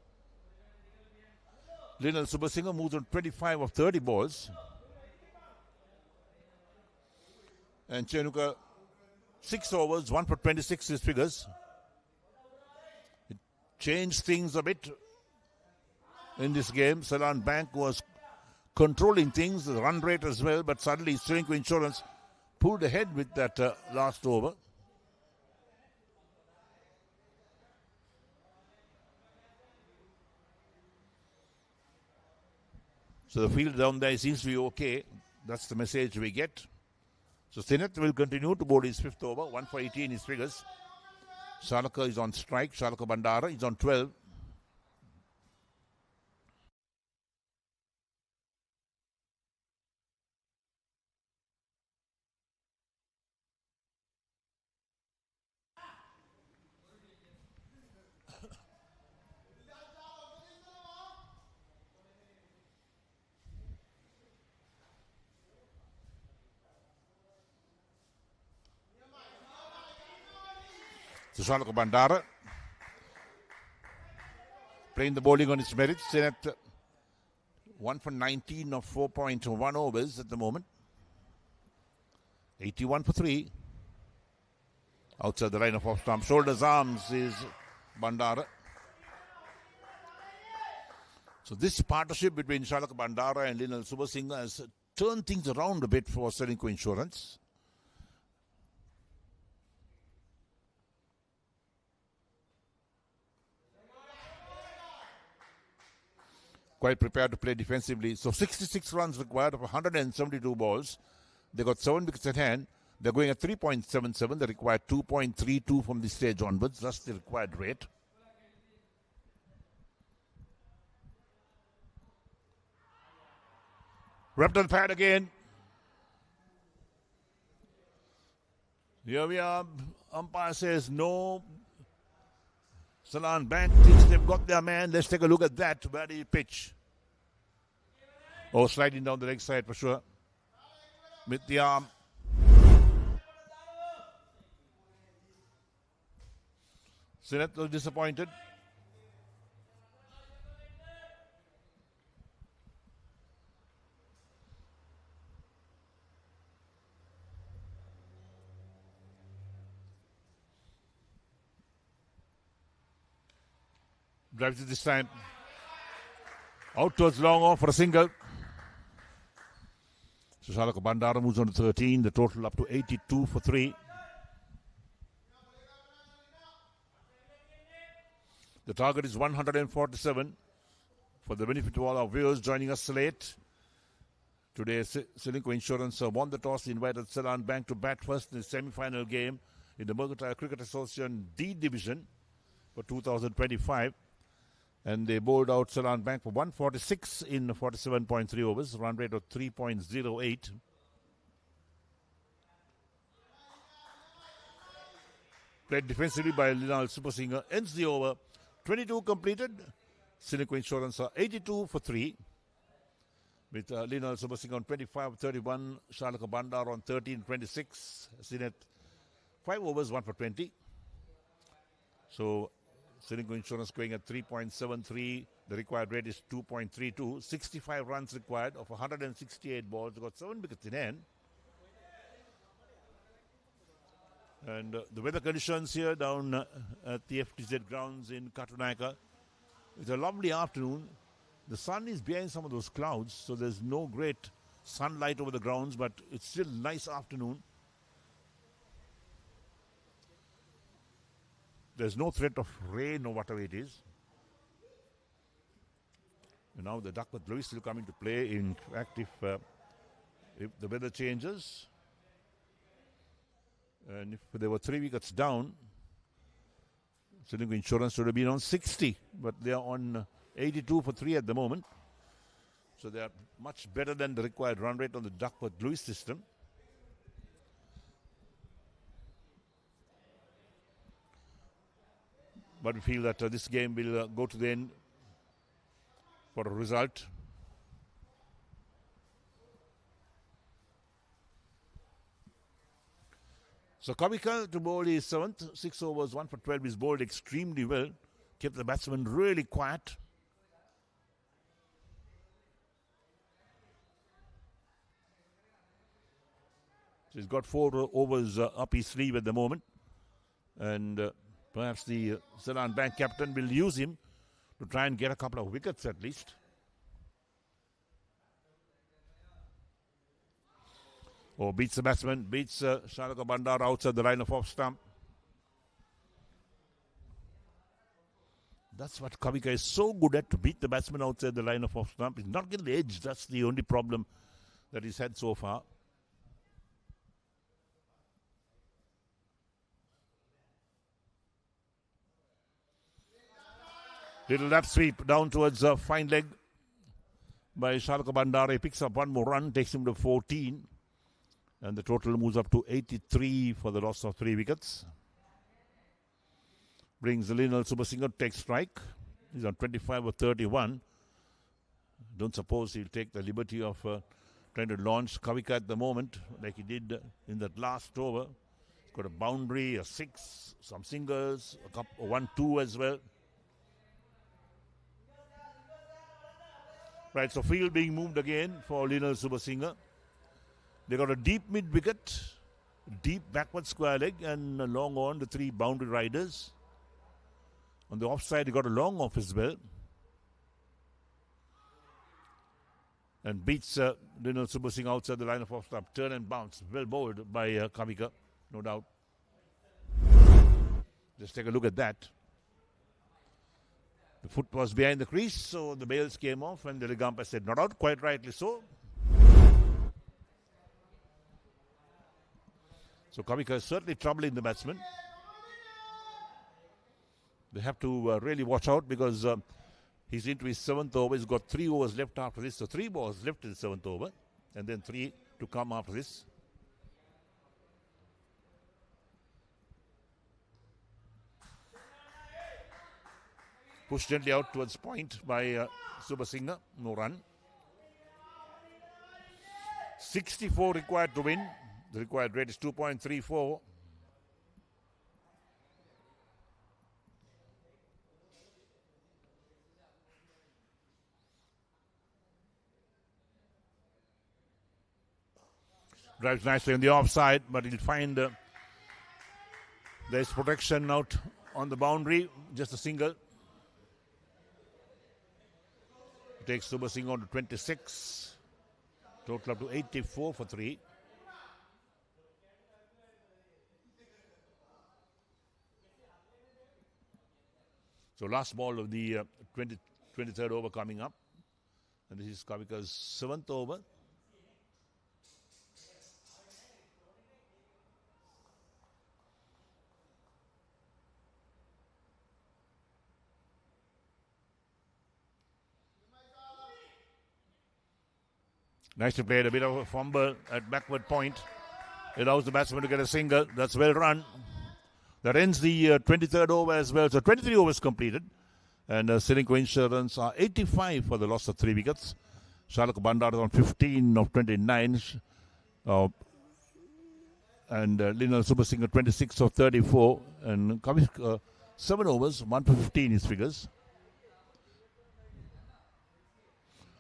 Linal Subasinghe moves on 25 of 30 balls. And Chenuka, 6 overs, 1 for 26 his figures. It changed things a bit in this game. Seylan Bank was controlling things, the run rate as well, but suddenly Ceylinco Insurance pulled ahead with that last over. So the field down there seems to be okay. That's the message we get. So Sinet will continue to bowl his 5th over. 1 for 18 his figures. Shalaka is on strike. Shalaka Bandara is on 12. So Shalaka Bandara playing the bowling on its merits. Sinet 1 for 19 of 4.1 overs at the moment. 81 for 3. Outside the line of off stump. Shoulders, arms is Bandara. So this partnership between Shalaka Bandara and Linal Subasinghe has turned things around a bit for Ceylinco Insurance. Quite prepared to play defensively. So 66 runs required of 172 balls. They got 7 wickets at hand. They're going at 3.77. They require 2.32 from this stage onwards. That's the required rate. Wrapped on pad again. Here we are. Umpire says no. Seylan Bank thinks they've got their man. Let's take a look at that. Where did he pitch? Oh, sliding down the leg side for sure. With the arm. Sinet was disappointed. Drives it this time. Out towards long off for a single. So Shalaka Bandara moves on to 13. The total up to 82 for 3. The target is 147. For the benefit of all our viewers joining us late. Today, Ceylinco Insurance won the toss, invited Seylan Bank to bat first in the semi-final game in the Mercantile Cricket Association D Division for 2025. And they bowled out Seylan Bank for 146 in 47.3 overs, run rate of 3.08. Played defensively by Linal Subasinghe. Ends the over. 22 completed. Ceylinco Insurance 82 for 3. With Linal Subasinghe on 25-31. Shalaka Bandar on 13-26. Sinet 5 overs, 1 for 20. So Ceylinco Insurance going at 3.73. The required rate is 2.32. 65 runs required of 168 balls. Got 7 wickets in hand. And the weather conditions here down at the FTZ grounds in Katunayaka. It's a lovely afternoon. The sun is behind some of those clouds, so there's no great sunlight over the grounds, but it's still a nice afternoon. There's no threat of rain or whatever it is. And now the Duckworth Lewis will come into play. In fact, if the weather changes, and if there were 3 wickets down, Ceylinco Insurance should have been on 60, but they are on 82 for 3 at the moment. So they are much better than the required run rate on the Duckworth Lewis system. But we feel that this game will go to the end for a result. So Kavika to bowl his 7th, 6 overs, 1 for 12. He's bowled extremely well. Kept the batsman really quiet. So he's got 4 overs up his sleeve at the moment. And perhaps the Seylan Bank captain will use him to try and get a couple of wickets at least. beats the batsman, beats Shalaka Bandara outside the line of off stump. That's what Kavika is so good at, to beat the batsman outside the line of off stump. He's not getting the edge. That's the only problem that he's had so far. Little lap sweep down towards fine leg by Shalaka Bandara. He picks up one more run, takes him to 14. And the total moves up to 83 for the loss of 3 wickets. Brings Linal Subasinghe to take strike. He's on 25 or 31. Don't suppose he'll take the liberty of trying to launch Kavika at the moment, like he did in that last over. He's got a boundary, a 6, some singles, a couple, 1-2 as well. Right, so field being moved again for Linal Subasinghe. They got a deep mid wicket, deep backward square leg, and a long on the 3 boundary riders. On the offside, he got a long off as well. And beats Linal Subasinghe outside the line of off stump. Turn and bounce. Well bowled by Kavika, no doubt. Just take a look at that. The foot was behind the crease, so the bails came off, and the leg umpire said not out, quite rightly so. So Kavika is certainly troubling the batsman. They have to really watch out, because he's into his 7th over. He's got 3 overs left after this. So 3 balls left in the 7th over, and then 3 to come after this. Pushed gently out towards point by Subasinghe. No run. 64 required to win. The required rate is 2.34. Drives nicely on the offside, but he'll find there's protection out on the boundary. Just a single. Takes Subasinghe on to 26. Total up to 84 for 3. So last ball of the 23rd over coming up. And this is Kavika's 7th over. Nicely played, a bit of a fumble at backward point. Allows the batsman to get a single. That's well run. That ends the 23rd over as well. So 23 overs completed. And Ceylinco Insurance are 85 for the loss of 3 wickets. Shalaka Bandara on 15 of 29. And Linal Subasinghe 26 of 34. And 7 overs, 1 for 15 his figures.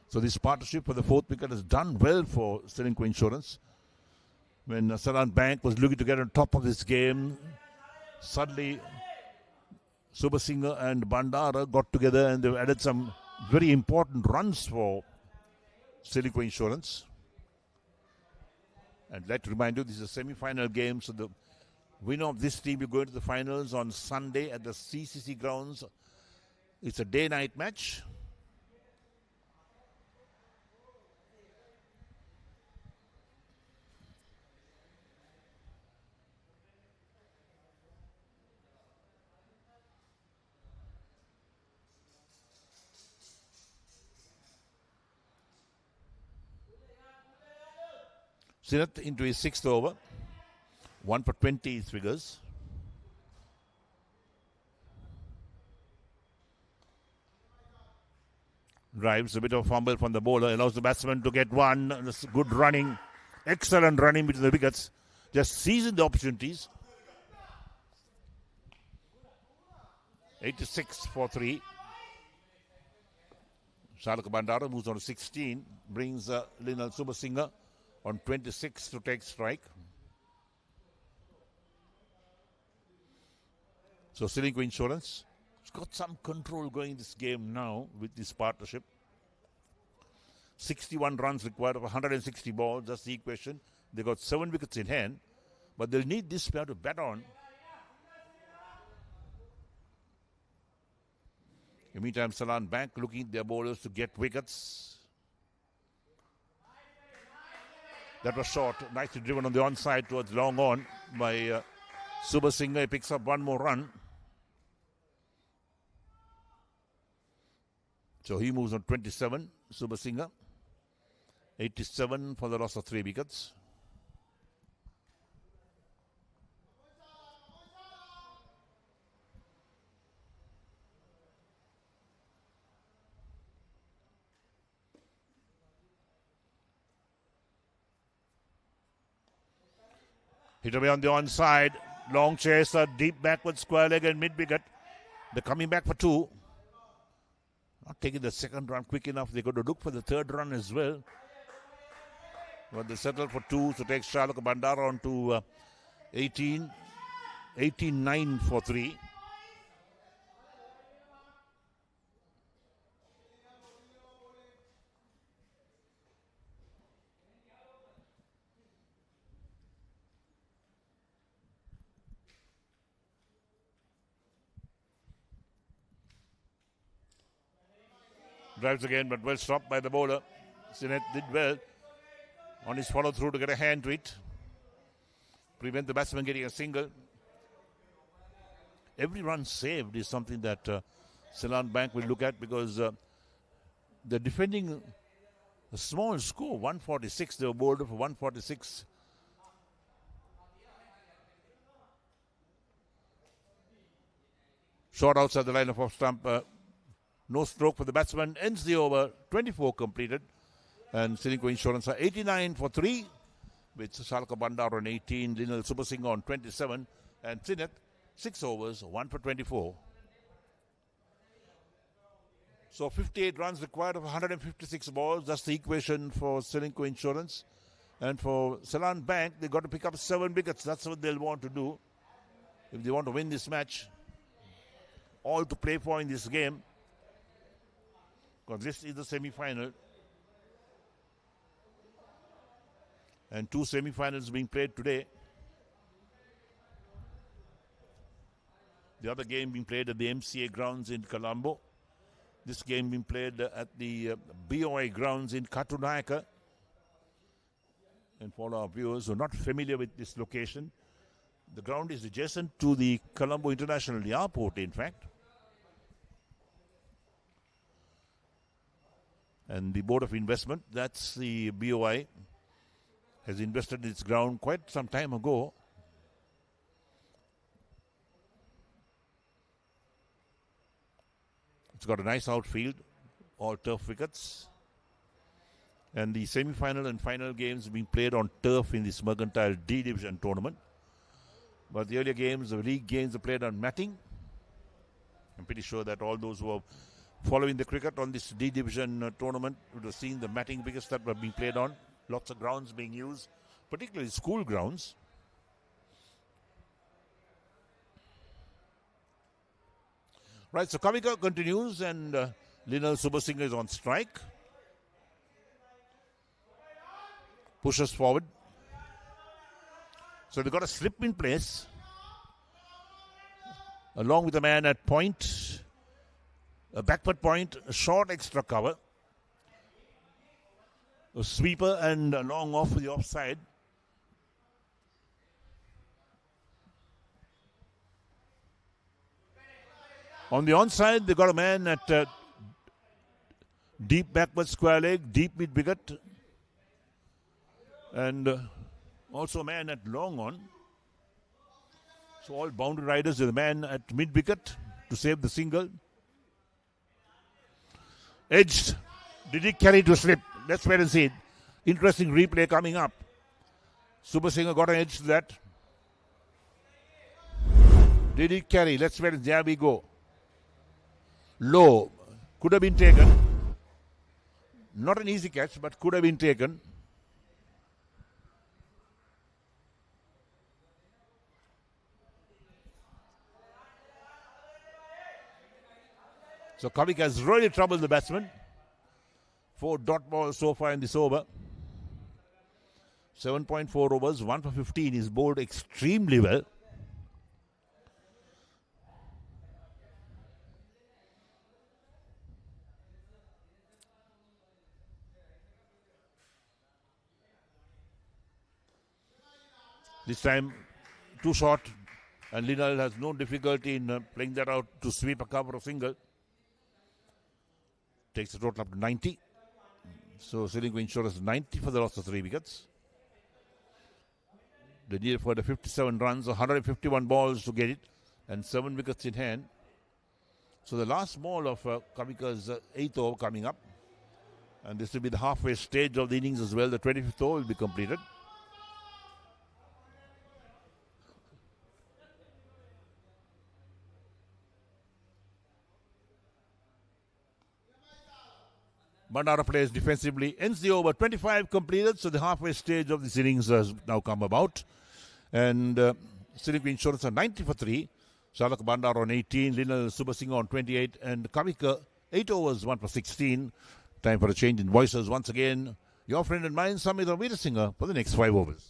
So this partnership for the 4th wicket has done well for Ceylinco Insurance. When Seylan Bank was looking to get on top of this game, suddenly Subasinghe and Bandara got together and they've added some very important runs for Ceylinco Insurance. And I'd like to remind you, this is a semi-final game, so the winner of this team will go into the finals on Sunday at the CCC grounds. It's a day-night match. Sinath into his 6th over. 1 for 20 his figures. Drives a bit of fumble from the bowler. Allows the batsman to get one. This good running. Excellent running between the wickets. Just seizing the opportunities. 86 for 3. Shalaka Bandara moves on to 16. Brings Linal Subasinghe on 26 to take strike. So Ceylinco Insurance has got some control going this game now with this partnership. 61 runs required of 160 balls. That's the equation. They got 7 wickets in hand, but they'll need this pair to bat on. In the meantime, Seylan Bank looking at their bowlers to get wickets. That was short, nicely driven on the onside towards long on by Subha Singh. He picks up one more run. So he moves on 27, Subha Singh. 87 for the loss of 3 wickets. Hit away on the onside. Long chaser, deep backward square leg and mid wicket. They're coming back for 2. Not taking the second run quick enough. They're going to look for the third run as well. But they settle for 2. So takes Charlotte Bandara on to 18-9 for 3. Drives again, but well stopped by the bowler. Sinet did well on his follow through to get a hand to it. Prevent the batsman getting a single. Every run saved is something that Seylan Bank will look at, because they're defending a small score, 146. They were bowled for 146. Short outside the line of off stump. No stroke for the batsman. Ends the over. 24 completed. And Ceylinco Insurance are 89 for 3. With Salka Bandar on 18. Linal Subasinghe on 27. And Sinet, 6 overs, 1 for 24. So 58 runs required of 156 balls. That's the equation for Ceylinco Insurance. And for Seylan Bank, they've got to pick up 7 wickets. That's what they'll want to do if they want to win this match. All to play for in this game, because this is the semi-final. And 2 semi-finals being played today. The other game being played at the MCA grounds in Colombo. This game being played at the BOI grounds in Katunayaka. And for our viewers who are not familiar with this location, the ground is adjacent to the Colombo International Airport, in fact. And the Board of Investment, that's the BOI, has invested in its ground quite some time ago. It's got a nice outfield, all turf wickets. And the semi-final and final games being played on turf in this Mercantile D Division tournament. But the earlier games, the league games, are played on matting. I'm pretty sure that all those who are following the cricket on this D Division tournament would have seen the matting wickets that were being played on. Lots of grounds being used, particularly school grounds. Right, so Kavika continues, and Linal Subasinghe is on strike. Pushes forward. So they've got a slip in place, along with a man at point. A backward point, a short extra cover. A sweeper and a long off for the offside. On the onside, they got a man at deep backward square leg, deep mid wicket. And also a man at long on. So all boundary riders with a man at mid wicket to save the single. Edged. Did he carry to slip? Let's wait and see. Interesting replay coming up. Subasinghe got an edge to that. Did he carry? Let's wait and see. There we go. Low. Could have been taken. Not an easy catch, but could have been taken. So Kavik has really troubled the batsman. 4 dot balls so far in this over. 7.4 overs, 1 for 15. He's bowled extremely well. This time, too short, and Linal has no difficulty in playing that out to sweep a cover of single. Takes the total up to 90. So Ceylinco Insurance 90 for the loss of 3 wickets. They needed for the 57 runs, 151 balls to get it, and 7 wickets in hand. So the last ball of Kavika's 8th over coming up. And this will be the halfway stage of the innings as well. The 25th over will be completed. Bandara plays defensively, ends the over, 25 completed, so the halfway stage of this innings has now come about. And Ceylinco Insurance on 90 for 3, Shalak Bandara on 18, Linal Subasinghe on 28, and Kavika 8 overs, 1 for 16. Time for a change in voices once again. Your friend and mine, Samira Veerasinghe, for the next 5 overs.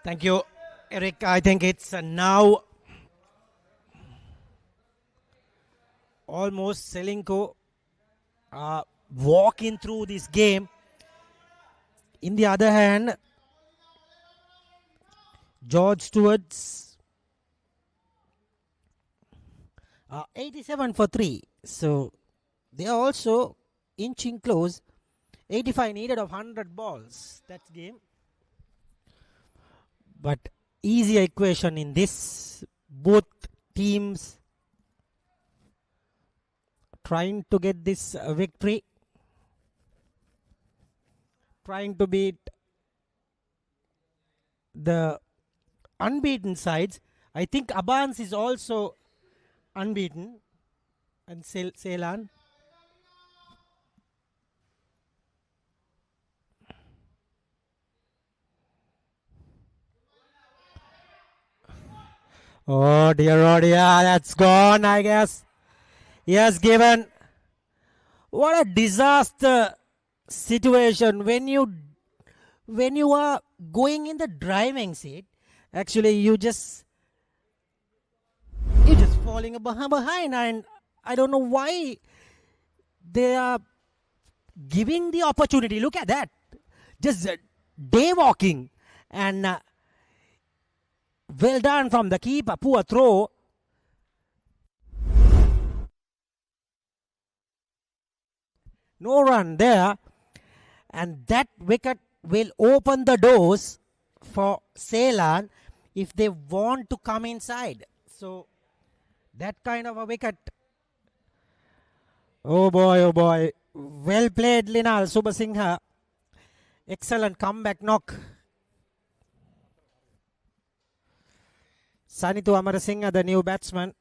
Thank you, Eric. I think it's now almost Ceylinco walking through this game. In the other hand, George Stewart's 87 for 3. So they are also inching close. 85 needed of 100 balls. That's game. But easy equation in this. Both teams trying to get this victory. Trying to beat the unbeaten sides. I think Abans is also unbeaten. And Seylan. Oh dear, that's gone, I guess. He has given. What a disaster situation when you are going in the driving seat. Actually, you just falling behind, and I don't know why they are giving the opportunity. Look at that, just day walking, and well done from the keeper. Poor throw. No run there. And that wicket will open the doors for Seylan if they want to come inside. So that kind of a wicket. Oh boy. Well played, Linal Subasinghe. Excellent comeback knock. Sanithu Amarasinghe, the new batsman,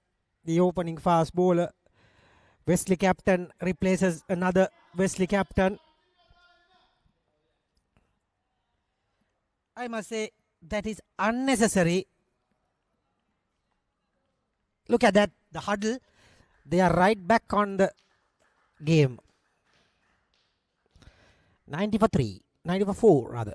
the opening fast bowler. Wesley Captain replaces another Wesley Captain. I must say that is unnecessary. Look at that, the huddle. They are right back on the game. 90 for 3, 90 for 4 rather.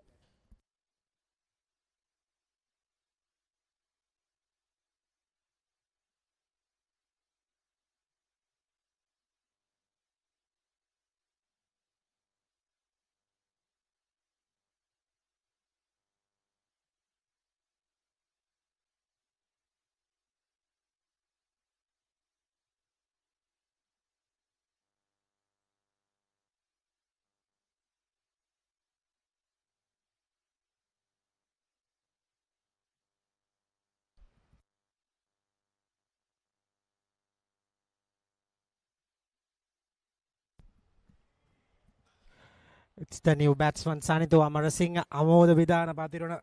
It's the new batsman Sanitho Amarasinghe Amoda Vidana Patiruna.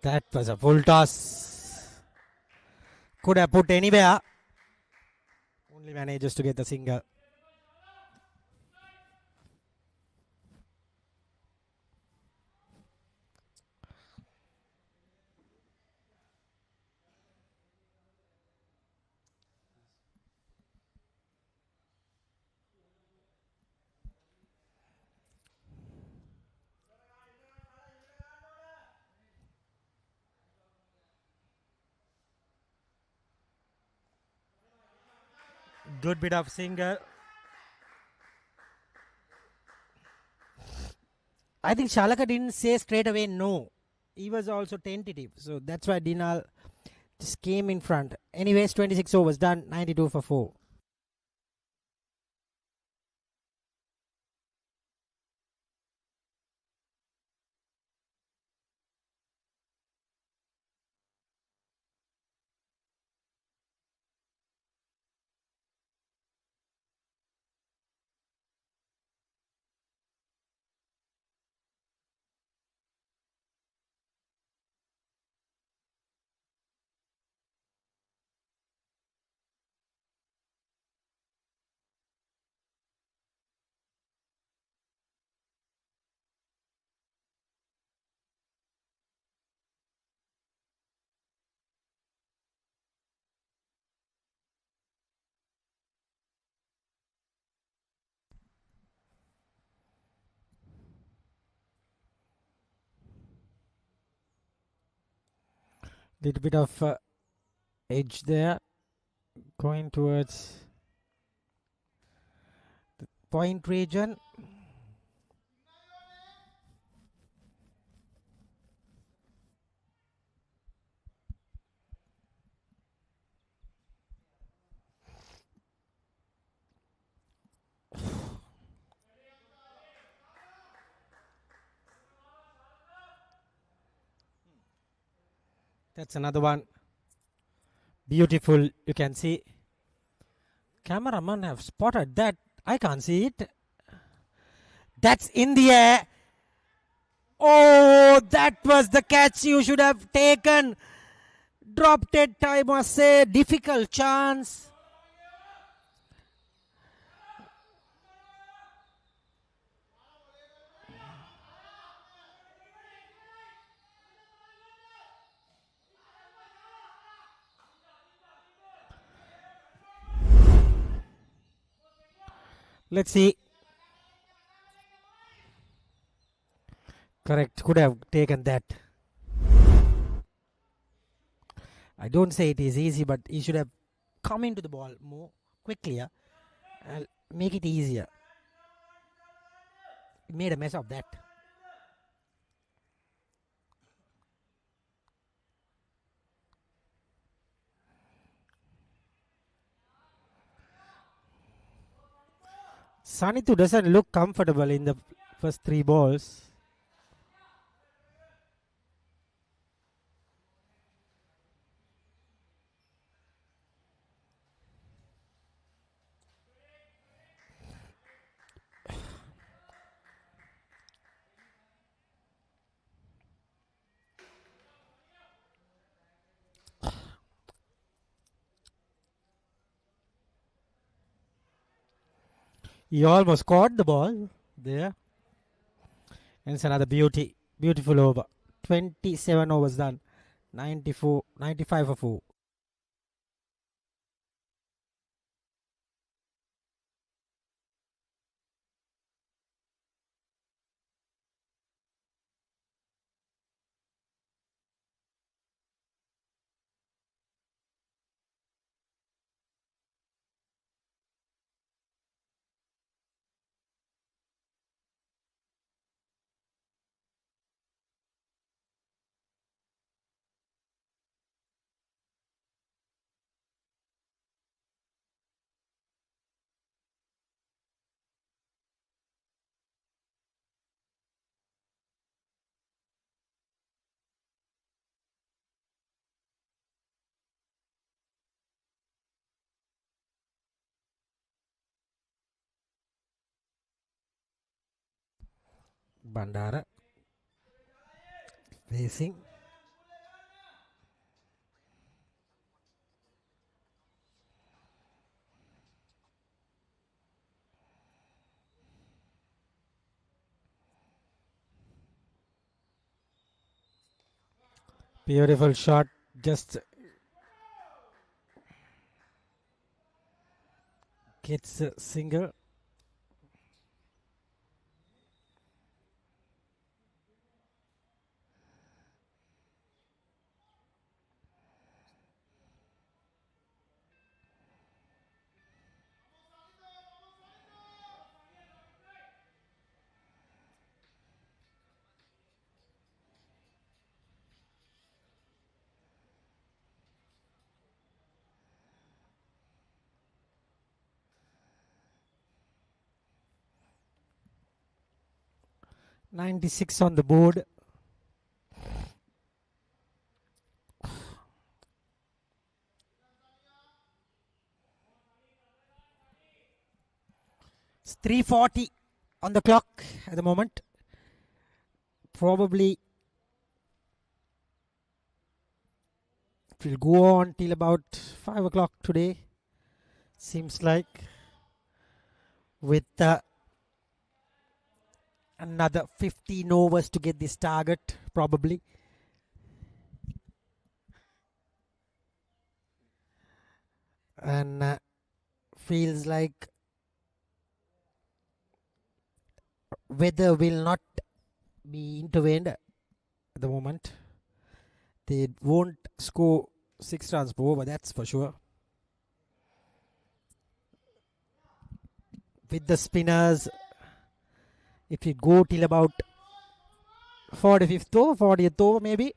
That was a full toss. Could have put anywhere. Only manages to get the single. Good bit of single. I think Shalaka didn't say straight away no. He was also tentative. So that's why Dinal just came in front. Anyways, 26 overs done. 92 for 4. Little bit of edge there. Going towards the point region. That's another one. Beautiful. You can see. Cameraman have spotted that. I can't see it. That's in the air. Oh, that was the catch you should have taken. Dropped it, I must say. Difficult chance. Let's see. Correct. Could have taken that. I don't say it is easy, but he should have come into the ball more quickly. And make it easier. He made a mess of that. Sanithu doesn't look comfortable in the first 3 balls. He almost caught the ball there. And it's another beautiful over. 27 overs done. 95 for 4. Bandara facing. Beautiful shot, just gets a single. .96 on the board. It's 3:40 on the clock at the moment. Probably it will go on till about 5 o'clock today. Seems like with another 15 overs to get this target, probably. And feels like weather will not be intervened at the moment. They won't score 6 runs per over, that's for sure. With the spinners, if you go till about 45th over, 40th over maybe.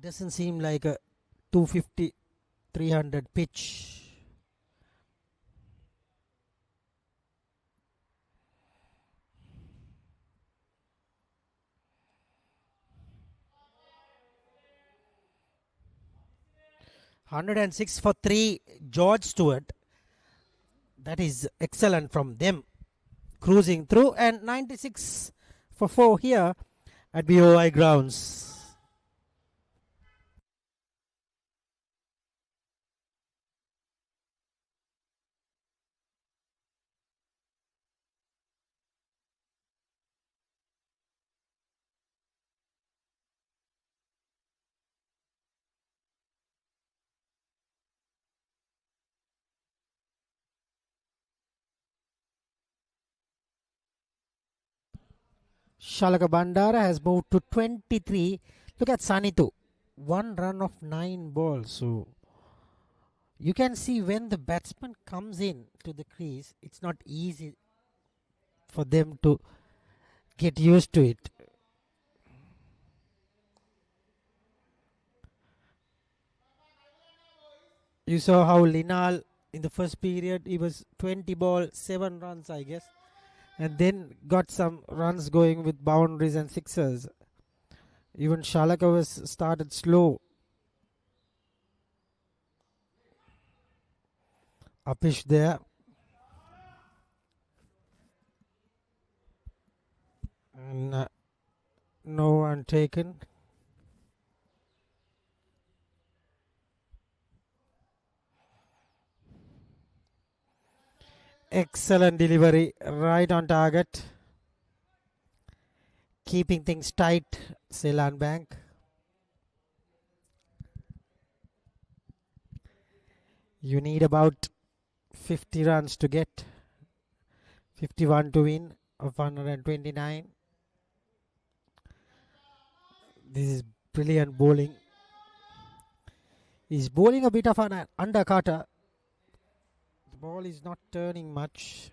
Doesn't seem like a 250, 300 pitch. $106 for 3, George Stewart. That is excellent from them. Cruising through, and 96 for 4 here at BOI grounds. Shalaka Bandara has moved to 23. Look at Sanitu. 1 run of 9 balls. So you can see when the batsman comes in to the crease, it's not easy for them to get used to it. You saw how Linal in the first period, he was 20 ball, 7 runs, I guess. And then got some runs going with boundaries and sixers. Even Shalaka was started slow. Upish there. And no one taken. Excellent delivery, right on target. Keeping things tight, Seylan Bank. You need about 50 runs to get. 51 to win of 129. This is brilliant bowling. He's bowling a bit of an undercutter. The ball is not turning much.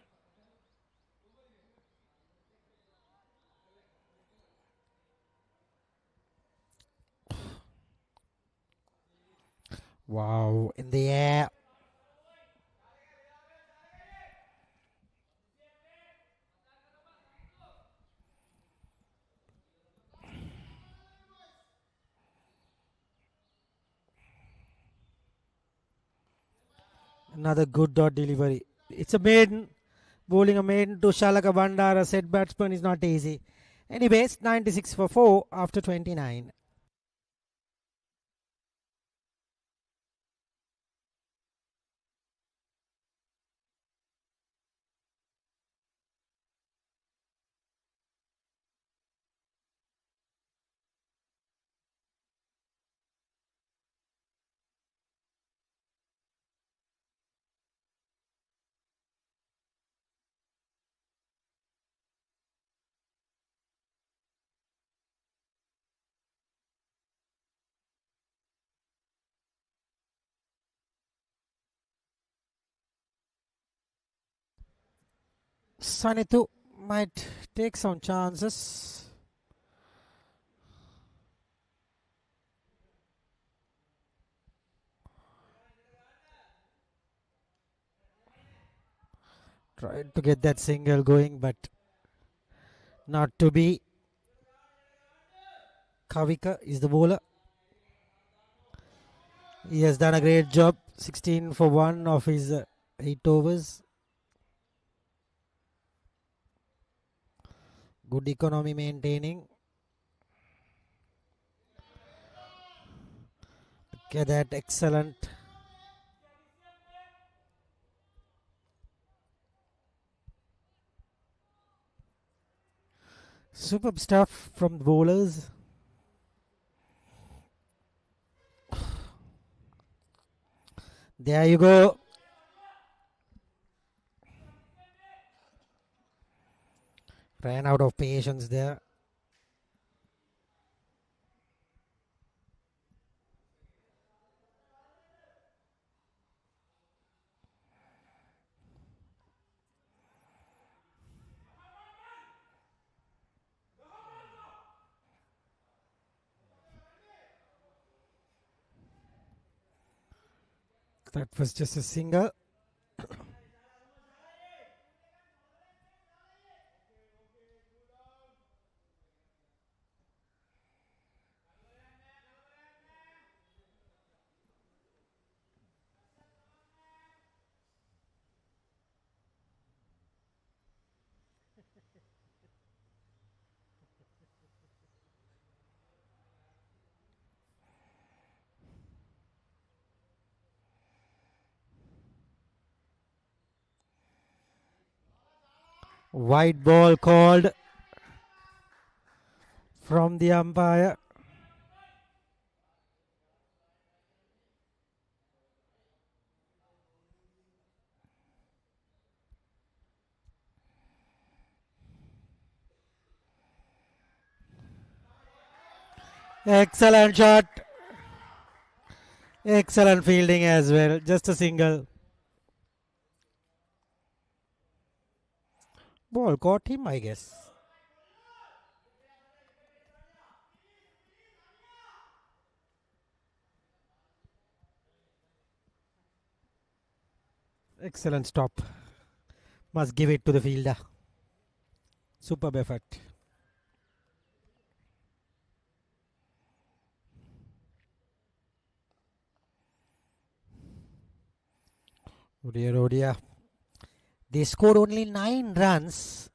Wow, in the air. Another good dot delivery. It's a maiden. Bowling a maiden to Shalaka Bandara, set batsman, is not easy. Anyways, 96 for 4 after 29. Sanitu might take some chances. Tried to get that single going, but not to be. Kavika is the bowler. He has done a great job. 16 for 1 of his 8 overs. Good economy maintaining. Look at that, excellent. Superb stuff from the bowlers. There you go. Ran out of patience there. That was just a single. White ball called from the umpire. Excellent shot. Excellent fielding as well. Just a single. Ball caught him, I guess. Excellent stop. Must give it to the fielder. Superb effort. Oh dear, oh dear. They scored only 9 runs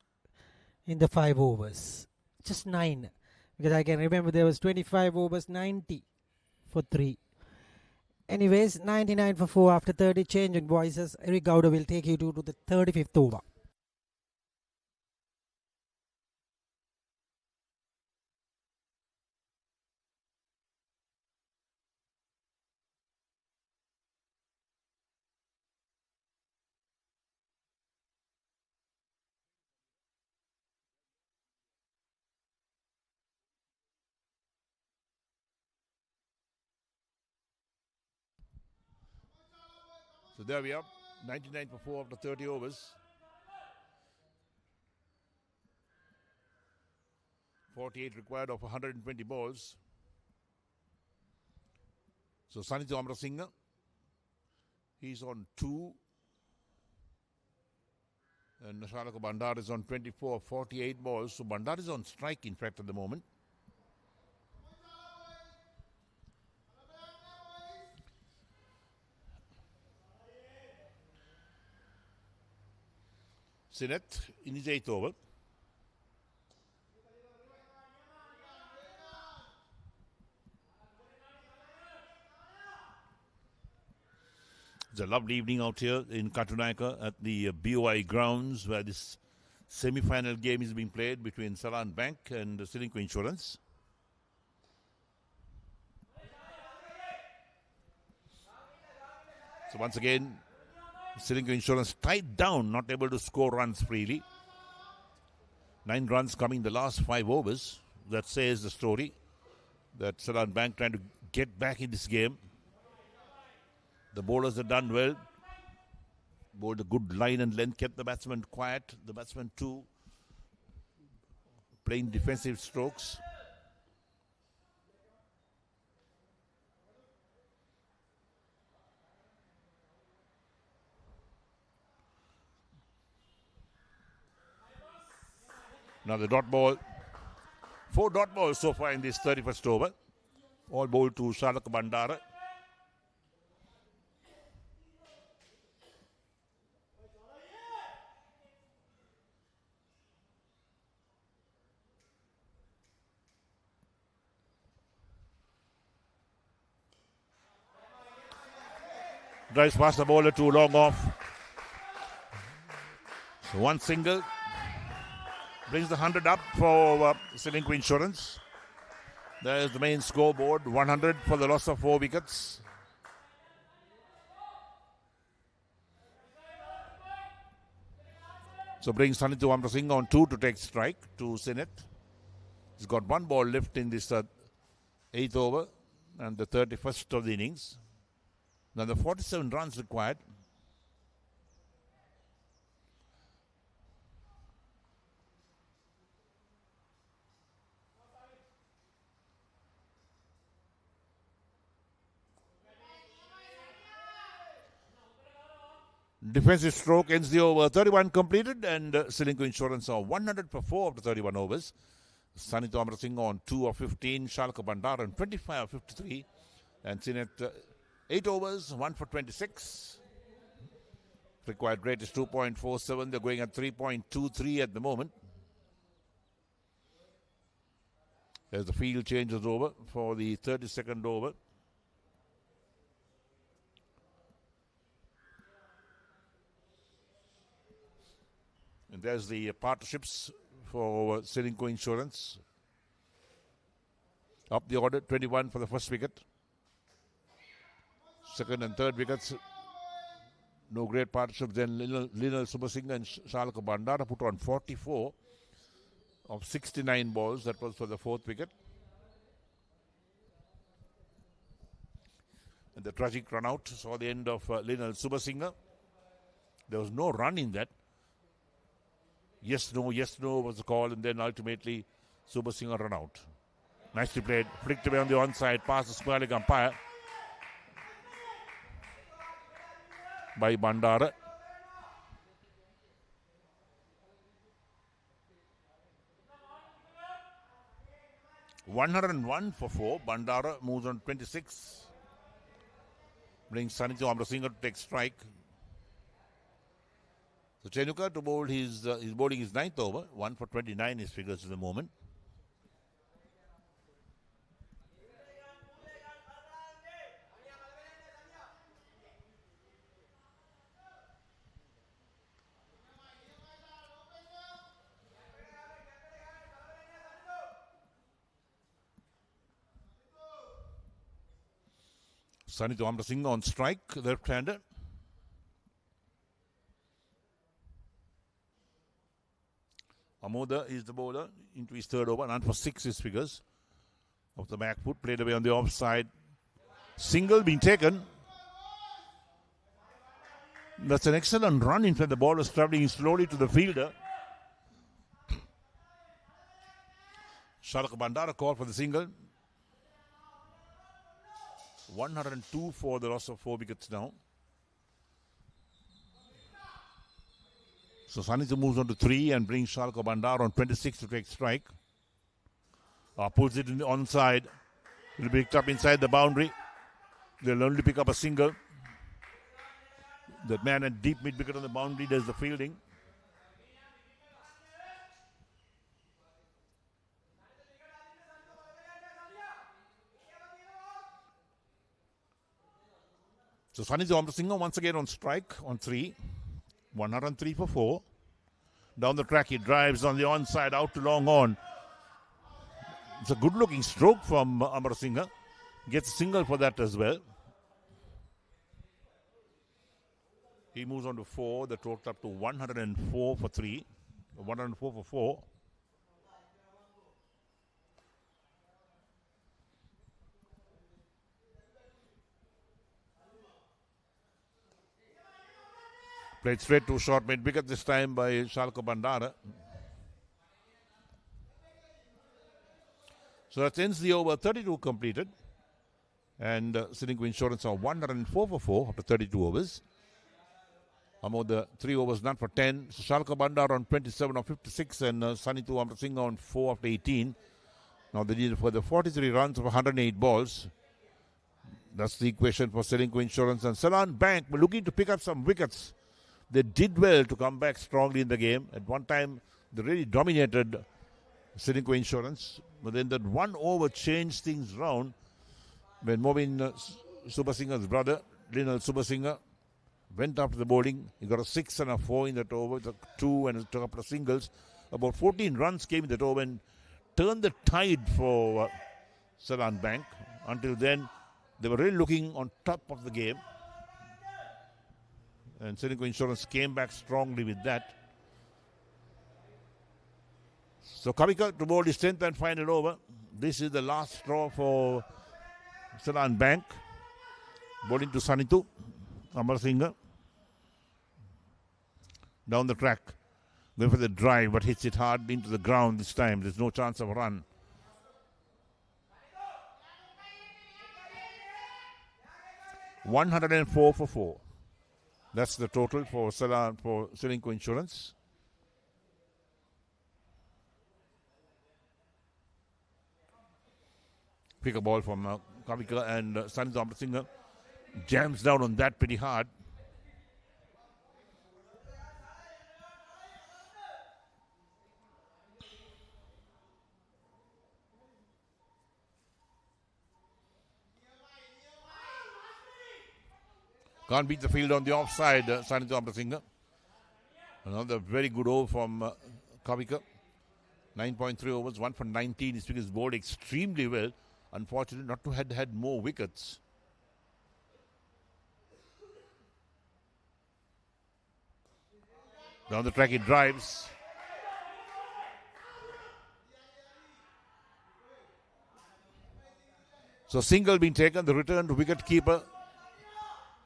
in the 5 overs. Just 9. Because I can remember there was 25 overs, 90 for 3. Anyways, 99 for 4 after 30. Change in voices. Eric Gowda will take you to the 35th over. So there we are, 99 for 4 after 30 overs. 48 required of 120 balls. So Sanithu Amarasinghe, he's on 2. And Shalaka Bandar is on 24, 48 balls. So Bandar is on strike, in fact, at the moment. Sinet in his 8th over. It's a lovely evening out here in Katunayaka at the BOI grounds where this semi-final game is being played between Seylan Bank and Ceylinco Insurance. So once again, Ceylinco Insurance tied down, not able to score runs freely. 9 runs coming the last 5 overs. That says the story that Seylan Bank trying to get back in this game. The bowlers have done well. Bowled a good line and length, kept the batsman quiet. The batsman too playing defensive strokes. Now the dot ball. 4 dot balls so far in this 31st over. All bowled to Shalak Bandara. Drives past the bowler too long off. So 1 single. Brings the 100 up for Ceylinco Insurance. There is the main scoreboard. 100 for the loss of 4 wickets. So brings Sanithu Amrasinghe on 2 to take strike to Sinet. He's got 1 ball left in this 8th over and the 31st of the innings. Now the 47 runs required. Defensive stroke ends the over. 31 completed and Ceylinco Insurance are 100 for 4 of the 31 overs. Sanithu Amrasinghe on 2 of 15. Shalka Bandar on 25 of 53. And Sinet 8 overs, 1 for 26. Required rate is 2.47. They're going at 3.23 at the moment. As the field changes over for the 32nd over. And there's the partnerships for Ceylinco Insurance. Up the order, 21 for the first wicket. Second and third wickets, no great partnership. Then Linal Subasinghe and Shalka Bandara put on 44 of 69 balls. That was for the 4th wicket. And the tragic run out saw the end of Linal Subasinghe. There was no run in that. Yes, no was the call, and then ultimately Subasinghe run out. Nicely played, flicked away on the onside, past the Sportylk umpire by Bandara. (101 for 4). Bandara moves on 26. Brings Sanithu Amrasinghe to take strike. So Chenuka to bowl he's bowling his 9th over. 1 for 29 his figures at the moment. Sanithu Amrasinghe on strike, left-hander. Amoda is the bowler into his 3rd over. None for 6 his figures. Off the back foot, played away on the offside. Single being taken. That's an excellent run. In fact, the ball was travelling slowly to the fielder. Shalka Bandara called for the single. 102 for the loss of 4 wickets now. So Sanithu moves on to 3 and brings Shalka Bandar on 26 to take strike. Pulls it in the onside. Will be picked up inside the boundary. They'll only pick up a single. That man at deep mid wicket on the boundary does the fielding. So Sanithu Amrasinghe once again on strike on 3. 103 for 4. Down the track he drives on the onside out to long on. It's a good looking stroke from Amrasinghe. Gets a single for that as well. He moves on to 4. The total up to 104 for 3. 104 for 4. Played straight to short mid wicket this time by Shalko Bandara. So that ends the over. 32 completed. And Ceylinco Insurance are 104 for 4 after 32 overs. Among the 3 overs not for 10. So Shalko Bandara on 27 of 56 and Sanithu Amrasinghe on 4 after 18. Now they need for the 43 runs of 108 balls. That's the equation for Ceylinco Insurance. And Seylan Bank were looking to pick up some wickets. They did well to come back strongly in the game. At one time, they really dominated Ceylinco Insurance. But then that 1 over changed things round when Mobin Subasinghe's brother, Linal Subasinghe, went after the bowling. He got a 6 and a 4 in that over, took 2 and a couple of singles. About 14 runs came in that over and turned the tide for Seylan Bank. Until then, they were really looking on top of the game. And Ceylinco Insurance came back strongly with that. So Kavika to bowl his 10th and final over. This is the last straw for Seylan Bank. Bowling to Sanithu Amrasinghe. Down the track. Going for the drive, but hits it hard into the ground this time. There's no chance of a run. $104 for 4. That's the total for Ceylinco Insurance. Pick a ball from Kavika and Sanithu Amrasinghe jams down on that pretty hard. Can't beat the field on the offside, Sanithu Amrasinghe. Another very good over from Kavika. 9.3 overs, 1 for 19. His figures bowled extremely well. Unfortunately, not to have had more wickets. Down the track he drives. So single being taken, the return to wicket keeper.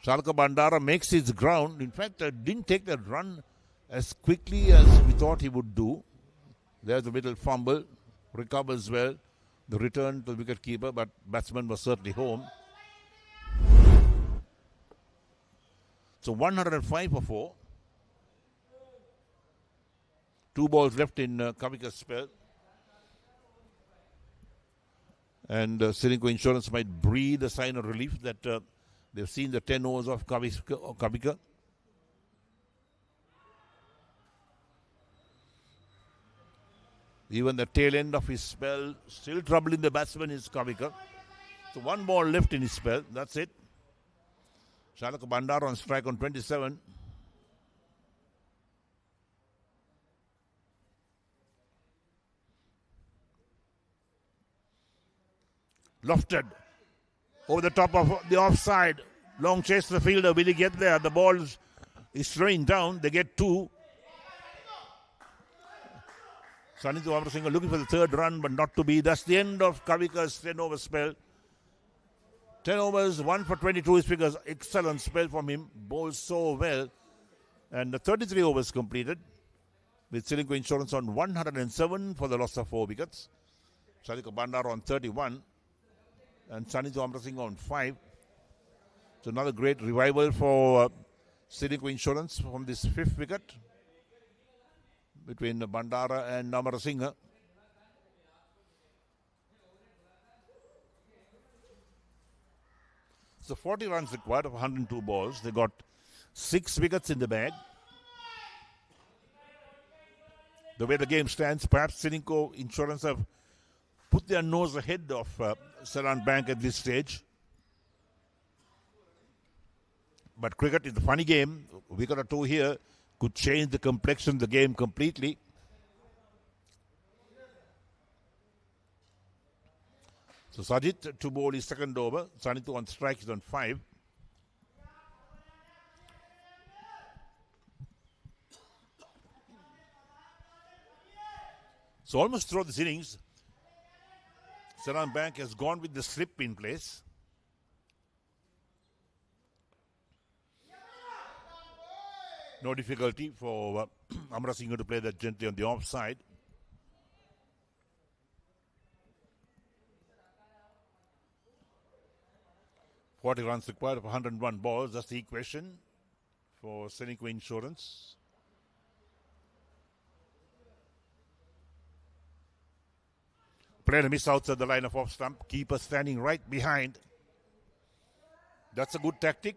Shalko Bandara makes his ground. In fact, didn't take the run as quickly as we thought he would do. There's a little fumble. Recovers well. The return to the wicket keeper, but batsman was certainly home. So 105 for 4. 2 balls left in Kavika's spell. And Ceylinco Insurance might breathe a sign of relief that they've seen the 10 overs of Kavika. Even the tail end of his spell, still troubling the batsman is Kavika. So 1 ball left in his spell, that's it. Shalko Bandara on strike on 27. Lofted over the top of the offside. Long chase to the fielder. Will he get there? The ball is throwing down. They get 2. Sanithu Amrasinghe looking for the 3rd run, but not to be. That's the end of Kavika's 10 over spell. 10 overs, 1 for 22 his figures. Excellent spell from him. Bowls so well. And the 33 overs completed with Ceylinco Insurance on 107 for the loss of 4 wickets. Shalko Bandara on 31 and Sanithu Amrasinghe on 5. So another great revival for Ceylinco Insurance from this 5th wicket between Bandara and Amrasinghe. So 40 runs required of 102 balls. They got 6 wickets in the bag. The way the game stands, perhaps Ceylinco Insurance have put their nose ahead of Seylan Bank at this stage. But cricket is a funny game. Wicket or two here could change the complexion of the game completely. So Sajid to bowl his second over. Sanitu on strike is on 5. So almost throughout this innings, Seylan Bank has gone with the slip in place. No difficulty for Amarasinghe to play that gently on the offside. Forty runs required for 101 balls. That's the equation for Ceylinco Insurance. Player miss outside the line of off stump. Keeper standing right behind. That's a good tactic.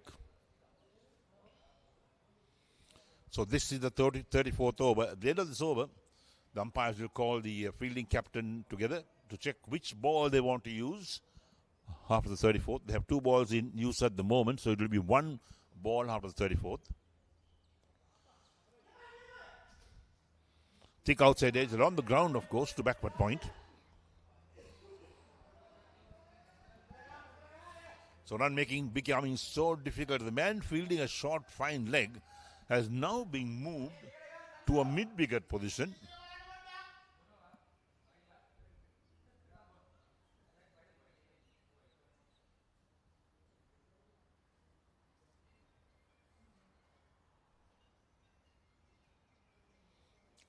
So this is the 34th over. At the end of this over, the umpires will call the fielding captain together to check which ball they want to use after the 34th. They have 2 balls in use at the moment, so it will be 1 ball after the 34th. Thick outside edge around the ground, of course, to backward point. So run making becoming so difficult. The man fielding a short, fine leg has now been moved to a mid-wicket position.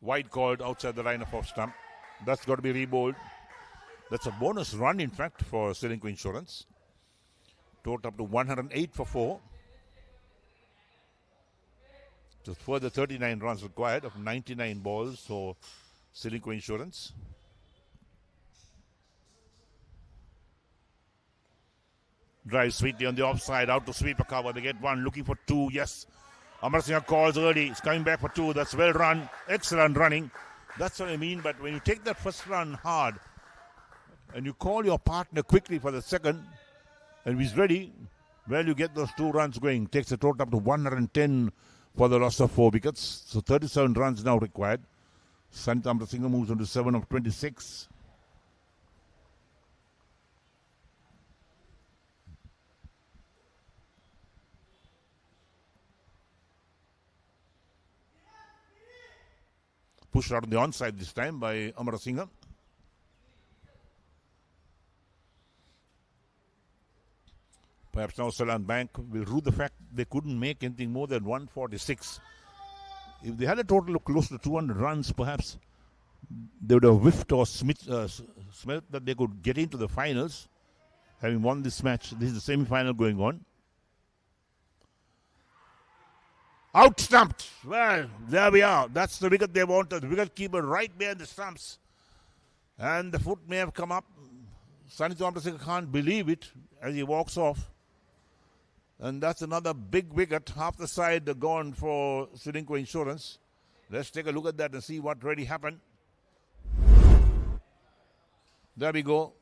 Wide called outside the line of off stump. That's got to be rebowled. That's a bonus run, in fact, for Ceylinco Insurance. Total up to 108 for 4. Just further 39 runs required of 99 balls for Ceylinco Insurance. Drive sweetly on the offside, out to sweep a cover. They get 1, looking for 2. Yes, Amarasinghe calls early. He's coming back for 2. That's well run. Excellent running. That's what I mean. But when you take that first run hard and you call your partner quickly for the second, and he's ready, well, you get those 2 runs going. Takes a total up to 110 for the loss of 4 wickets. So 37 runs now required. Sanitu Amarasinghe moves on to 7 of 26. Pushed out on the onside this time by Amarasinghe. Perhaps now Seylan Bank will rue the fact they couldn't make anything more than 146. If they had a total of close to 200 runs, perhaps they would have whiffed or smelt that they could get into the finals, having won this match. This is the semi-final going on. Out stumped. Well, there we are. That's the wicket they wanted. The wicket keeper right behind the stumps. And the foot may have come up. Sanitu Amarasinghe can't believe it as he walks off. And that's another big wicket, half the side gone for Ceylinco Insurance. Let's take a look at that and see what really happened. There we go.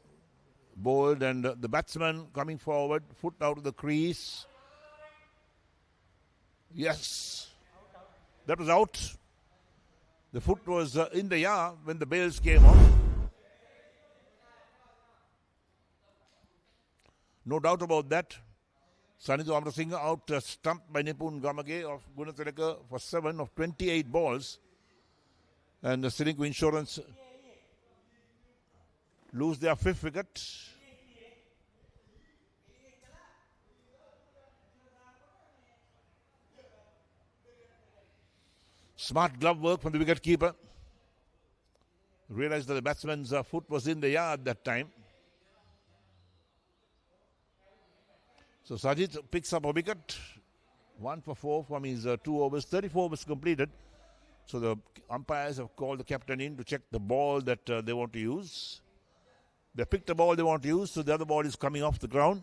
Bowled, and the batsman coming forward, foot out of the crease. Yes, that was out. The foot was in the yard when the bails came off. No doubt about that. Sanitu Amarasinghe out stumped by Nipun Gamage of Gunathilaka for 7 of 28 balls. And the Ceylinco Insurance lose their 5th wicket. Smart glove work from the wicket keeper. Realized that the batsman's foot was in the yard that time. So Sajid picks up a wicket. 1 for 4 from his 2 overs. 34 overs completed. So the umpires have called the captain in to check the ball that they want to use. They picked the ball they want to use, so the other ball is coming off the ground.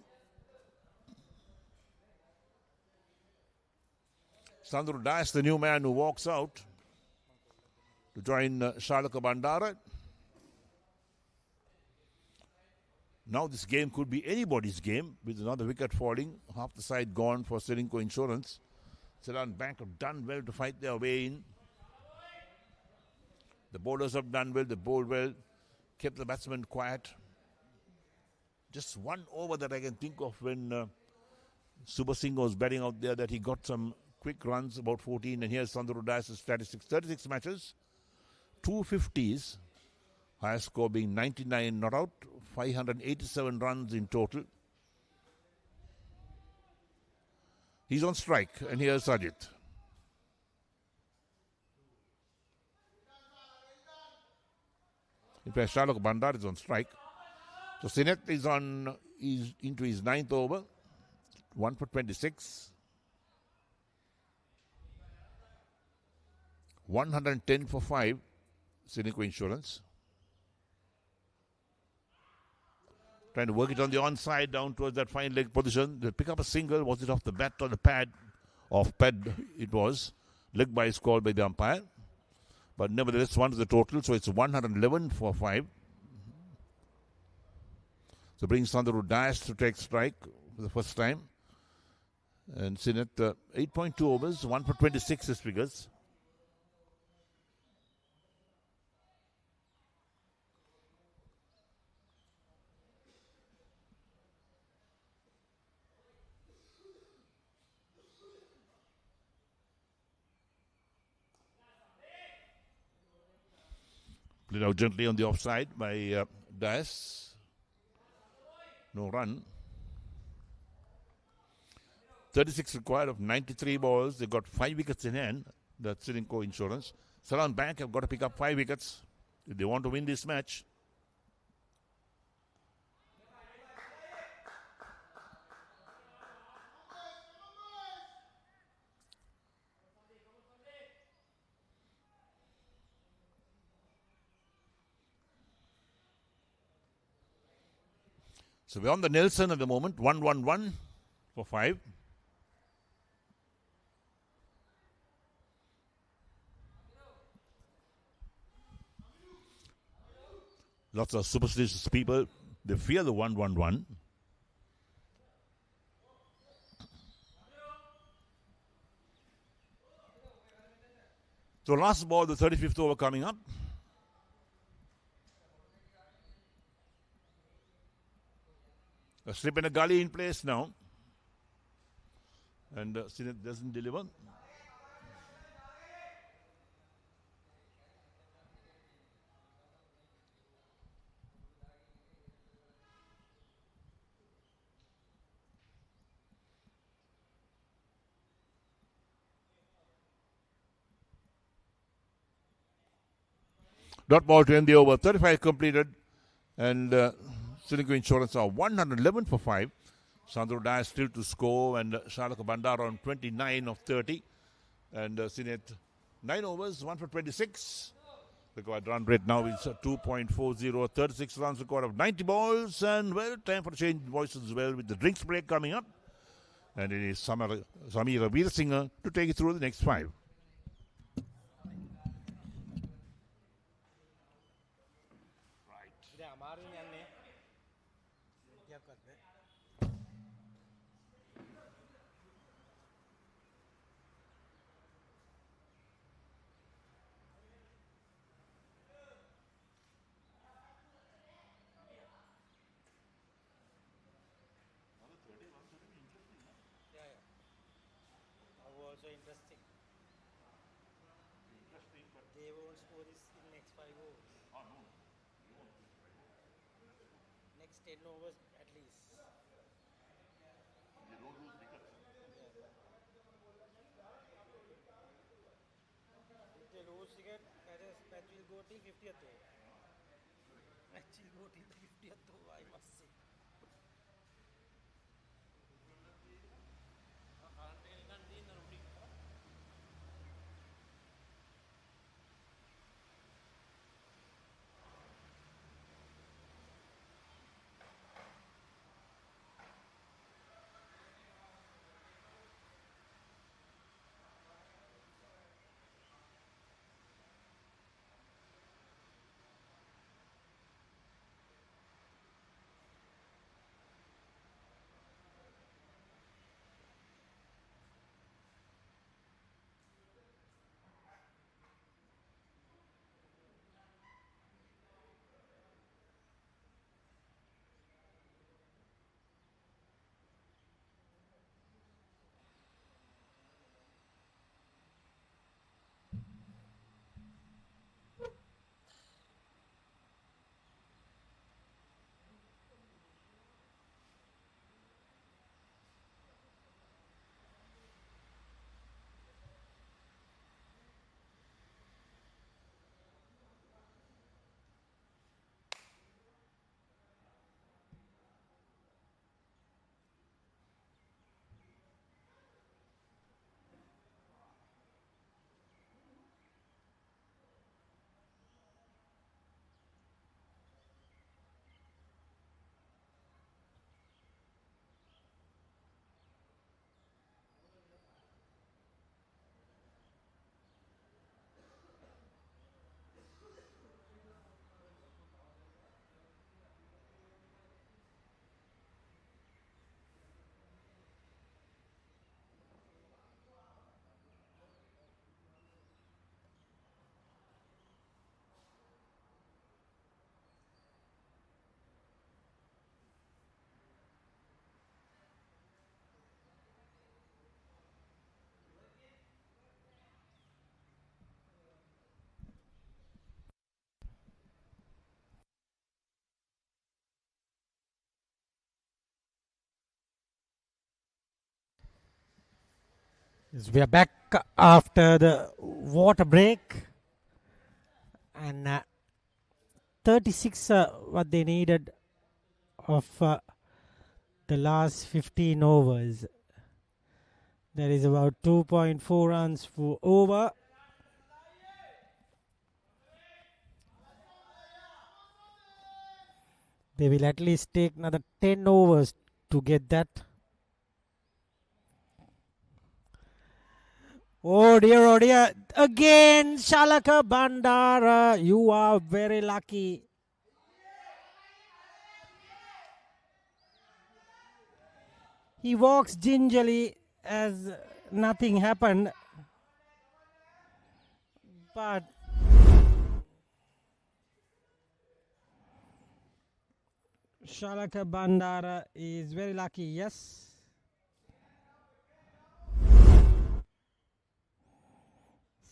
Sandro Das, the new man who walks out to join Shalaka Bandara. Now this game could be anybody's game with another wicket falling. Half the side gone for Ceylinco Insurance. Seylan Bank have done well to fight their way in. The bowlers have done well, they bowled well, kept the batsmen quiet. Just one over that I can think of when Super Singh was batting out there that he got some quick runs, about 14. And here's Sandro Dias' statistics: 36 matches, 250s, highest score being 99 not out, 587 runs in total. He's on strike, and here's Sajid. In fact, Shalok Bandar is on strike. So Sinet is into his 9th over, 1 for 26. 110 for 5, Ceylinco Insurance. Trying to work it on the onside down towards that fine leg position. They pick up a single. Was it off the bat or the pad? Off pad it was. Leg by is called by the umpire. But nevertheless, 1 to the total. So it's 111 for 5. So brings Sandro Dias to take strike for the first time. And Sinet 8.2 overs, 1 for 26 his figures. Played out gently on the offside by Dias. No run. 36 required of 93 balls. They got 5 wickets in hand. That's Ceylinco Insurance. Seylan Bank have got to pick up 5 wickets if they want to win this match. So we're on the Nelson at the moment, 1-1-1 for 5. Lots of superstitious people, they fear the 1-1-1. So last ball, the 35th over coming up. A slip and a gully in place now. And Sinet doesn't deliver. Dot ball to end the over. 35 completed. And Ceylinco Insurance are 111 for 5. Sandro Dias still to score, and Shalok Bandar on 29 of 30. And Sinet 9 overs, 1 for 26. The required run rate now is 2.40, 36 runs required of 90 balls. And well, time for a change in voices as well with the drinks break coming up. And it is Samira Veerasinger to take it through the next 5. Also interesting. But they won't score this in next 5 overs. Oh, no. Next 10 overs at least. They don't lose wickets. Yeah. If they lose wicket, that will go till 50th over. Match will go till the 50th over, I must say. Yes, we are back after the water break, and 36 what they needed of the last 15 overs. That is about 2.4 runs for over. They will at least take another 10 overs to get that. Oh dear, again Shalaka Bandara, you are very lucky. He walks gingerly as nothing happened, but Shalaka Bandara is very lucky, yes.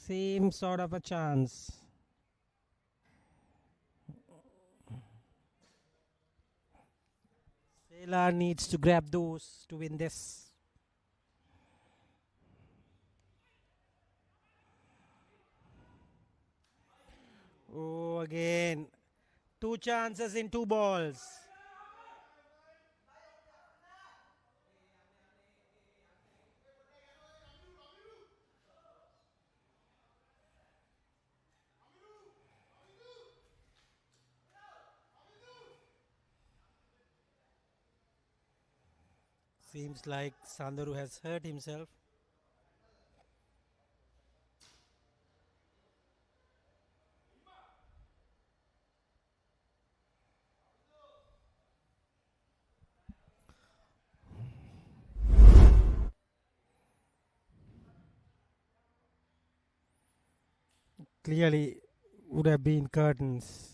Same sort of a chance. Seylan needs to grab those to win this. Oh, again. 2 chances in 2 balls. Seems like Sandaru has hurt himself. Clearly would have been curtains.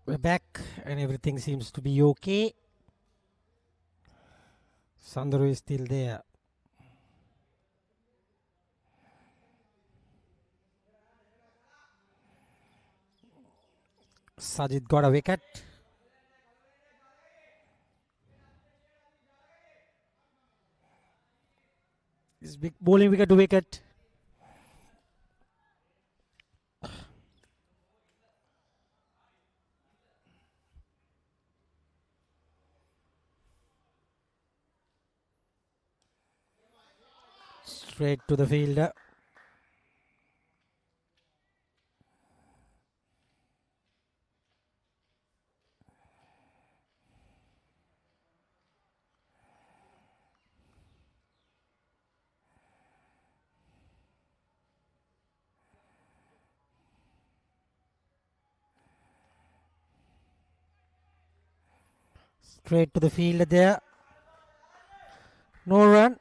We're back and everything seems to be okay. Sandaru is still there. Sajid got a wicket. Is big bowling wicket to wicket. Straight to the fielder. Straight to the fielder there. No run.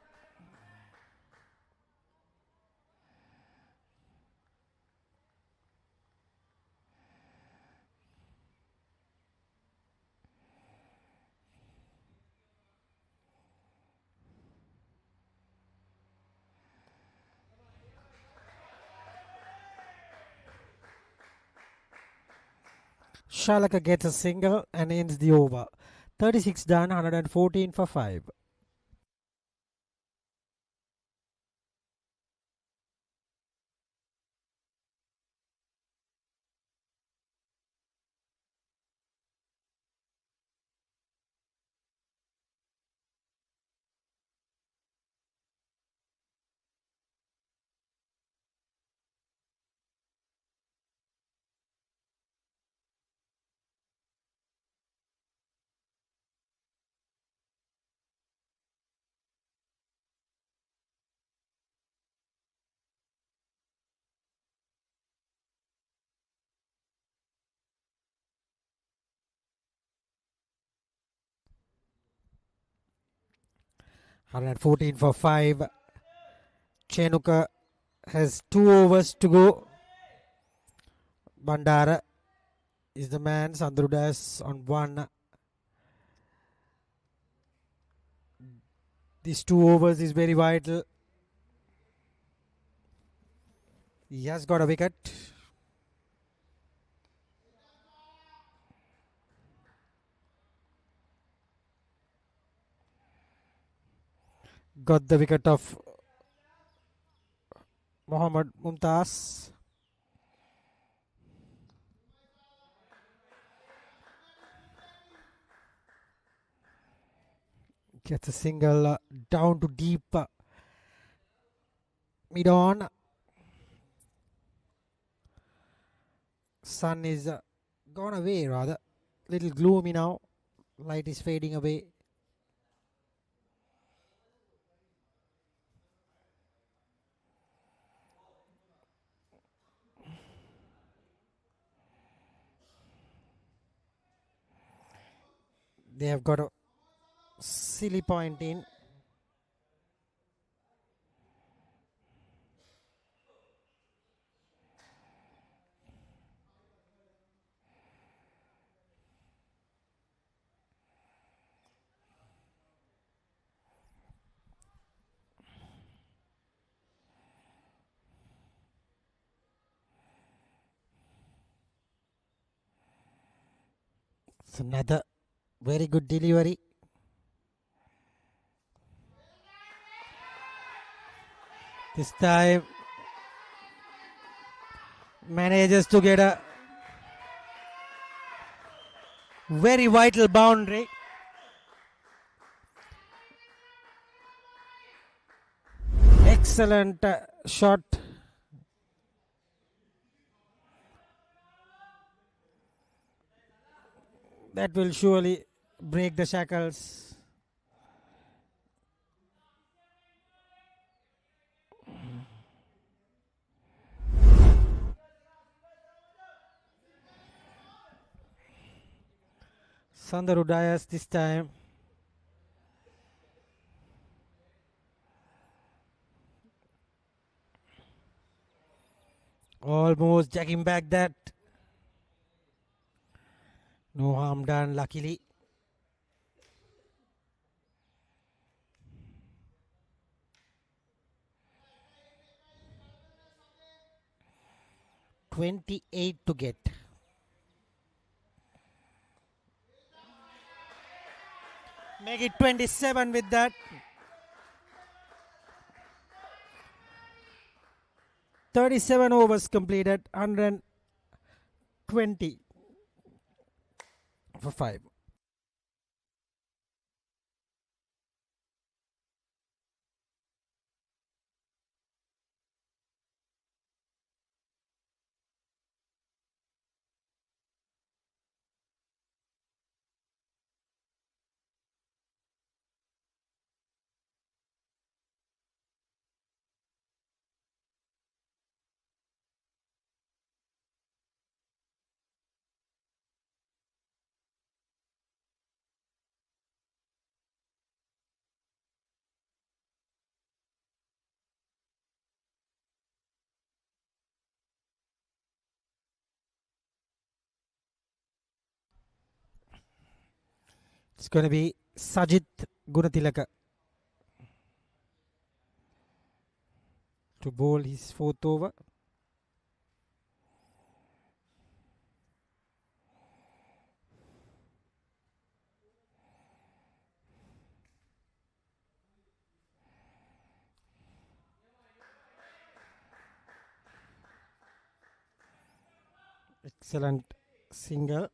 Shalaka gets a single and ends the over. 36 done, 114 for 5. Hundred 14 for 5. Chenuka has 2 overs to go. Bandara is the man. Sandrudas on 1. These 2 overs is very vital. He has got a wicket. Got the wicket of Mohammad Mumtaz. Gets a single down to deep mid on. Sun is gone away rather. Little gloomy now. Light is fading away. They have got a silly point in. It's another very good delivery. This time manages to get a very vital boundary. Excellent shot. That will surely break the shackles. Sandaru Dias this time. Almost jacking back that. No harm done, luckily. $28 to get. Make it 27 with that. $37 overs completed. 120 for 5. It's going to be Sajid Gunatilaka to bowl his 4th over. Excellent single.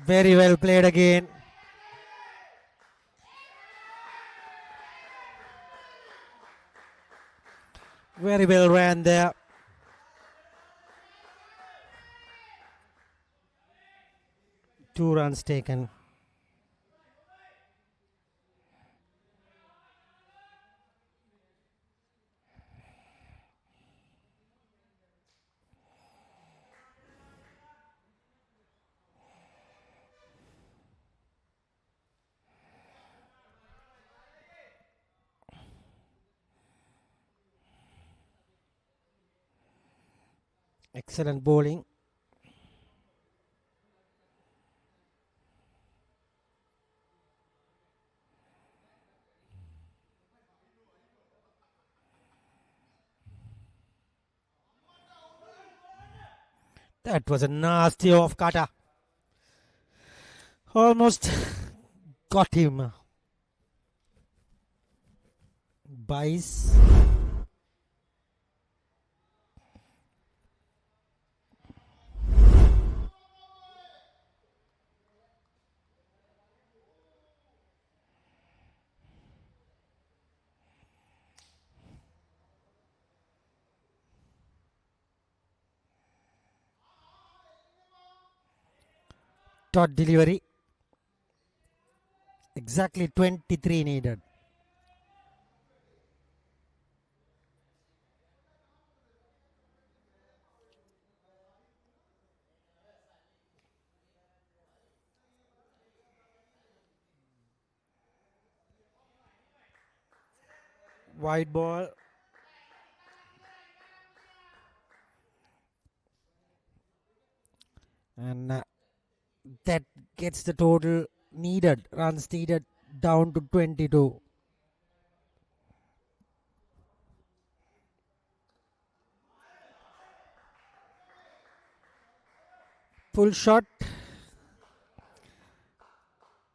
Very well played again. Very well ran there. Two runs taken. Excellent bowling. That was a nasty off cutter. Almost got him. Bice. Dot delivery. Exactly 23 needed. Wide ball. And that gets the total needed, runs needed, down to 22. Full shot.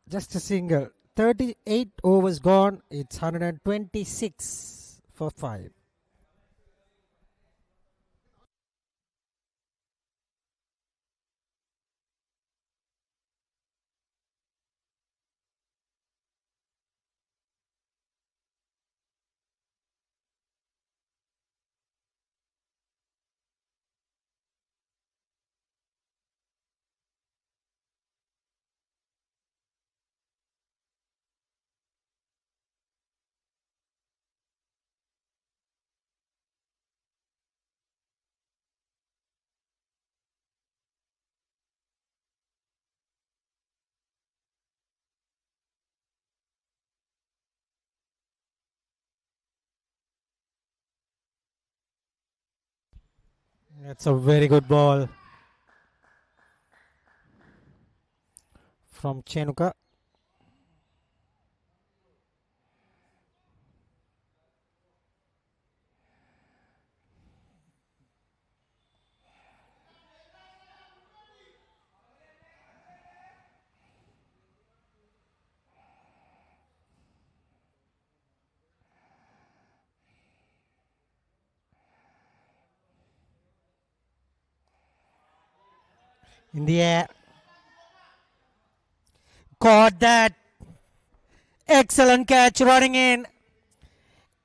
Just a single. 38 overs gone. It's 126 for 5. That's a very good ball from Chenuka. In the air. Caught that. Excellent catch running in.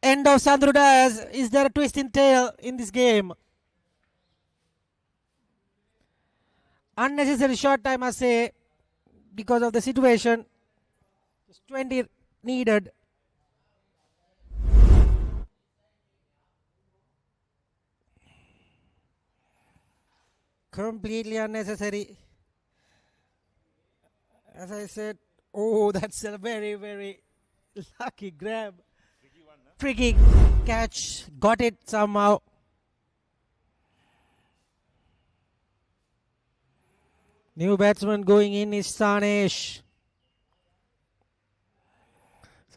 End of Sandru Dias. Is there a twist in tail in this game? Unnecessary short, I must say, because of the situation. Just 20 needed. Completely unnecessary. As I said, oh, that's a very, very lucky grab. Tricky catch. Got it somehow. New batsman going in is Sanesh.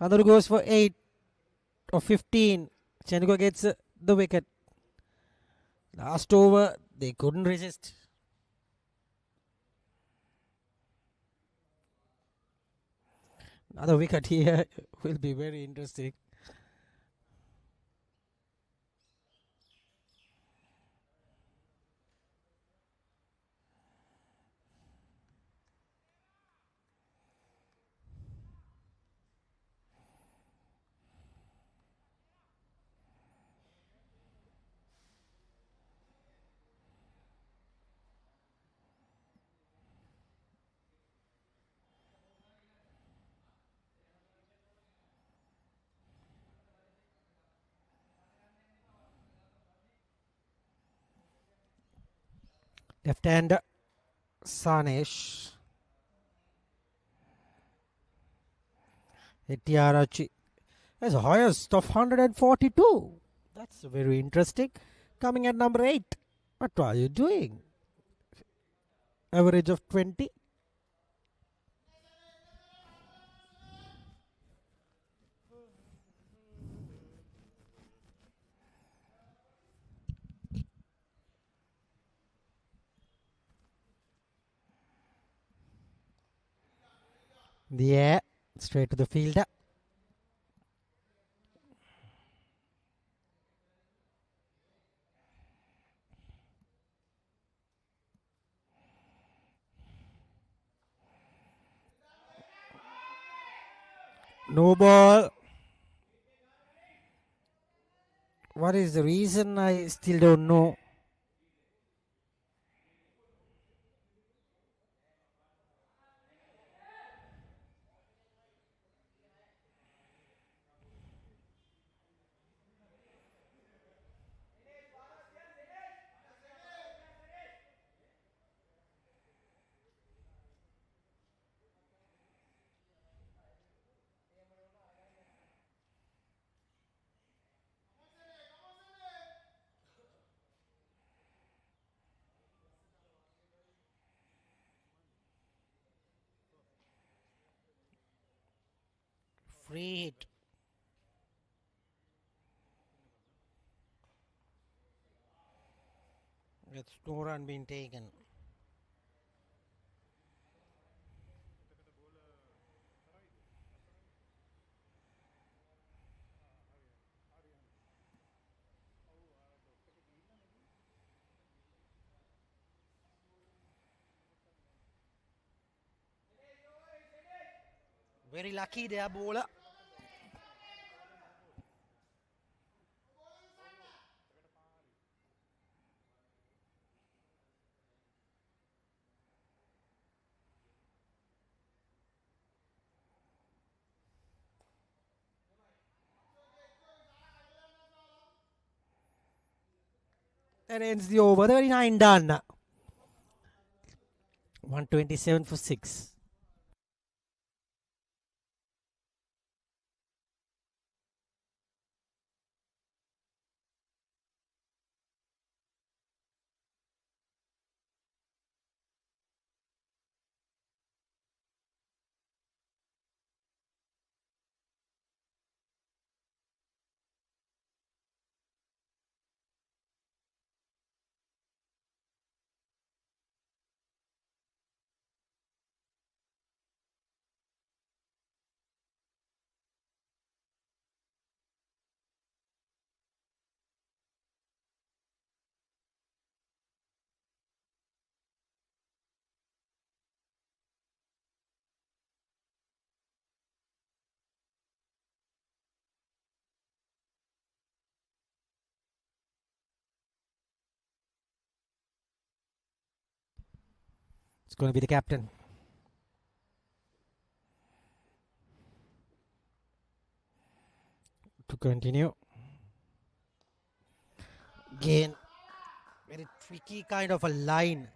Another goes for 8 or 15. Ceylinco gets the wicket. Last over, they couldn't resist. Another wicket here will be very interesting. Left-hander Sanesh. Etiarachi has a highest of 142. That's very interesting. Coming at number 8. What are you doing? Average of 20. Yeah, straight to the fielder. No ball. What is the reason? I still don't know. Free hit. With no run being taken. Very lucky there, bowler. That ends the over. 39 done. 127 for 6. It's going to be the captain. To continue. Again, very tricky kind of a line.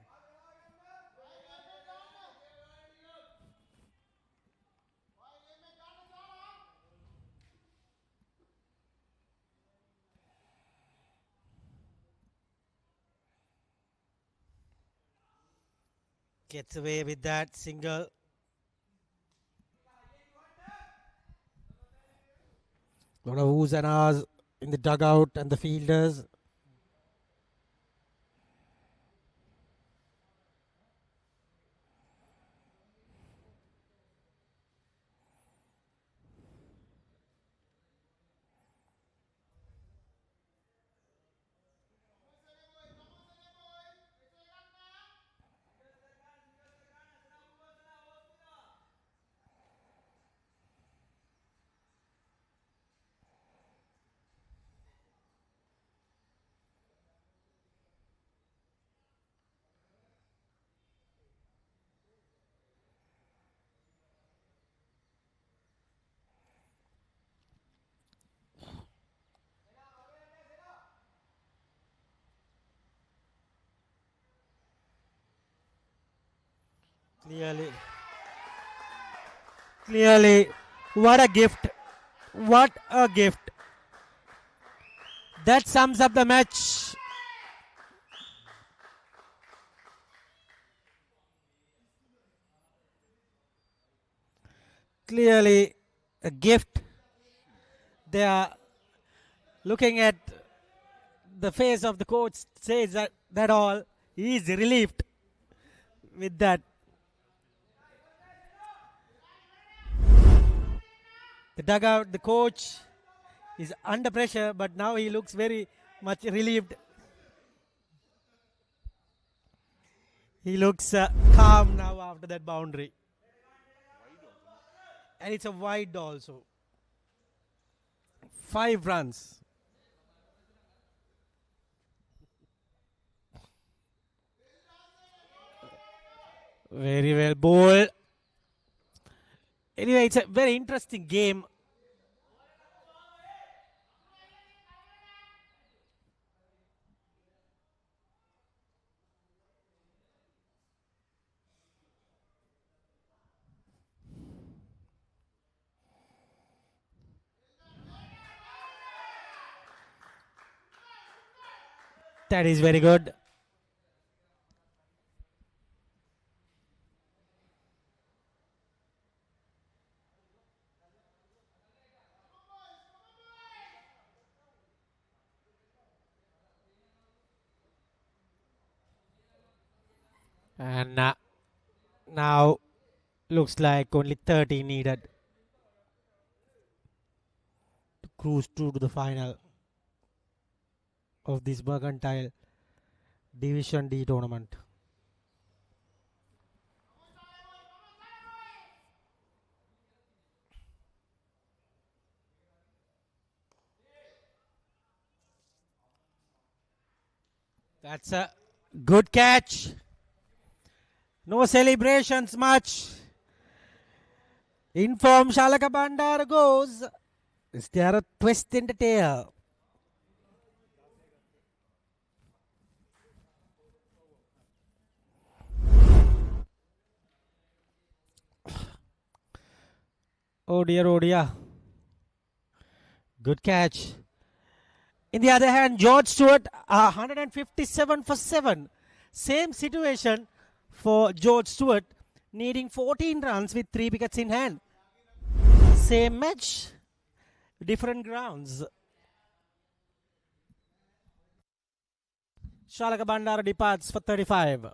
Gets away with that single. A lot of oohs and ahs in the dugout and the fielders. Clearly, what a gift. What a gift. That sums up the match. Clearly, a gift. They are looking at the face of the coach, says that all. He is relieved with that. The dugout, the coach is under pressure, but now he looks very much relieved. He looks calm now after that boundary. And it's a wide also. 5 runs. Very well bowled. Anyway, it's a very interesting game. That is very good. And now looks like only 30 needed to cruise through to the final of this Mercantile Division D tournament. That's a good catch. No celebrations much. Inform Shalaka Bandar goes. Is there a twist in the tail? Oh dear, oh dear. Good catch. In the other hand, George Stewart, 157 for 7. Same situation for George Stewart, needing 14 runs with 3 wickets in hand. Same match, different grounds. Shalaka Bandara departs for 35.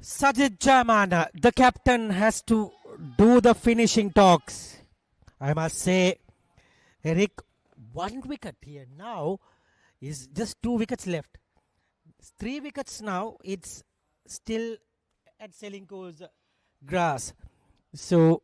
Sajid Jamana, the captain, has to do the finishing talks. I must say, Eric, 1 wicket here now is just 2 wickets left. 3 wickets now, it's still at Ceylinco's grass. So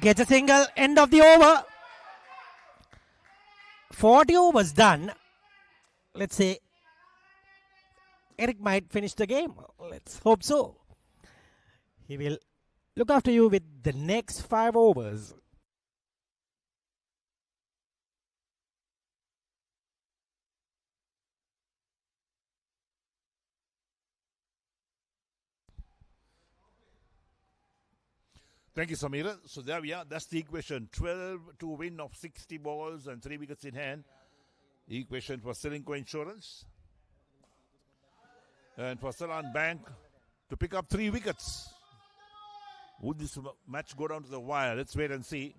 gets a single, end of the over. 40 overs done. Let's say Eric might finish the game. Let's hope so. He will look after you with the next 5 overs. Thank you, Samira. So there we are. That's the equation. 12 to win of 60 balls and 3 wickets in hand. The equation for Ceylinco Insurance. And for Seylan Bank to pick up 3 wickets. Would this match go down to the wire? Let's wait and see.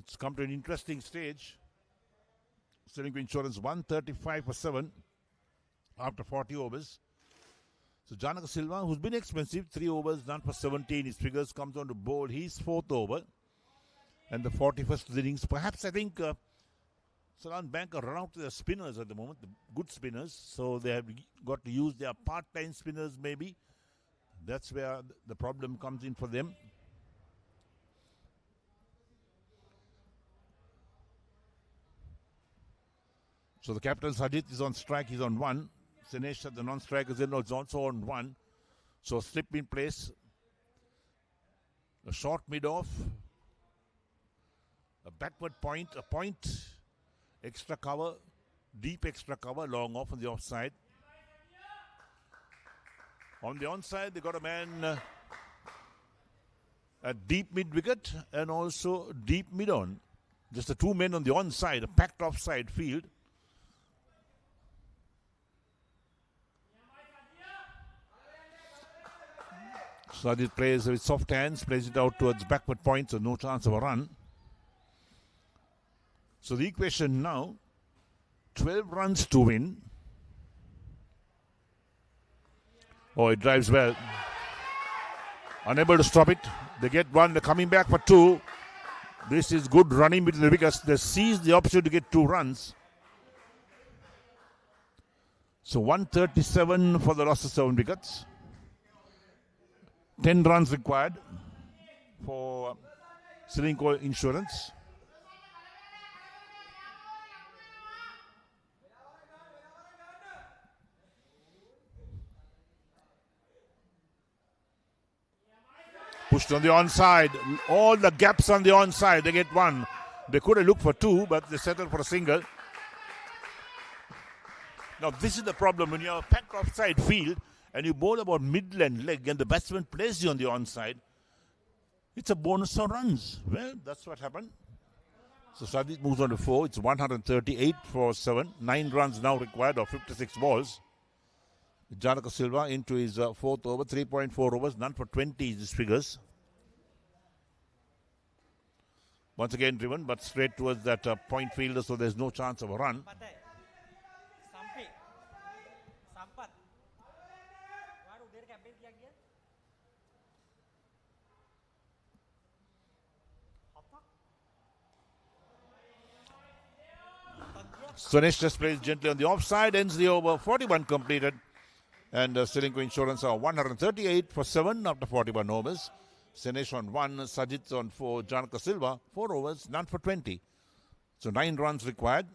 It's come to an interesting stage. Ceylinco Insurance 135 for 7 after 40 overs. So Janaka Silva, who's been expensive, 3 overs, done for 17. His figures comes on to bowl. He's 4th over. And the 41st innings. Perhaps I think Seylan Bank are run out to their spinners at the moment, the good spinners. So they have got to use their part-time spinners maybe. That's where the problem comes in for them. So the captain Sajid is on strike, he's on 1. Sinesh, the non-striker, is also on 1. So slip in place. A short mid-off. A backward point, a point. Extra cover, deep extra cover, long off on the offside. On the onside, they got a man at deep mid-wicket and also deep mid-on. Just the 2 men on the onside, a packed offside field. Sajid plays with soft hands, plays it out towards backward point, so no chance of a run. So the equation now, 12 runs to win. Oh, it drives well. Unable to stop it. They get 1, they're coming back for 2. This is good running between the wickets. They seize the opportunity to get 2 runs. So 137 for the loss of 7 wickets. 10 runs required for Ceylinco Insurance. Pushed on the onside. All the gaps on the onside. They get 1. They could have looked for 2, but they settled for a single. Now, this is the problem when you have a packed offside field and you bowl about midland leg and the batsman plays you on the onside. It's a bonus of runs. Well, that's what happened. So Sajid moves on to 4. It's 138 for 7. 9 runs now required of 56 balls. Janaka Silva into his 4th over, 3.4 overs, none for 20 is his figures. Once again driven, but straight towards that point fielder, so there's no chance of a run. Sunesh just plays gently on the offside, ends the over, 41 completed. And Ceylinco Insurance are 138 for 7 after 41 overs. Sinesh on 1, Sajid on 4, Janaka Silva, 4 overs, none for 20. So 9 runs required.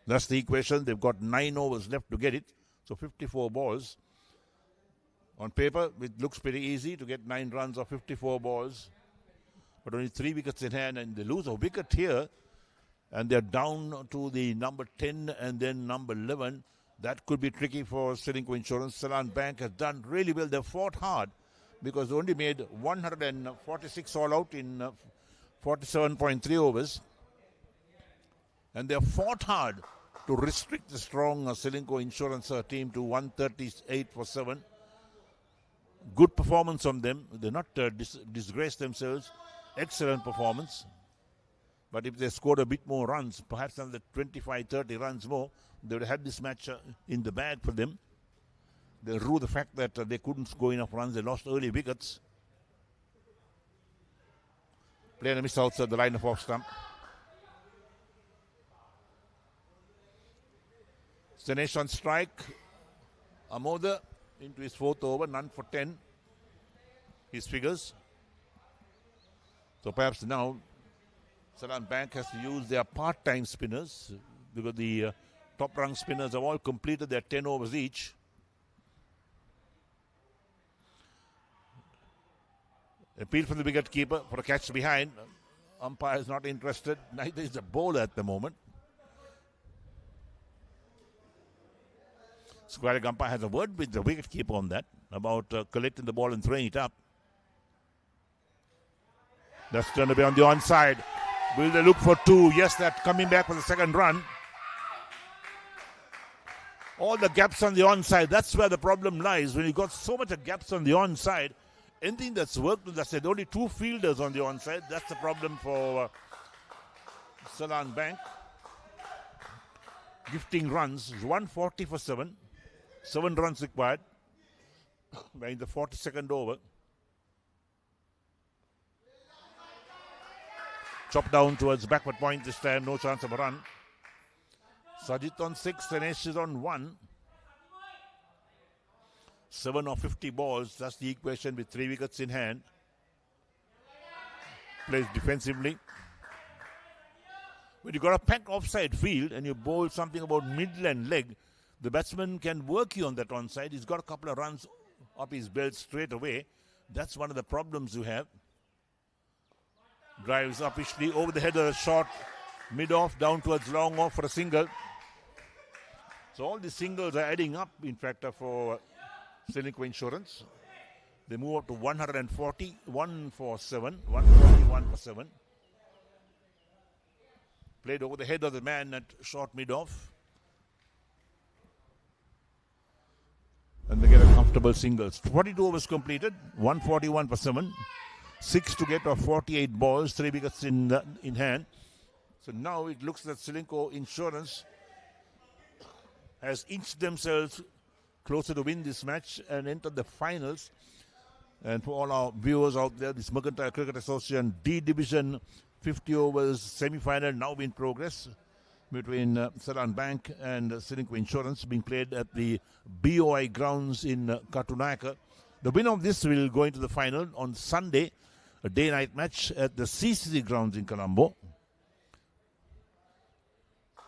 That's the equation. They've got 9 overs left to get it. So 54 balls. On paper, it looks pretty easy to get 9 runs of 54 balls. But only 3 wickets in hand, and they lose a wicket here. And they're down to the number 10 and then number 11. That could be tricky for Ceylinco Insurance. Seylan Bank has done really well. They've fought hard because they only made 146 all out in 47.3 overs. And they've fought hard to restrict the strong Ceylinco Insurance team to 138 for 7. Good performance from them. They're not disgraced themselves. Excellent performance. But if they scored a bit more runs, perhaps another 25, 30 runs more, they would have had this match in the bag for them. they rue the fact that they couldn't score enough runs. They lost early wickets. Player miss outside the line of off stump. Dinesh on strike. Amoda into his 4th over, none for 10. His figures. So perhaps now Seylan Bank has to use their part-time spinners because the top-rung spinners have all completed their 10 overs each. Appeal from the wicket keeper for a catch behind. Umpire is not interested. Neither is the bowler at the moment. Square leg umpire has a word with the wicket keeper on that about collecting the ball and throwing it up. That's turned away on the onside. Will they look for 2? Yes, that's coming back for the second run. All the gaps on the onside, that's where the problem lies. When you got so much of gaps on the onside, anything that's worked, that's it. Only 2 fielders on the onside. That's the problem for Seylan Bank. Gifting runs, 140 for 7. 7 runs required in the 42nd over. Chop down towards backward point this time, no chance of a run. Sajid on 6, Dinesh is on 1. 7 of 50 balls, that's the equation with 3 wickets in hand. Plays defensively. When you got a packed offside field and you bowl something about midland leg, the batsman can work you on that onside. He's got a couple of runs up his belt straight away. That's one of the problems you have. Drives uppishly over the header, short, mid-off, down towards long off for a single. So all the singles are adding up, in fact, for Ceylinco Insurance. They move up to 140, 1 for 7, 141 for 7. Played over the head of the man at short mid-off. And they get a comfortable singles. 42 overs completed, 141 for 7. 6 to get of 48 balls, 3 wickets in hand. So now it looks that Ceylinco Insurance has inched themselves closer to win this match and enter the finals. And for all our viewers out there, this Mercantile Cricket Association D Division 50 overs semi-final now in progress between Seylan Bank and Ceylinco Insurance, being played at the BOI grounds in Katunayaka. The winner of this will go into the final on Sunday, a day-night match at the CCC grounds in Colombo.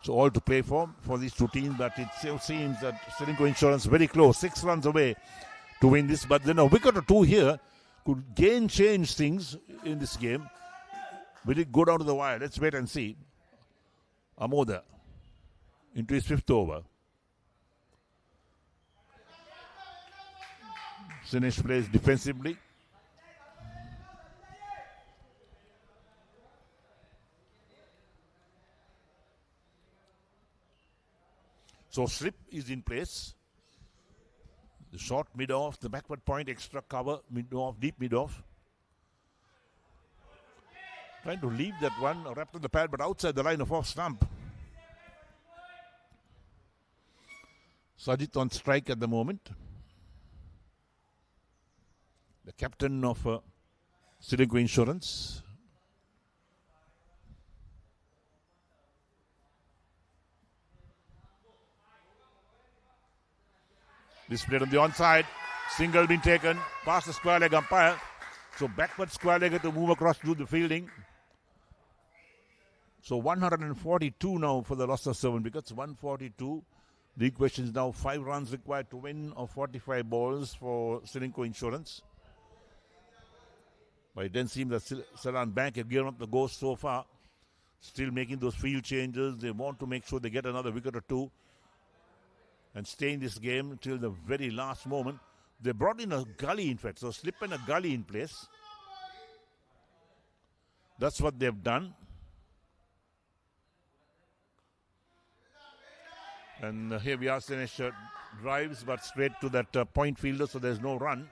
So all to play for these two teams, but it seems that Ceylinco Insurance very close, 6 runs away to win this. But then a wicket or 2 here could change things in this game. Will it go down to the wire? Let's wait and see. Amoda into his 5th over. Dinesh plays defensively. So slip is in place. The short mid-off, the backward point, extra cover, mid-off, deep mid-off. Trying to leave that one wrapped on the pad, but outside the line of off stump. Sajid on strike at the moment. The captain of Ceylinco Insurance. This played on the onside. Single been taken. Past the square leg umpire. So backward square leg to move across to do the fielding. So 142 now for the loss of 7 wickets. 142. The equation is now 5 runs required to win of 45 balls for Ceylinco Insurance. But it didn't seem that Seylan Bank have given up the ghost so far. Still making those field changes. They want to make sure they get another wicket or 2 and stay in this game until the very last moment. They brought in a gully, in fact, so slip and a gully in place. That's what they've done. And here we are, Dinesh drives, but straight to that point fielder, so there's no run.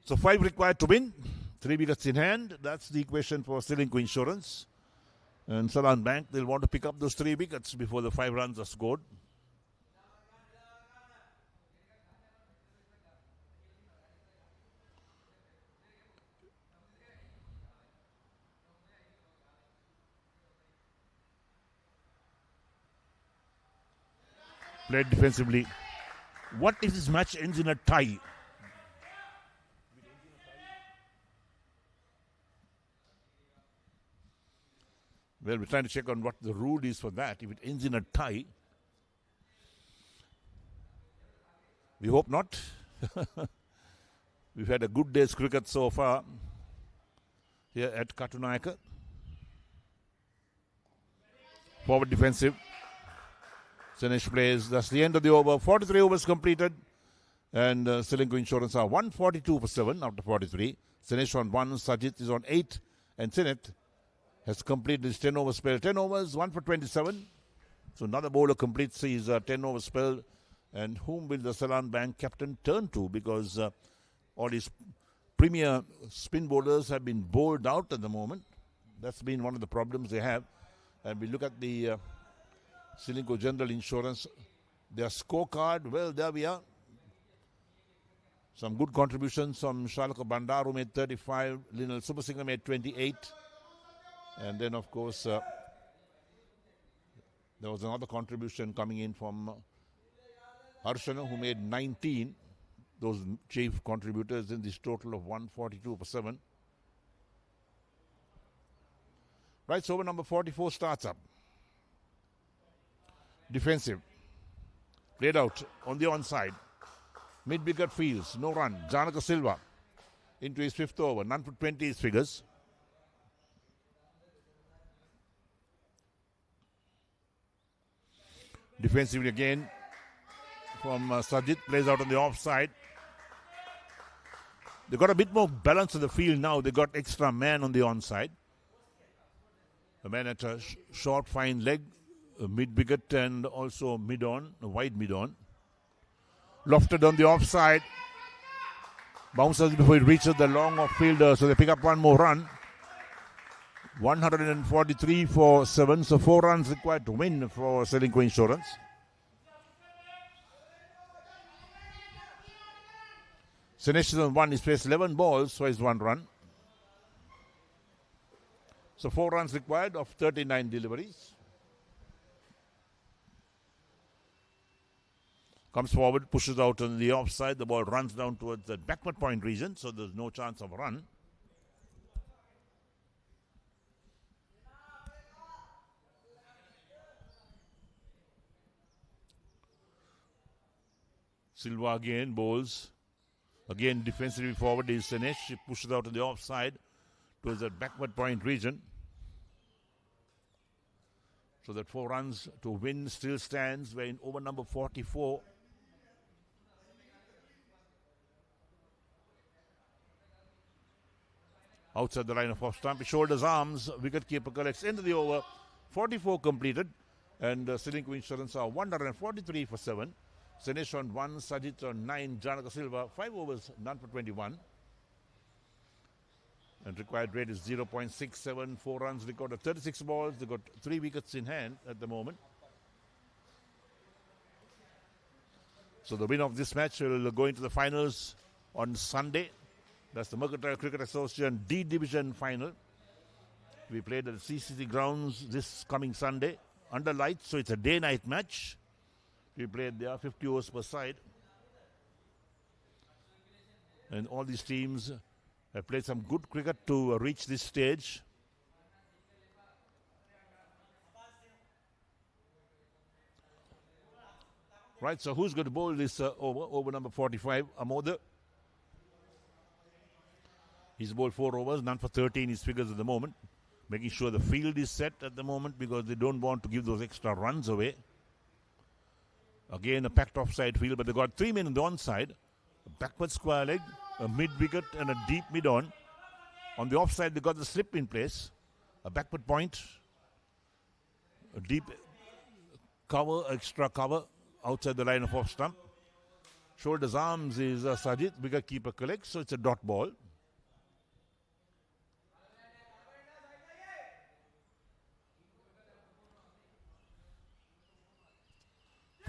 So 5 required to win, 3 wickets in hand. That's the equation for Ceylinco Insurance. And Seylan Bank, they'll want to pick up those 3 wickets before the 5 runs are scored. Played defensively. What if this match ends in a tie? Well, we're trying to check on what the rule is for that. If it ends in a tie, we hope not. We've had a good day's cricket so far here at Katunayaka. Forward defensive. Senesh plays. That's the end of the over. 43 overs completed. And Ceylinco Insurance are 142 for 7 after 43. Senesh on 1. Sajid is on 8. And Sinet has completed his 10 over spell. 10 overs, 1 for 27. So another bowler completes his 10 over spell. And whom will the Seylan Bank captain turn to? Because all his premier spin bowlers have been bowled out at the moment. That's been one of the problems they have. And we look at the Ceylinco General Insurance, their scorecard. Well, there we are. Some good contributions from Shalaka Bandaru made 35. Linal Supersinger made 28. And then, of course, there was another contribution coming in from Harshana, who made 19. Those chief contributors in this total of 142 for 7. Right, so over number 44 starts up. Defensive. Played out on the onside. Mid-wicket fields, no run. Janaka Silva into his 5th over. None for 20 his figures. Defensively again from Sajid. Plays out on the offside. They got a bit more balance of the field now. They got extra man on the onside. A man at a short, fine leg. Mid-wicket and also mid-on, wide mid-on. Lofted on the offside. Bounces before it reaches the long off fielder, so they pick up one more run. 143 for 7, so 4 runs required to win for Ceylinco Insurance. Senesh is on 1, he's faced 11 balls, so he's 1 run. So 4 runs required of 39 deliveries. Comes forward, pushes out on the offside. The ball runs down towards the backward point region, so there's no chance of a run. Silva again bowls. Again defensively forward is Senesh. He pushes out on the offside towards the backward point region. So that 4 runs to win still stands. We're in over number 44. Outside the line of off stump, he shoulders arms, wicket-keeper collects into the over. 44 completed, and Ceylinco Insurance are 143 for 7. Senesh on 1, Sajid on 9, Janaka Silva 5 overs, none for 21. And required rate is 0.67, 4 runs recorded, 36 balls. They got 3 wickets in hand at the moment. So the winner of this match will go into the finals on Sunday. That's the Mercantile Cricket Association D Division final. We played at the CCC grounds this coming Sunday under lights, so it's a day-night match. We played there, 50 overs per side. And all these teams have played some good cricket to reach this stage. Right, so who's going to bowl this over number 45? Amoda. He's bowled 4 overs, none for 13 his figures at the moment. Making sure the field is set at the moment because they don't want to give those extra runs away. Again, a packed offside field, but they got 3 men on the onside. A backward square leg, a mid-wicket and a deep mid-on. On the offside, they got the slip in place. A backward point, a deep cover, extra cover outside the line of off stump. Shoulders arms is Sajid, wicket keeper collects, so it's a dot ball.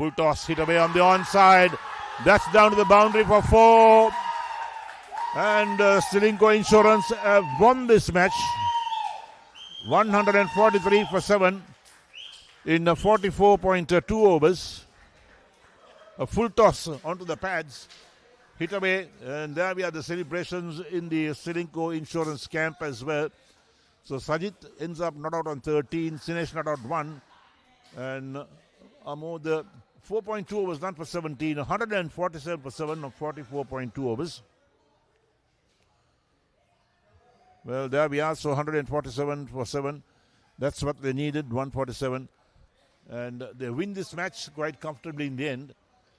Full toss hit away on the onside. That's down to the boundary for 4. And Ceylinco Insurance have won this match. 143 for 7 in 44.2 overs. A full toss onto the pads. Hit away. And there we are, the celebrations in the Ceylinco Insurance camp as well. So Sajid ends up not out on 13. Sinesh not out 1. And Amod 4.2 overs done for 17. 147 for 7 of 44.2 overs. Well, there we are. So 147 for 7. That's what they needed, 147. And they win this match quite comfortably in the end.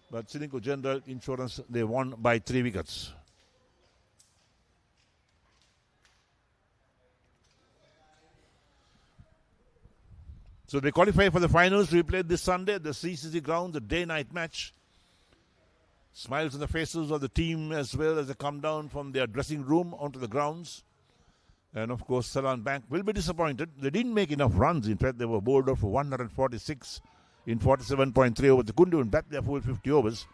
But Ceylinco General Insurance, they won by 3 wickets. So they qualify for the finals. We played this Sunday at the CCC ground, the day-night match. Smiles on the faces of the team as well as they come down from their dressing room onto the grounds. And of course, Seylan Bank will be disappointed. They didn't make enough runs. In fact, they were bowled out for 146 in 47.3 overs. They couldn't even bat their full 50 overs.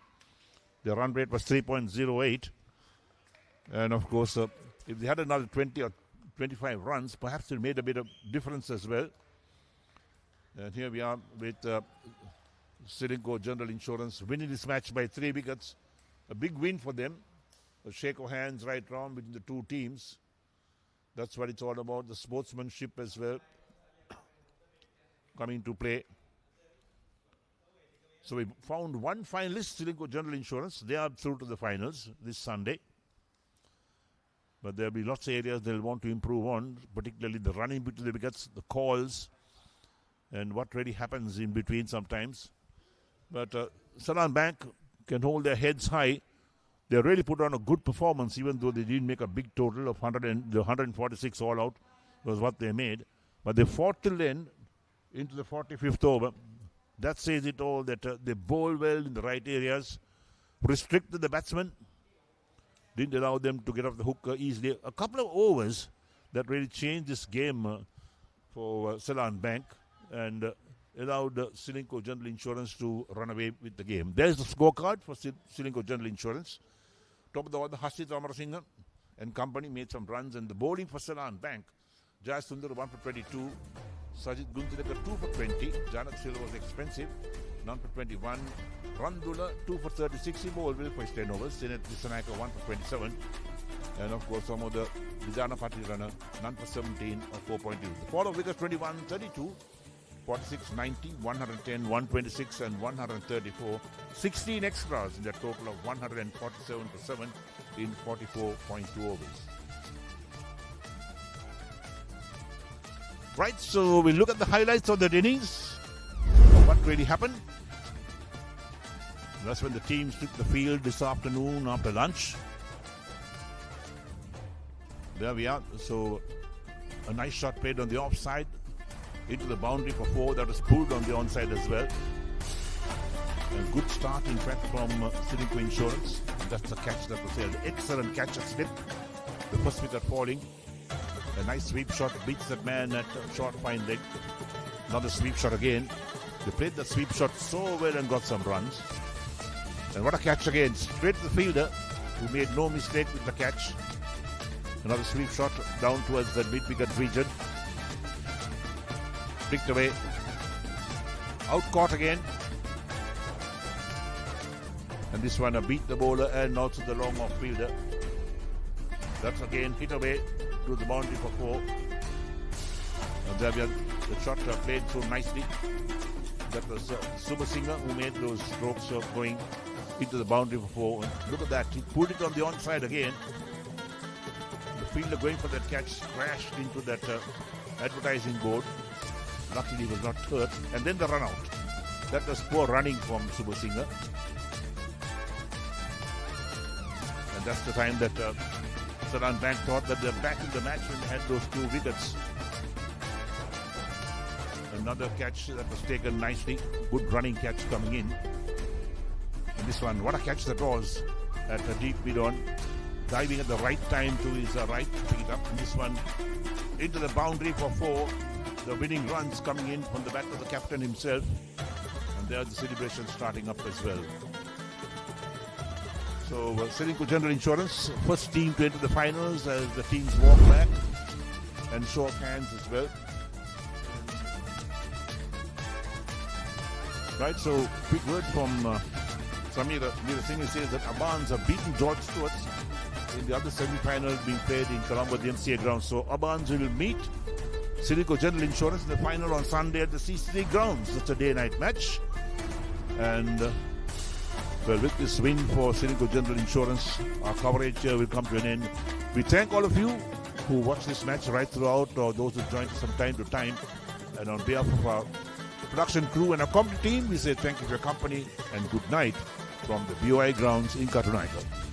Their run rate was 3.08. And of course, if they had another 20 or 25 runs, perhaps it made a bit of difference as well. And here we are with Ceylinco General Insurance winning this match by 3 wickets. A big win for them. A shake of hands right round between the two teams. That's what it's all about, the sportsmanship as well coming to play. So we found one finalist, Ceylinco General Insurance. They are through to the finals this Sunday. But there will be lots of areas they'll want to improve on, particularly the running between the wickets, the calls, and what really happens in between sometimes. But Seylan Bank can hold their heads high. They really put on a good performance, even though they didn't make a big total of 146 all out was what they made. But they fought till the end into the 45th over. That says it all, that they bowl well in the right areas, restricted the batsmen, didn't allow them to get off the hook easily. A couple of overs that really changed this game for Seylan Bank and allowed Ceylinco General Insurance to run away with the game. There's the scorecard for Ceylinco General Insurance. Top of the order, Hasit Amarasinghe and company made some runs, and the bowling for Seylan Bank. Jai Sundar 1 for 22, Sajid Guntilekar 2 for 20, Janak Silva was expensive, none for 21, Randula 2 for 36, he bowled well for his 10 overs, Sinet Visanayaka 1 for 27, and of course some of the Vijana Pati runner, none for 17 or 4.2. The fall of wickets 21, 32, 46, 90, 110, 126 and 134. 16 extras in the total of 147 for 7 in 44.2 overs. Right, so we look at the highlights of that innings. What really happened? That's when the teams took the field this afternoon after lunch. There we are. So a nice shot played on the offside. Into the boundary for 4. That was pulled on the onside as well. A good start, in fact, from Ceylinco Insurance. That's the catch that was held. Excellent catch, a slip. The first wicket falling. A nice sweep shot beats that man at short fine leg. Another sweep shot again. They played the sweep shot so well and got some runs. And what a catch again. Straight to the fielder, who made no mistake with the catch. Another sweep shot down towards the mid-wicket region. Picked away. Out caught again. And this one beat the bowler and also the long off fielder. That's again hit away to the boundary for 4. And there we are, the shot played so nicely. That was Subasinghe who made those strokes of going into the boundary for 4. And look at that, he pulled it on the onside again. The fielder going for that catch crashed into that advertising board. Luckily he was not hurt. And then the run out. That was poor running from Subasinghe. And that's the time that Seylan Bank thought that they're back in the match when they had those 2 wickets. Another catch that was taken nicely. Good running catch coming in. And this one, what a catch that was at a deep mid on. Diving at the right time to his right to pick it up. And this one into the boundary for 4. The winning runs coming in from the bat of the captain himself. And there's the celebration starting up as well. So Ceylinco General Insurance, first team to enter the finals as the teams walk back and show hands as well. Right, so quick word from Samira Singh says that Abans have beaten George Stewart's in the other semi-final being played in Colombo at the MCA grounds. So Abans will meet Ceylinco General Insurance in the final on Sunday at the C3 grounds. It's a day-night match. And well, with this win for Ceylinco General Insurance, our coverage will come to an end. We thank all of you who watch this match right throughout, or those who joined us from time to time. And on behalf of our production crew and our commentary team, we say thank you for your company and good night from the BOI grounds in Katunaika.